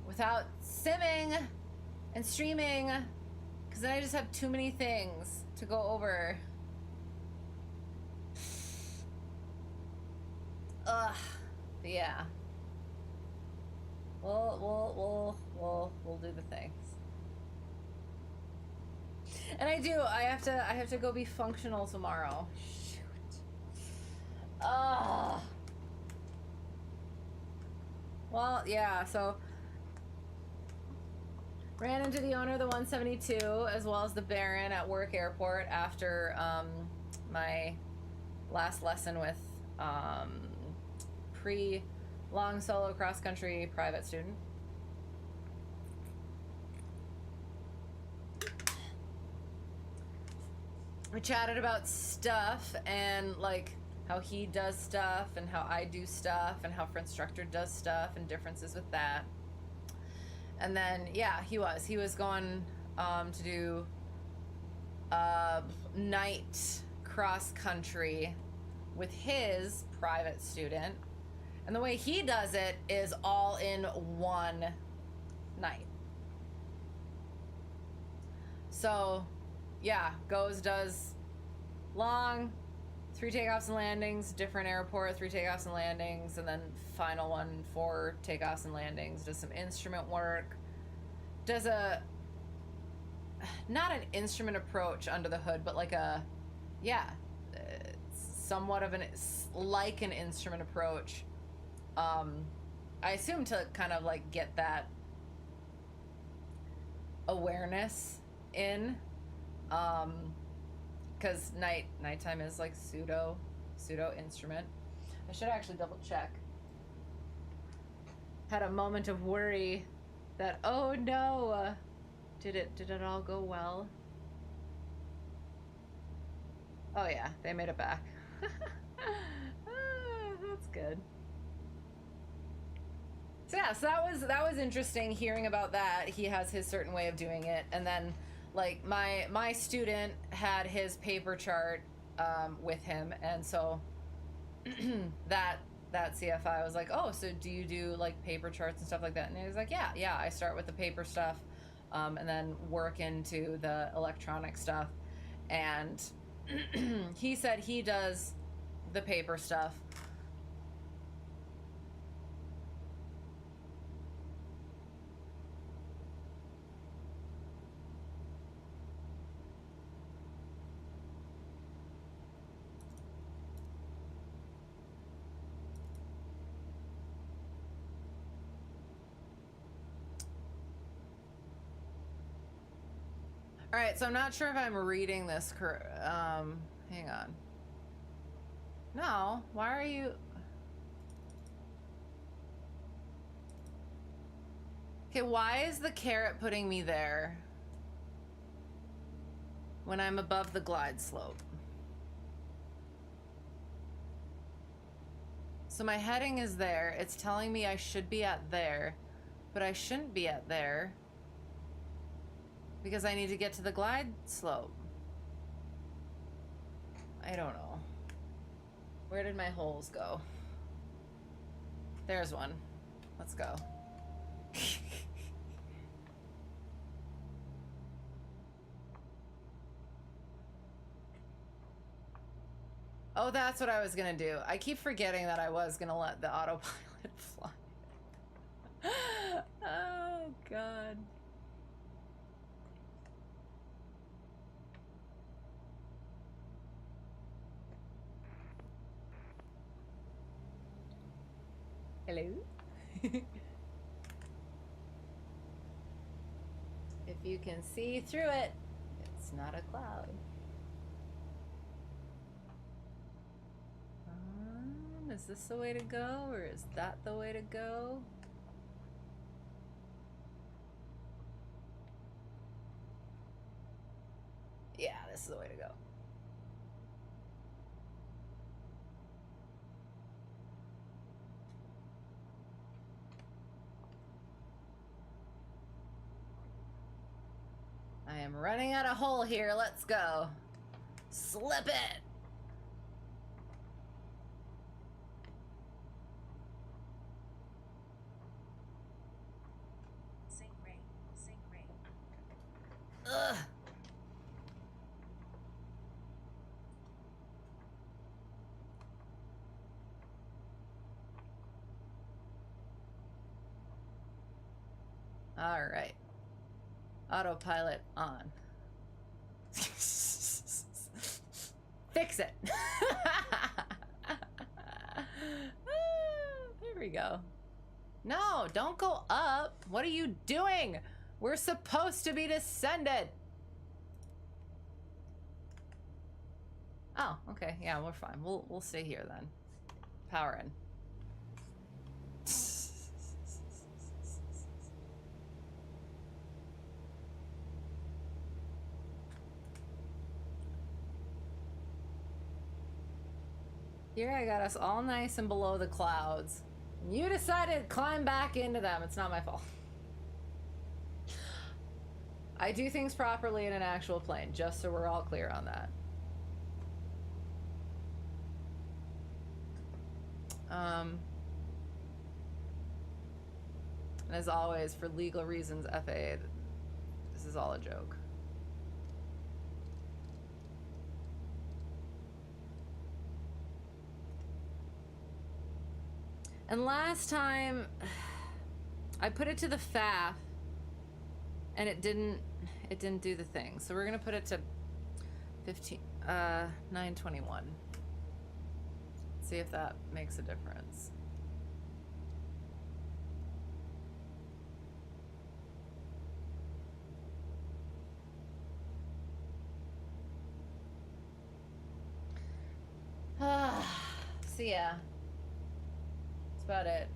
without simming and streaming, because then I just have too many things to go over. Ugh. But yeah. We'll do the things. And I have to go be functional tomorrow. Shoot. Ugh. Well, yeah, so ran into the owner of the 172 as well as the Baron at work airport after my last lesson with pre-long solo cross-country private student. We chatted about stuff and like how he does stuff and how I do stuff and how for instructor does stuff and differences with that. And then yeah, he was going to do night cross country with his private student, and the way he does it is all in one night. So yeah, does long 3 takeoffs and landings, different airport, 3 takeoffs and landings, and then final one 4 takeoffs and landings. Does some instrument work. Does not an instrument approach under the hood, but like somewhat of like an instrument approach. I assume to kind of like get that awareness in, because nighttime is like pseudo instrument. I should actually double check. Had a moment of worry that, oh no, did it all go well? Oh yeah, they made it back. That's good. So yeah, so that was interesting hearing about that. He has his certain way of doing it, and then like my student had his paper chart with him, and so that CFI was like, oh, so do you do like paper charts and stuff like that? And he was like, yeah, I start with the paper stuff, and then work into the electronic stuff. And he said he does the paper stuff. All right, so I'm not sure if I'm reading this hang on. No, why are you... Okay, why is the carrot putting me there when I'm above the glide slope? So my heading is there. It's telling me I should be at there, but I shouldn't be at there because I need to get to the glide slope. I don't know. Where did my holes go? There's one. Let's go. Oh, that's what I was gonna do. I keep forgetting that I was gonna let the autopilot fly. Oh, God. Hello? If you can see through it, it's not a cloud. Is this the way to go, or is that the way to go? Yeah, this is the way to go. I am running out of hole here. Let's go. Slip it. All right. Autopilot on. Fix it. There we go. No, don't go up. What are you doing? We're supposed to be descended. Oh, okay. Yeah, we're fine. We'll stay here then. Power in. Here I got us all nice and below the clouds. And you decided to climb back into them. It's not my fault. I do things properly in an actual plane, just so we're all clear on that. And as always, for legal reasons, FAA, this is all a joke. And last time, I put it to the FAF, and it didn't do the thing. So we're gonna put it to 921. See if that makes a difference. So yeah, that's about it.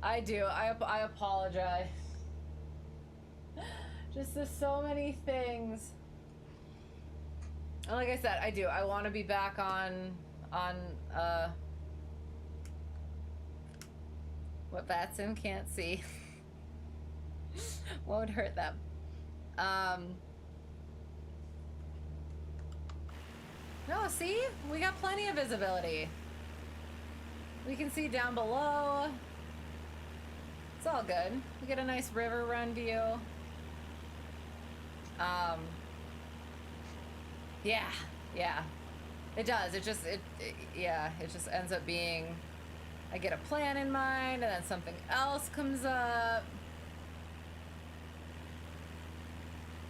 I apologize. Just there's so many things. And like I said, I want to be back on what Batson can't see. Won't hurt them. No, see? We got plenty of visibility. We can see down below. It's all good. We get a nice river run view. Yeah. It does. It just ends up being, I get a plan in mind and then something else comes up.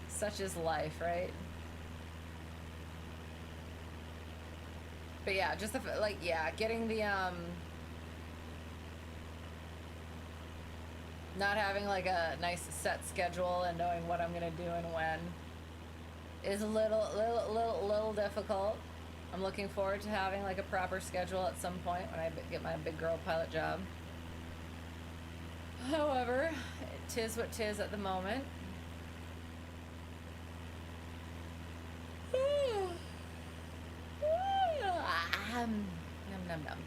Such is life, right? But yeah, just the, like, yeah, getting the, not having like a nice set schedule and knowing what I'm gonna do and when is a little difficult. I'm looking forward to having like a proper schedule at some point when I get my big girl pilot job. However, tis what tis at the moment. Num.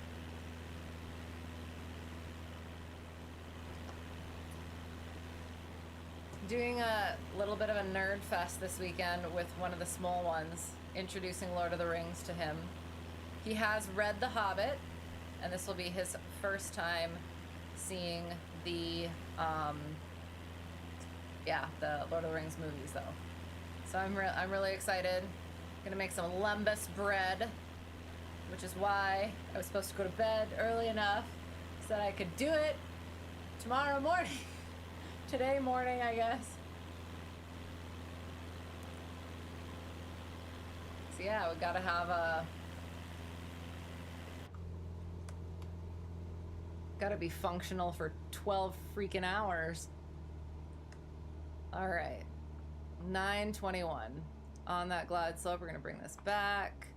Doing a little bit of a nerd fest this weekend with one of the small ones, introducing Lord of the Rings to him. He has read The Hobbit, and this will be his first time seeing the Lord of the Rings movies, though. So I'm really excited. Gonna make some lembas bread, which is why I was supposed to go to bed early enough so that I could do it tomorrow morning. Today morning, I guess. So yeah, we gotta have gotta be functional for 12 freaking hours. All right, 9:21 on that glide slope. We're gonna bring this back.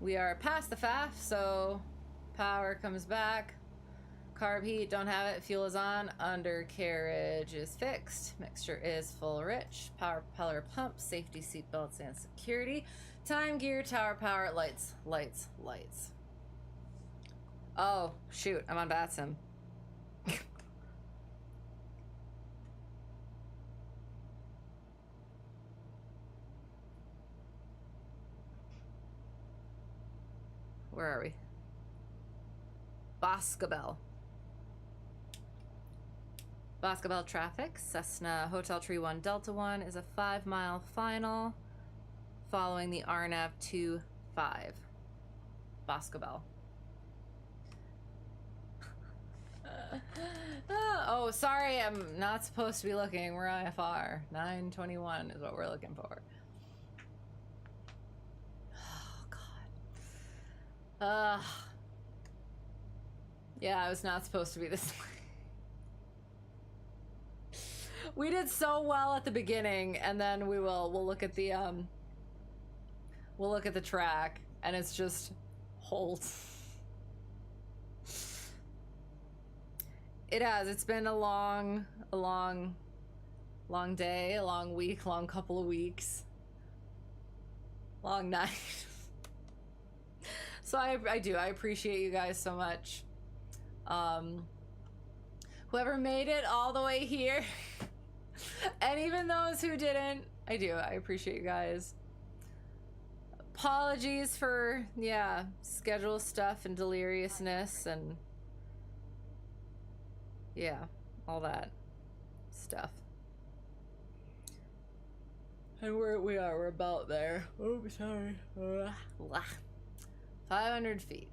We are past the FAF, so power comes back. Carb heat, don't have it. Fuel is on. Undercarriage is fixed. Mixture is full rich. Power propeller pump, safety seat belts and security. Time gear, tower power, lights. Oh, shoot, I'm on Batson. Where are we? Boscobel traffic. Cessna Hotel Tree 1 Delta 1 is a 5-mile final following the RNAV 25. Boscobel. Oh, sorry, I'm not supposed to be looking. We're IFR. 921 is what we're looking for. Oh, God. Yeah, I was not supposed to be this way. We did so well at the beginning, and then we'll look at the we'll look at the track, and it's just hold. It has. It's been a long day, a long week, long couple of weeks, long night. So I appreciate you guys so much. Whoever made it all the way here, and even those who didn't, I appreciate you guys. Apologies for, yeah, schedule stuff and deliriousness and, yeah, all that stuff. And we're about there. Oh, sorry. 500 feet.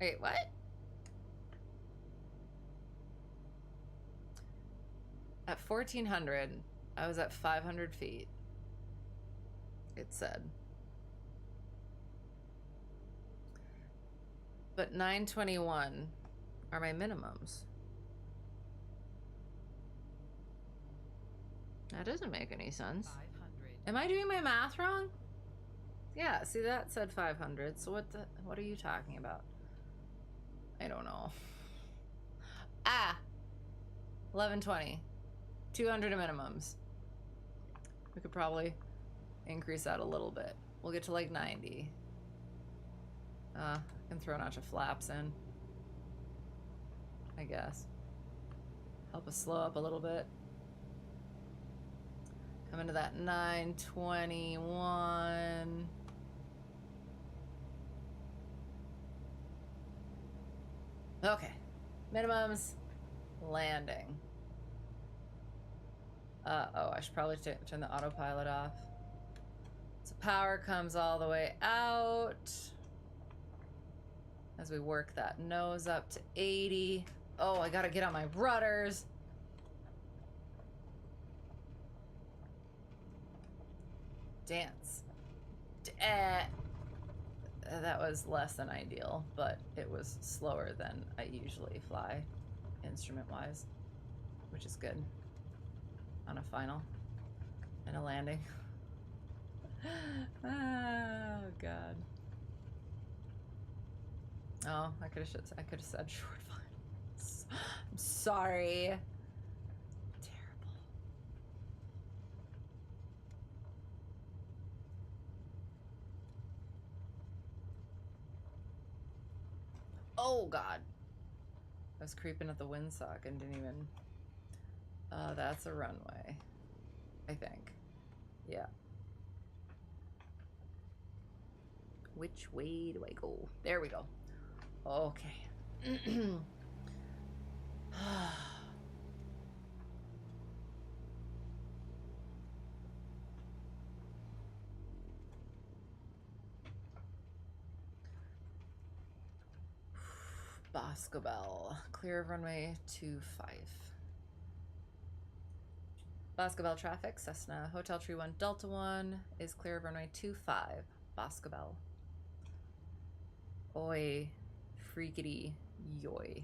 Wait, what? At 1400, I was at 500 feet. It said. But 921 are my minimums. That doesn't make any sense. 500. Am I doing my math wrong? Yeah, see, that said 500. So what are you talking about? I don't know. 1120. 200 minimums. We could probably increase that a little bit. We'll get to like 90. I can throw a notch of flaps in, I guess. Help us slow up a little bit. Come into that 921. Okay. Minimums. Landing. Oh, I should probably turn the autopilot off. So power comes all the way out. As we work that nose up to 80. Oh, I gotta get on my rudders. Dance. That was less than ideal, but it was slower than I usually fly, instrument-wise, which is good on a final and a landing. Oh, God. Oh, I could have said short finals. I'm sorry. Terrible. Oh, God. I was creeping at the windsock and didn't even... that's a runway. I think. Yeah. Which way do I go? There we go. Okay. Boscobel. Clear of runway 25. Boscobel traffic. Cessna Hotel Tree 1 Delta 1 is clear of runway 25. Boscobel. Oi. Freakity yoy.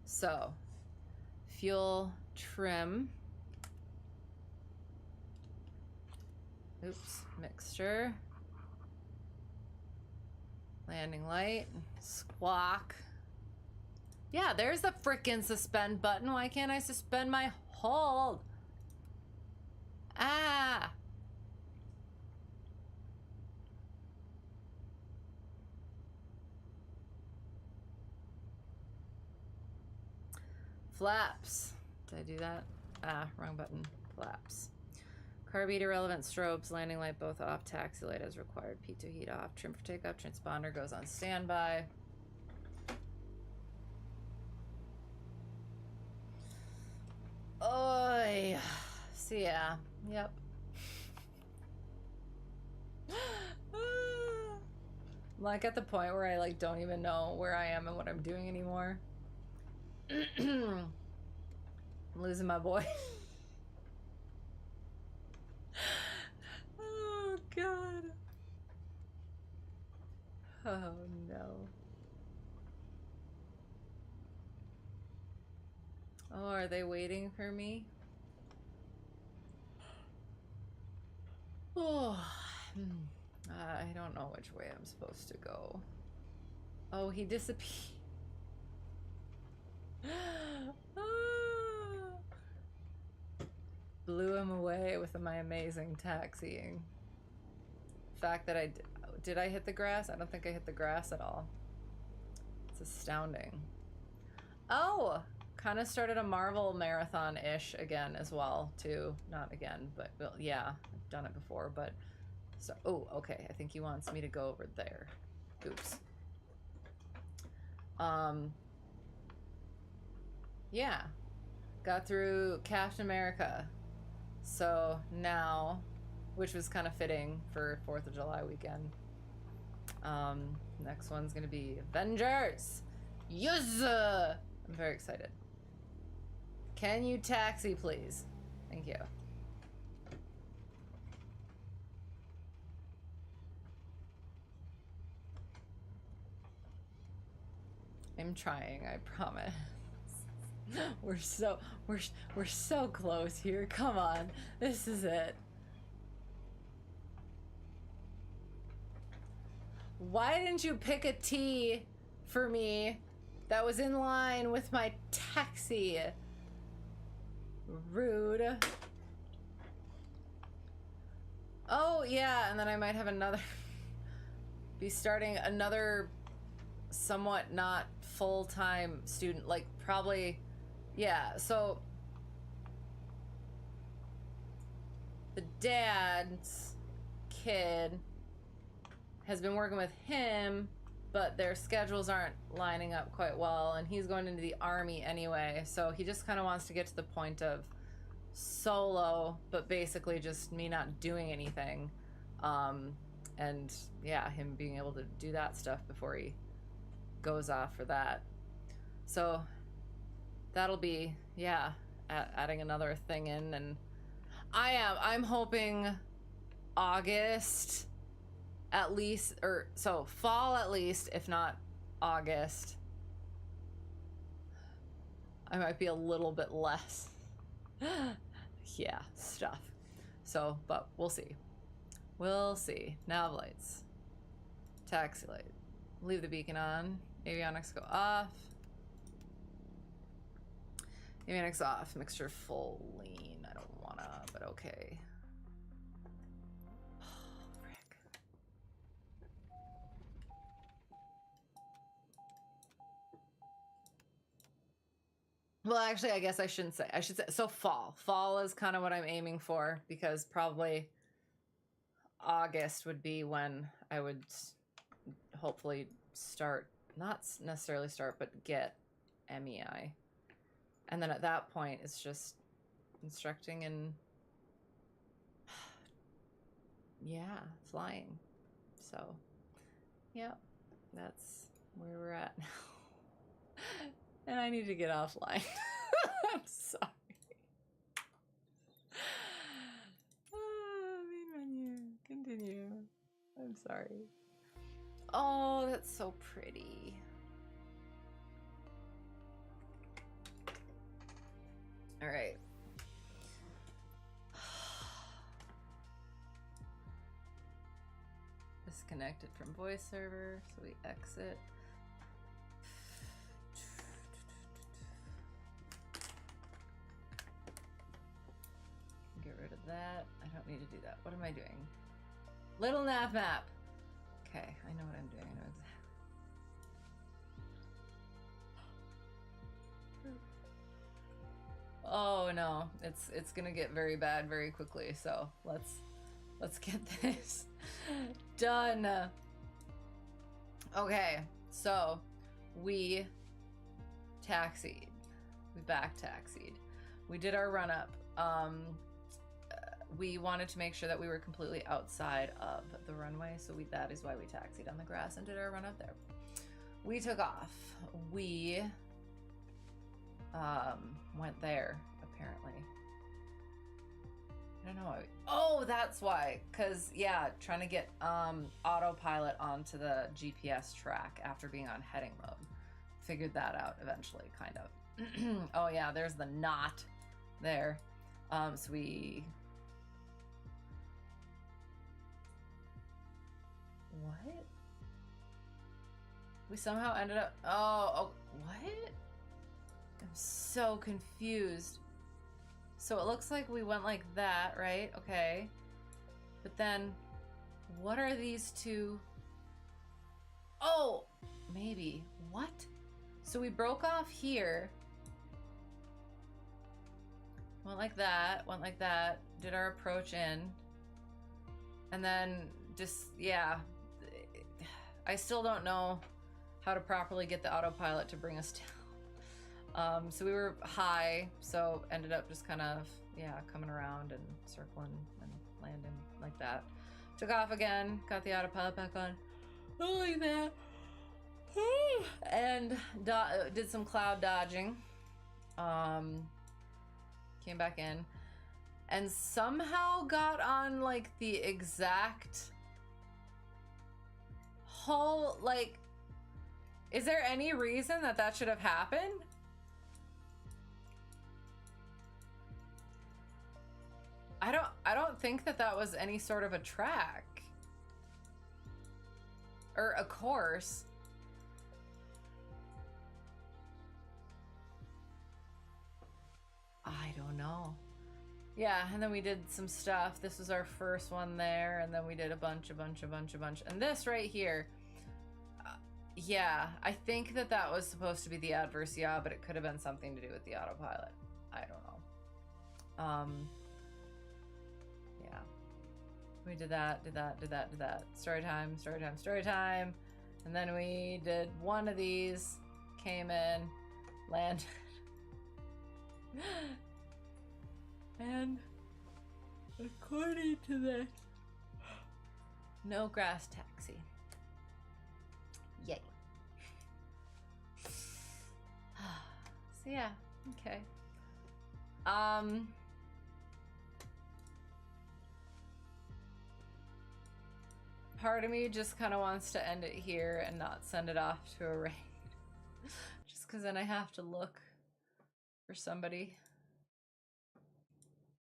So, fuel trim. Oops, mixture. Landing light. Squawk. Yeah, there's the frickin' suspend button. Why can't I suspend my hold? Ah! Flaps. Did I do that? Ah, wrong button. Flaps. Carb irrelevant strobes, landing light both off, taxi light as required, P2 heat off, trim for takeoff, transponder goes on standby. Oy. So yeah, yep. like at the point where I like don't even know where I am and what I'm doing anymore. I'm losing my voice. Oh god. Oh no. Oh, are they waiting for me? Oh, I don't know which way I'm supposed to go. Oh, he disappeared. Blew him away with my amazing taxiing. The fact that did I hit the grass? I don't think I hit the grass at all. It's astounding. Oh, kind of started a Marvel marathon-ish again as well, too. Not again, but well, yeah, I've done it before, but so, oh, okay, I think he wants me to go over there. Oops. Yeah, got through Captain America. So now, which was kind of fitting for 4th of July weekend. Next one's gonna be Avengers. Yes! I'm very excited. Can you taxi, please? Thank you. I'm trying, I promise. We're so close here. Come on. This is it. Why didn't you pick a T for me that was in line with my taxi? Rude. Oh, yeah, and then I might have another be starting another somewhat not full-time student, like probably, yeah, so the dad's kid has been working with him, but their schedules aren't lining up quite well, and he's going into the army anyway, so he just kind of wants to get to the point of solo, but basically just me not doing anything, and yeah, him being able to do that stuff before he goes off for that. So that'll be, yeah, adding another thing in, and I'm hoping August at least, or so fall at least, if not August. I might be a little bit less yeah, stuff. So, but we'll see. We'll see. Nav lights. Taxi light. Leave the beacon on. Avionics go off. Avionics off. Mixture full lean. I don't wanna, but okay. Oh, frick. Well, actually, I guess I shouldn't say. I should say, so fall. Fall is kind of what I'm aiming for, because probably August would be when I would hopefully start, not necessarily start, but get MEI. And then at that point, it's just instructing and, yeah, flying. So, yeah, that's where we're at now. And I need to get offline. I'm sorry. Main menu. Continue. I'm sorry. Oh, that's so pretty. All right. Disconnected from voice server, so we exit. Get rid of that. I don't need to do that. What am I doing? Little nav map. Okay, I know what I'm doing. I know exactly. Oh no, it's gonna get very bad very quickly. So let's get this done. Okay, so we taxied. We back taxied. We did our run up. we wanted to make sure that we were completely outside of the runway, so that is why we taxied on the grass and did our run up there. We took off. We went there, apparently. I don't know. Oh, that's why. Because, yeah, trying to get autopilot onto the GPS track after being on heading mode. Figured that out eventually, kind of. Oh, yeah, there's the knot there. So we... What? We somehow ended up... Oh, what? I'm so confused. So it looks like we went like that, right? Okay. But then, what are these two? Oh, maybe. What? So we broke off here. Went like that, did our approach in. And then just, yeah. I still don't know how to properly get the autopilot to bring us down. So we were high, so ended up just kind of, yeah, coming around and circling and landing like that. Took off again, got the autopilot back on. Oh, like that. And did some cloud dodging. Came back in. And somehow got on, like, the exact whole, like... Is there any reason that that should have happened? I don't think that that was any sort of a track. Or a course. I don't know. Yeah, and then we did some stuff. This was our first one there, and then we did a bunch. And this right here, yeah, I think that that was supposed to be the adverse yaw, but it could have been something to do with the autopilot. I don't know. Yeah. We did that. Storytime. And then we did one of these, came in, landed. And according to this, no grass taxi. Yay. So yeah, okay. Part of me just kind of wants to end it here and not send it off to a raid. Just because then I have to look for somebody.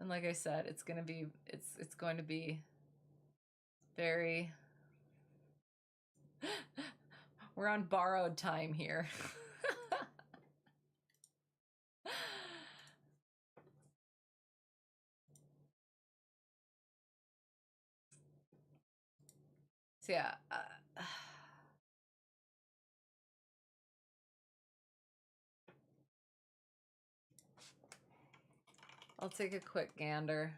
And like I said, it's going to be very... We're on borrowed time here. So yeah, I'll take a quick gander.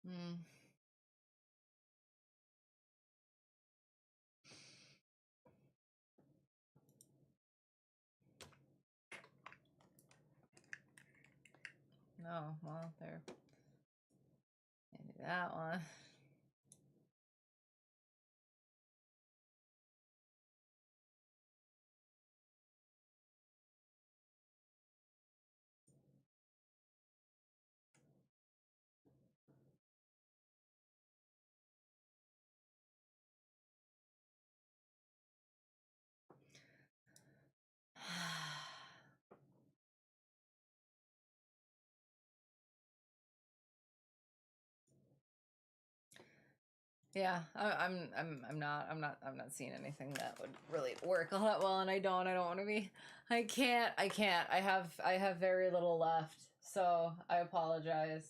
Hmm. No, well, there. Can't do that one. Yeah, I'm not seeing anything that would really work all that well, and I don't want to be. I can't. I have very little left, so I apologize.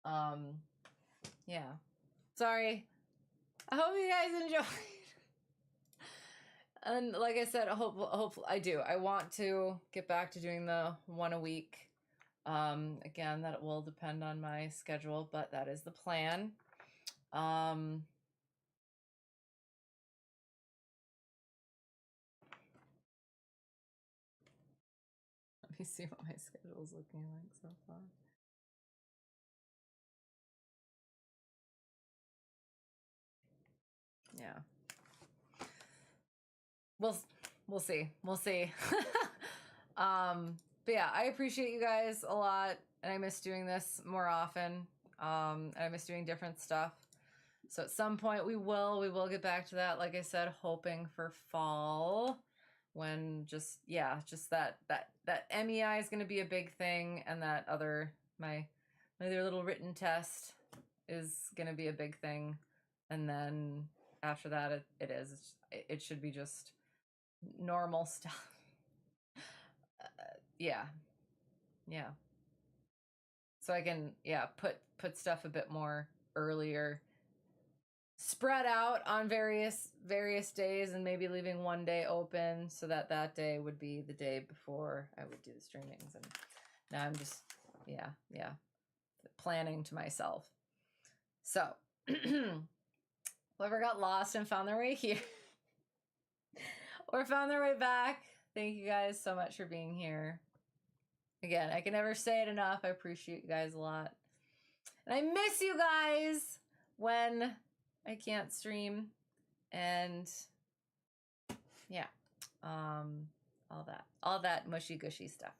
Yeah, sorry. I hope you guys enjoyed. And like I said, hopefully I do. I want to get back to doing the one a week. Again, that will depend on my schedule, but that is the plan. Let me see what my schedule is looking like so far. Yeah. We'll see. But yeah, I appreciate you guys a lot, and I miss doing this more often. And I miss doing different stuff. So at some point we will get back to that. Like I said, hoping for fall, when just that MEI is going to be a big thing, and that other my other little written test is going to be a big thing, and then after that it should be just normal stuff. Yeah. So I can put stuff a bit more earlier, spread out on various days, and maybe leaving one day open so that day would be the day before I would do the streamings. And now I'm just planning to myself. So whoever got lost and found their way here or found their way back, thank you guys so much for being here. Again, I can never say it enough. I appreciate you guys a lot. And I miss you guys when I can't stream. And yeah, all that mushy gushy stuff.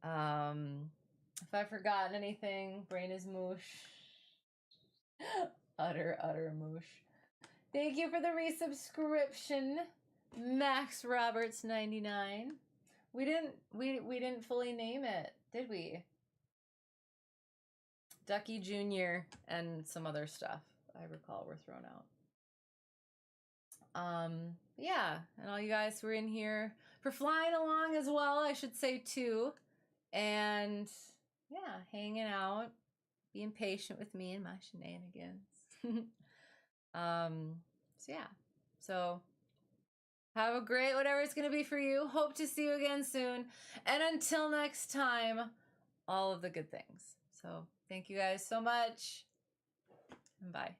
If I've forgotten anything, brain is moosh. utter moosh. Thank you for the resubscription, Max Roberts 99. We didn't fully name it, did we? Ducky Jr. and some other stuff I recall were thrown out. Yeah, and all you guys who are in here for flying along as well, I should say too. And yeah, hanging out, being patient with me and my shenanigans. So yeah. So have a great whatever it's going to be for you. Hope to see you again soon. And until next time, all of the good things. So thank you guys so much. And bye.